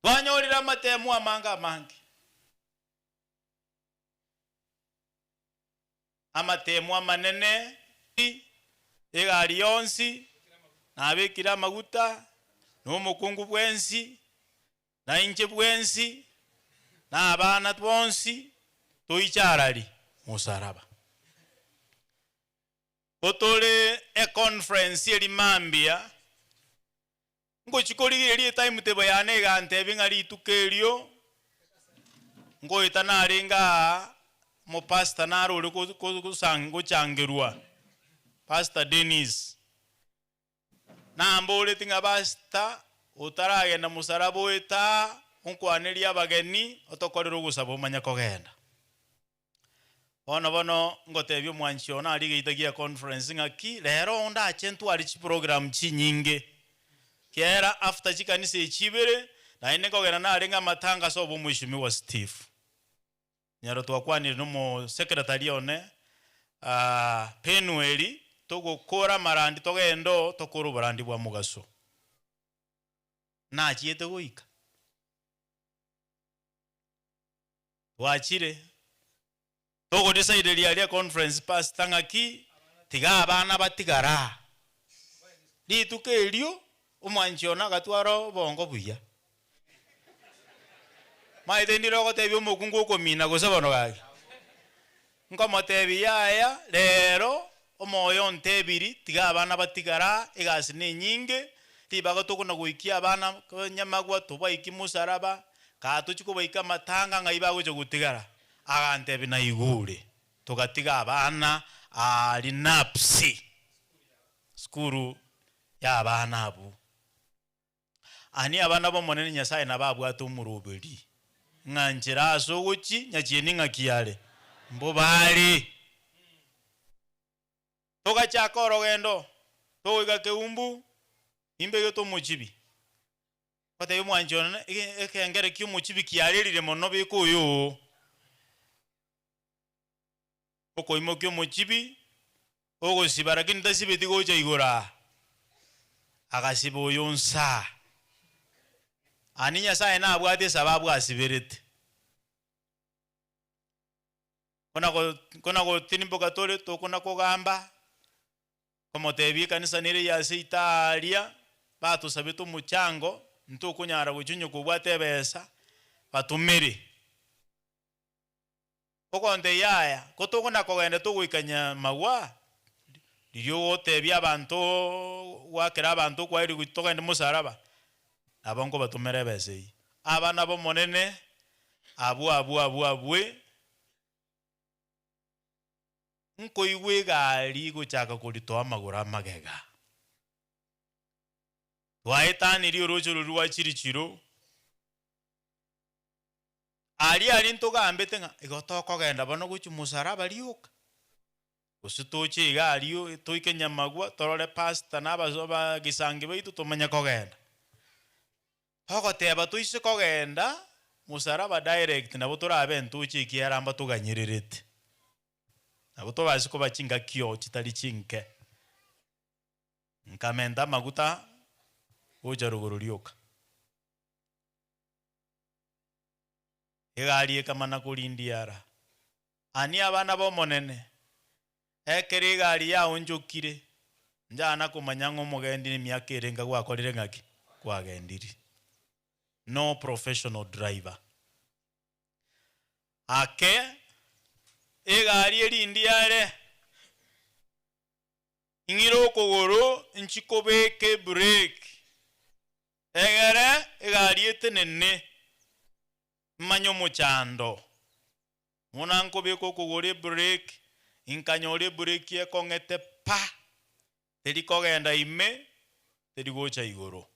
twanyorira matemu amanga mangi amatemu amanene egari yonsi na abekira maguta no mukungu bwensi na inche bwensi na abana twonsi toicharali musaraba. Otole e conference eri mambia ngo chikorigiri time tebo yane gante bingari tukerio ngo itanaringa mo pastor naro kusango changerwa Pastor Dennis na ambole tinga basta utarage na musarabo eta unkwaneria abageni otokorero gusaba manya kogenda bono ngotebyo mwanchiona ali geitagia conference ngaki lero onda achentu ali chi program chinyinge kera after chikanise echibere na ine kogera na arenga matanga so bo mwishimi wa Steve nyaro twakwanire no mo secretary one Penueli togokora marandi togendo tokoro barandi bwa mugaso na chiete goika wachire togo decide ya conference pastor ngaki tiga abana batigara litukelio umwanchiona gatwaro bongo buya maite ndiro gotebi omokungu okomina gosaba no gaki nkomotebi yaya lero omoyo ntebiri tiga abana batigara igasi ni nyinge tibago tokuna guikia abana nyamagwa tubaiki musaraba ka tuchiko baika matanga ngaiba goje gutigara agantebi na igure tugatiga abana ali napsi skuru ya abana abu ani abana bo monene Nyasaye nababwata umurubiri nganjira asoguchi nyachieni ngakiale mbobali toga chakoro gendo toga keumbu imbe yoto muchibi pate yo mwanjona ekengere kyo muchibi kialirire mono bikuyo oko imo kyo muchibi ogo sibara kinda sibeti gocha igora agasibo yonsa ani Nyasaye na abwate sababu asibirite kona go tinimbo katole to kona ko gamba como tebi kanisa nire ya Italia batu sabeto muchango nto kunyara gucunyo kubwate besa batumiri oko nde yaya koto kona ko gende to gwikanya mawa liyo tebi abantu wakera abantu kwa iri gutoka ndi musaraba abango batumere bese abana bo monene abwe nko iwe gali guchaka kulitoa magura magega waitani ri rojo ruwa chirichiro ali ntoga ambetenga igotoko genda bano guchu musaraba liuka usitoche igalio toike nyamagwa torole pasta nabazoba gisange baitu tomanya kogenda hoko teba tuise kogenda musaraba direct nabo turabe ntuche ikiaramba tuganyirerete nabo tobazi ko bachinga kyo kitali chinke nkamenda maguta oja ruguru lyoka egali ekamana kulindiara ani abana bo monene ekeri gali ya onjokire njana kumanyango mugendi ni myaka erenga gwakorire ngaki kwagendiri no professional driver ake egali elindiare ingiro kogoro nchikobeke break egere egali etenene manyo muchando munanko beko kogore break inkanyore break ye kongete pa teri kogenda ime teri gocha igoro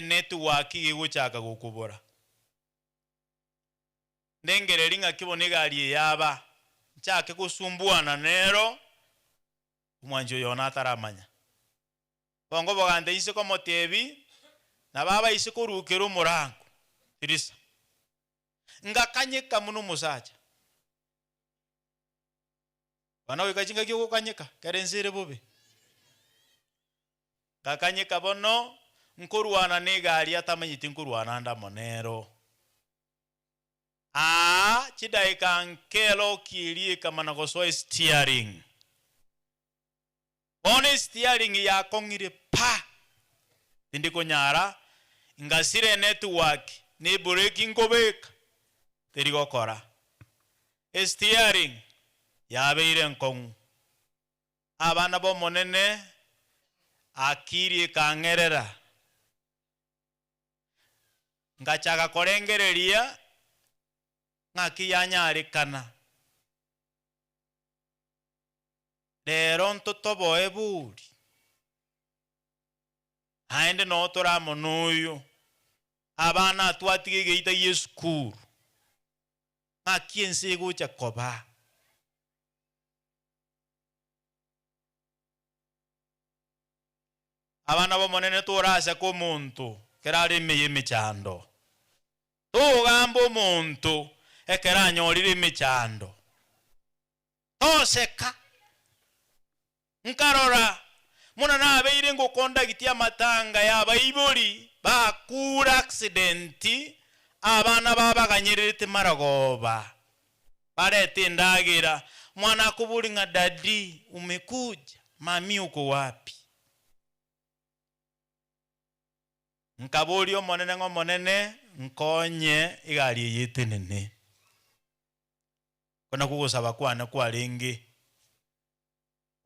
network iguchaka gukubora ndengere ringa kibone gali yaba nchake kusumbuana nero umwanjo yona taramanya bongo bogande ise ko motebi na baba ise ko rukero murango irisa ngakanyeka muno musacha bana wikachinga kyo kanyeka karenzire bobe ngakanyeka bono nkoruana negali atamanyiti nkoruana nda monero chidaika nkelo kilie kama nakosoa steering one steering ya kongire pa ndiko nyara ngasire network ni breaking kobeka terigo kora steering ya beire nkong abana bo monene akiri kangerera ngachaka korengereria ngaki yanyarikana lero ntotobo eburi aende no toramo nuyo abana atwatige geita yeskuru ngaki ense gucha koba abana bo monene torasa ko muntu kerari meye michando tugambo muntu ekeranyorire imichando toseka nkarora muna nabeire ngokonda gitia matanga ya baibuli bakura accidenti abana babaganyirite maragoba barete ndagira mwana kubuli nga dadi umekuja mami uko wapi nkaburi omonene ng'omonene nkonye igari yetenene kona kugusaba kwana kwaringi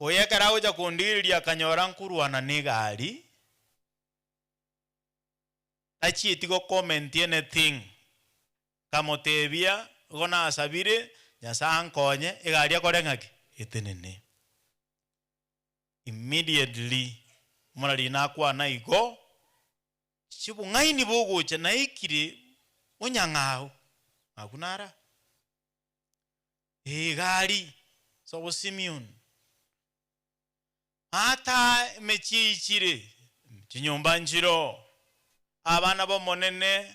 oyekera uja kundiriria kanyora nkuruana n'igari achietigo comment anything kamotebia gona asabire Nyasaye nkonye igari akore ng'aki etenene immediately morari nakwana igo chibung'aini bogocha naikire onyang'ao akunara igari so Simeon ata mechichire chinyomba nchiro abana bomonene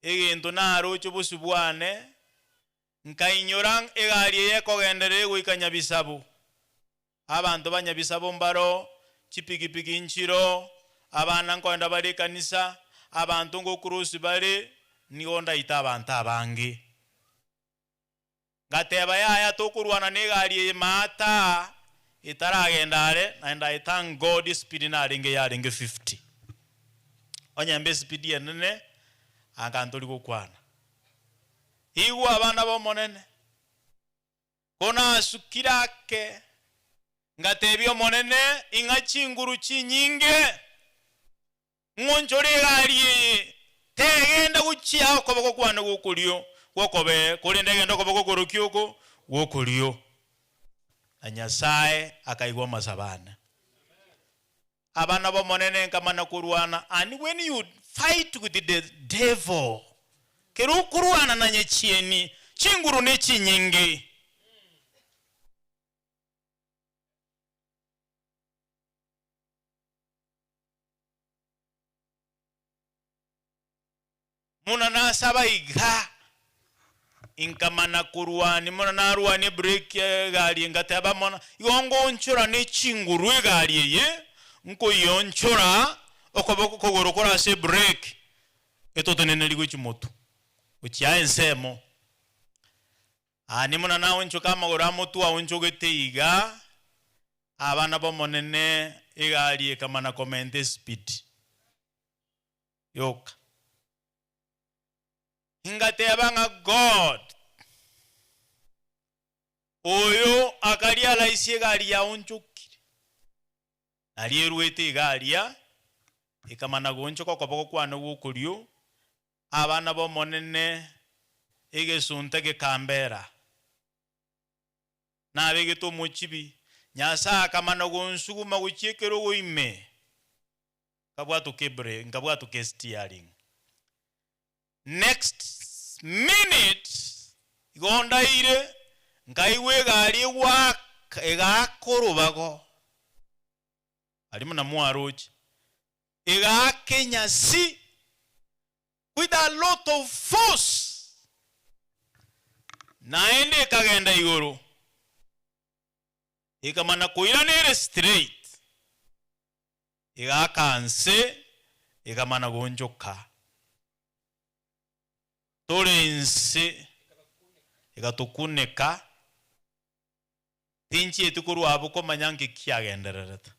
egento naro chobusubwane nkainyora egari yekogendere gwikanya bisabu abantu banyabisabo mbaro chipikipiki nchiro abana nkonda bari kanisa abantu ngo kurusi bari nigonda ita abantu abangi gateba yaya tokurwana negari mata itaragendare and I thank God speed na ringe ya ringe 50 onyambe speed yenene akantoli gukwana igu abana bomonene kona sukirake ngatebio monene ingachinguru chinyinge ngonjore gari tegenda guchia okoboko kwana gukulio gokobe kulinde genda okoboko kurukyuko gukulio Nyasaye akaigwa masabana abana bomonene nkamana kurwana and when you fight with the devil kerukurwana na nyechieni chinguru ne chinyinge muna nasaba iga inkamana kurwani muna narwani break gari ngataba mona yongo nchura ne chinguru gari ye nko yonchura okoboko kogoro kora se break etotenene ligo chimoto uchya ensemo ani muna nawo ncho kama goramo tu awoncho geteiga abana bomonene igari kamana comment speed yoka ingatebanga God oyo akalia laisi gari ya onchukire alierwete gari ya ikamana goncho kokoboko kwana gukulio abana bomonene egesunte gekambera na begeto mochibi Nyasa akamana gonsuguma guchiekero goime kabwatu kebre ngabwatu ke steering next minute igonda ire ngaiwe gari wa egakorobago alimo na mwarochi egakenya si with a lot of force naende kagenda igoro ikamana kuira nere straight igakanse ikamana gonjoka tolense igatukuneka tinchi etukuru abo ko manyange kiagenderereta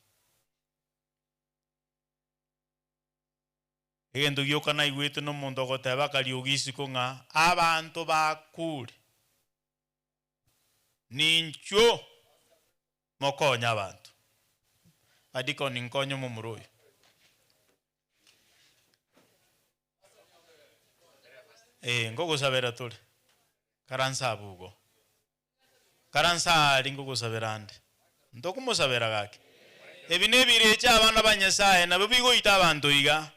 egendo gyoka na igwete no mundo goteba kali ogisi ko nga abantu bakuri nincho mokonya abantu adiko ninkonyo mu muroyo ngogo sabera tole karansa bugo karansa ali ngogo saberande ndokumo sabera gake ebine birecha abana banyasaye nabo bigo ita abantu iga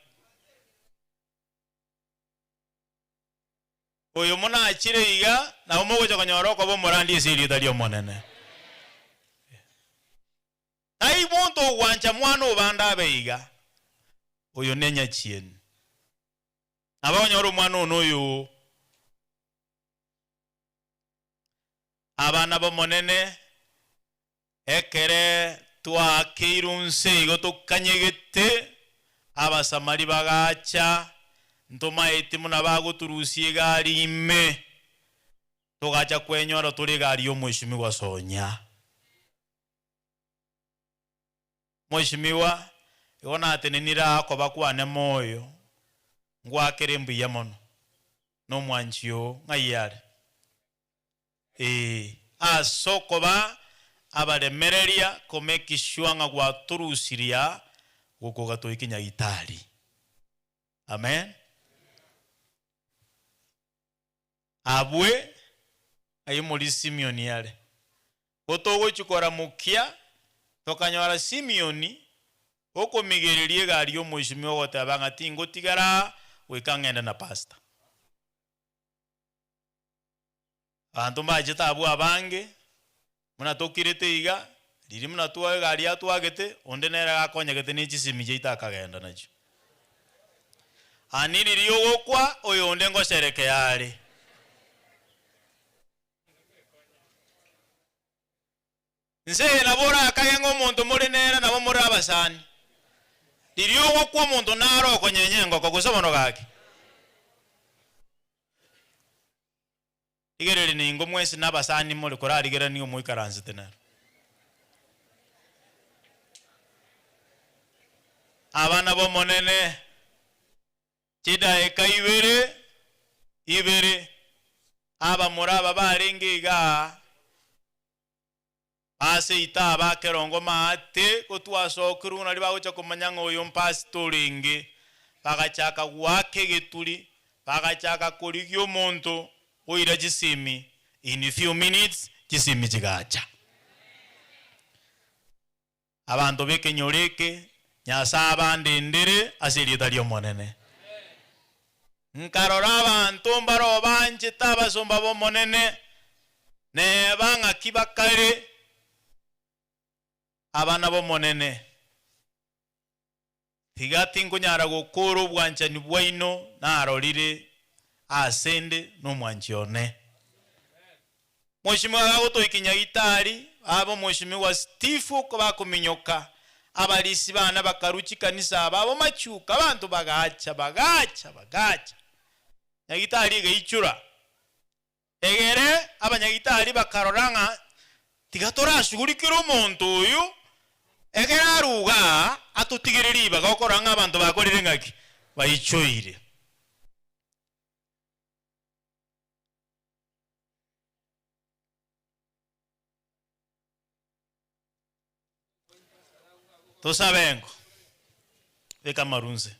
oyo mona achire iga na umogo konyoro ko bomorandi esiri dalio monene ai monto wancha mwana obanda beiga oyo nenya chien abanyoro mwana onoyo abana bomonene ekere twa kirunse igoto kanyegete abasamari bagacha ntoma etimu nabaguturusie gari ime togacha kwenyora turi gari yo mweshimiwa Sonya mweshimiwa yona atenenira ko bakwane moyo ngwakere mbuya mono no mwanchio ngayare asoko ba abaremereria komekishwanga gwa turusiria guko gatoikinya Itali. Amen. Abwe ayimuri Simeoni yale gotogo chukora mukia tokanyora Simeoni oko migererie gari yo mwishimio gotabanga tingo tigara wekangenda na pastor antu majeta abu abange muna tokirete iga riri muna tuwa gari atwagete onde nera gakonyagete ni chisimi jeita akagenda nacho aniri riyo gokwa oyo onde ngo sereke yale nse nabora akagengo muntu muri nera nabo muri abasani ririyo gokwa muntu naro konyenyengo kogusobono gake igerere ni ngo mwese nabasani muri korarigera niyo muikaranze tenera abana bo monene chida ibere aba muraba barengiga ase itaba kerongo mate kotwasokuru nali bagocha kumanya oyo mpastoringe bagachaka wake getuli bagachaka kurigyo muntu oira jisimi in a few minutes jisimi jigacha abantu bekenyoreke nyasaba ndendere asirita lyo monene nkarora abantu mbaro banje tabasomba bo monene ne banga kibakare abana bo monene tigati ngunyara gukuru bwanchani bwaino narorire asende no mwanchione Mheshimiwa gagoto ikinya Itali abo mheshimiwa Steve ko bakuminyoka abalisi bana bakaruchi kanisa abo machuka abantu bagacha nyagitali geichura egere abanyagitali bakaroranga tigatora shugulikira umuntu uyu egere aruga atutigiriri bagakoranga abantu bakorire ngaki bayichoire tosabengo veka marunze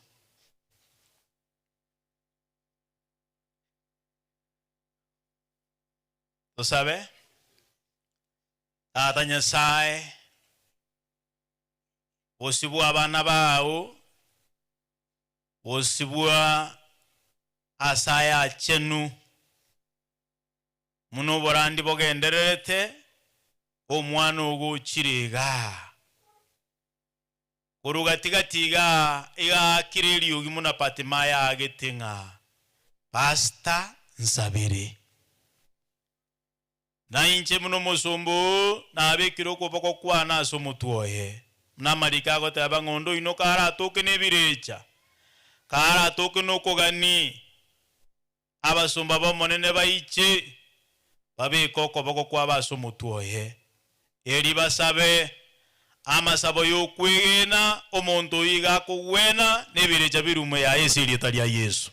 tosabe atanya sai osibwa abana bao osibwa asaya chenu muno borandi bogenderete omwana ogo chiriga Kurugatiga iga kireli ugi muna patimaya agetinga pasta nsabere na inche muno musumbu na abekiro kuboko kwana asomutuoye na marika gote abangondo ino kara toke nebirecha kara toke no kogani abasumba bamonene baiche babeko kuboko kwa basomutuoye eri basabe amasabo yokwegena omuntu yiga kuwena nebirecha birume ya esiri talia Yesu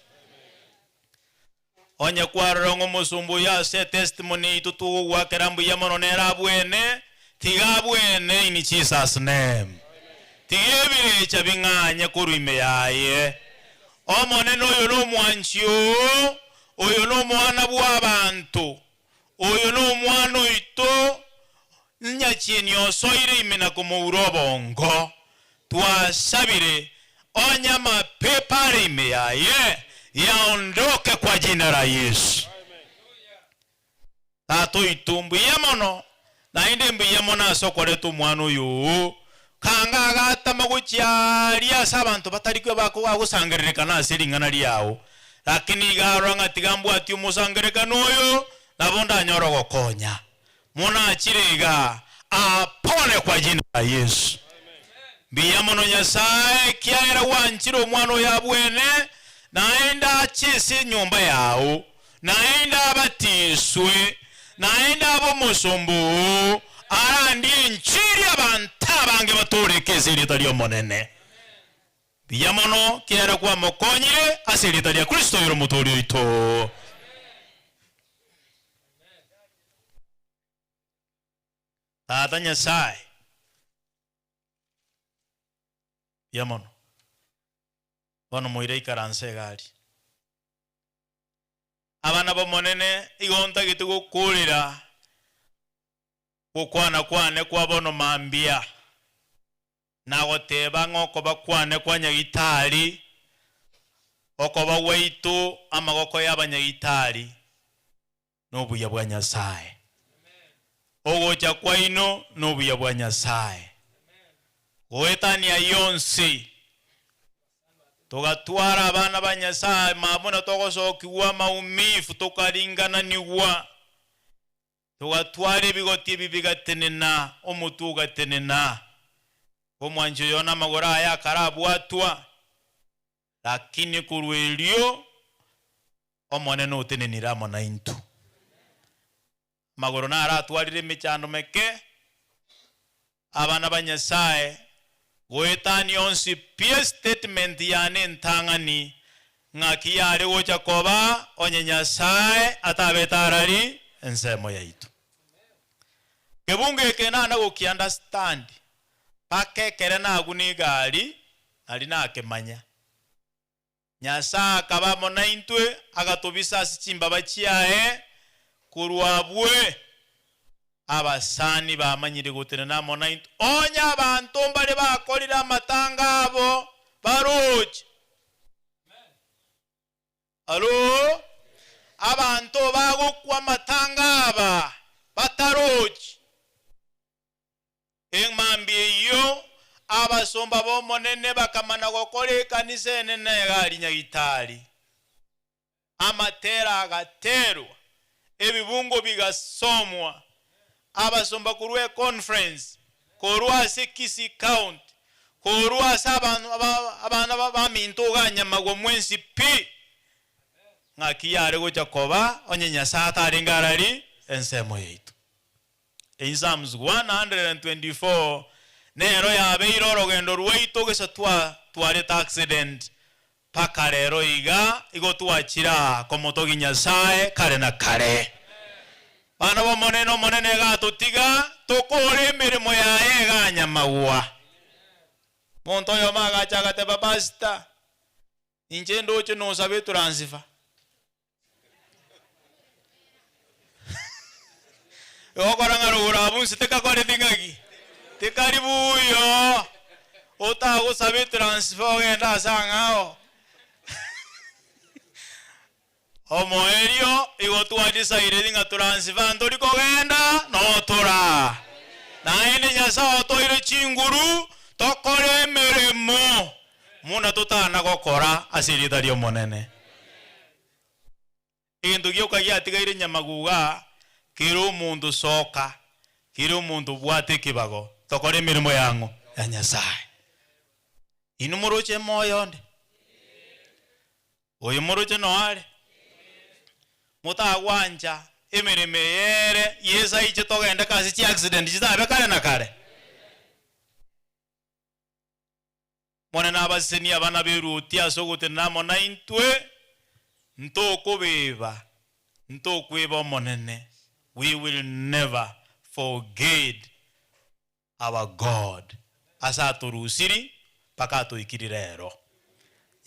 onya kwarongo musumbu ya se testimony tutu wakerambu ya mononera bwene tigabwene in Jesus name tigebirecha binganya kurume yaye omonene oyo no mwanchio oyo no mwana bw'abantu oyo no mwana oito nyachini osoire imena kumurobongo twasabire onyama pepare ime yaye yaondoke kwa jina la Yesu. Tato itumbu yamono na inde mbu yamono asokore tu mwana uyu kanga agata maguchari asabantu batarikwe bako agusangerereka asiringana liao lakini garanga tigambu ati umusangerereka noyo nabonda nyoro gokonya muna achiriga apone kwa jina la Yesu. Biyamono Nyasaye kiaera wanchiro mwana yabwene naenda achisi nyumba yao naenda abatiswe naenda abo musumbu arandi nchiri abantu abange batorekeze lita lyo monene biyamono kiera kwa mokonyire asirita lya Kristo yoro mutori ito. Tata Nyasaye biyamono bono moire ikaranse gari abana bomonene igonta gitugo kurira gukwana kwane kwa bono mambia na goteba ngoko bakwane kwa nyagitari okoba weitu amagoko y'abanyagitari n'obuya bwa Nyasaye ogocha kwa ino n'obuya bwa Nyasaye goetania yonsi tugatwara abana ba Nyasaye mabona togosokiwa maumifu tukaringana niwa tugatwara ibigoti bibigatenena omutu gatenena omwanjo yona magora ya karabwatwa lakini kurwelio omonene utenenira mona intu magoro na aratwarire michando meke abana ba Nyasaye goetani onsi pie statement yane ntangani ngaki yare gocha koba onye Nyasaye atabetarari ensemo yaitu kebunge kenana goki understand pakekere naguni gari ali nakemanya Nyasaye akabamo na intwe agatobisa sichimba bachiae kurwabwe abasani bamanyire gutenena mona intwe onya abantu mbale bakolira amatanga abo baroje alo abantu bagokwa amatanga aba bataroje engmambi yo abasomba bomonene bakamana gokole kanisa enene gari nyagitari amatera agaterwa ebibungo bigasomwa abasomba kurwe conference korwa sekisi count korwa abana baminto ganyamago mwensi pi ngakiyare gocha koba onye Nyasaye ataringarari ensemo yaitu in Psalms 124 nero yabe iroro gendo rweito gesa twareta accident paka rero iga igotwachira komotogi Nyasaye kare na kare bana bomonene monene gatutiga tokore mirimo yae ganyamagwa monto yo magachaga te babasta inje ndoche no sabe transfer okora ngaro bunsi tekakore dingagi tekaribu yo otago sabe transfer ngenda sangao omoerio igotwa decided nga transfer ndori kogenda no tora na ene Nyasaye toire chinguru tokore meremo muna tutana gokora asiritario monene indu gyoka gyatigaire nyamaguga kiro mundu soka kiro mundu bwate kibago tokore mirimo yango ya Nyasaye inumuroche moyo nde oyo muroche noare mutagwanja emirime yere yesa iche togenda kasi chi accident chitabe kare na kare mone nabaseni abana beruti asogote namo na intwe ntokobeba ntokweba monene. We will never forget our God asa turusiri pakato ikirirero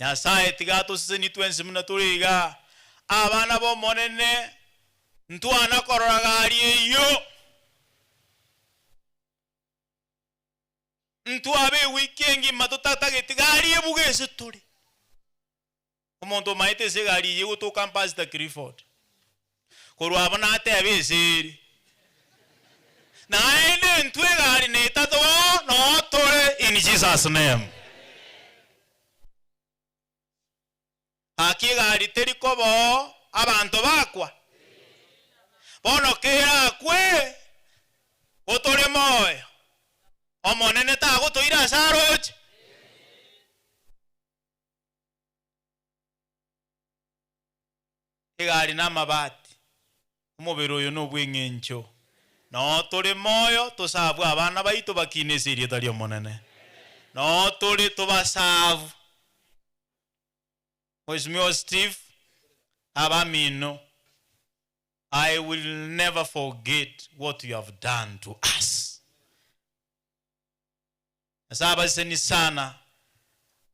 Nyasaye tigato seni twensi muna turiga abana bo monene ntwana kororagari yo ntwabe weekengi matotata getigari ebugese turi omonto maite segari yego to campus ta Clifford korwa abana atebesiri na ene ntwegari netato no tore in Jesus name akigari terikobo abantu bakwa bono kera kwe otore moyo omonene tago toira saroche igari namabati umubiro yo no bwengencho no tore moyo tosabwa abana baito bakinesirie tario monene no tore tobasavu Mheshimiwa Steve Abamino, I will never forget what you have done to us. Asaba seni sana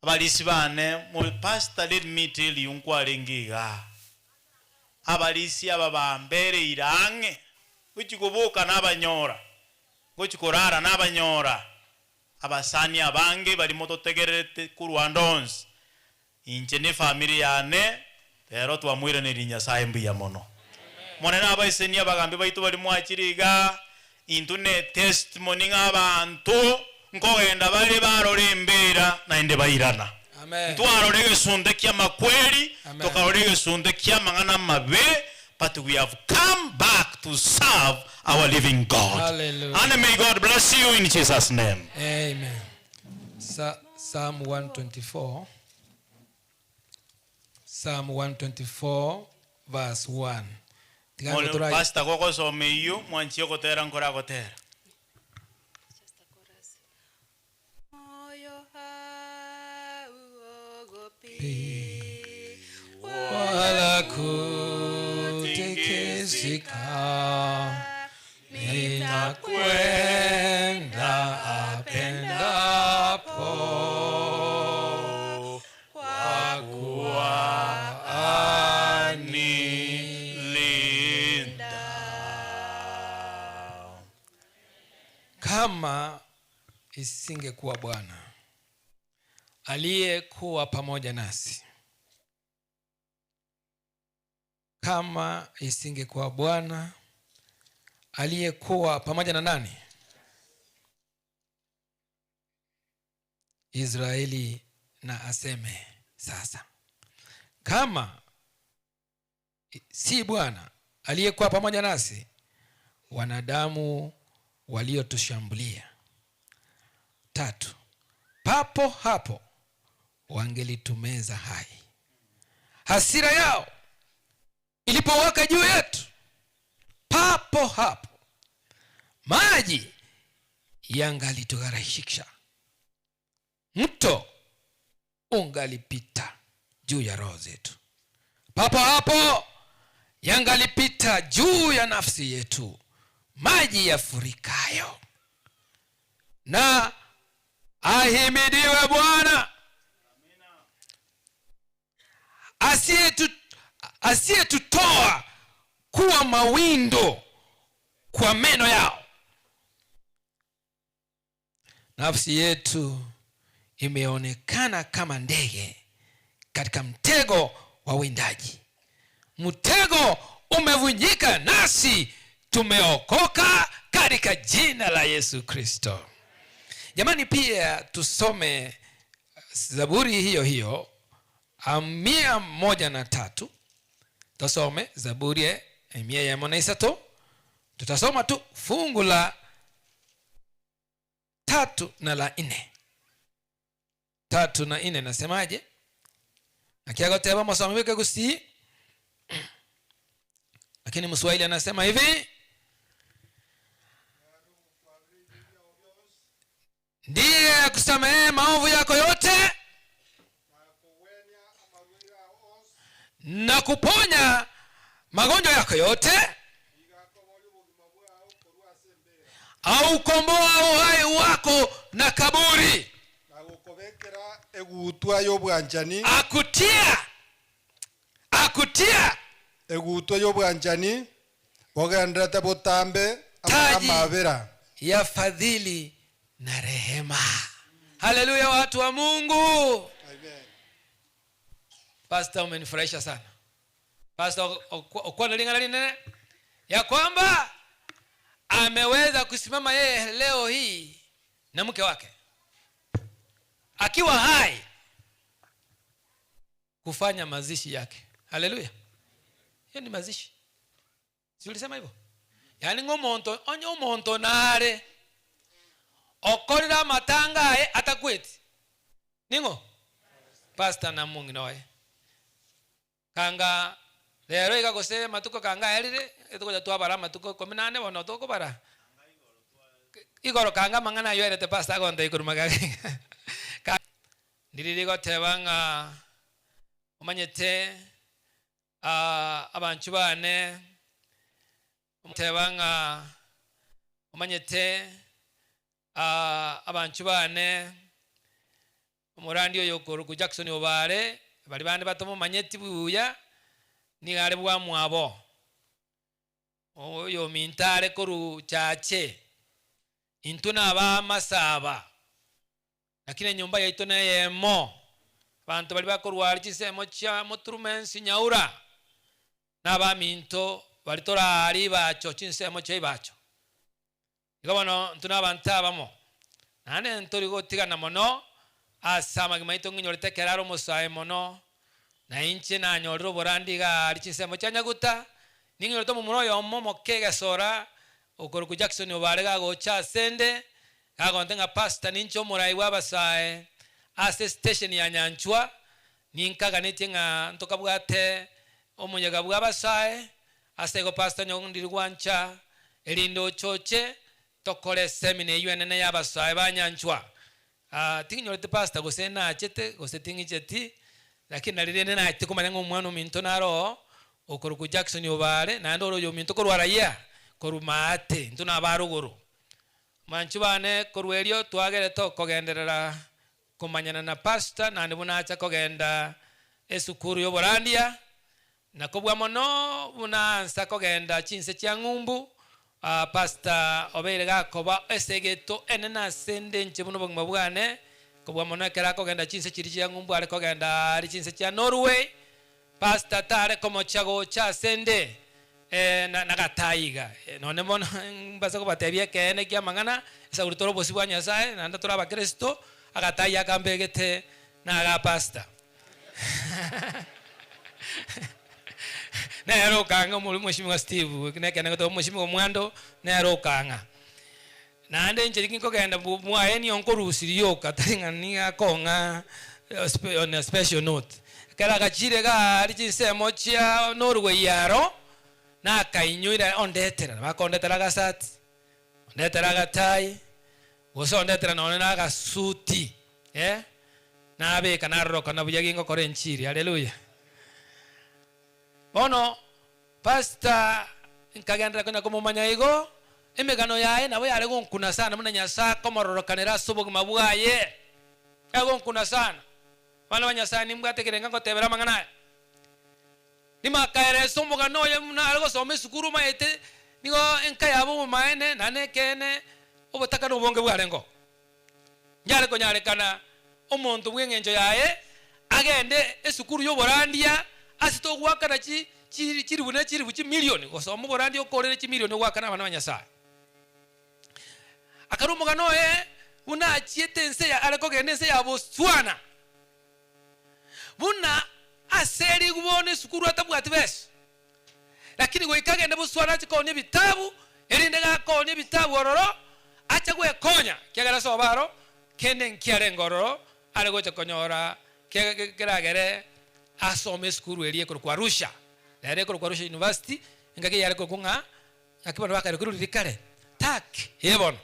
abalisi bane mu pastor, let me tell you nkwalengiga abalisi ababambere irange kuchikubuka n'abanyora kuchikorara n'abanyora abasani abange bali mototegerete ku Rwandons inche ne family yane rero twamwire ne Nyasaye mbiya mono mone n'abaiseni abagambe baitu bali mwakiriga intune testimony ng'abantu nkogenda bali barorembera naende bayirana. Amen. Twarorege sunde kya makweli tukarorege sunde kya mangana mabe, but we have come back to serve our living God. Hallelujah. And may God bless you in Jesus' name. Amen. Psalm 124. Psalm 124 verse 1. Pastor koko someyo mwanchi okotera nkora kotera. Wala kutikisika, nitakwenda apendapo, kwa kuwa anilinda. Kama isingekuwa Bwana aliyekuwa pamoja nasi, kama isingekuwa Bwana aliyekuwa pamoja na nani? Israeli na aseme sasa, kama si Bwana aliyekuwa pamoja nasi, wanadamu waliotushambulia 3 papo hapo wangelitumeza hai. Hasira yao ilipowaka juu yetu, papo hapo maji yangalitugarishikisha, mto ungalipita juu ya roho zetu, papo hapo yangalipita juu ya nafsi yetu maji yafurikayo. Na ahimidiwe Bwana asiyetutoa kuwa mawindo kwa meno yao. Nafsi yetu imeonekana kama ndege katika mtego wa windaji. Mtego umevunjika, nasi tumeokoka katika jina la Yesu Kristo. Jamani, pia tusome Zaburi hiyo hiyo 103. Tusome Zaburi ya 103. Tutasoma tu fungu la 3 na la 4. 3 na 4 nasemaje? Akiagoteba msomeke gusi. Lakini Mswahili anasema hivi: ndiye akusamehe maovu yako yote na kuponya magonjwa yako yote, au komboa uhai wako na kaburi, akutia egutwa y'obwanjani ogendete butambe amabera ya fadhili na rehema. Haleluya, watu wa Mungu. Amen. Pastor, umenifurahisha sana. Pastor Okwano lingana nene ya kwamba ameweza kusimama yeye leo hii na mke wake akiwa hai kufanya mazishi yake. Haleluya. Hiyo ni mazishi. Si ulisema hivyo? Yaani ngomonto nare okorira matanga atakweti ningo pastor na mungi noe kanga lero igagose matuko kanga erire etuko twabara matuko 18 bono toko bara igoro kanga mangana yo erete pastor gonde ikurumaga ndiririgo tebanga umanyete abantu bane umutebanga umanyete abantu bane umurandi oyo ku Jackson obare bali bande batomo manyeti buya ni gare bwa mwabo oyo mintare koru chache intuna ba masaba lakini nyumba yaito na yemo bantu bali bakorwara kisemo cha motrumensi nyaura naba minto bali tora ari bacho chinsemo chei bacho igabano ntuna bantabamo nane ntori gotigana mono asama gimaito nginyorete keraro musaye mono na inche na nyorro borandiga ari chinsemo cha nyaguta ningyorto mu muroyo momo kega sora okoro ku Jackson obarega go cha sende gago ntenga pastor nincho murai wabasaye ase station ya Nyanchwa ninkaga netinga ntoka bwate omunyaga bwabasaye ase go pastor nyondirwancha elindo choche tokole semine yuenene yabasaye banyanchwa tinyorete pastor go sena chete go setingi cheti lakini nalirene na tikumanengo mwana minto naro okoro ku Jackson obare na ndoro yo minto korwara ya korumate ntuna baruguru manchu bane korwerio twagere to kogenderera kumanyana na pastor na ndibuna acha kogenda esukuru yo borandia na kobwa mono buna ansa kogenda chinse cha ngumbu pastor obeire gakoba esegeto enena sende nche buno bongma bwane kobwa mono kera kogenda chinse chiri cha ngumbu ale kogenda ari chinse cha Norway pastor tare como chago cha sende na gataiga none mono mbasa ko batebye kene kya mangana esa urutoro bosibwa Nyasaye na ndatura ba Kristo agataiya kambegete na ga pastor na ero kanga muri mushimwa Steve kinekene to mushimwa mwando na ero kanga na ande nje kinko genda mwa eni onko rusiriyo kataringa ni akonga on a special note kala gachire ga ari chinsemo chia Norway yaro na kainyuira ondetera bakondetera gasati ondetera gatai woso ondetera none na gasuti na abe kanaro kana buyagingo korenchiri haleluya bono pastor nkagenda kana kumumanya igo emegano yae nawe yale gonkuna sana muna Nyasa komororokanera sobogima bwaye yagonkuna sana bana banyasa nimbwatekerenga ngotebera mangana nima kaere somoga noye muna algo some sukuru maete nigo enka yabo maene nane kene obotaka no bonge bwarengo nyale ko nyale kana omuntu bwengenjo yae agende esukuru yo borandia asito gwakana chiri bune chiri buchi milioni gosoma borandia okorere chi milioni gwakana bana banyasa akarumoga noye una achiete ense ya aleko gende ense ya Botswana buna aseri gubone sukuru atabwati bes lakini go ikagenda Botswana chikonya bitabu erinde gakonya bitabu ororo acha gwe konya kyagara so baro kende nkiare ngororo ale go chakonyora keragere asome sukuru elie kwa Arusha ere kwa Arusha University ngake yare kunga akibano bakare kuri rikare tak yebon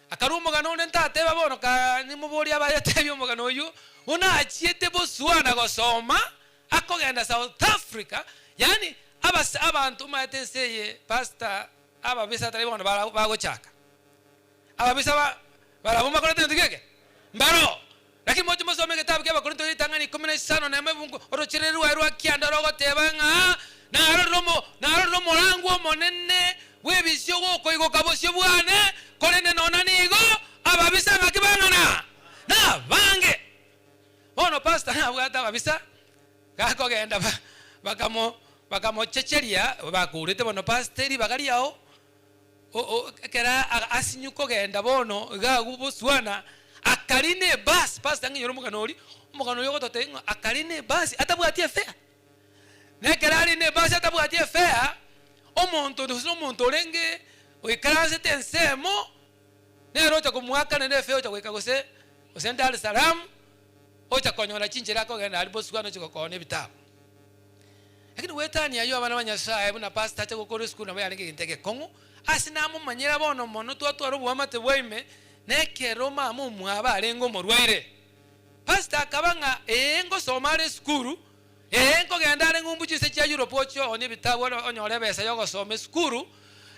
akarumo ganone ntate babono ka nimubori abayatebyo mugano yu una achiete Botswana gosoma akogenda South Africa yani abantu matenseye pastor ababisa tali bono bagochaka ababisa barabuma kote ndigeke mbaro lakini mojo mosome kitabu kya Korinto litangani 15 na mebungu orochireru aru kianda rogo tebanga na romo langu monene webisyo goko igo kabosyo bwane kolene nona nigo ababisa ngakibangana na bange ono pastor abwata ababisa kako genda bakamo checheria bakurete bono pastor bagari yao kera asinyuko genda bono ga Botswana akarine bus pastor ngiyoro mugano yo gotote akarine bus atabwatie fare nekerari ne bus atabwatie fare omuntu lenge oikarase tensemo nero cha kumwaka ne fare cha kwekagose osenda Dar es Salaam ocha konyora chinchira ko genda ali Botswana chiko kone bitabu lakini wetani ayo abana banyasa buna pastor cha gukora school na bayane nginteke kongo asinamu manyira bono mono twatwaro bwamate bwaime nekeroma mu mwaba arengo morwaire pastor akabanga engo somale school nkogenda ari ngumbu chise cha Europe ocho oni bitabu onyore besa yo gosoma skuru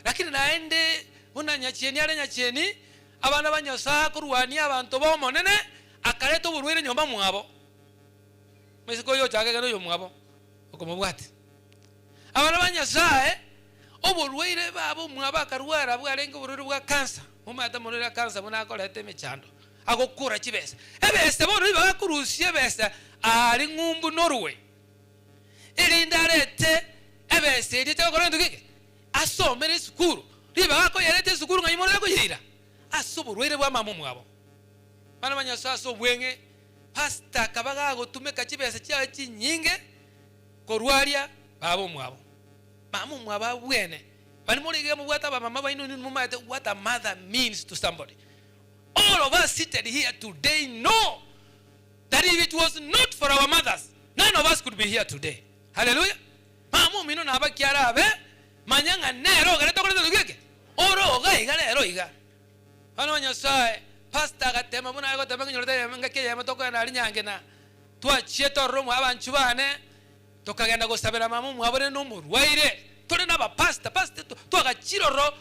lakini naende una nyachieni ari nyachieni abana banyosa kurwania abantu bomonene akareta uburwire nyomba mwabo mesiko yo chake gano yo mwabo okomubwati abana banyosa uburwire babo mwabo akarwara bwarenga uburwire bwa cancer mumata monera cancer muna akorete mechando agokura chibesa ebese bono bagakurusie ebesa ari ngumbu Norway irindarete ebese iri cyo korendo kike asomere skuru riba ko yerete skuru ngayimora ko yira asuburwire bwa mamu mwabo bana banyasa so bwenge pasta kabaga gotumeka chibesa cya chinyinge korwaria babo mwabo mamu mwaba bwene bani muri ge mubwata ba mama bainu ni mumate what a mother means to somebody. All of us seated here today know that if it was not for our mothers, none of us could be here today. Hallelujah. Mamu mino na bakiara abe manyanga nero gare to gare tugeke. Oro gai gare ero iga. Ano nyasai pasta gatema muna go tama nyorete ngake ya matoko na linyange na twachie to romo abanchu bane tokagenda gusabira mamu mwabone no murwaire. Tore na ba pasta to agachiroro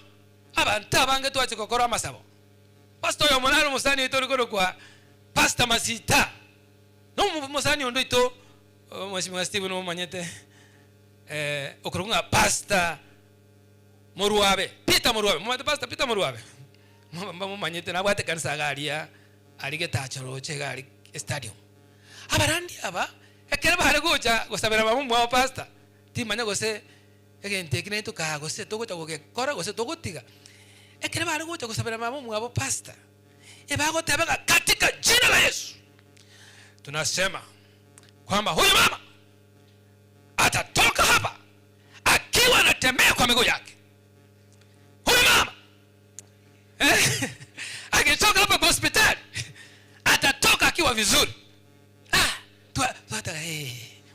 abantu abange twache kokoro amasabo. Pastor yo monaro musani ito rikoro kwa pasta masita. No musani ondo ito mweshimiwa Steve no manyete okurunga pasta Moruabe Peter Moruabe mumate pasta Peter Moruabe mama manyete na bwate kanisa galia alige tachoro chegari stadium abarandi aba ekera bahare gocha gosabera mamu mwa pasta timanya gose egente kine to ka gose to gocha goke kora gose to gotiga ekere bahare gocha gosabera mamu mwa pasta ebago tebeka katika jina la Yesu tunasema kwamba huyu mama atatoka hapa akiwa anatembea kwa miguu yake. Huyu mama akitoka hapa kwa hospitali atatoka akiwa vizuri. Tuata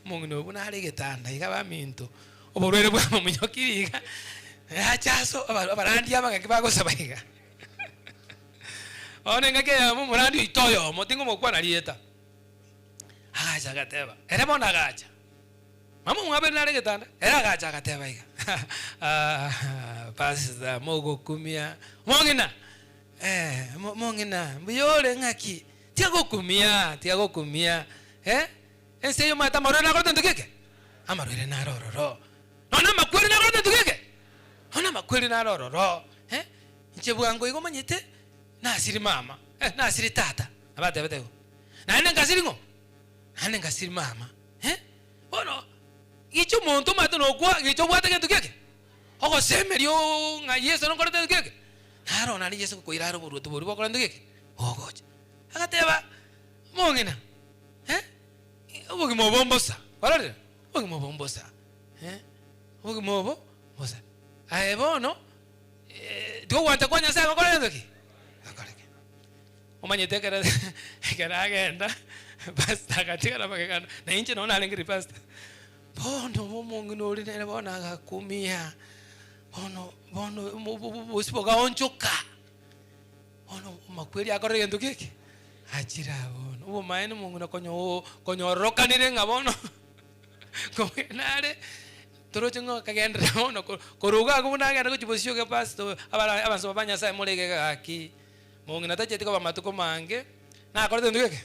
Mungu no buna hali getanda igaba minto oborwere bwa munyokiriga achaso abarandi aba kibago sabaiga one ngake ya murandi itoyo motingo mokwa na lieta acha gateba ere bona gacha mama mwabe na getanda era gacha gateba iga pasta mogo kumia mongina mongina biyole ngaki tiago kumia enseyo mata marore na korto ndukeke amarore na rororo nona makweli na korto ndukeke nona makweli na rororo nchebwango igo manyete na asiri mama na asiri tata abate batego na nene ngasiri ngo nene ngasiri mama bono icho muntu mata no kwa icho bwate ke ndukeke ogo semerio nga Yesu no korto ndukeke haro na Yesu ko iraro buruto buri bokora ndukeke ogo agateba mongina ubugi mobombosa walale ubugi mobombosa ubugi mobombosa bono do wanta kwanya sanga kole ndoki akoreke umanyete kera agenda basta katika na bakana na inche naona alengiri pasta bono Mungu noli nene bona agakumia bono usipoga onchoka bono makweli akoreke ndokeke achira bono ubo maene Mungu na konyoroka nire ngabono komenare torochengo kagendra bono koruga kubuna agenda kuchibosio ke pasto abanso babanya sai molege aki Mungu natache tiko bamatuko mange na akorete ndukeke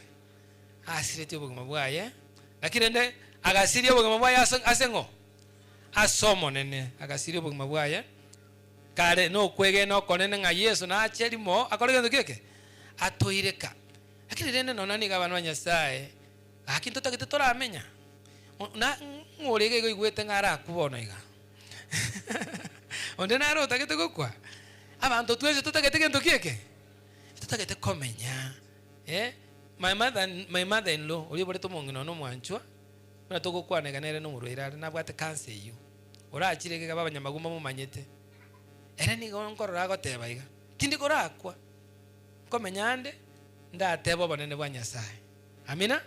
asire tyo buguma bwaye lakini nde agasiri buguma bwaye asengo asomo nene agasiri buguma bwaye kare no kwege no konene nga Yesu na acherimo akorete ndukeke atoireka lakini rende nona ni gabana banyasaye akinto takite toramenya na ngorege go igwete ngara kubona iga onde naro takite gukwa abantu twese tutakete kento kieke tutakete komenya my mother in law uri bore to Mungu no mwanchwa na togukwa neganere no murwira na bwate cancer you ora achirege gaba banyamaguma mu manyete ere ni gonkorora goteba iga kindi korakwa komenyande ndatebo banene bwa Nyasaye amina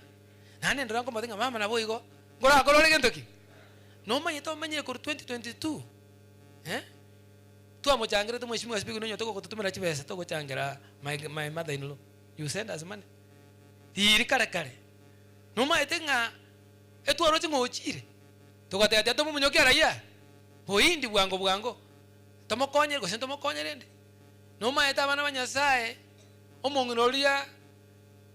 nane ndrango matinga mama na boigo ngora korore gentoki no manyito manyire ku 2022 tu amochangire tu mheshimiwa speaker no nyotoko kututumira chibesa to kuchangira my mother in law you send us money tiri kare no maitenga etwaro chingochire tugatete to munyokera ya boindi bwango tomokonye gose tomokonye rende no maeta bana banyasaye omonginoria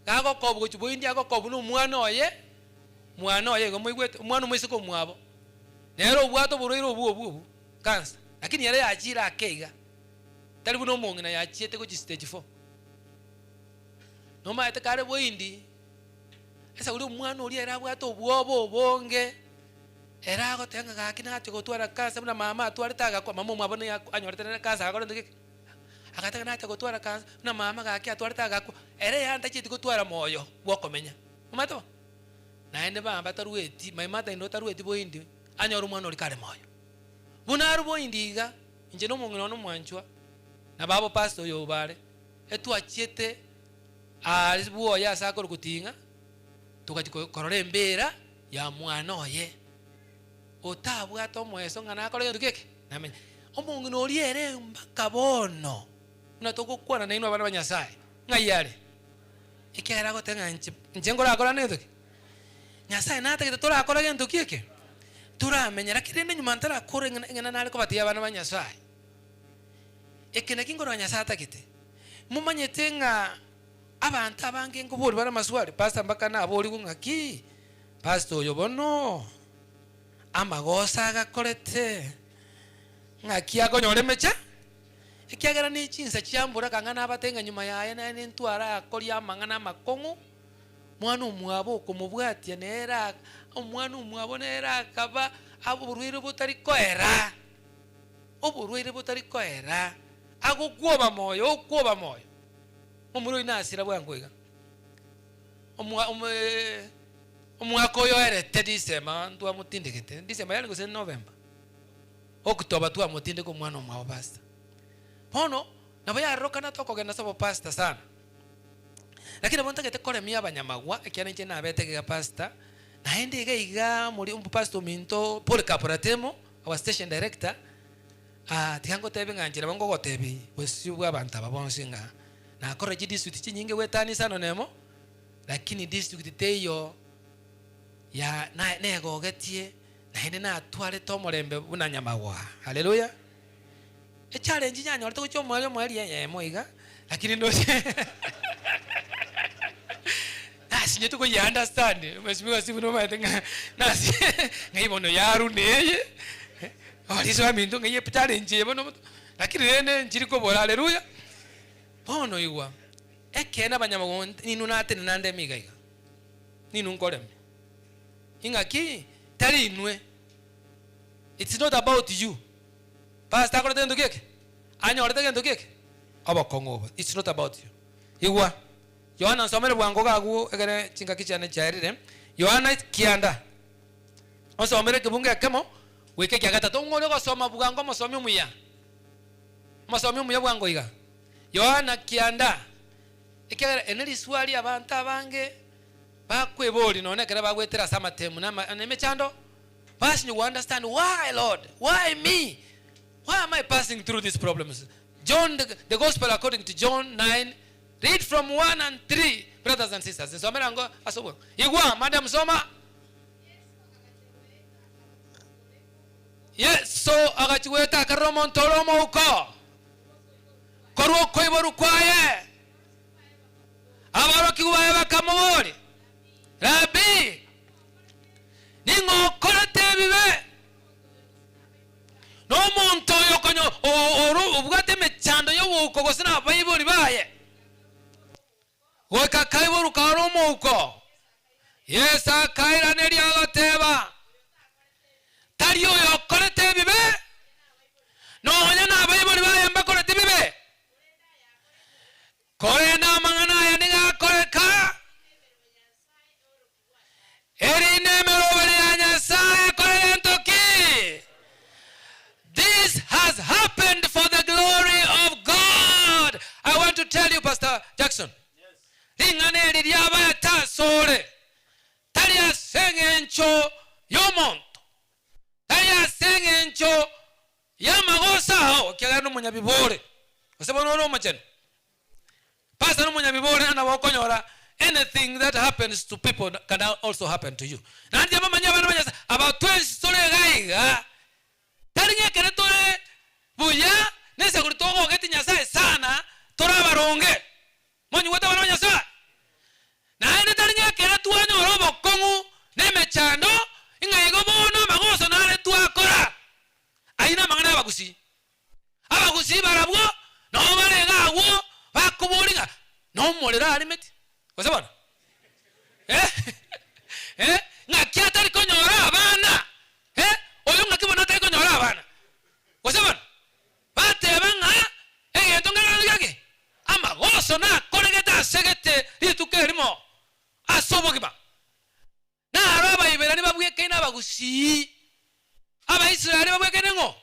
gago kobu gochiboindi ago kobu no mwana oye go moigwete mwana moisiko mwabo nero bwato buroiro obu kansa lakini yale yachira akeiga tali buno mongina yachiete go stage 4 no maeta kare boindi esa uri mwana ori era bwato obwobo obonge era gotenga gakina ati gotwara kansa na mama atwaritaga kwa mama mwabo ne anyorete kansa agora ndike akataka nata gotwara kansa na mama gaki atwaritaga kwa ere yanda chiti gotwara moyo bwokomenya umato naende bamba tarueti maimata ndo tarueti boindi anyoru mwana ori kare moyo bunaru boindiga inje no mungino no mwanchwa na babo pastor yo bare etwachiete alibuo ya sako rukutinga tukachikorore mbera ya mwana oye otabwa to mweso ngana akore ndo keke namenye omungino oriere mbaka bono na tokukwana na inwa bana banyasaye ngayare ikera gotenga nje ngora akora nedo nyasaye nata kitotora akora gento keke turamenyera kirinde nyuma ntara akore ngana nale ko batia bana banyasaye ekene kingoro nyasaye atakite mumanyete nga abantu abange nguburi bana maswali pastor mbaka na abori ngaki pastor yo bono amagosa agakorete ngaki akonyore mecha ikiagera ni chinsa chiambura kangana abatenga nyuma yaye na ntwara akori amangana makongu mwana umwabo kumubwatia nera omwana umwabo nera kaba aburwire butari koera oburwire butari koera agukwoba moyo omuro inasira bwangoiga omwako yo erete December ntwa mutindikete December yali gose November October twa mutinde ko mwana omwabo pastor pono nabo yaroka na tokogenda sabo pastor sana lakini bonta kete kore mia banyamagwa ekiana nche na betege pastor naende iga muri pastor minto Paul Kaporatemo our station director tihango tebe nganjira bango gotebi wesi bwa banta babonsinga na kore district chinyinge wetani sana nemo lakini district teyo ya nego getie naende na twale tomorembe bunanyamagwa haleluya challenge nyanyo alito cho mwali yeye moiga lakini ndo nasi tuko ya understand mesibiwa sibu no maitenga nasi ngaibono yaru neye alizo amindo ngaye challenge bono lakini rene njiriko bora haleluya bono igwa ekena banyamago ninu nate nande migaiga ninu nkorem ingaki tari inwe it's not about you pastor akora tendo keke anyorete tendo keke abakongo it's not about you igwa Yohana nsomere bwango gagu egere chinga kichane chairire Yohana kianda nsomere kibunge kemo weke kyagata to ngone ko soma bwango mosomi umuya bwango iga Yohana kianda ikere eneli swali abantu abange bakweboli none kera bagwetera samatemu na nemechando pass you understand why Lord why me. Why am I passing through these problems? John, the gospel according to John 9, read from 1 and 3, brothers and sisters. So Merango, asobo. Igwa, Madam Soma. Yes, so agachiweta karomon toromo uko. Korwo koiboru kwaye. Abaro kiwaye bakamori. Rabbi. Ningo korete bibe. No muntu yokonyo ubwate mechando yo ukogose na Bible baye weka kaiburu karomo uko yesa kaira neri agateba tariyo yokorete bibe no nya na Bible baye mbakorete bibe kore na mangana ya ninga koreka eri nemero bali Nyasaye kore ntoki. This has happened for the glory of God. I want to tell you, Pastor Jackson. Ringane liliaba ta sore. Talia sengencho yomonto. Talia sengencho yamagosa hao kiagano munyabibore. Osebo no macheno. Pastor no munyabibore ana wakonyora anything that happens to people can also happen to you. Na ndio mama nyama banya about 20 story gaiga. Taringe kene tore buya nese kulitogo geti Nyasaye sana tora baronge. Monyi wata bana Nyasaye. Na ene taringe kene tuanyo robo kongu neme chando inga ego bono magoso na ale tuakora. Aina mangana abagusi. Abagusi barabwo no barenga wo bakuburinga no molera alimeti. Wasabana? Ngakia tari konyora abana. Oyo ngakibona tari konyora abana. Wasabana? Batebanga egetonga ngake. Ama goso na koregeta segete litukerimo. Asobogiba. Na araba iberani babwe kena bagusi. Aba Israeli babwe kenengo.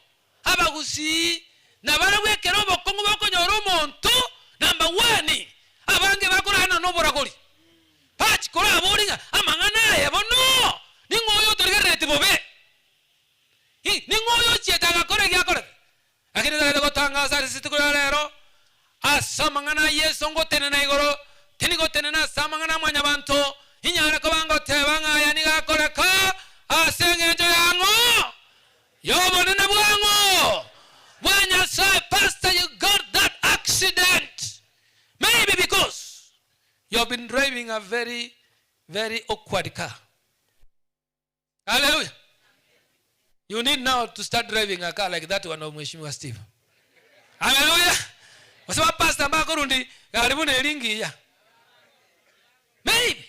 Abagusi na barabwe kerobo kongo bakonyora omonto number 1. Abange bakora hano no borakori. Pach kora aboringa amangana yabono. Ningoyo torgerete bobe. Ningoyo cheta gakore gyakore. Akini dale gotanga sari situkura lero. Asamangana Yesu ngotene na igoro. Tenigotene na samangana mwanya banto. Inyara ko bango tebanga yani gakore ka. Asengenjo yango. Yobone na bwango. Mwanya say pastor you got that accident. Maybe because you have been driving a very, very awkward car. Hallelujah. You need now to start driving a car like that one of Mheshimiwa Steve. Hallelujah. Wasema pastor mbako rundi karibu na elingi ya. Maybe.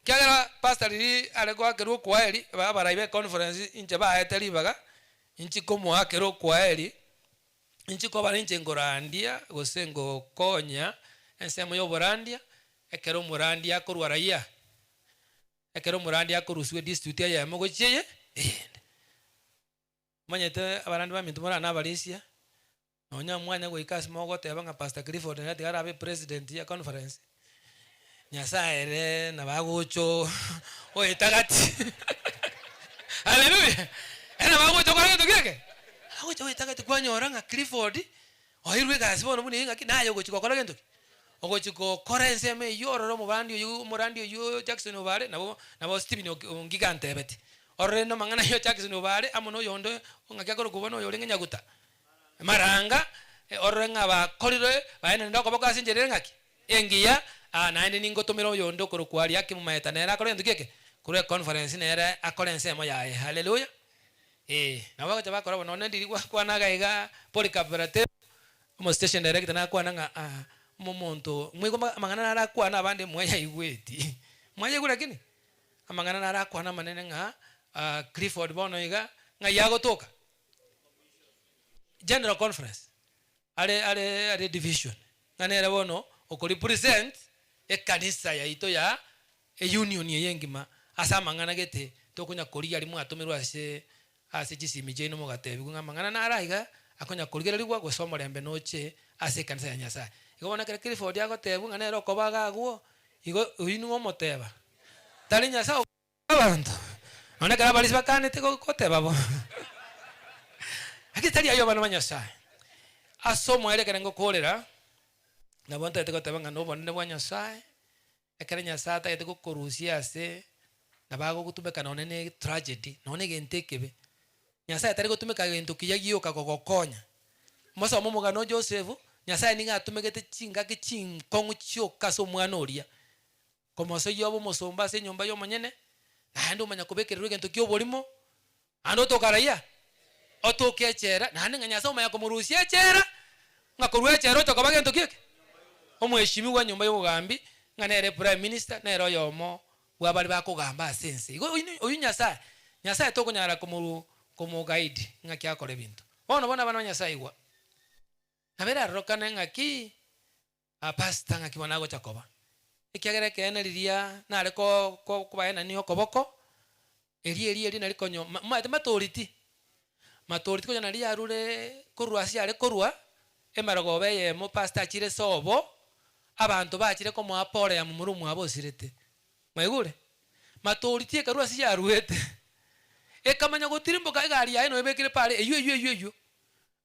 Kiagera pastor li alikuwa kero kwa eli baba raibe conference inje ba eteli baga inchi komo akero kwa eli inchi ko bali inche ngorandia gosengo konya ensemo yo borandia ekero murandia korwaraya ekero murandia koruswe district ya mogocheye manyete abarandi ba mintu mora na balisia onya mwanya go ikasi mogo tebanga pastor Clifford na tigara be president ya conference Nyasaye re na bagocho oye tagati. Hallelujah. Ena bagocho kwa ngeto kike agocho oye tagati kwa nyoranga Clifford oirwe kasi bono buni ngaki nayo gochiko kwa ngento ogochiko korense me yororo murandi yo Jackson obare nabo Stephen ngigante beti orre no mangana yo Jackson obare amono yondo ngaki akoro kubona yo lengenya guta maranga orre ngaba korire baene ndoko bokasi njerere ngaki engiya naende ningotomero yondo koro kwali yake mumaeta nera akore ndukeke kure conference nera akore nsemo yae. Hallelujah. Nabaga tabakora bono ndiri kwa nagaiga Polycarp mo station director na kwa nanga momonto mwiko mangana nara kwa na bande mwaya igweti mwaya gura kini amangana nara kwa na manene nga Clifford bono iga nga yago toka general conference ale division nganera bono okori present ekanisa ya ito ya union yengima asa mangana gete tokunya kori ali mwatomerwa ase jisimije no mugatebi kunga mangana naraiga akonya korigera ligwa gusoma lembe noche ase kanisa ya Nyasaye igobona kere Clifford yago tebu ngana ero kobaga guo igo uinu omoteba tali Nyasaye abantu ona kara balisi bakane te koteba bo akitali ayo bana Nyasaye asomo ele kere ngokolera na bonta te koteba ngano bonne bwa Nyasaye ekere Nyasaye ta eteko korusia ase na bago kutumeka na onene tragedy na onege ntekebe Nyasaye tari gutumika gento kiyagio kagogokonya moso momugano Joseph Nyasaye ninga atumegete chinga kichinkongu chioka so mwana oria komoso yobo musomba se nyumba yo monyene ando manya kubekererwe gento kyo bolimo ando tokaraya otokechera na ninga Nyasaye manya kumurusia chera ngakurwe chera tokoba gento kike omweshimiwa nyumba yo bugambi nganere prime minister nero yomo wabali bakugamba sense oyu Nyasaye tokonyara como guide ngaki akore bintu bona bana Nyasaye igwa nabera rokana ngaki pastor ngaki bonago chakoba ikiagere kene liria nare ko kubaena niyo koboko eri nari konyo matoriti konya nari arure korwa siare korwa emarogobe ye mo pastor chire sobo abantu bachire komo apore ya murumu abosirete maigure matoriti karwa siaruete ekamanya gotirimbo ka gari ya eno ebekire pare eyo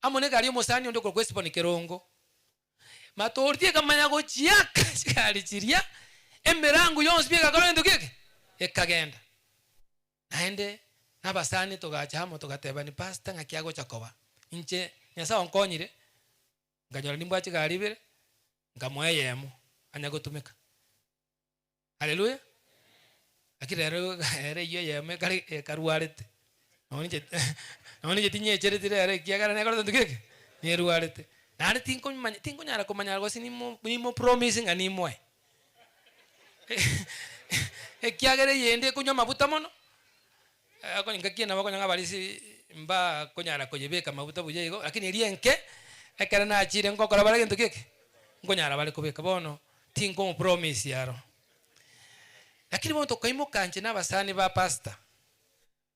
amone gari omosani ondo ko kwesiponi kerongo matortie kamanya gochiaka chikali chiria emirango yonse biega korendo keke ekagenda naende nabasani togacha hamo togateba ni pastor ngakiago chakoba inche nyasa onkonyire nganyora nimba chigaribire ngamoyemo anya gotumika haleluya akirero ere yeme kari karuarete noni je tinye cheretire ere kiagara ne korendo keke ni ruarete nare tinko nyara komanya go sinimo promising ani moe ekiagere yende kunywa mabuta mono ako ngakiena bako nyanga balisi mba konyara kojebeka mabuta bujego lakini rienke ekera na achire ngokora bare gento keke ngonyara bale kubeka bono tinko promise yaro lakini bono tokaimo kanje nabasani ba pastor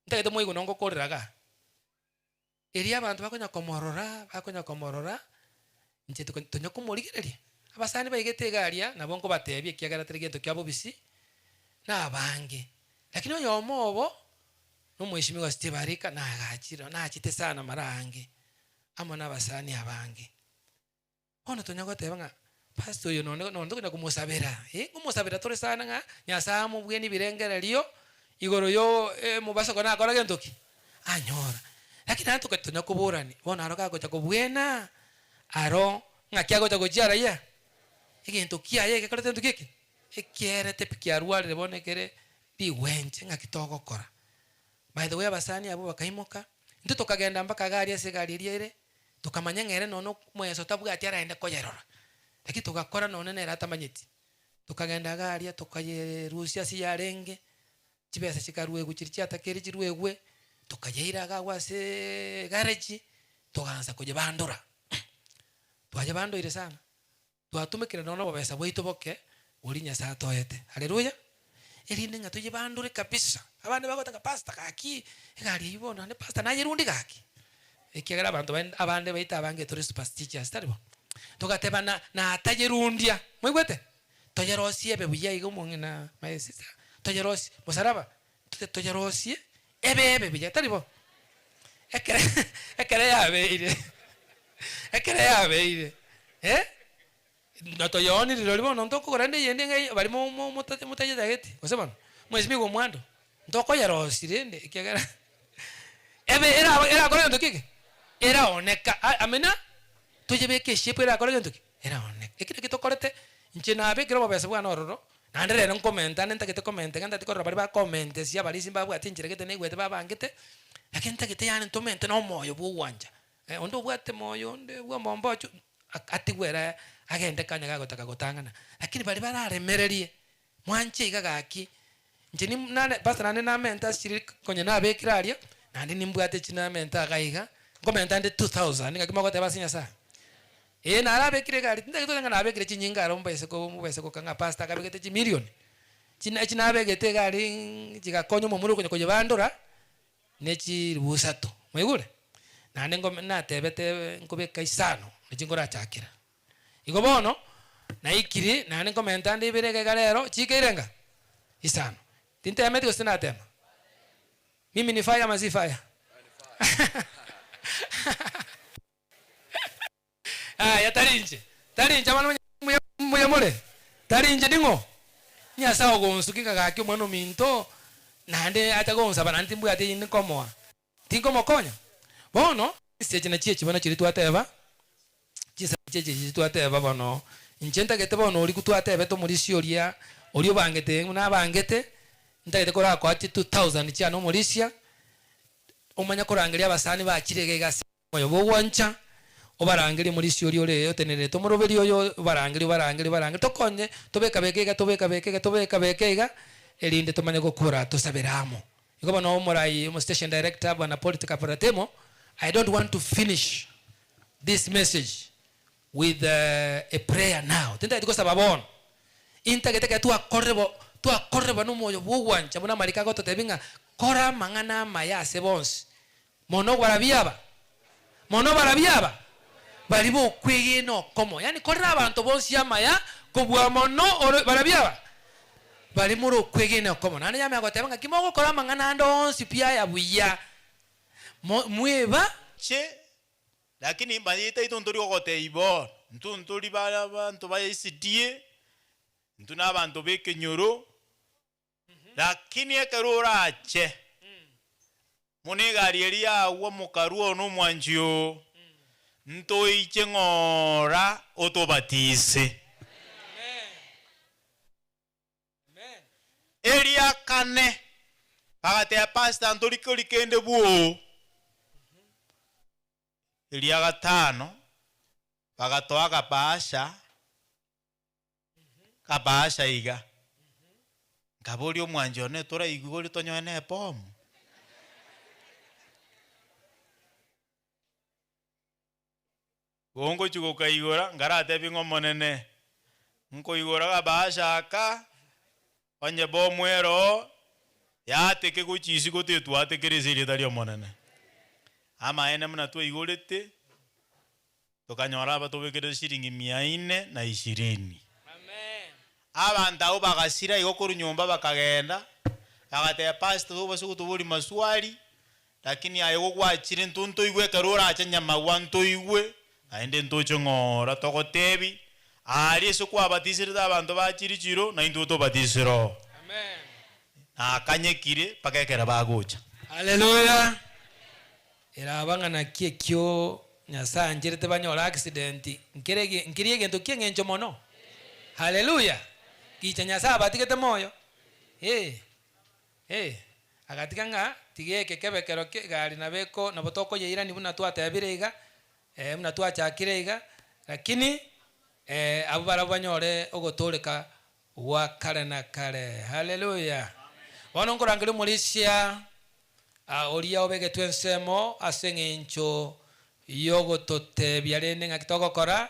ndagete moigo nongo koreraga eri abantu bakonya komorora nje tonya kumurigereria abasani baigete garia nabo ngo batebye kiagara teregento kyabo bisi na bange lakini oyo mobo no mweshimi wa Steve Arika na agachira na achite sana marange amo na basani abange ono tonya gotebanga pastor yo nondo kunya kumusabira kumusabira tore sana nga nyasa mu bweni birengererio igoro yo mubasa kona akora gentoki anyora lakini hatu katonya kuburani bona aroka ko chakobwena aro ngakiago chakojara ya igento kiaye ke korete ndukiki ekiere te pikiarwale bonekere biwenje ngakitogo kora by the way abasani abo bakaimoka ndu tokagenda mpaka gari ase gari iriere tukamanya ngere nono mweso tabuga atiara ende koyerora lakini tugakora none nera atamanyiti tukagenda gari tukaye Rusia si yarenge chibesa chikarwe guchirichi atakeri chirwegwe tukayeira gawase garage tuganza kujebandura twajebandura sana twatumikira nono babesa bwito boke ulinya saa toyete haleluya elinde nga tujebandure kabisa abandi bagotaka pastor kaki egari ibona ne pastor naye rundi kaki ekiagara abantu abandi baita abange tourist pastors taribo tugateba na atajerundia mwigwete toyerosie bebuya igo mungina my sister toyerosie musaraba toyerosie ebe biya taribo ekere ya beire nato yoni lilo ntoko korande yende ngai bari mo mutaje dageti osema mwezi migo mwando ntoko yarosi rende kiagara ebe era korando kike era oneka amena tujebeke shepe era korando kike era oneka ekire kitokorete nchena abe kiro babesa bwana ororo nandere ron comment nenta kete comment nganda tikoro bari ba comment sia bari simba bwa tinjire kete negwete baba ngete lakini takete yani ntomente no moyo buwanja ondo bwate moyo onde bwa mombo atigwera agende kanya gagotaka gotangana lakini bali bararemererie mwanche igagaki nje ni nane basta nane na menta shiri konye na bekiraria nandi nimbwate china menta gaiga komenta nde 2000 ngakima gote basinya sa na arabe kire gari tinda kito na abekire chinyinga romba eseko mubeseko kanga pasta kabekete chi million china abegete gari jigakonyo momuru konye bandora nechi busato mwigure nane ngome na tebete nkobeka isano nijingora chakira igo bono na ikiri nane komenta ndi birege galero chikeirenga isano tinte ameti gosina tema mimi ni fire mazi fire ya tarinje bana muyamole tarinje dingo nya sawo gonsuka gakyo mwana minto nande atagonsa bana ntimbu ati ni komoa tinkomo konya bono stage na chiechi bana chiri twateva cheche twateva bono inchenta gete bono uri kutwateva to muri sioria uri bangete na bangete ndagete kora kwa 2000 cyano muri sia umanya korangeria abasani bakirege gase moyo bwoncha obarangiri muri sioria ore otenere to muroberi oyo barangiri tokonye tobeka bekega elinde tomanye gukora tusaberamo iko bono murai mu station director bwana politika paratemo. I don't want to finish this message with a prayer now. Tenta iko sababon. Inta keteka tu akorrebo no moyo bugwancha bona marika goto tebinga kora mangana maya sebons. Mono barabiaba. Balibo kwege no como. Yani korra abantu bonsi amaya kubwa mono barabiaba. Balimuro kwege no como. Nani yame agotebanga kimogo kora mangana ndo sipia ya buya. Mueva che lakini mbayita itontori ogote ibor ntuli bantu ba ICDA ntuna abantu bekenyoro lakini ekarura ache munigari elia wa mukaruo no mwanjio ntoi chengora otobatise elia kane pagate ya pasta ntoli kende buo elia gatano pagatoa kabasha iga ngabori omwanjio ne tora igori tonyone pomu Gongo chuko kaigora ngarate bingo monene nko igora kabasha aka onye bomwero yate ke kuchisi kote tuate keresiri dalio monene ama ene mna tu igorete tokanyora ba tobekere shiringi 420 amen abanda obagasira igokuru nyumba bakagenda agate pastor obasu kutubuli maswali lakini ayo gwachire ntunto igwe karora achanya mawanto igwe aende ntocho ngora togotebi ali so kwabatisira abantu bachirichiro na intuto batisiro amen akanyekire pakekera bagocha haleluya era bangana kiekyo nyasa anjerete banyora accident nkiriye gento kiengencho mono haleluya kicha nyasa abatigete moyo agatikanga tigeke kebekero gari nabeko nabotoko yeira nibuna twatebirega muna twachakirega lakini abo barabanyore ogotoleka wa kale na kale haleluya wono ngorangire mulisia oria obege twensemo asengencho yogotote byarene ngakitogokora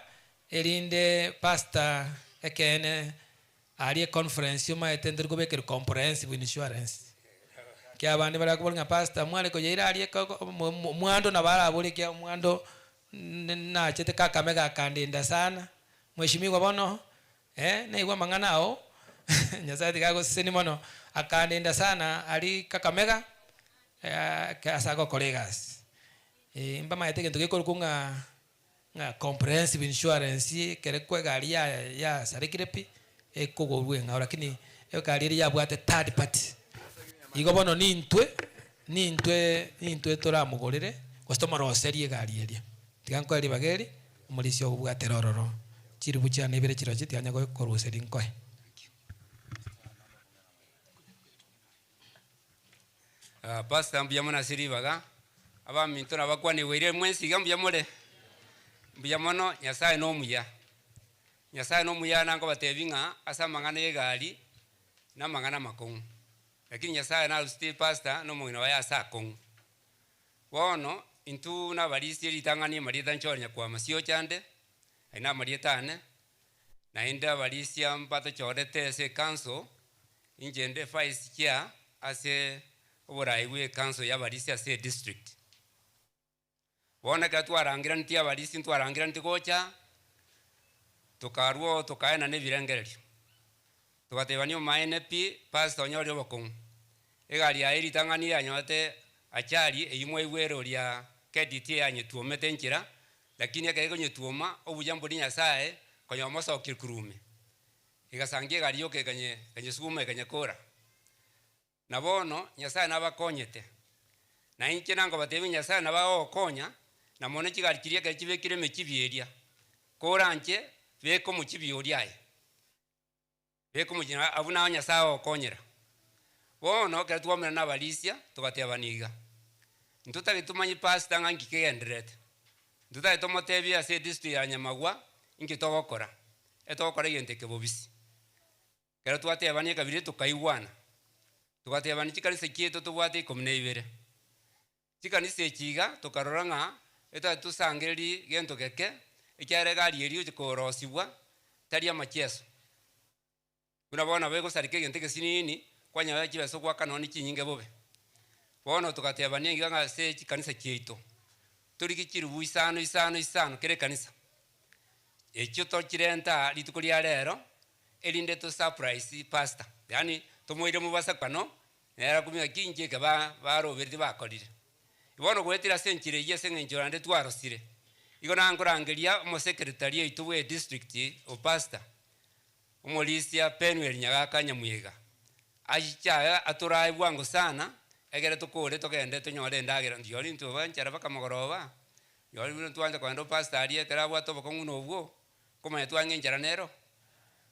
erinde pastor ekene ari conference yoma etender gobekere comprehensive insurance kya bandi barakubonga pastor mwale ko yeira ari mwando na barabuli kya mwando na chete Kakamega kandinda sana mheshimiwa bono neigwa manganao nyazati kago sini mono akandinda sana ali Kakamega kasago colleagues mbama yateke ntugeko kunga nga comprehensive insurance kere kwa gari ya sarikirepi ekogorwe nga lakini ekari ya bwate third party igo bono nintwe toramugorere customer oserie gari eria tiganko eri bageri umulisio bwate rororo chiri bucha nebere chiro chitianya go koruseri nkoe pastor mbiyamona siri baga aba minto na bakwani weire mwensi gambiyamole mbiyamono nyasaye no muya nango batebinga asa mangana yegali na mangana makong lakini nyasaye na still pastor no mungina wa asa kong wono intu na balisi litangani marieta nchonya kwa masio chande aina marieta ane na inda balisi ampato chorete se kanso injende vice chair ase oboraiwe kanso ya balisi ase district wona ka twarangira ntia balisi twarangira ntikocha tukaruo tukaena ne birengererio tukatebania maene pi pastor nyori obokong egali ya litangani ya nyote achari eyimwe igwero lya KDT yanyetuomete nchira lakini akayego nyetuoma obujambo linya sae konyo mosa okirkurume igasangie galiyo kanye sugume kanye kora nabono nyasaye nabakonyete na inche nango batebi nyasaye nabao konya na mone kigali kirie kachibekire mekibieria kora nche beko mukibioriaye beko mujina abuna nyasaye okonyera bono katwamena nabalisia tugatebaniga ntuta gitumanyi pastor ngangi kegenderete ntuta itomotebia se district ya Nyamagwa ingi togokora etogokora yente kebobisi kero twatebania kabiri tukaiwana tugatebani chikanise kieto tubwate 12 chikanise chiga tukaroranga eta tusangeri gento keke ikyare gari eriyo chikorosibwa tari amacheso kuna bona bego sarike gente kesinini kwanya yachi beso kwa kanoni chinyinge bobe bono tukatebania nganga se chikanisa kieto turiki chirubu isano kere kanisa ekyo tokirenta litukuri alero elinde to surprise pastor yani tomoire mubasa kano era kumya kinje ke ba roberti bakorire ibono gwetira senchire yese ngenjorande twarosire igo nankorangeria omo secretary aitu bwe district o pastor omolisia Penuel Nyagaka Nyamwiga achichaya aturai bwangu sana egere tukore togende tunyore ndagera ndiori ntu banchara bakamogoroba yori bino twanja kwando pastor ali etera bwato bokonguno obwo komanya twangenjara nero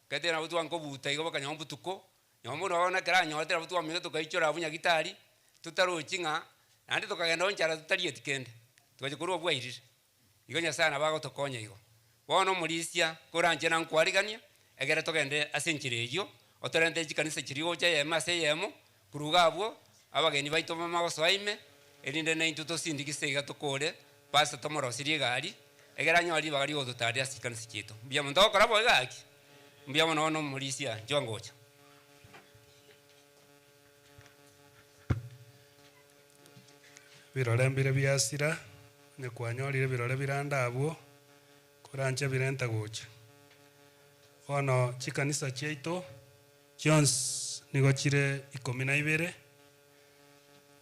kete na butu anko buta igo bakanya butuko nyomo no kera nyotera butu amire tukaichora bunya gitari tutaruchinga andi tukagenda onchara tutari etikende tukaje kurwa bwairire igo Nyasaye bago tokonya igo bono mulisia koranje na nkwarigania egere togende asenchirejo otorende chikanisa chirigo cha yema se yemo kurugabwo abageni baito mama gosoime erinde na intuto sindikisega tokore pasa tomorosirie gari egera nyori bagari odutari asikanisa chito mbia muntu okora bo gaki mbia mono no mulisia jongocha birore mbire biasira ne kwanyorire birore birandabwo koranje birenta gocha ono chikanisa cheito Jones nigo chire 12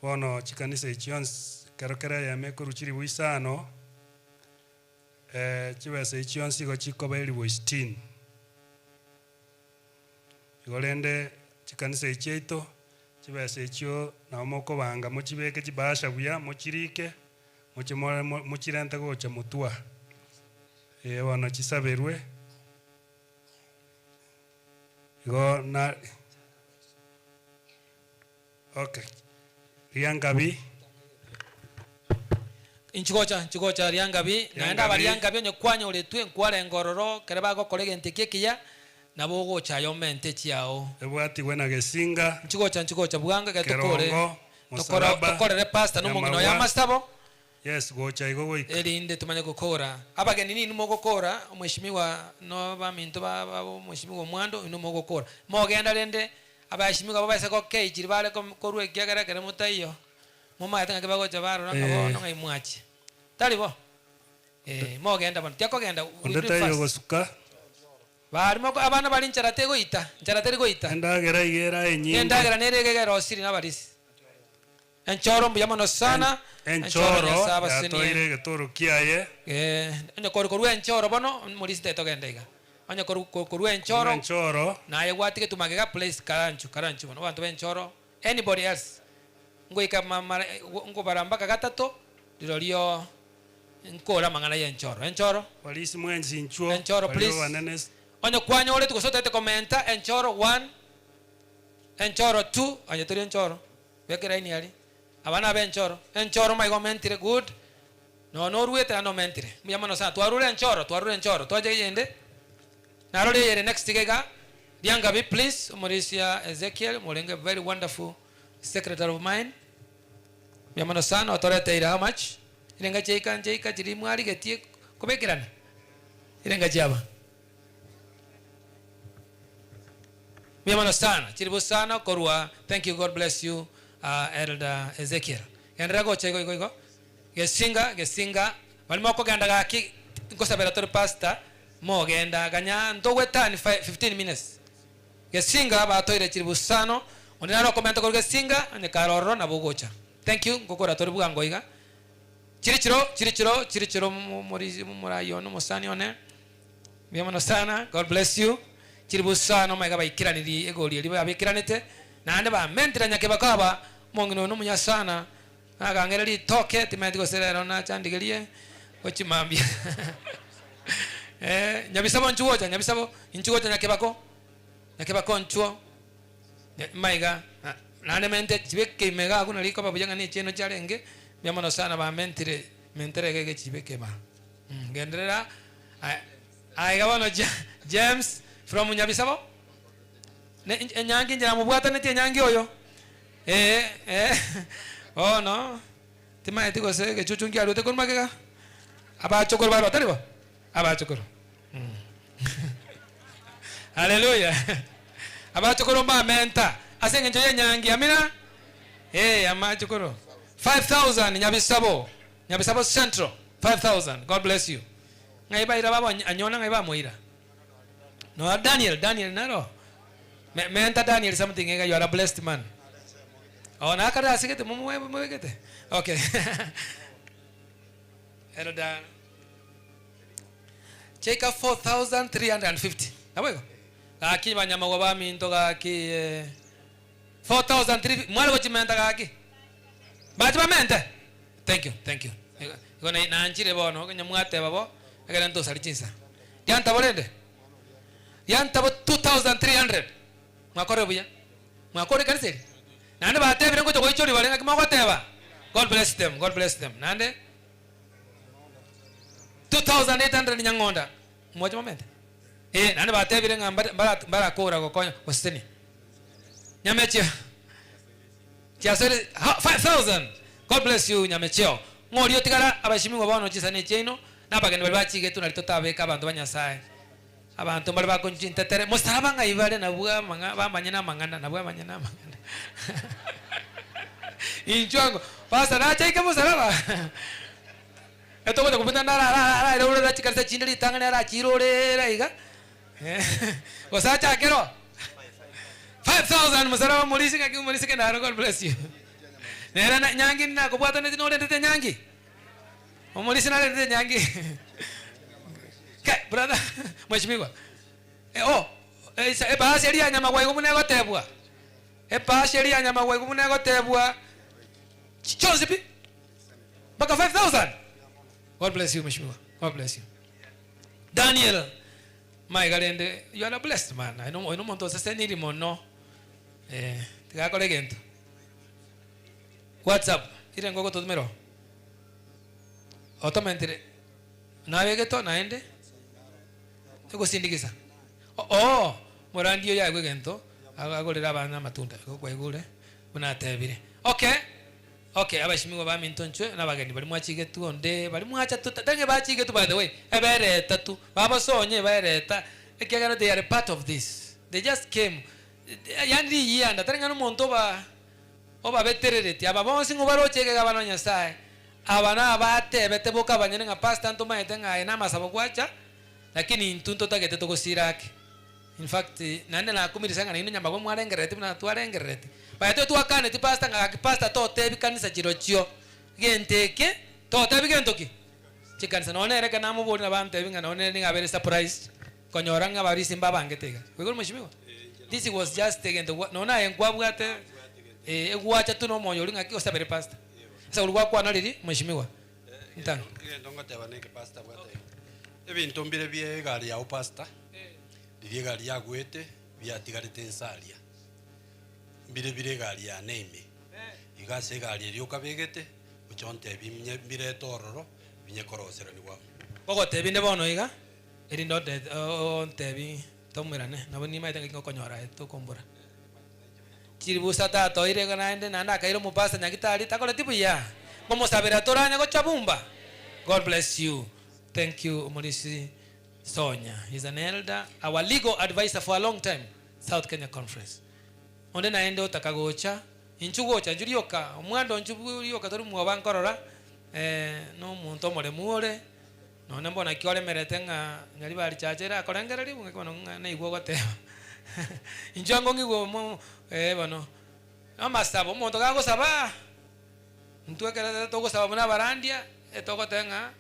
ono chikanisa Jones karokera ya mekuru chiri buisano chibese Jones go chikobeli buistin igolende chikanisa cheito chibese chyo na moko banga mochibeke chibasha buya mochirike mochirenta gocha mutwa ono chisaberwe go na okay Riangabi inchigocha Riangabi naenda bali Riangabi onye kwanya uletwe nkware ngororo kereba go kolege ntekekiya nabo gocha yomente chiao ebwati wena gesinga inchigocha bwanga gatokore tokore pastor no mungino ya mastabo yes gocha igo goika erinde tumanye gukora abageni ni numo gukora umweshimiwa no baminto babo umweshimiwa mwando numo gukora mogenda rende abashimiwa babase ko keijiri bale ko ruwe kyagara kare mutayo muma yatanga kibago chabaro nakabo no ngaimwachi talibo mogenda bano tyako genda ndetayo gosuka barimo abana bali ncharatego ita ncharatego ita ndagera igera enyinga ndagera nerege rosiri nabarisi enchoro mbiyamo sana enchoro yatoire getoro kiaye onye koru enchoro bono muliste togenda onye koru enchoro na yewatike tumagega place karanchu bono bantu benchoro anybody else ngoika mama ngo baramba kagatato dirolio nkora mangana ya enchoro polisi mwenzi nchuo enchoro please onye kwanya ole tukosota te komenta enchoro 1 enchoro 2 onye tori enchoro bekera ini ali abana enchoro mai gomentire good no ruete no mentire muyamano sa twarure enchoro twaje yende narole yere next gega Riangabi please Mauricia Ezekiel Molenge very wonderful secretary of mine muyamano sana authority ira how much irenga cheika chiri mwari getie kubekirana irenga jaba muyamano sana chiribu sana korwa thank you God bless you Elder Ezekiel endrago chego gesinga balimoko ganda gaki ngosabera tor pastor mo genda ganya ndogwetani 15 minutes gesinga ba toire chiribusano onera komenta ko gesinga ne karoro na bogocha thank you ngokora tor bugango iga chirichiro murayo no mosani one biamano sana God bless you chiribusano maiga baikiraniri egoli eri babikiranite nande ba mentira nyake bakaba mongino no munya sana agangereri toke timeti go serero na chandigerie ochimambia nyabisabo nchuocha nyake bako nchuo maiga nane mente chibeke mega kuna liko babujanga ni cheno chalenge biamano sana ba mentire gege chibeke ba genderera aiga bono James from nyabisabo nyangi njira mubwata neti nyangi oyo oh no tima etiko se ke chuchungi arote kon magega aba chokor baro talibo aba chokor haleluya aba chokor ba menta asenge njoye nyangi amina ama chokor 5000 nyabisabo central 5000 God bless you ngaiba ira babo anyona ngaiba moira no Daniel naro menta Daniel something you are a blessed man oh na kada asikete mumu wekete okay Elder cheka 4350 abego kaki banyama wa baminto kaki 4350 mwale ko chimenta kaki bachi bamente. Thank you igona na anchire bono kenya mwate babo agala ndo sali chinsa yanta bolende yanta bo 2300 mwakore buya mwakore kaniseri nande batebire ngo to ichori bale ngakima kwateba. God bless them nande 2800 nyangonda mmoja moment nande batebire ngamba barakora gokonya waseni nyamechia chiasere 5000. God bless you nyamechio ngori otigara abashimi ngo bano chisane chino nabageni bali bachige tunalitotabeka abantu banyasaye abantu bali bakonjintetere musaraba ngaibale nabwa manga bamanyana mangana nabwa manyana mangana inchwango pasa na cheke musaraba eto ko kupita ndara ro ro chikarsa chindiri tangane ra chirore ra iga osacha kero 5000 musaraba mulisi ke na. God bless you nera na nyangi na ko bwata ne no ndete nyangi omulisi na ndete nyangi ke brother mweshimiwa ba sheria nyama kwa igumune gotebwa ba sheria nyama kwa igumune gotebwa chonzi pi baka 5000. God bless you mweshimiwa. God bless you Daniel my galende you are a blessed man. I know monto se nili mono tiga kolegento WhatsApp ile ngoko tumero automatically nawe to naende ego sindikisa morandio ya gwegento agorera abana matunda kwa igure unatebire okay abashimigo ba mintonchwe nabageni bali mwachige tu onde bali mwacha tu tange bachige tu by the way ebereta tu baba sonye bereta ekegana they are part of this. They just came yandi yanda tange no monto ba oba beterereti aba bonsi ngo barochege gabano nyasaye abana abate beteboka banyene nga pasta nto maete nga ina masabo kwacha lakini intunto tagete to gosirake. In fact nande na kumirisa nga ino nyamba bo mwarengerete na twarengerete baito twakane ti pasta nga pasta to tebi kanisa chirochio genteke to tebi gentoki chikanisa none reka namo bona bante binga none ni ngabere surprise konyoranga bari simba bangetega wegol mshimiwa. This was just taken the nona enkwabwate egwacha tu no moyo linga ki osabere pasta sasa ulikuwa kwa naliri mheshimiwa ntano ndonga tabaneke pasta bwate ebintu mbire bye gari ya pasta bye gari ya gwete bya tigarite ensalia mbire gari ya neme igase gari ryo kabegete uchonte bimye mbire tororo binye korosera ni wa koko tebinde bono iga eri ndo tebi tomwerane nabo ni maite ngokonyora to kombura chiribusa tato ire ganaende nanda kairo mupasa nyagitari takole tipu ya momo sabera toranya go chabumba. God bless you. Thank you Umulisi Sonya. He's an elder, our legal advisor for a long time, South Kenya Conference. Onde naende otakagocha inchugocha njurioka omwando njurioka tori mwabankorora no muntu omole no nembo na kiole meretenga nyali bali chachera akorengera libu ngikono na igwo goteba injango ngigo mo bano amasabo muntu gago saba ntwekera togo saba muna barandia etoko tenga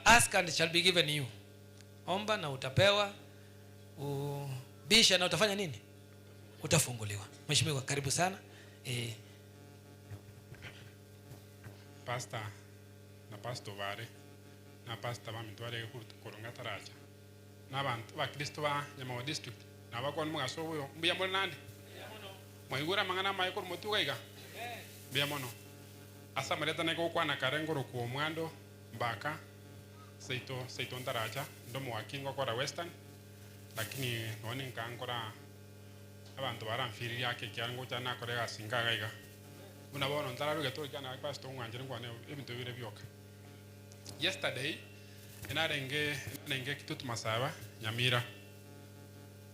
ask and it shall be given you. Omba na utapewa, bisha na utafanya nini? Utafunguliwa. Mheshimiwa karibu sana. Pastor na pastor vare na pastor bamitware kurunga taracha n'abantu ba Kristo ba Nyamawa district n'abakon mugaso uyo mbiya mo nande mwigura mangana mayiko mutugaiga mbiya mono asa mareta nego kwana karengoro ku mwando mbaka seito ntaracha ndomo wakingo kora western lakini noni nkankora abantu baramfiri yake kyango cyana korega singagaiga unabona ntararuge to cyana pastor ngwanjire ngwane ebintu bire byoka. Yesterday nenge kitutu masaba Nyamira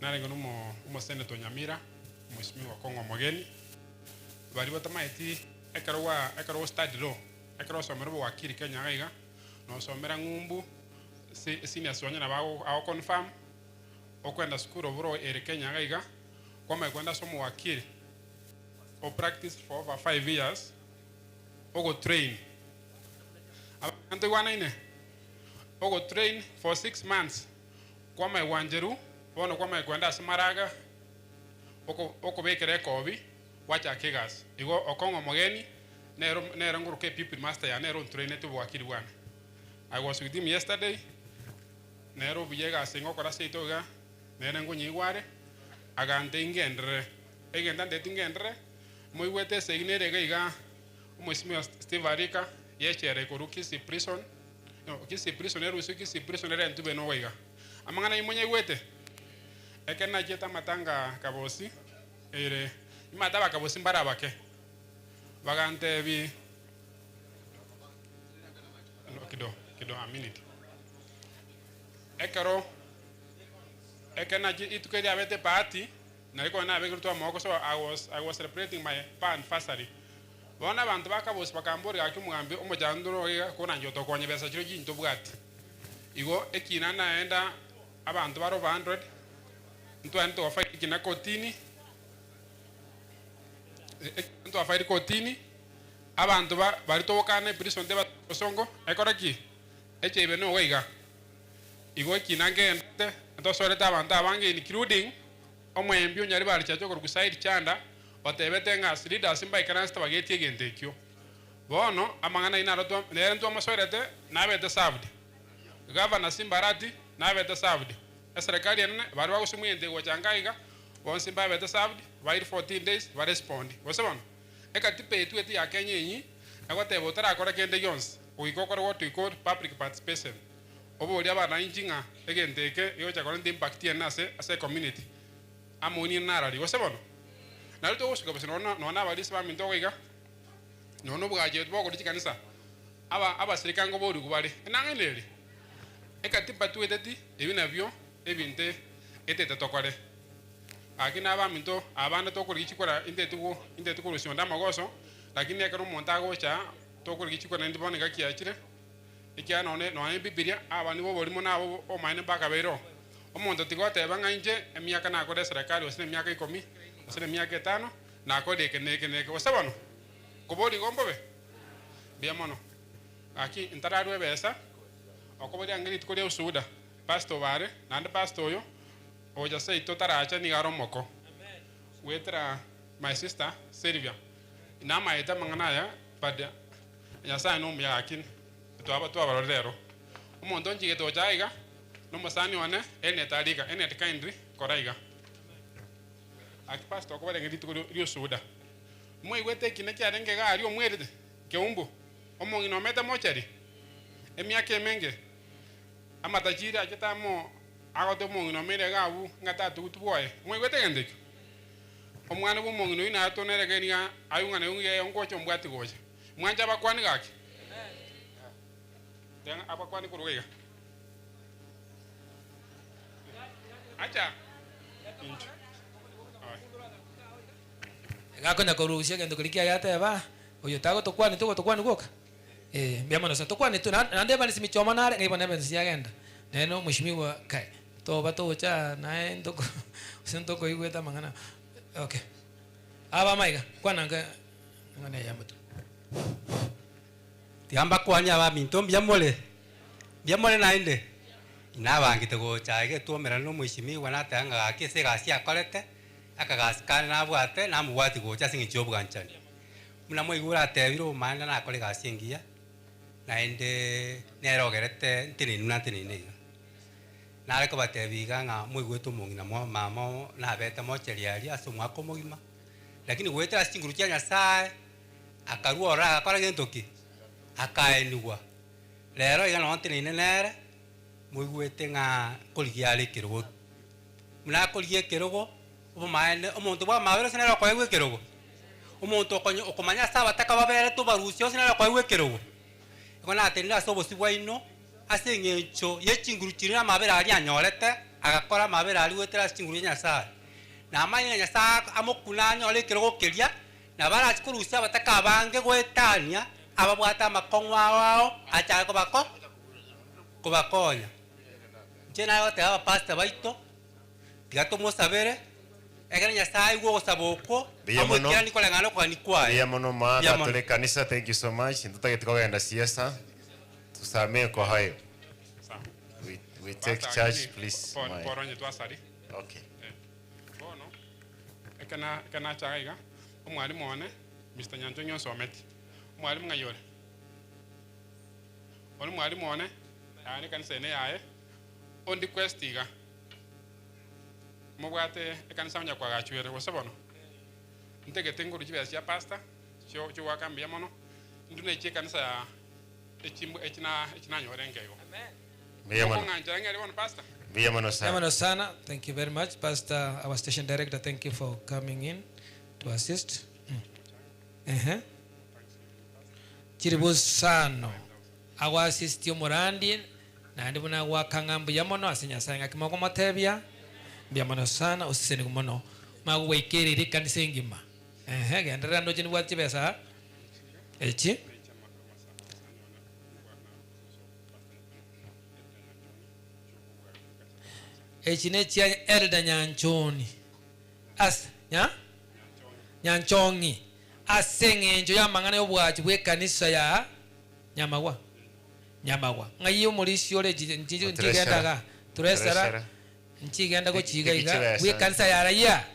narenge numo senator Nyamira mheshimiwa Kongo Mogeni bari batamaiti ekaro study law ekaro somero wakiri Kenya gaiga no somera ngumbu senior sonya na bawo au confirm okwenda school of law ere Kenya gaiga kwa kwenda somo wakiri o practice for over 5 years ogo train anto wana ine ogo train for 6 months kwa mai wanjeru bono kwa mai kwenda Samaraga oko bekere kobi wacha kegas igo okongo mogeni nero nguru ke people master ya nero train to wakiri wana. I was with him yesterday. Nero biyega singo kora seitoga nero ngunyi ware agante ingendre egenda ndetingendre moiwete segnere gaiga umwisimi Steve Arika yechere koruki si prison no kisi prisoner usuki si prisoner ntube no waiga amangana imonye wete ekena jeta matanga kabosi ere imata bakabosi mbarabake bagante bi kido a minute ekero ekena itukeri abete party na iko na abegru to amoko so I was celebrating my anniversary bona bantu bakabosi bakambori akimugambe umujanduro ko nanjoto konye besa chiro jinto bwati igo ekina naenda abantu baro 100 ntwanto wafa ikina kotini ntwa fairi kotini abantu bari tobokane prison deba songo ekoraki echebe no weiga igo ekina ngende ntosoreta abantu abange including omwembi onyari bari chacho koruku side chanda otebete nga leaders imba ikanasta bageti egentekyo bono amangana ina roto nerento amasorete nabete saved governor Simbarati nabete saved eserikali ene bari bagusumuyente go changaiga bon simba bete saved wait 14 days ba respond bosebon ekatipe etueti ya Kenya yi agotebo tara akora kende yons uikokora what we call public participation oboria bana injinga egenteke yo chakora impact ena ase community amoni narari bosebon na lito usuka bose no bali sima minto iga no bwaje bwo kuri kanisa aba sirikango bodu kubali nangenele ekatipa tueteti ebinavyo ebinte etete tokore akina aba minto abana tokuri chikora inte tukuru shonda magoso lakini ekero montago cha tokuri chikora ndi boneka kiachire ikia no bibilia abani bo bolimo nabo o maine bakabero omonto tigote banga inje emiaka na akore serikali osine miaka 10 osine miaka 5 na akode keneke osabano kobori gombobe biamono aki intararwe besa okobori angiri tukore usuda pastor bare nande pastor yo oja sei totaracha ni garomoko amen wetra my sister Silvia ina maeta manganaya pada nyasa no mya akin to abarorero omonto njige to jaiga no masani wane ene tariga ene kindly koraiga aki pastor ko ngiri tukore usuda moi wete kineke arenge gari omwerete keumbu omongi no meta mochari emiaka emenge amatachira akitamo agote mongi no mere gabu ngata tutuboye moi wete gendeke omwana bo mongi no ina atonere genia ayunga ne unge ongocho mbwati goje mwanja bakwani gaki den abakwani kuruga acha gakona korusia gendo kulikia yata ba oyo tago tokwani goka biamano sa tokwani tu nande bali simichoma nare ngai bana bensi agenda neno mheshimiwa kai to bato cha nae ndoko sentoko igweta mangana okay aba maiga kwananga ngane yamatu tiamba kwanya aba minto biamole nainde inabangite go chaige tuomera no mheshimiwa natanga akise gasi akorete akagasikana nabwate namubwati gocha singicho bwanchani muna moigura atebiro manda na akore gasi engia naende nerogerete ntini nare ko batebiga nga moigweto mongina mama na beta mocheriari aso mwako mogima lakini gwetera singuru kya Nyasaye akaruora akora gentoki akaenigwa lero iga no ntini nere moigwete nga koligiare kirogo muna koligie kirogo omaene omonto bwa mabero sinero kwa igwe kirogo omonto okomanya saba takababere to barusio sinero kwa igwe kirogo ikona atenira sobo sibwaino ase ngencho yechinguru chirina mabere ali anyorete agakora mabere ali wetera chinguru Nyasaye na amanya Nyasaye amokunanya ole kirogo keria na bara chikurusia batakabange gwetania ababwata makongwa wao acha kubakonya jena yote aba pastor baito tigato mosabere egera Nyasaye gwo gosaboko amukira nikole ngano kwa nikwae biamono mata tole kanisa. Thank you so much. Ndutagete kugenda siasa tusamee kwa hayo We take charge, please. Poronye twasari. Okay. Bono. Ekana chaiga. Umwalimu one Mr. Nyanjonyo Someti. Umwalimu ngayore. Umwalimu one yani kanisa ene yae. Ondi questiga. Mubwate ekanisa nya kwa gachwere wosabono. Ntege tengo rujibe ya pastor. Cyo wakambia mono. Ndune che kanisa ya echina nyorengego. Amen. Biamano sana. Thank you very much, Pastor, our station director. Thank you for coming in to assist. Chiribu sano. Awa assist Morandi. Na ndibuna wakangambu yamono asinya sanga kimoko matebia. Biamano sana usiseni kumono. Magwekeri rikanisa ngima. Gendera ndo jini wati besa. Echi. Echinechia Elda Nyanchoni. Nyanchongi. Asenge njo ya mangana yobwachi bwe kanisa ya Nyamawa. Ngayo mulisi ole njigendaga. Turesara. Nchigenda ko chigaiga bwe kanisa ya raya.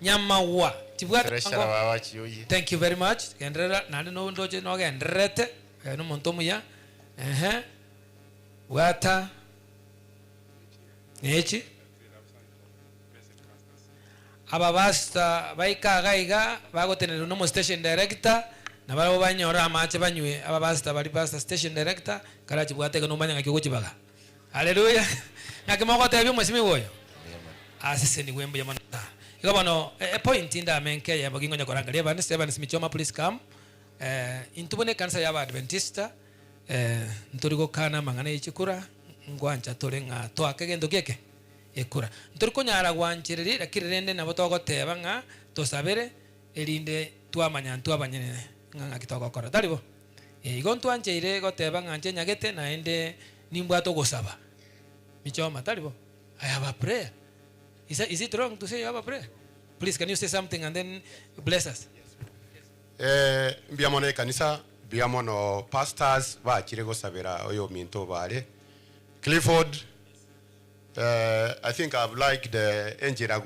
Nyamawa. Turesara wawachi yoyi. Thank you very much. Gendera nandi no ndoje no gendrete. No montomu ya. Wata Nechi aba basta baika gaiga bagotenera no station director na babo banyora amache banywe aba basta bali basta station director karachi bwateka no manya kyo kibaga. Haleluya. Nakimoko tebi mwesimi woyo. Asise ni wembo yamana. Ikabano a point inda menke ya bagingo nyakorangalia bani seven simichoma please come. Intubone kanisa ya Adventista ntoriko kana mangana ichikura ngwancha torenga to akegendo keke ekura ntoriko nyara gwanchiriri rakirende nabo togoteba nga tosabere elinde twamanya twabanyene nga kitoko kora talibo igontu ancheire goteba nga anche nyagete na ende nimbwa to gosaba michoma talibo I have a prayer. Is it wrong to say you have a prayer? Please can you say something and then bless us? Mbiamono kanisa biamono pastors ba kirego sabera oyo minto bale Clifford. I think I've liked the enjira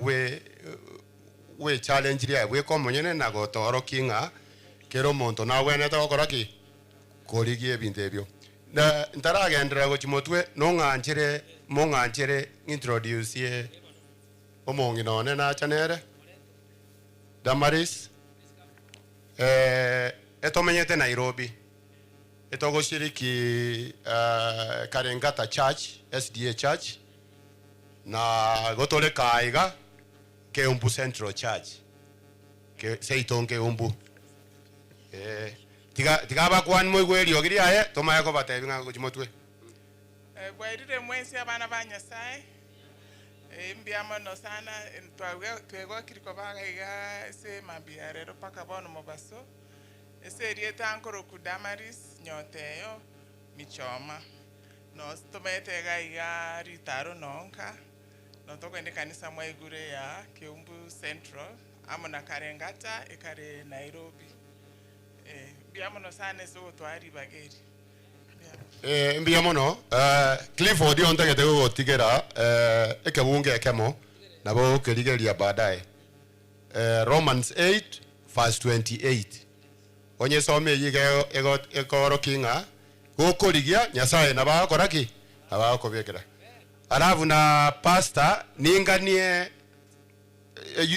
we challenge ria we komonyene na go toro kinga kero monto na wene to koraki korigie bintebyo na ntaragendera go chimotwe no nganchire mo nganchire introduce ye omongi none na chanere Damaris etomenyete Nairobi etogoshiriki Karengata Church SDA Church na gotole kaiga Keumbu Central Church ke seitonge umbu tiga bakwan moigweri ogiri aye tomaya ko batebinga kuchimotwe bwairire mwensi abana banyasai mbiamono sana twego kiriko bagaiga ese mambia rero paka bono mobaso ese rieta ankoro ku Damaris nyoteyo michoma no stomete gaiga ritaro nonka no tokende kanisa mwaigure ya Keumbu Central amona Karengata ekare Nairobi mbiamono sana so twari bageri mbiamono Clifford ontagete go tigera ekebunge ekemo nabo keligeria baadaye Romans 8 verse 28 onye some yige egoro kinga gukurigia nyasaye nabakoraki abakobekera alafu na pastor ninganie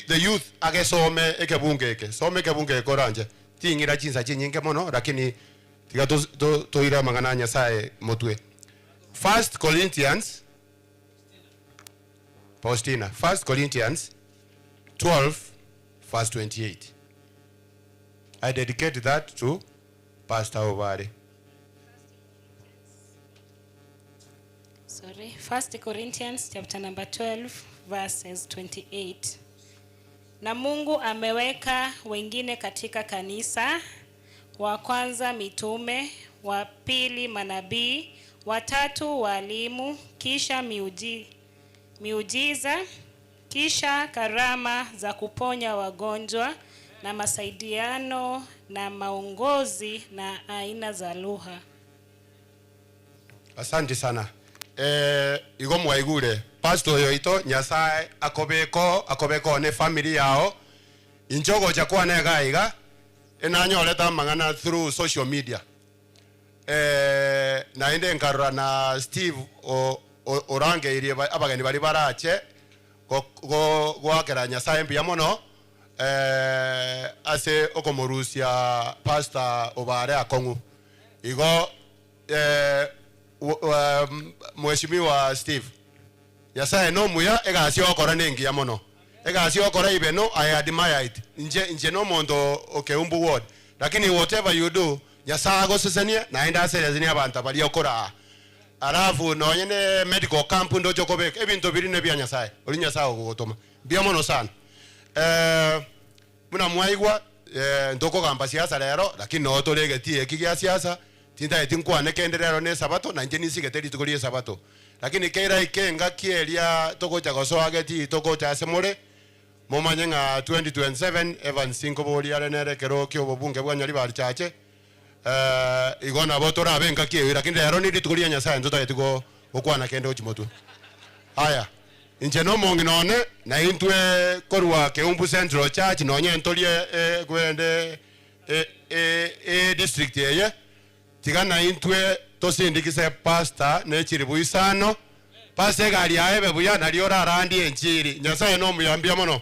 the youth agesome ekebunge eke some ekebunge koranje tingira chinsa chinyinge mono lakini tiga to ira mangana nyasaye motwe 1 Corinthians Faustina 1 Corinthians 12 verse 28 I dedicate that to Pastor Obare. Sorry, 1 Corinthians chapter number 12 verses 28. Na Mungu ameweka wengine katika kanisa, wa kwanza mitume, wa pili manabii, wa tatu walimu, kisha miujiza, kisha karama za kuponya wagonjwa na masaidiano na maongozi na aina za lugha. Asante sana. igo mwaigure pastor yoito Nyasaye akobeko ne family yao injogo cha kwa negaiga enanyoleta mangana through social media na inde nkarura na Steve orange irie abageni bari barache gwakera Nyasaye mbia mono ase okomorusia pastor obare akongu igo mheshimiwa Steve Nyasaye no muya egasi okora nengi ya mono egasi okora ibeno I admire it nje no mondo okeumbu word lakini whatever you do Nyasaye agosesenia na enda serezenia abantu bali okora arafu no nyene medical camp ndo jokobek ebinto birine bya Nyasaye oli Nyasaye ogotoma bya mono sana muna mwaigwa ndoko gamba siasa lero lakini no tolegetie kigya siasa tinda etinkwa nekenderero ne sabato na nje nisigeteri tukolie sabato lakini keira ikenga kielia tokocha gosoageti tokocha semore momanyenga 2027 Evan Sinko boli arenere kero kyo bobunge bwanyali bali chache igona botora benga kiewira lakini lero ni tukolie Nyasaye ndoto yetiko okwana kende ochimotu haya nje no mongi none na intwe korwa Keumbu Central Church nonye ntolie gwende district yeye tigana intwe tosindikise pastor nechiri buisano pastor gali aebe buya naliora arandi enchiri Nyasaye no muyambia mono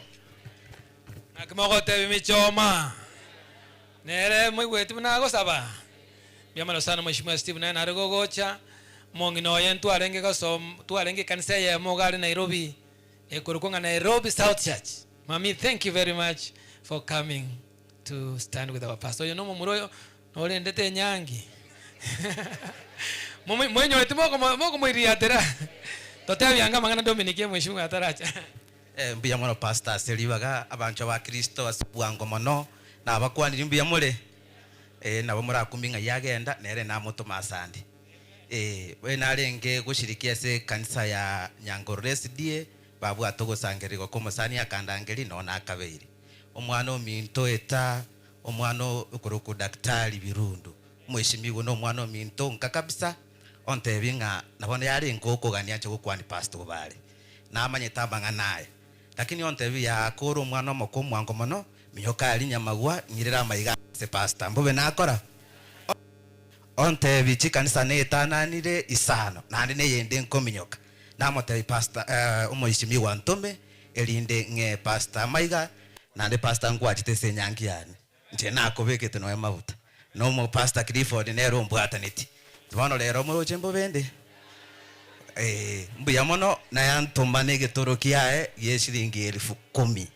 akimogote bimichoma nere mwigweti munago saba byamalo sana mheshimiwa Steve na narugogocha mongi no yentu arenge gasom tu arenge kanisa ya mogali Nairobi ekurukonga Nairobi South Church. Mami, thank you very much for coming to stand with our pastor. You know muroyo no lendete nyangi mwenye wetu moko mwiriatera tote byanga mangana Dominique mheshimiwa ataracha mbuya mono pastor selibaga abantu ba Kristo asubwango mono na abakwanira mbuya mole nabo murakumbinga yagenda nere na moto masandi we narenge gushirikia se kanisa ya Nyangorore die babu atogosangerego komosani akandangeri nona akabeire omwana ominto eta omwana ukoroku daktari birundu mweshimigo no mwana ominto nka kabisa ontebinga nabone yari nkoko gania cyo kwani pastor bale namanye tabanga naye lakini ontebi ya koro mwana moko mwango mono miyoka ali nyamagwa nyirira mayiga se pastor mbobe nakora ontebi chikanisa netananire isano nandi ne yende nkominyoka namotebi pastor umweshimiwa ntome elinde nge pastor mayiga nande pastor ngwatite se nyangi yani nje nakobekete no mabuta no mo pastor Clifford nero mbwataniti tubano lero mo chembo bende mbuya mono na yantomane getorokiae yeshiringi 10,000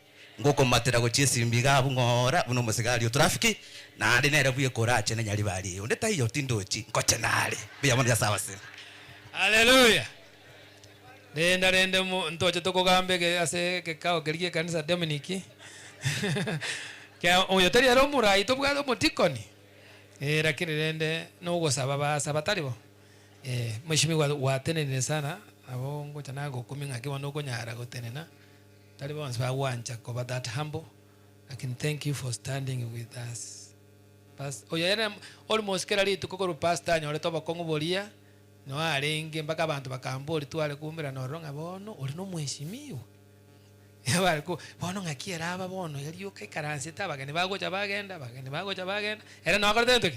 ngoko matera go chesimbiga bungora buno musigali traffic na ande nere buye korache na nyali bali onde tayo tindochi ngoche nale mbuya mono ya sawa sina haleluya rende mu ntoche tokogambe ke ase ke kao keriye kanisa Dominique kya oyo tari ero murai to bwado motikoni lakini rende no go sababa sabataribo mheshimiwa watenene sana abo ngocha nago kuminga kiwa no konyara gotenena talibo onse wancha ko that humble lakini thank you for standing with us oyo era almost kerali tukokoro pastor nyore to bakongo bolia no arenge mpaka abantu bakamboli twale kumbira no ronga bono uri no mheshimiwa yabariko bono ngakiera aba bono yaliyo kaikaranse tabagani bagocha bagenda era no akordento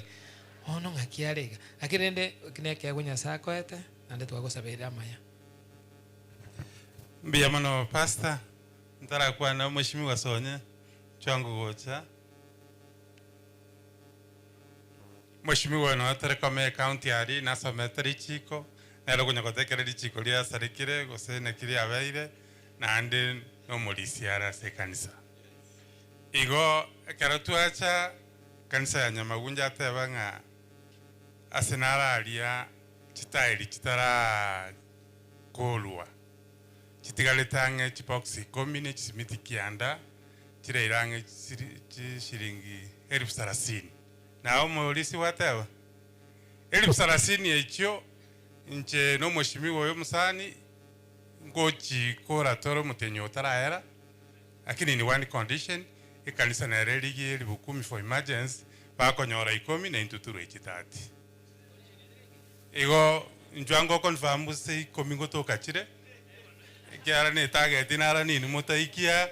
ono ngakiarega akirende kineke agonya sako ete ande twagosabira amaya mbia mono pastor ntara kwa na mheshimiwa Sonya changu gocha mheshimiwa no atare kama county ari na sometri chiko nero gonya gotekere chiko lia sarikire gose na kiri abaire na ande no molisiara se kanisa igo karatuacha kanisa ya Nyamagunja tebanga asenara alia chitairi chitara kolwa chitigaletanga chipoxi komine chisimiti kianda chirairange shiringi 30,000 na omolisi watewa 30,000 echo nche no mheshimiwa yo musani ngochi kora toro mutenyo taraera lakini ni one condition ikanisa na religi libukumi for emergency bakonyora 10 na intuturu echitati igo njwango confirm se komingo to kachire kiara ne target inara nini mutaikia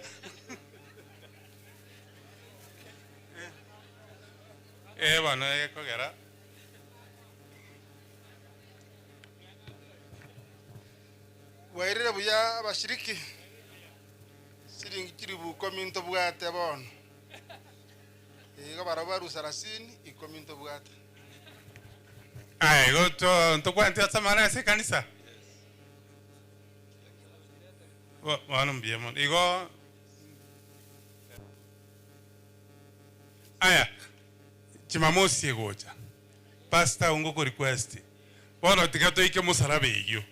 bana kogera wairire buya abashiriki siringi kiribu kominto bwate bono barabaru sarasini ikominto bwate goto ntokwantia samara se kanisa wana mbiemon igo chimamosi egocha pastor ungo request bono tikato ike musarabe iyo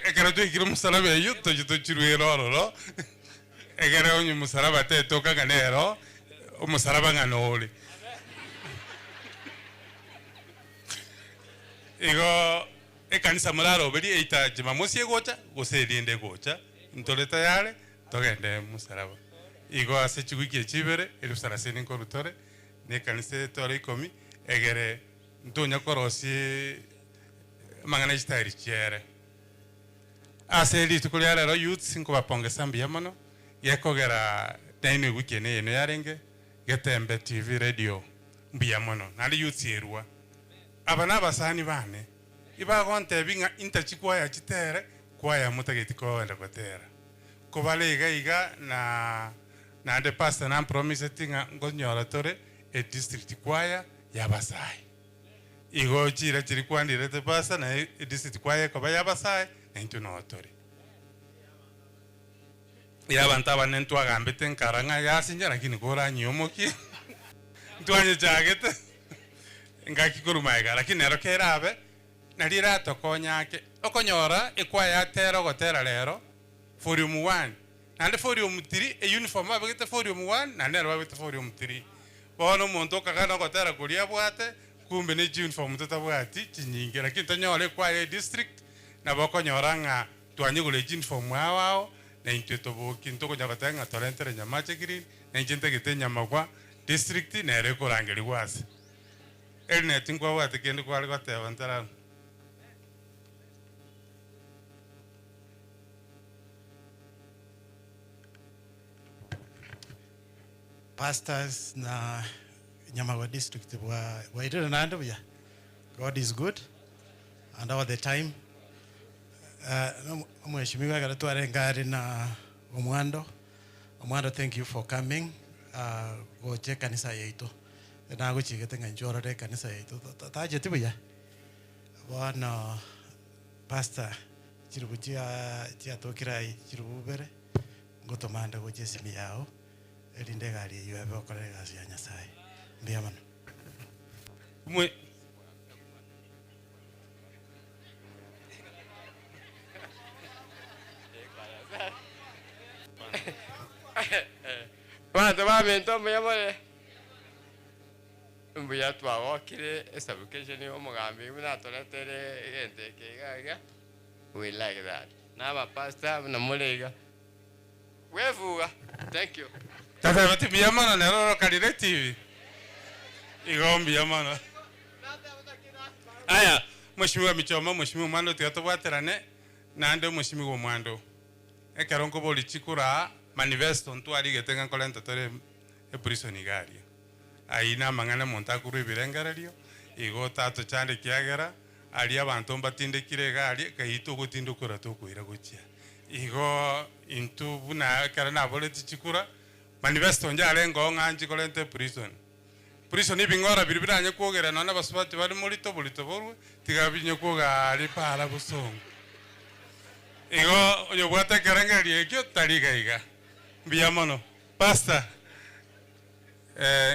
ekara to ikire musarabe iyo to chiruero ro ekara onyu musaraba te toka ganero umusaraba nganole igo ekanisa mularo beri eita chimamosi egocha goserinde gocha ntoleta yale togende musaraba igo ase chigukie chibere erusaraseni korutore ne kanise tore komi egere ntonya korosi mangana style chere ase litukulia lero youth sinko baponge sambi yamono yekogera daino gukene yeno yarenge getembe TV radio mbiyamono nali youth yerwa abana basani bane iba gonte binga intachikwa ya chitere kwa ya mutageti ko enda gotera ko balega iga na de pastor na promise tinga ngonyora tore e district kwaya ya Basai igo chira chiri kwandire te pasa na e district kwaya ko ya Basai na into no tori ya bantaba nentwa gambete nkaranga ya sinja lakini kora nyomoki ntwanye jagete ngaki kurumaiga lakini ero kerabe na lira tokonyake okonyora ekwaya tero gotera lero forium 1 na forium 3 e uniform abagete forium 1 na nero abagete forium 3 bono muntu kagana gotera kulia bwate kumbe ne uniform tutabwati chinyinge lakini tonyore kwa district na bokonyoranga twanyigule uniform wao na inteto boki ntoko nyagotanga tolentere nyamache green na njente getenya magwa district na erekorangeli wase erne tingwa wate kende kwa goteba ntara pastors na Nyamawa district wa idira na ando ya God is good and all the time mheshimiwa garatware ngari na omwando thank you for coming goche kanisa yetu na gochigete nganjoro de kanisa yetu taje tibuya wana pastor chirubuchia tokirai chirubere ngotomanda goche simi yao elinde gari yo abokore gasi ya Nyasaye mbiyamano mwe Bantu bamento mbiyamole mbuya twagokire establishment y'omugambi munatoletere gente kegaga we like that na pastor na mulega wevuga thank you tata bati mbiyamano nero kalire TV igombi yamano aya mheshimiwa michoma mheshimiwa mwando tuyatobwaterane nande mheshimiwa mwando ekaronko boli chikura manifesto ntwali getenga kolenta tore e prison gari aina mangana montakuru ibirengarerio igo tato chande kiagera ali abantu mbatinde kirega ali kaito gotindo kura to kuira gochia igo intu buna karana bole chikura manifesto njale ngonganji kolenta prison ibingora biribiranye kwogera none basubati bari muri to bulito borwe tigabinye koga ali para busongo igo yo bwata karangari ekyo taliga iga biyamono pastor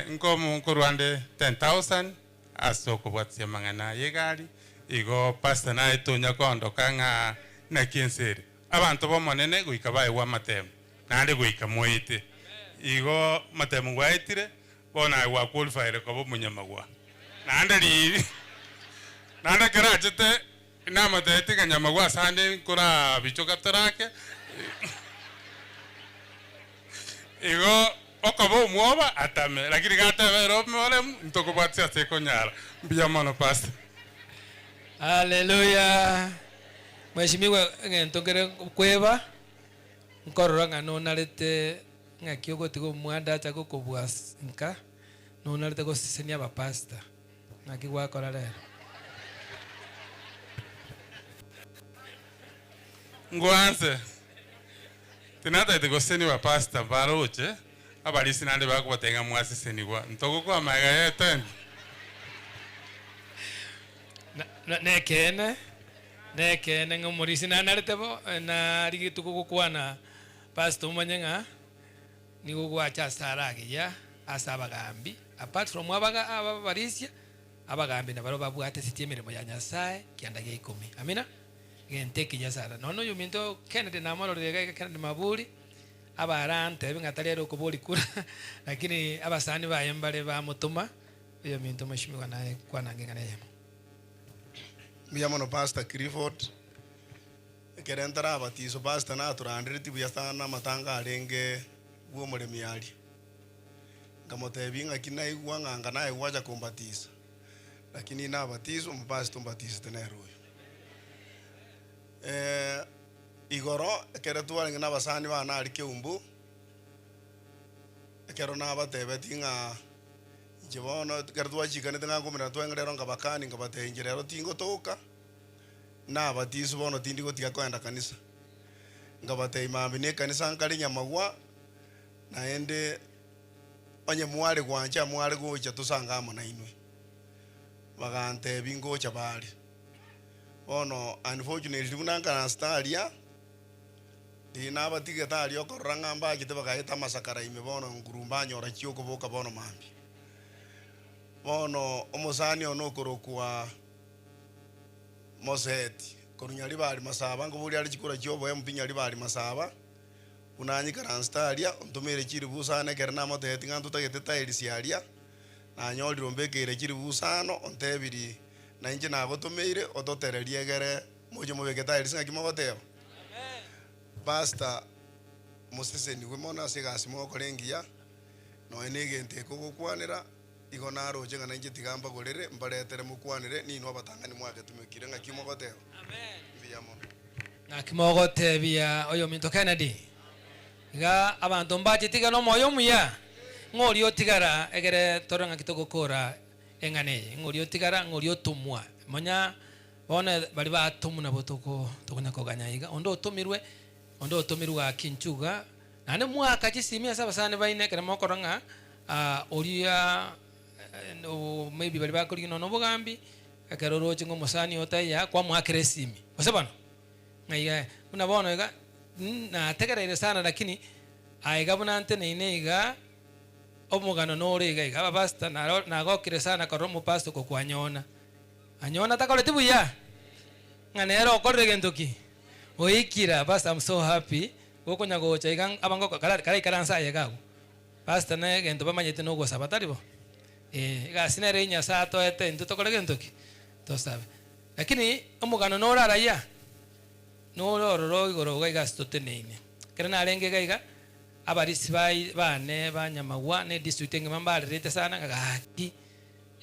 ngomu kurwande 10,000 asoko bwatse mangana yegali igo pastor na etonya kondo kanga na kienseri abantu bomonene guikabaye wa matemu nande guika moite igo matemu waitire bona wa qualify ko bo munyamagwa nande karachete inama tete kanyamagwa sande kura bichoka tarake igo okabo muoba atame lakini gata vero mole ntoko batsi ase konyara biyamono pastor Haleluya. Mheshimiwa ngentongere kweba nkorora ngano narete ngakio gotigo mwanda ta gukubwas nka no narete gosisenia ba pastor nakigwa korare ngwanse tinata itigoseni ba pastor baroche abalisi nande bakubatenga mwasisenigwa ntoko kwa maga yeten nekene ngomurisi nanarete bo na rigituko gukwana pastor umanyenga nigo gwacha sarage ya asabagambi apart from ababarisia abagambi nabaro babwate sitiemeremo ya Nyasaye kianda gya 10 amina genteke ya sara nono yuminto Kennedy namoro rega Kennedy maburi abarante bingatalero kubuli kura lakini abasani bayembale bamutuma iyo minto mashimiwa naye kwanangengana yemo Miyamono Pastor Clifford kerentara abatizo pastor na turandire tibu yastana matanga arenge guo muremi ari ngamotebinga kina igwa nganga naye waja kumbatiza lakini na batizo mpastor mbatiza tenero igoro kere tuwaringa na basani bana ari keumbu kero na batebeti nga jibono kero tuwachikane tenga kumira twengerero ngabakani ngabatengerero tingo toka na batizo bono tindi gotiga kwenda kanisa ngabate imambi ne kanisa nkali nyamagwa naende onye mwari gwanja mwari gocha tusanga amana inwe bagante bingocha bali bono unfortunately kunanga staria dina batiga tali okoranga mbaje tebagaita masakara ime bono ngurumba nyora chioko boka bono mambi bono omosani ono korokwa Moseti korunyali bali masaba ngobuli ali chikura chobo empinyali bali masaba unanyi karanstaria ontomere chiri busane kerna moteti ngantu tagete tairi siaria na nyoli rombekere chiri busano ontebiri na inje na gotomeire ototererie gere mojo mobeke tairi singa kimogoteo amen pastor Moses ni wemona sigasi mo korengia no enegente kokokwanira igona roje ngana inje tigamba gorere mbaretere mukwanire ni no batangani mwake tumekire ngakimogoteo amen biyamo ngakimogotebia oyo minto Kennedy ga abantu mbati tiga no moyo muya ngori otigara egere toronga kitogokora engane ngori otigara ngori otumwa monya bona bali batumuna botoko tokonya koganyayiga ondo otumirwa kinchuga nane mwaka chisimia saba sana baine kera mokoranga oria no maybe bali bakori no bogambi akaroro chingo musani otaya kwa mwakresimi osebana ngaiga unabona ga na tegerere sana lakini aiga bunante neineiga omugano nore ga basta na gokire sana koromo pasto ko kwanyona anyona takoleti buya nganero okorre gentoki oikira basta I'm so happy gokonya gocha iga abango kala karansa yegago basta na gento bamanyete no go sabatari bo ga sinere nya sato ete ntuto kole gentoki to sabe lakini omugano norara ya no roro igoro ga stote neine kerana arenge ga abarisi bane banyamagwa ne district ngamba rete sana gaki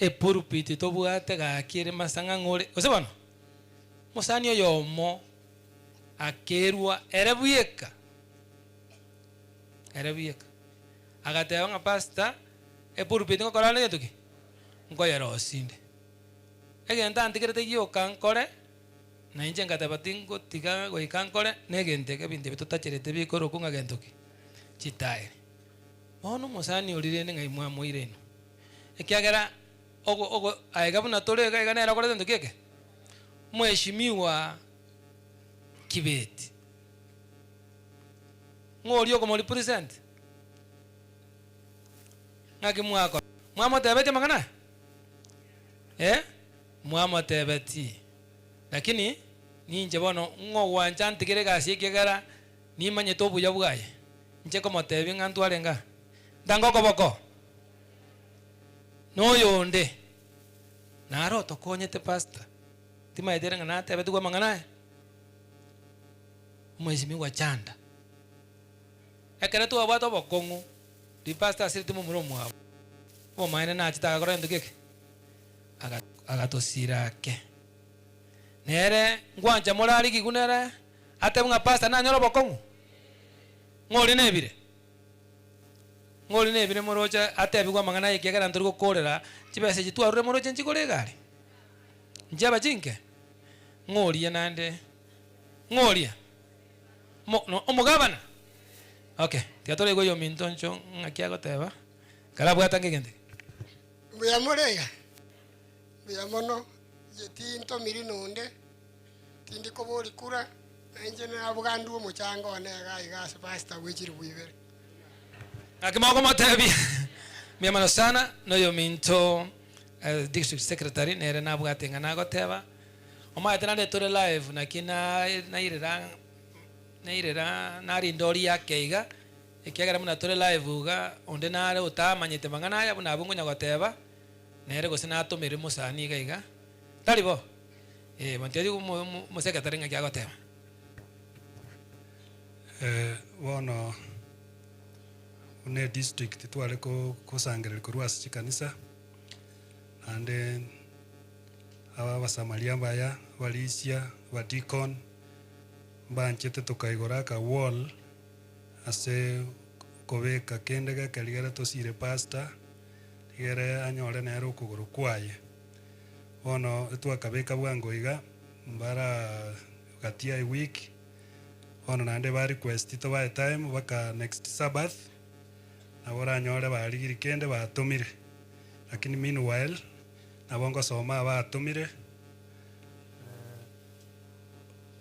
epurupiti tobwate gakire masanga ngore osebana musani oyomo akerwa erebuyeka agateba nga pasta epurupiti ngokorane getuki ngoyero osinde egenta antigerete gioka nkore na inje ngateba tingo tiga goika nkore negente gebinte bitotachirete bikoro kunga gentoki chitaire bono musani orirene ngai mwa moireno ekiagera ogo aigabuna tole ga nera korete ndokeke mheshimiwa Kibeti ngori ogo mori present ngaki mwako mwamo tebeti magana mwamo tebeti lakini ninje bono ngo wanja ntigere gasi kigera ni manye tobu yabugaye nje ko motebi ngantu arenga ndango koboko no yonde naro to konyete pastor tima edere ngana tebeti kwa mangana mheshimiwa chanda ekere tu abato bokongu di pastor sirti mu muromo abo o maine na chita akora ndukeke agatosira ke nere ngwanja morali kigunere ate bunga pasta na nyoro bokongu ngoli nebire morocha ate bigwa mangana yekegera nturi gukorera chibese chitwarure morocha nchigore gari njaba jinke ngoria nande ngoria no omugabana okay tiatore go yo mintoncho ngakia goteba kala bwata ngegende buya morega buya mono yetinto miri nonde tindi ko bori kura nanje na bugandu omuchanga onega igase pasta wechiri bwibere akimako matebi miamano sana no yo minto district secretary nere na bwate ngana goteba omaete na tore live nakina nairera nari ndori yakeiga ikiagera muna tore live uga onde nare utamanyite mangana ya buna bungunya goteba nere gosina atumire musani gaiga talibo mantedi mu secretary ngaki goteba wono une district twale ko kusangere ko rwasi kanisa ande aba basamaria baya walisia badikon banchete tukaigora ka wall ase kobeka kendega kaligara tosire pasta tigere anyore nero kuguru kwaye ono twakabeka bwango iga mbara gatia I week ono nande ba request to by time baka next Sabbath abora nyore baligiri kende batumire lakini meanwhile nabongo soma batumire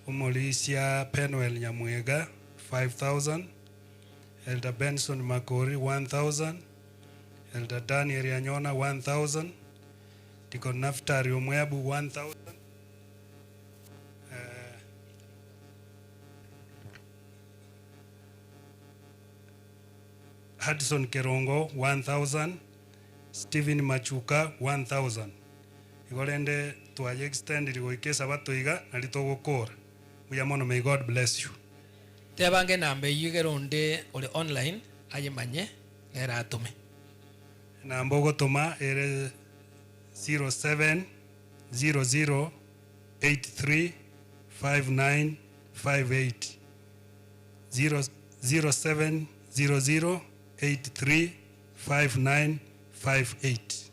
Umolisia Penuel Nyamwega 5,000, Elder Benson Makori 1,000, Elder Daniel Yanyona 1,000, Deacon Naftari Omwebu 1,000, Hudson Kerongo 1,000, Stephen Machuka 1,000. Igolende tuaje extend ligoikesa batoiga nalitogokora. Uyamono, may God bless you. Tebange nambe yugeronde ole online ayemanye era atume. Nambogo toma ere 0700835958 0700835958.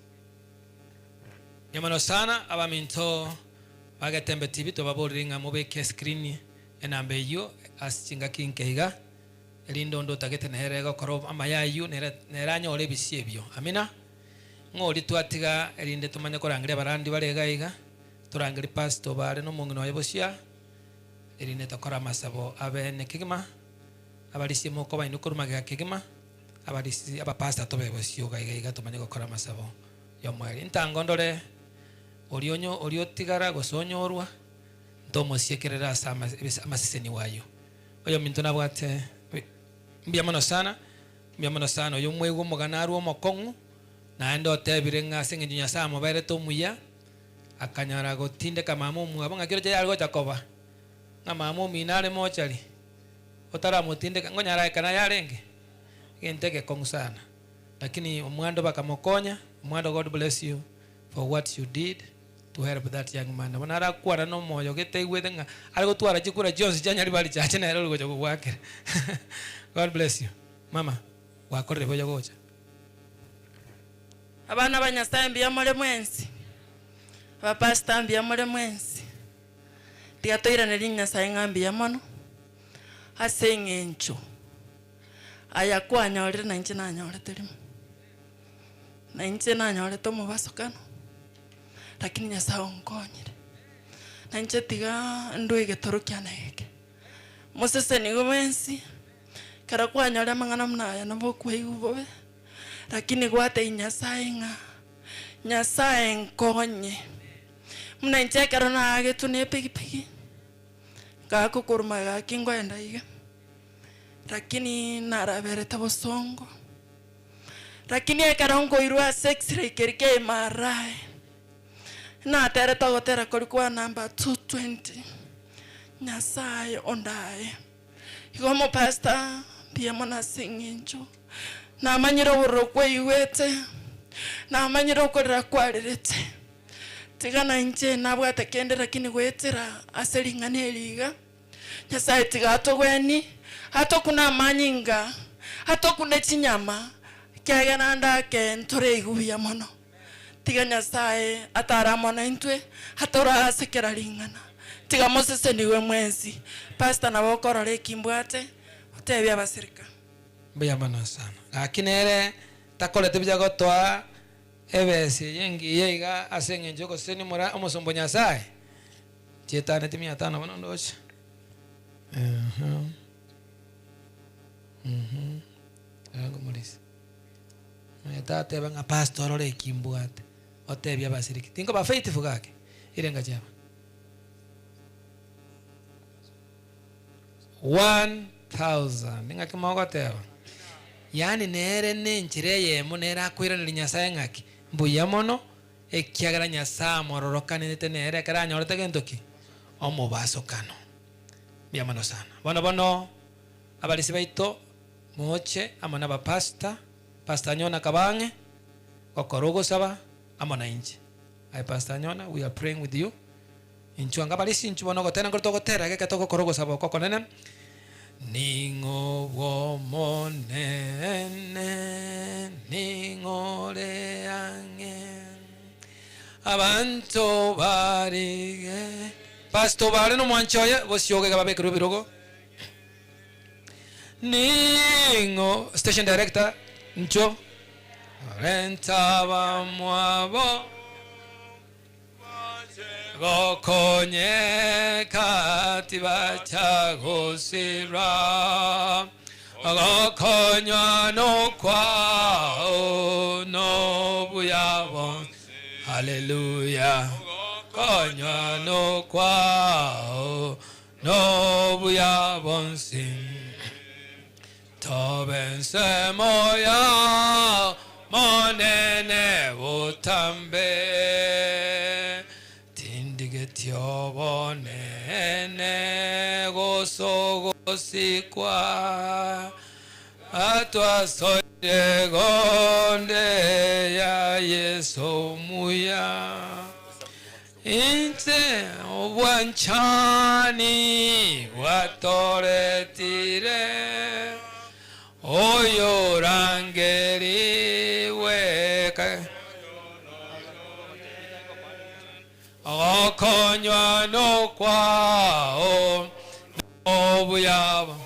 Yamano sana abaminto Bagatembe TV to baboringa mubeke screen enambe yo asinga kinkeiga elindo ndo tagete neherego koro amayayu neranyo ole bisiebyo amina ngoli twatiga elinde tumanye korangire barandi barega iga turangire pastor bare no mungino yebosia elinde tokora masabo abene kigima abalisi moko bainu kurumaga kigima abalisi abapasta to bebosio iga tumanye gukora masabo yo mwali ntangondore orionyo oriotigara gosonyorwa ntomosiekerera sama amasiseni wayo oyo minto nabwate mbiamano sana oyo mwego muganaru omokongu naende otebire ng'ase ng'encho nyasaye amoberete omuya akanyara gotindeka mama omu abonga kiro chayari gochakoba ng'a mama omino are mochari otaramotindeka ngonyara ekana yarenge gente gekongu sana lakini omwando bakamokonya omwando. God bless you for what you did to help that young man. Wanara kwara no moyo gete igwete nga ari gotwara chikura Jones chanyari bali chache na ero gocho gwake. God bless you mama wakorere boyo gocha abana banyasaye mbiyamole mwensi abapasta mbiyamole mwensi tiatoirane linyasaye ngambiyamano aseng'encho ayakwanyolire nainche nanyorete rimo nainche nanyorete omubasokano lakini nyasaye onkonyire nainche tiga ndo igetoro kiana geke museseni gwensi kara kwanyore mang'ana mnaya nabo kwaibubobe lakini gwate nyasaye ng'a nyasaye nkonye mnainche karo na getu ne pigipigi kako kuruma gakingo enda iga lakini narabereta bosongo lakini ekarongo irwa sex rekerike marai na tere togotera kolikuwa namba 220 nyasaye ondaye igomo pasta pia mona singinjo na manyiro burokwe iwete na manyiro korera kwarerete tigana nje nabwate kende lakini gwetira aseringana eliga Nyasaye tigato gweni hato kuna manyinga hato kuna chinyama kyagana ndake ntore iguya mono tiga Nyasaye ataramona intwe hatora asekera ringana tiga Moses niwe mwenzi pastor na bokorore kimbwate utebya abasirika Mbuya mono sana lakini ere takolete bya gotwa ebesi yengi yeiga asenge njoko seni mura omusombo Nyasaye chetane timi 5 bono ndoche Ago mulisi Tate banga pastor ore kimbwate otebya basiriki tingo ba faithful gake irenga jaba 1000 ninga kimogo teba yani nere nenchire yemo nera kwira ni Nyasaye ngaki mbuya mono ekyagara Nyasaye mororokanite nere kara nyorete gentoki omubaso kano byamano sana bono abalisi baito moche amana ba pastor Nyona Kabange okorogo saba amana inche ai Pastor Nyona we are praying with you inchuanga balisi inchubono gotena gotogotera ke katoko korogo saba kokonene ningo womonene ningo leange abantu barige Pastor bare no mwanchoya bosyoge gababe kurubirogo ningo station director ncho rentaba mwabo gokonye katiba chagosira gokonywa no kwao no buyabo hallelujah gokonywa no kwao no buyabo sin tobense moya monene utambe tindige tiobonene gosogosikwa atwa soye gonde ya Yesu muya inte wanchani watoretire oyo rangeri weka okonywa no kwao obuyaba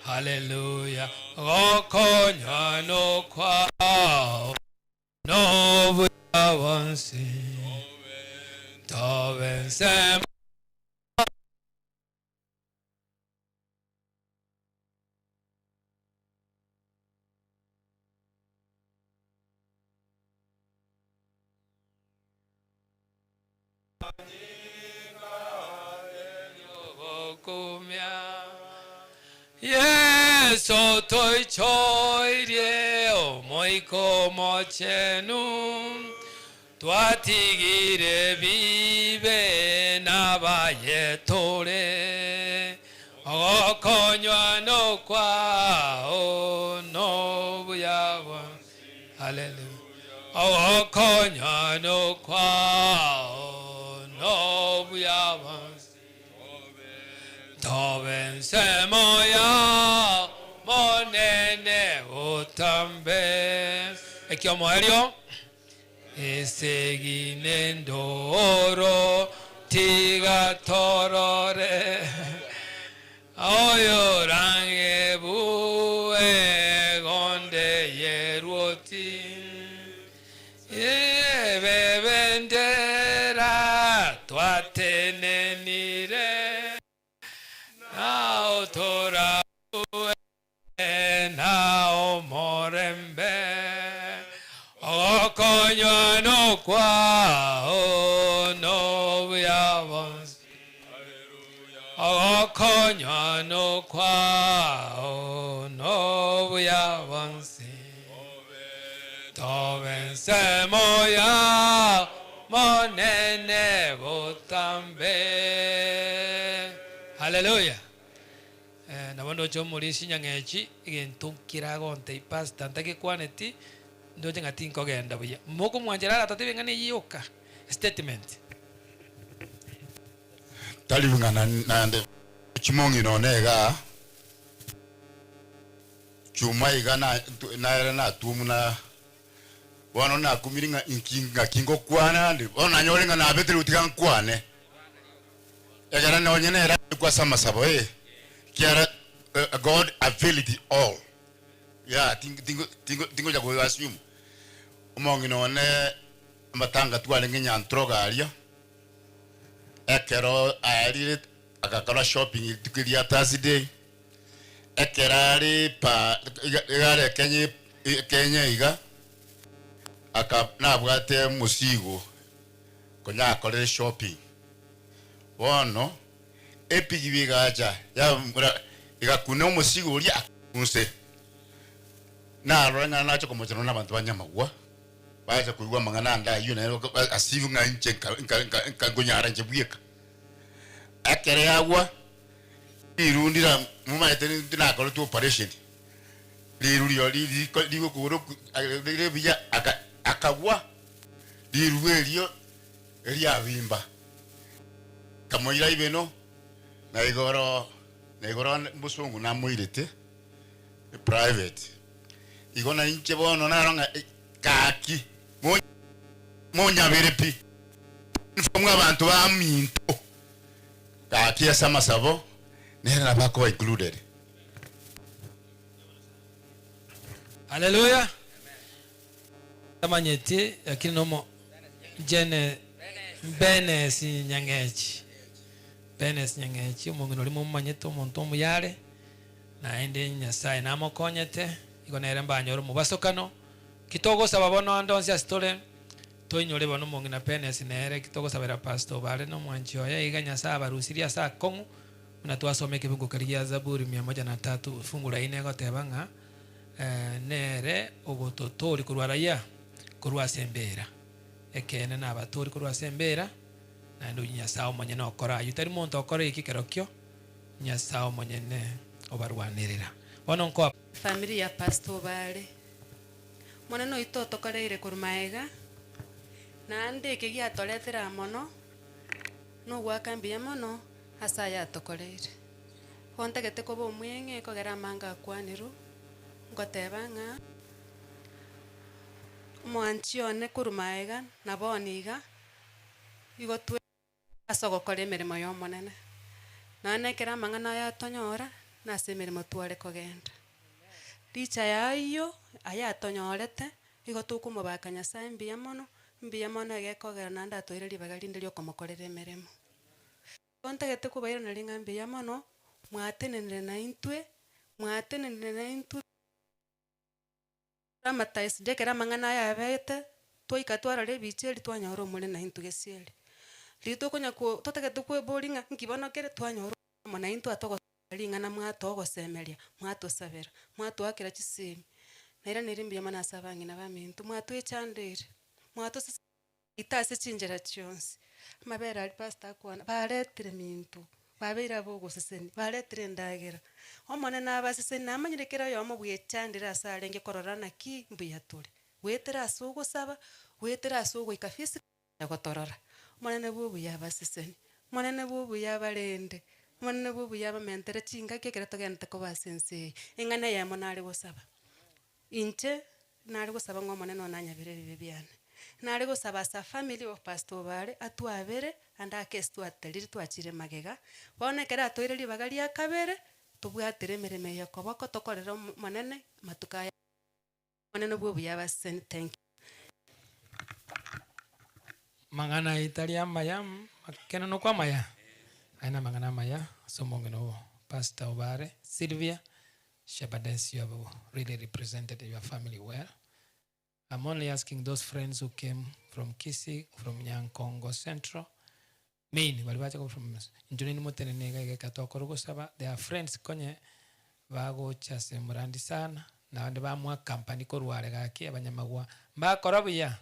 hallelujah okonywa no kwao no buyaba si tobense Yeso toi choi rie o moi como chenu tuatigire vive na valle tore o coño no qua o no buyaba hallelujah o coño no qua o no buyaba toben se moya monene utambe ekiomo erio eseginendoro tiga torore oyorange bue gonde yeruoti bebendera tuatenenire nao tora nao morembe o coño no qua o no viavons o coño no qua o no viavons toben se moya monene botambe hallelujah nabondo chomuri sinyangechi igentukira gonte ipasta ntake kwaneti ndoje ngati nkogenda buya moko mwanjera tatebe ngane yoka statement. Talivungana nande chimongi no nega chuma igana na tumuna wana na kumiringa inkinga kingo kwana ndi ona nyolenga na betri utikan kwane egara no nyene era kwa sama sabo kiara God availed it all tingo ja go assume umongi no ne matanga twale ngenya ntroga alia ekero ari akakala shopping tukiria Thursday ekerari pa igare Kenya iga aka nabwate musigo konya akore shopping wono epigibigaja ya igakuna umusigo uri akunse na ranga nacho komochano nabantu banyamagwa baje kuigwa mangana nda yuna asivu nga nche nka gonyara nje buyeka akere yawa irundira muma eteni tinakolo tu operation liru ligo kuro libiya akagwa liru elio eliavimba kamoira ibeno na igoro musungu na muirete private igona inche bono naronga kaki monya berepi mfumwa abantu ba minto kaki ya sama sabo nera bako included. Hallelujah. Tamanyeti lakini nomo jene Benes Nyangechi. Benes Nyangechi Mungu nolimo manyeto muntu muyale na ende Nyasaye namokonyete igonere mbanyoro mubasokano kitogo sababono andonsi astole toinyole bono Mungu na Benes nere kitogo sabera pastor bale no mwanchi oya iga Nyasaye abarusiria sa kongu na twasome kibugo kariya Zaburi 103 fungu la 4 gotebanga nere ogototori kurwaraya kurwasembera ekene na abatori kurwasembera na ndo Nyasaye omonye no okora yutari muntu okora iki kerokyo Nyasaye omonye ne obarwanirira bono nko family ya pastor bale mona no itoto koreire kurmaega na ndike giatoletera mono no gwakambia mono asa ya tokoreire hontegete ko bomwenge kogera manga kwaniru ngotebanga mwanchione kurumaega na boniga igotwe asogo kore merimo yo monene nane kera mangana ya tonyora na semerimo tware kogenda licha yayo aya tonyorete igotuku mubaka Nyasaye mbia mono egekogera nanda toire libagali ndelio komokorera emeremo ontegete kubaira na linga mbia mono mwatenenere na intwe Ramatais dekera mangana ya bete toikatwara le bicheri twanyoro mule na intu gesieli lito konya ko totegete ku boringa nkibono kere twanyoro mona intu atogo linga na mwatogo semelia mwato savera mwato akira chisemi naira nirimbia mana sabangi na bamintu mwato echandere mwato itase chinjera chionsi mabera ali pastor kwana baletire mintu babira bogo seseni baletire ndagera omone na baseseni namanyirekera yo mubwe chandira asarenge kororana ki mbuya tuli wetera asugo saba wetera asugo ikafisi yagotorora monene bubu ya baseseni monene bubu ya balende monene bubu ya bamentere chinga kekera togente ko basense engane ya monale gosaba inche nali gosaba ngomone no nanyabire bibiane nali gosaba sa family of pastor bale atwabere anda kestu ataliri twachire magega bonekera atoire libagali akabere tubwatire mereme yakobo ko tokorera manene matukaya manene bubu yabaseni thank you mangana italia mayam kena no kwa maya aina mangana maya somonge no pastor Obare Sylvia Shabades, you have really represented your family well. I'm only asking those friends who came from Kisii, from Nyankongo Central, main, waliwacha from Njunini Motenenega Gekatokorogo Saba. They are friends konye vago chase murandi sana na wande bamwa kampani koruare gaki abanyamagwa mba korobuya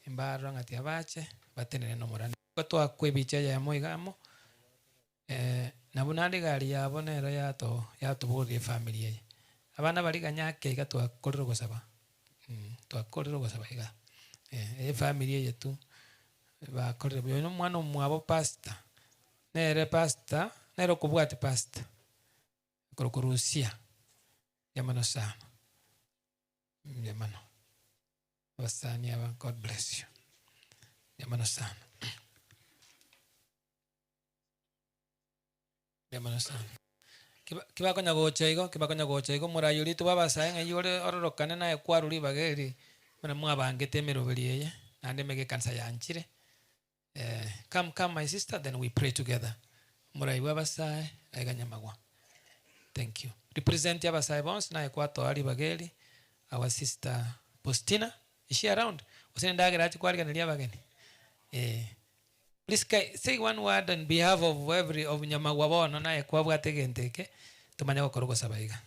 mba rangati abache batenene no murandi ko akwebicha ya moigamo nabunandi gari yabonera yatuburiye family ye abana bali ganyake gatwa korero gosaba twakorero gosaba iga family yetu bakorera buya no mwana omwabo pastor nere pastor nero kubwati pastor kurusia yamano sana yamano wasani aba God bless you yamano sana yamano sana kiba konya gocha igo murayuri tu baba saenga yore ororokane naye kwaruri bageri mana mwabangete meroberiye ande mege kansa yanchire come my sister, then we pray together. Murai wabasai aganyamagwa. Thank you. Represent yabasai bons na ekwato ali bageli. Our sister Postina, is she around? Usindagira ati kwari kanalia bageni. Please say one word on behalf of every of nyamagwa bono na ekwabwa tegenteke tumanya gukorogo sabaiga.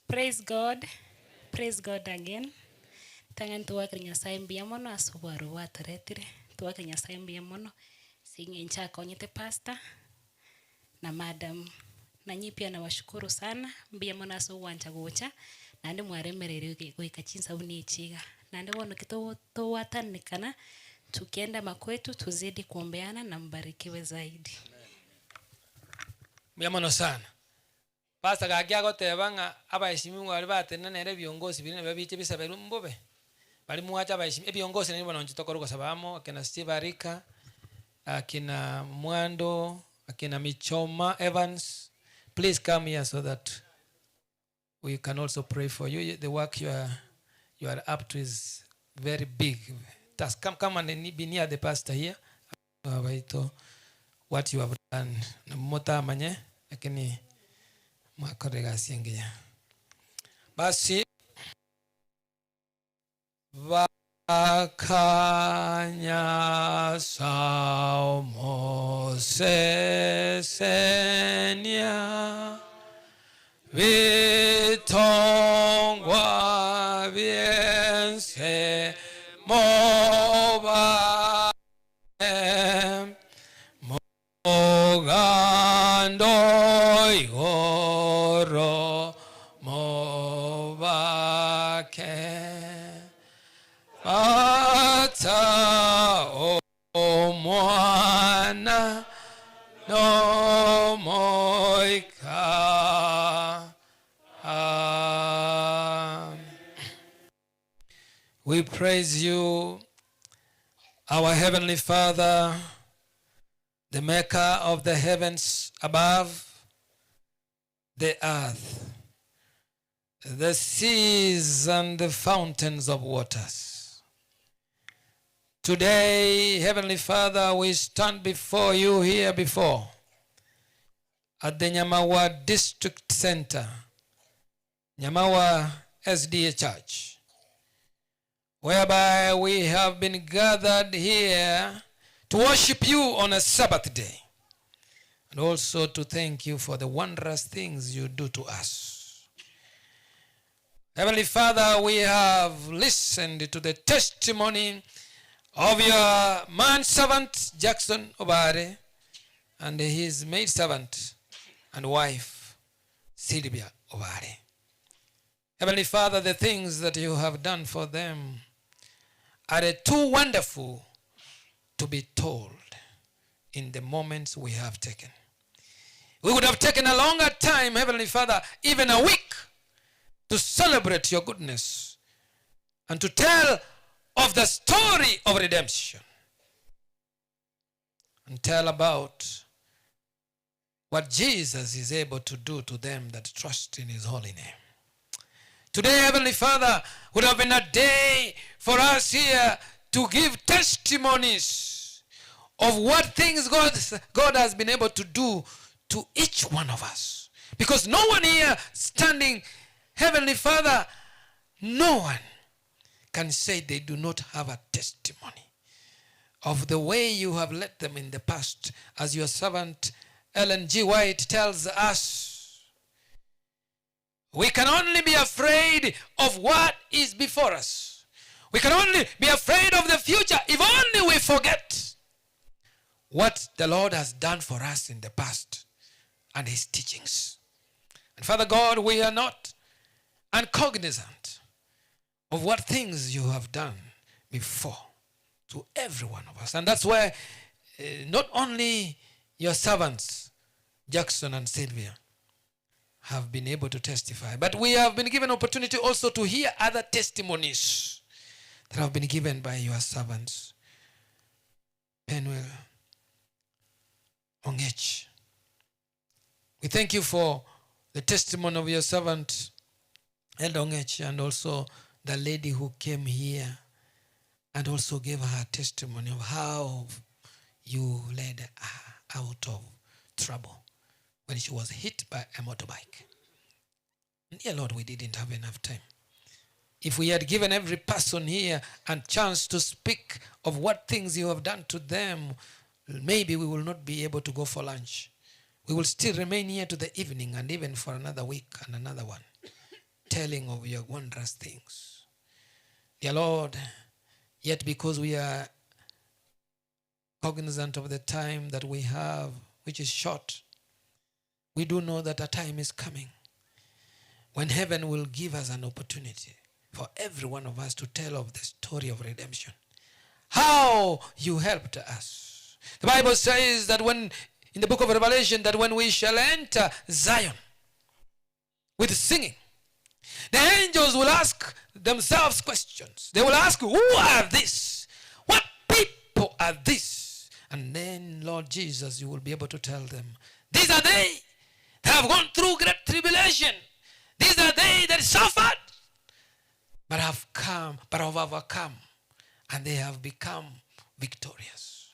Praise God. Praise God again. Tangan tuwakira Nyasaye mbia mono asubaru wataretire tuwakira Nyasaye mbia mono singencha konyete pastor na madam na nyi pia na washukuru sana mbia mono aso wancha gocha na ndi mwaremerere goika chinsa unichiga na ndi wono kito to watanikana tukienda makwetu tuzidi kuombeana na mbarikiwe zaidi. Mbia mono sana. Pastor gagia gotebanga abayishimiwa bali batenanere byongozi bine babiche bisaberu mbobe. Bali muacha bayishimi byongozi ni bwana njitoko sabamo akina Steve Arika akina Mwando akina Michoma Evans, please come here so that we can also pray for you. The work you are up to is very big task. Come and be near the pastor here. What you have done mota manye lakini makorega siengea basi vakanya saumo sesenia vitongwa viense moba mogando igoro mobake ata o mwana no moika. We praise you, our Heavenly Father, the maker of the heavens above, the earth, the seas and the fountains of waters. Today, Heavenly Father, we stand before you here before at the Nyamawa District Center, Nyamawa SDA Church, whereby we have been gathered here to worship you on a Sabbath day and also to thank you for the wondrous things you do to us. Heavenly Father, we have listened to the testimony of your manservant Jackson Obare and his maidservant and wife Sylvia Obare. Heavenly Father, the things that you have done for them are too wonderful to be told in the moments we have taken. We would have taken a longer time, Heavenly Father, even a week, to celebrate your goodness and to tell of the story of redemption and tell about what Jesus is able to do to them that trust in his holy name. Today, Heavenly Father, would have been a day for us here to give testimonies of what things God has been able to do to each one of us. Because no one here standing, Heavenly Father, no one can say they do not have a testimony of the way you have led them in the past. As your servant Ellen G. White tells us, we can only be afraid of what is before us. We can only be afraid of the future if only we forget what the Lord has done for us in the past and his teachings. And Father God, we are not uncognizant of what things you have done before to every one of us. And that's why not only your servants, Jackson and Sylvia, have been able to testify, but we have been given opportunity also to hear other testimonies that have been given by your servants. Penuel Ongech. We thank you for the testimony of your servant, Elder Ongech, and also the lady who came here and also gave her testimony of how you led her out of trouble when she was hit by a motorbike. Dear Lord, we didn't have enough time. If we had given every person here a chance to speak of what things you have done to them, maybe we will not be able to go for lunch. We will still remain here to the evening and even for another week and another one, telling of your wondrous things. Dear Lord, yet because we are cognizant of the time that we have, which is short, we do know that a time is coming when heaven will give us an opportunity for every one of us to tell of the story of redemption. How you helped us. The Bible says that when, in the book of Revelation, that when we shall enter Zion with singing, the angels will ask themselves questions. They will ask, who are these? What people are these? And then, Lord Jesus, you will be able to tell them, these are they that have gone through great tribulation. These are they that suffered, but have overcome, and they have become victorious.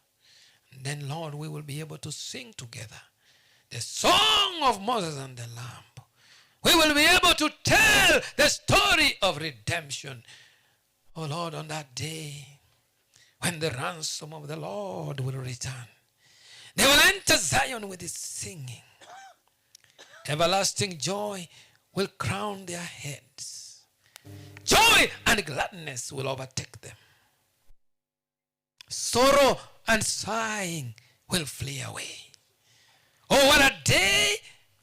And then, Lord, we will be able to sing together the song of Moses and the Lamb. We will be able to tell the story of redemption. Oh Lord, on that day, when the ransom of the Lord will return, they will enter Zion with its singing. Everlasting joy will crown their heads. Joy and gladness will overtake them. Sorrow and sighing will flee away. Oh, what a day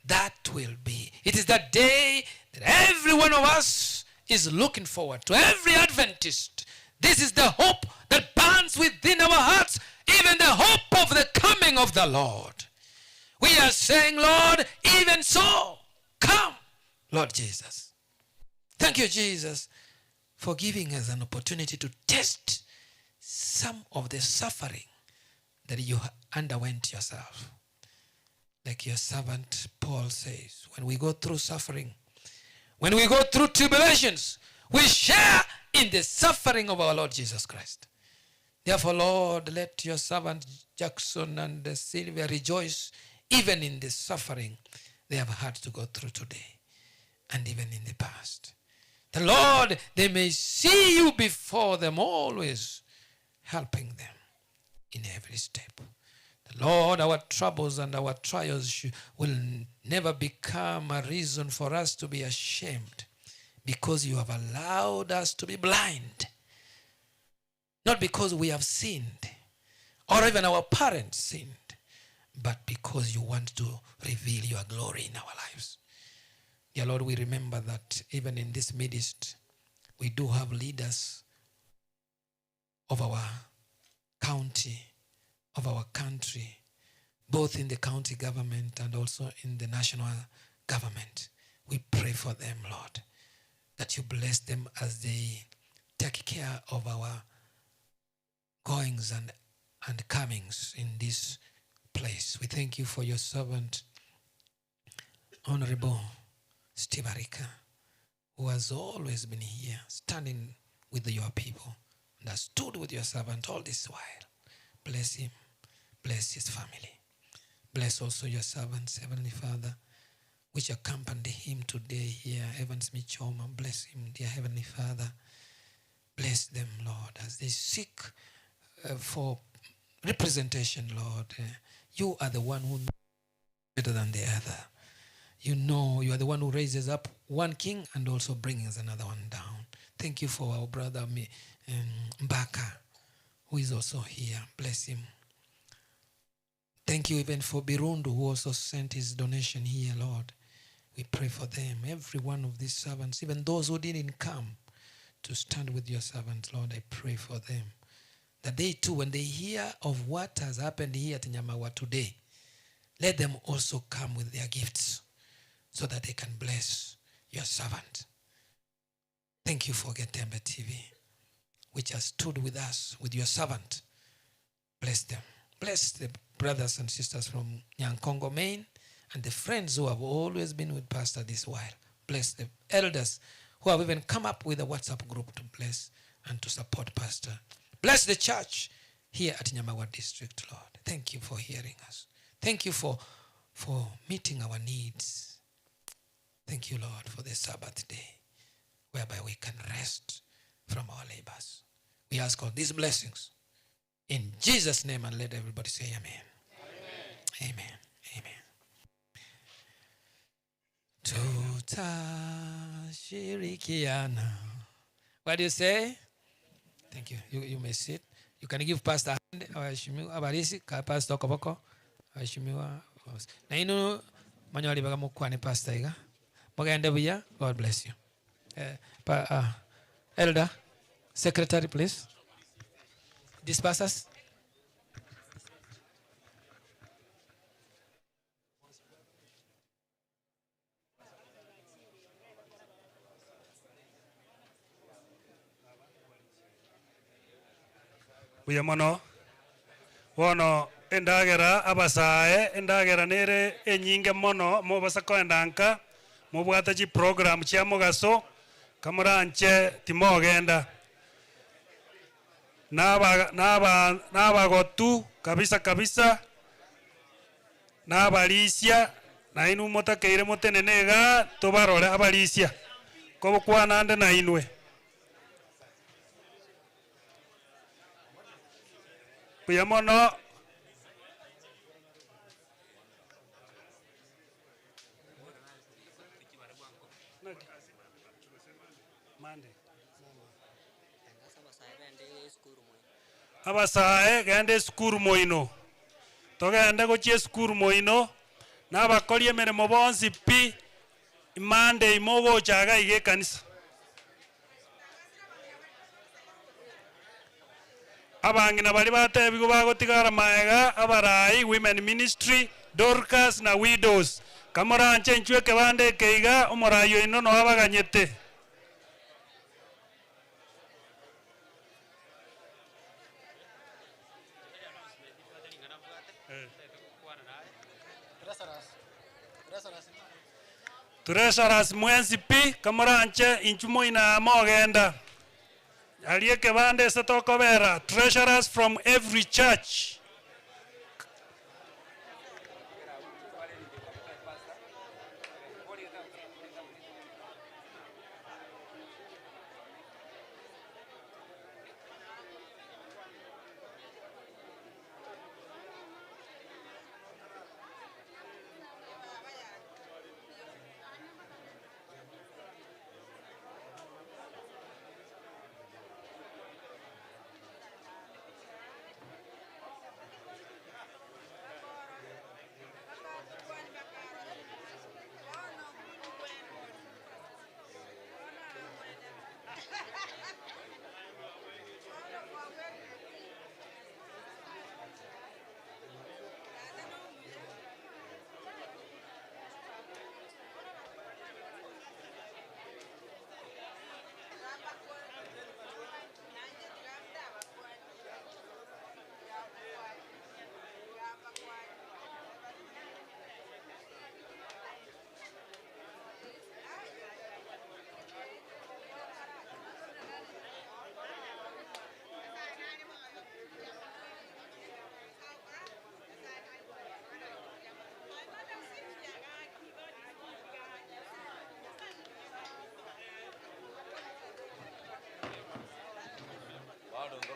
that will be. It is the day that every one of us is looking forward to. Every Adventist. This is the hope that burns within our hearts, even the hope of the coming of the Lord. We are saying, Lord, even so, come, Lord Jesus. Thank you, Jesus, for giving us an opportunity to test some of the suffering that you underwent yourself. Like your servant Paul says, when we go through suffering, when we go through tribulations, we share in the suffering of our Lord Jesus Christ. Therefore, Lord, let your servant Jackson and Sylvia rejoice even in the suffering they have had to go through today and even in the past. The Lord, they may see you before them, always helping them in every step. The Lord, our troubles and our trials will never become a reason for us to be ashamed, because you have allowed us to be blind. Not because we have sinned or even our parents sinned, but because you want to reveal your glory in our lives. Dear Lord, we remember that even in this midst, we do have leaders of our county, of our country, both in the county government and also in the national government. We pray for them, Lord, that you bless them as they take care of our goings and comings in this place. We thank you for your servant, Honorable Steve Arika, who has always been here, standing with your people, and has stood with your servant all this while. Bless him. Bless his family. Bless also your servants, Heavenly Father, which accompanied him today here, Evans Michoma. Bless him, dear Heavenly Father. Bless them, Lord, as they seek for representation, Lord. You are the one who knows better than the other. You know, you are the one who raises up one king and also brings another one down. Thank you for our brother Mbaka, who is also here. Bless him. Thank you even for Birundu, who also sent his donation here, Lord. We pray for them, every one of these servants, even those who didn't come to stand with your servants, Lord. I pray for them, that they too, when they hear of what has happened here at Nyamawa today, let them also come with their gifts so that they can bless your servant. Thank you for Getembe TV, which has stood with us, with your servant. Bless them. Bless the brothers and sisters from Nyankongo, Maine, and the friends who have always been with Pastor this while. Bless the elders who have even come up with a WhatsApp group to bless and to support Pastor. Bless the church here at Nyamawa District, Lord. Thank you for hearing us. Thank you for meeting our needs. Thank you, Lord, for the Sabbath day, whereby we can rest from our labors. We ask all these blessings in Jesus' name, and let everybody say amen. Amen. Amen. Tutashirikiana. What do you say? Thank you. You may sit. You can give Pastor a hand. Waheshimiwa abarisi ka Pastor Koboko. Waheshimiwa. Na inu manyoli baga mukwane Pastor iga. Mogende buya. God bless you. Elder, secretary, please. Disperse us. Buya mono wono endagera abasae endagera nere enyinge mono mo basakoendanka mubwata chi program chia mugaso kamuranche timogenda naba gotu kabisa nabalisia na inu motakeire motenenega tobarore abalisia kobo kwanande na inwe buya mono abasae gende skuru moino togende gochie skuru moino nabakori emeremo bonsi pi Monday mogochaga ige kanisa abangina bali batebigo bagotigara maega abarai women ministry Dorcas na widows kamoranche nchweke bande keiga omorayo ino no abaganyete Treasurers mwensi pi kamoranche inchumo ina mogenda alieke bande setokobera treasurers from every church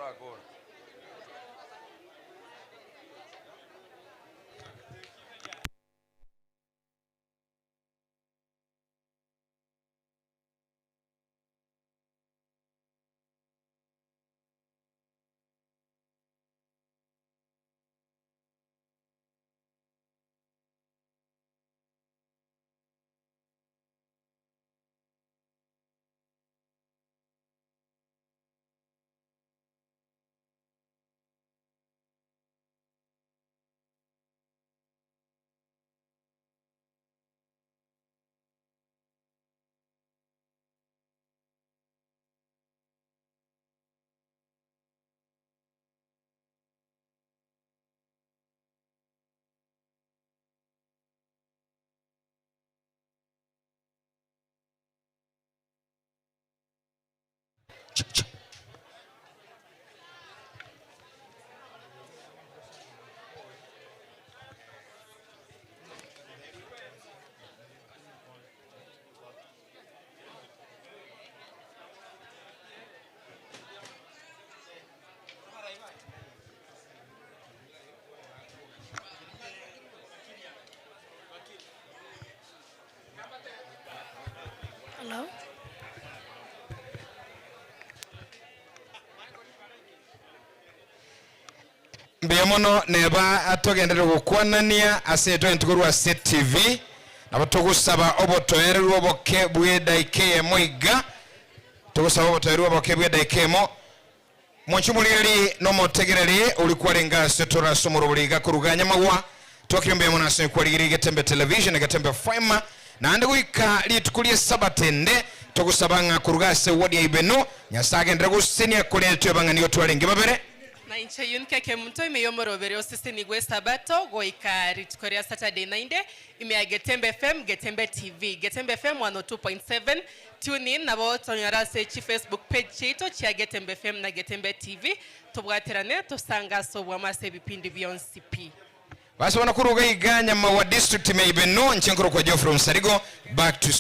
Agora. Hello? Mbiamono neba atogendere gukwanania aseto entukurwa Set TV nabotogusaba obotoererwa boke bweda ikemo iga togusaba obotoererwa boke bweda ikemo Monchumuliri no motegereri ulikuwa renga setora somoro buliga kuruganya mawa tokirembe mona se kwaliri getembe television getembe fema na ande guika litukulie sabatende togusabanga kurugase wodi ibeno nyasage ndre gusenia kule twebangani otwalenge babere na inche yunke ke mto imeyomorobere osisi nigwe sabato goika ritukoria Saturday night ime Getembe FM Getembe TV Getembe FM 102.7 tune in nabo tonyara search Facebook page cheto cha Getembe FM na Getembe TV tubwaterane tosanga sobwa mase bipindi byonsipi basi wana kuruga iganya mawa district meibeno nchenkoro kwa Geoffrey Msarigo back to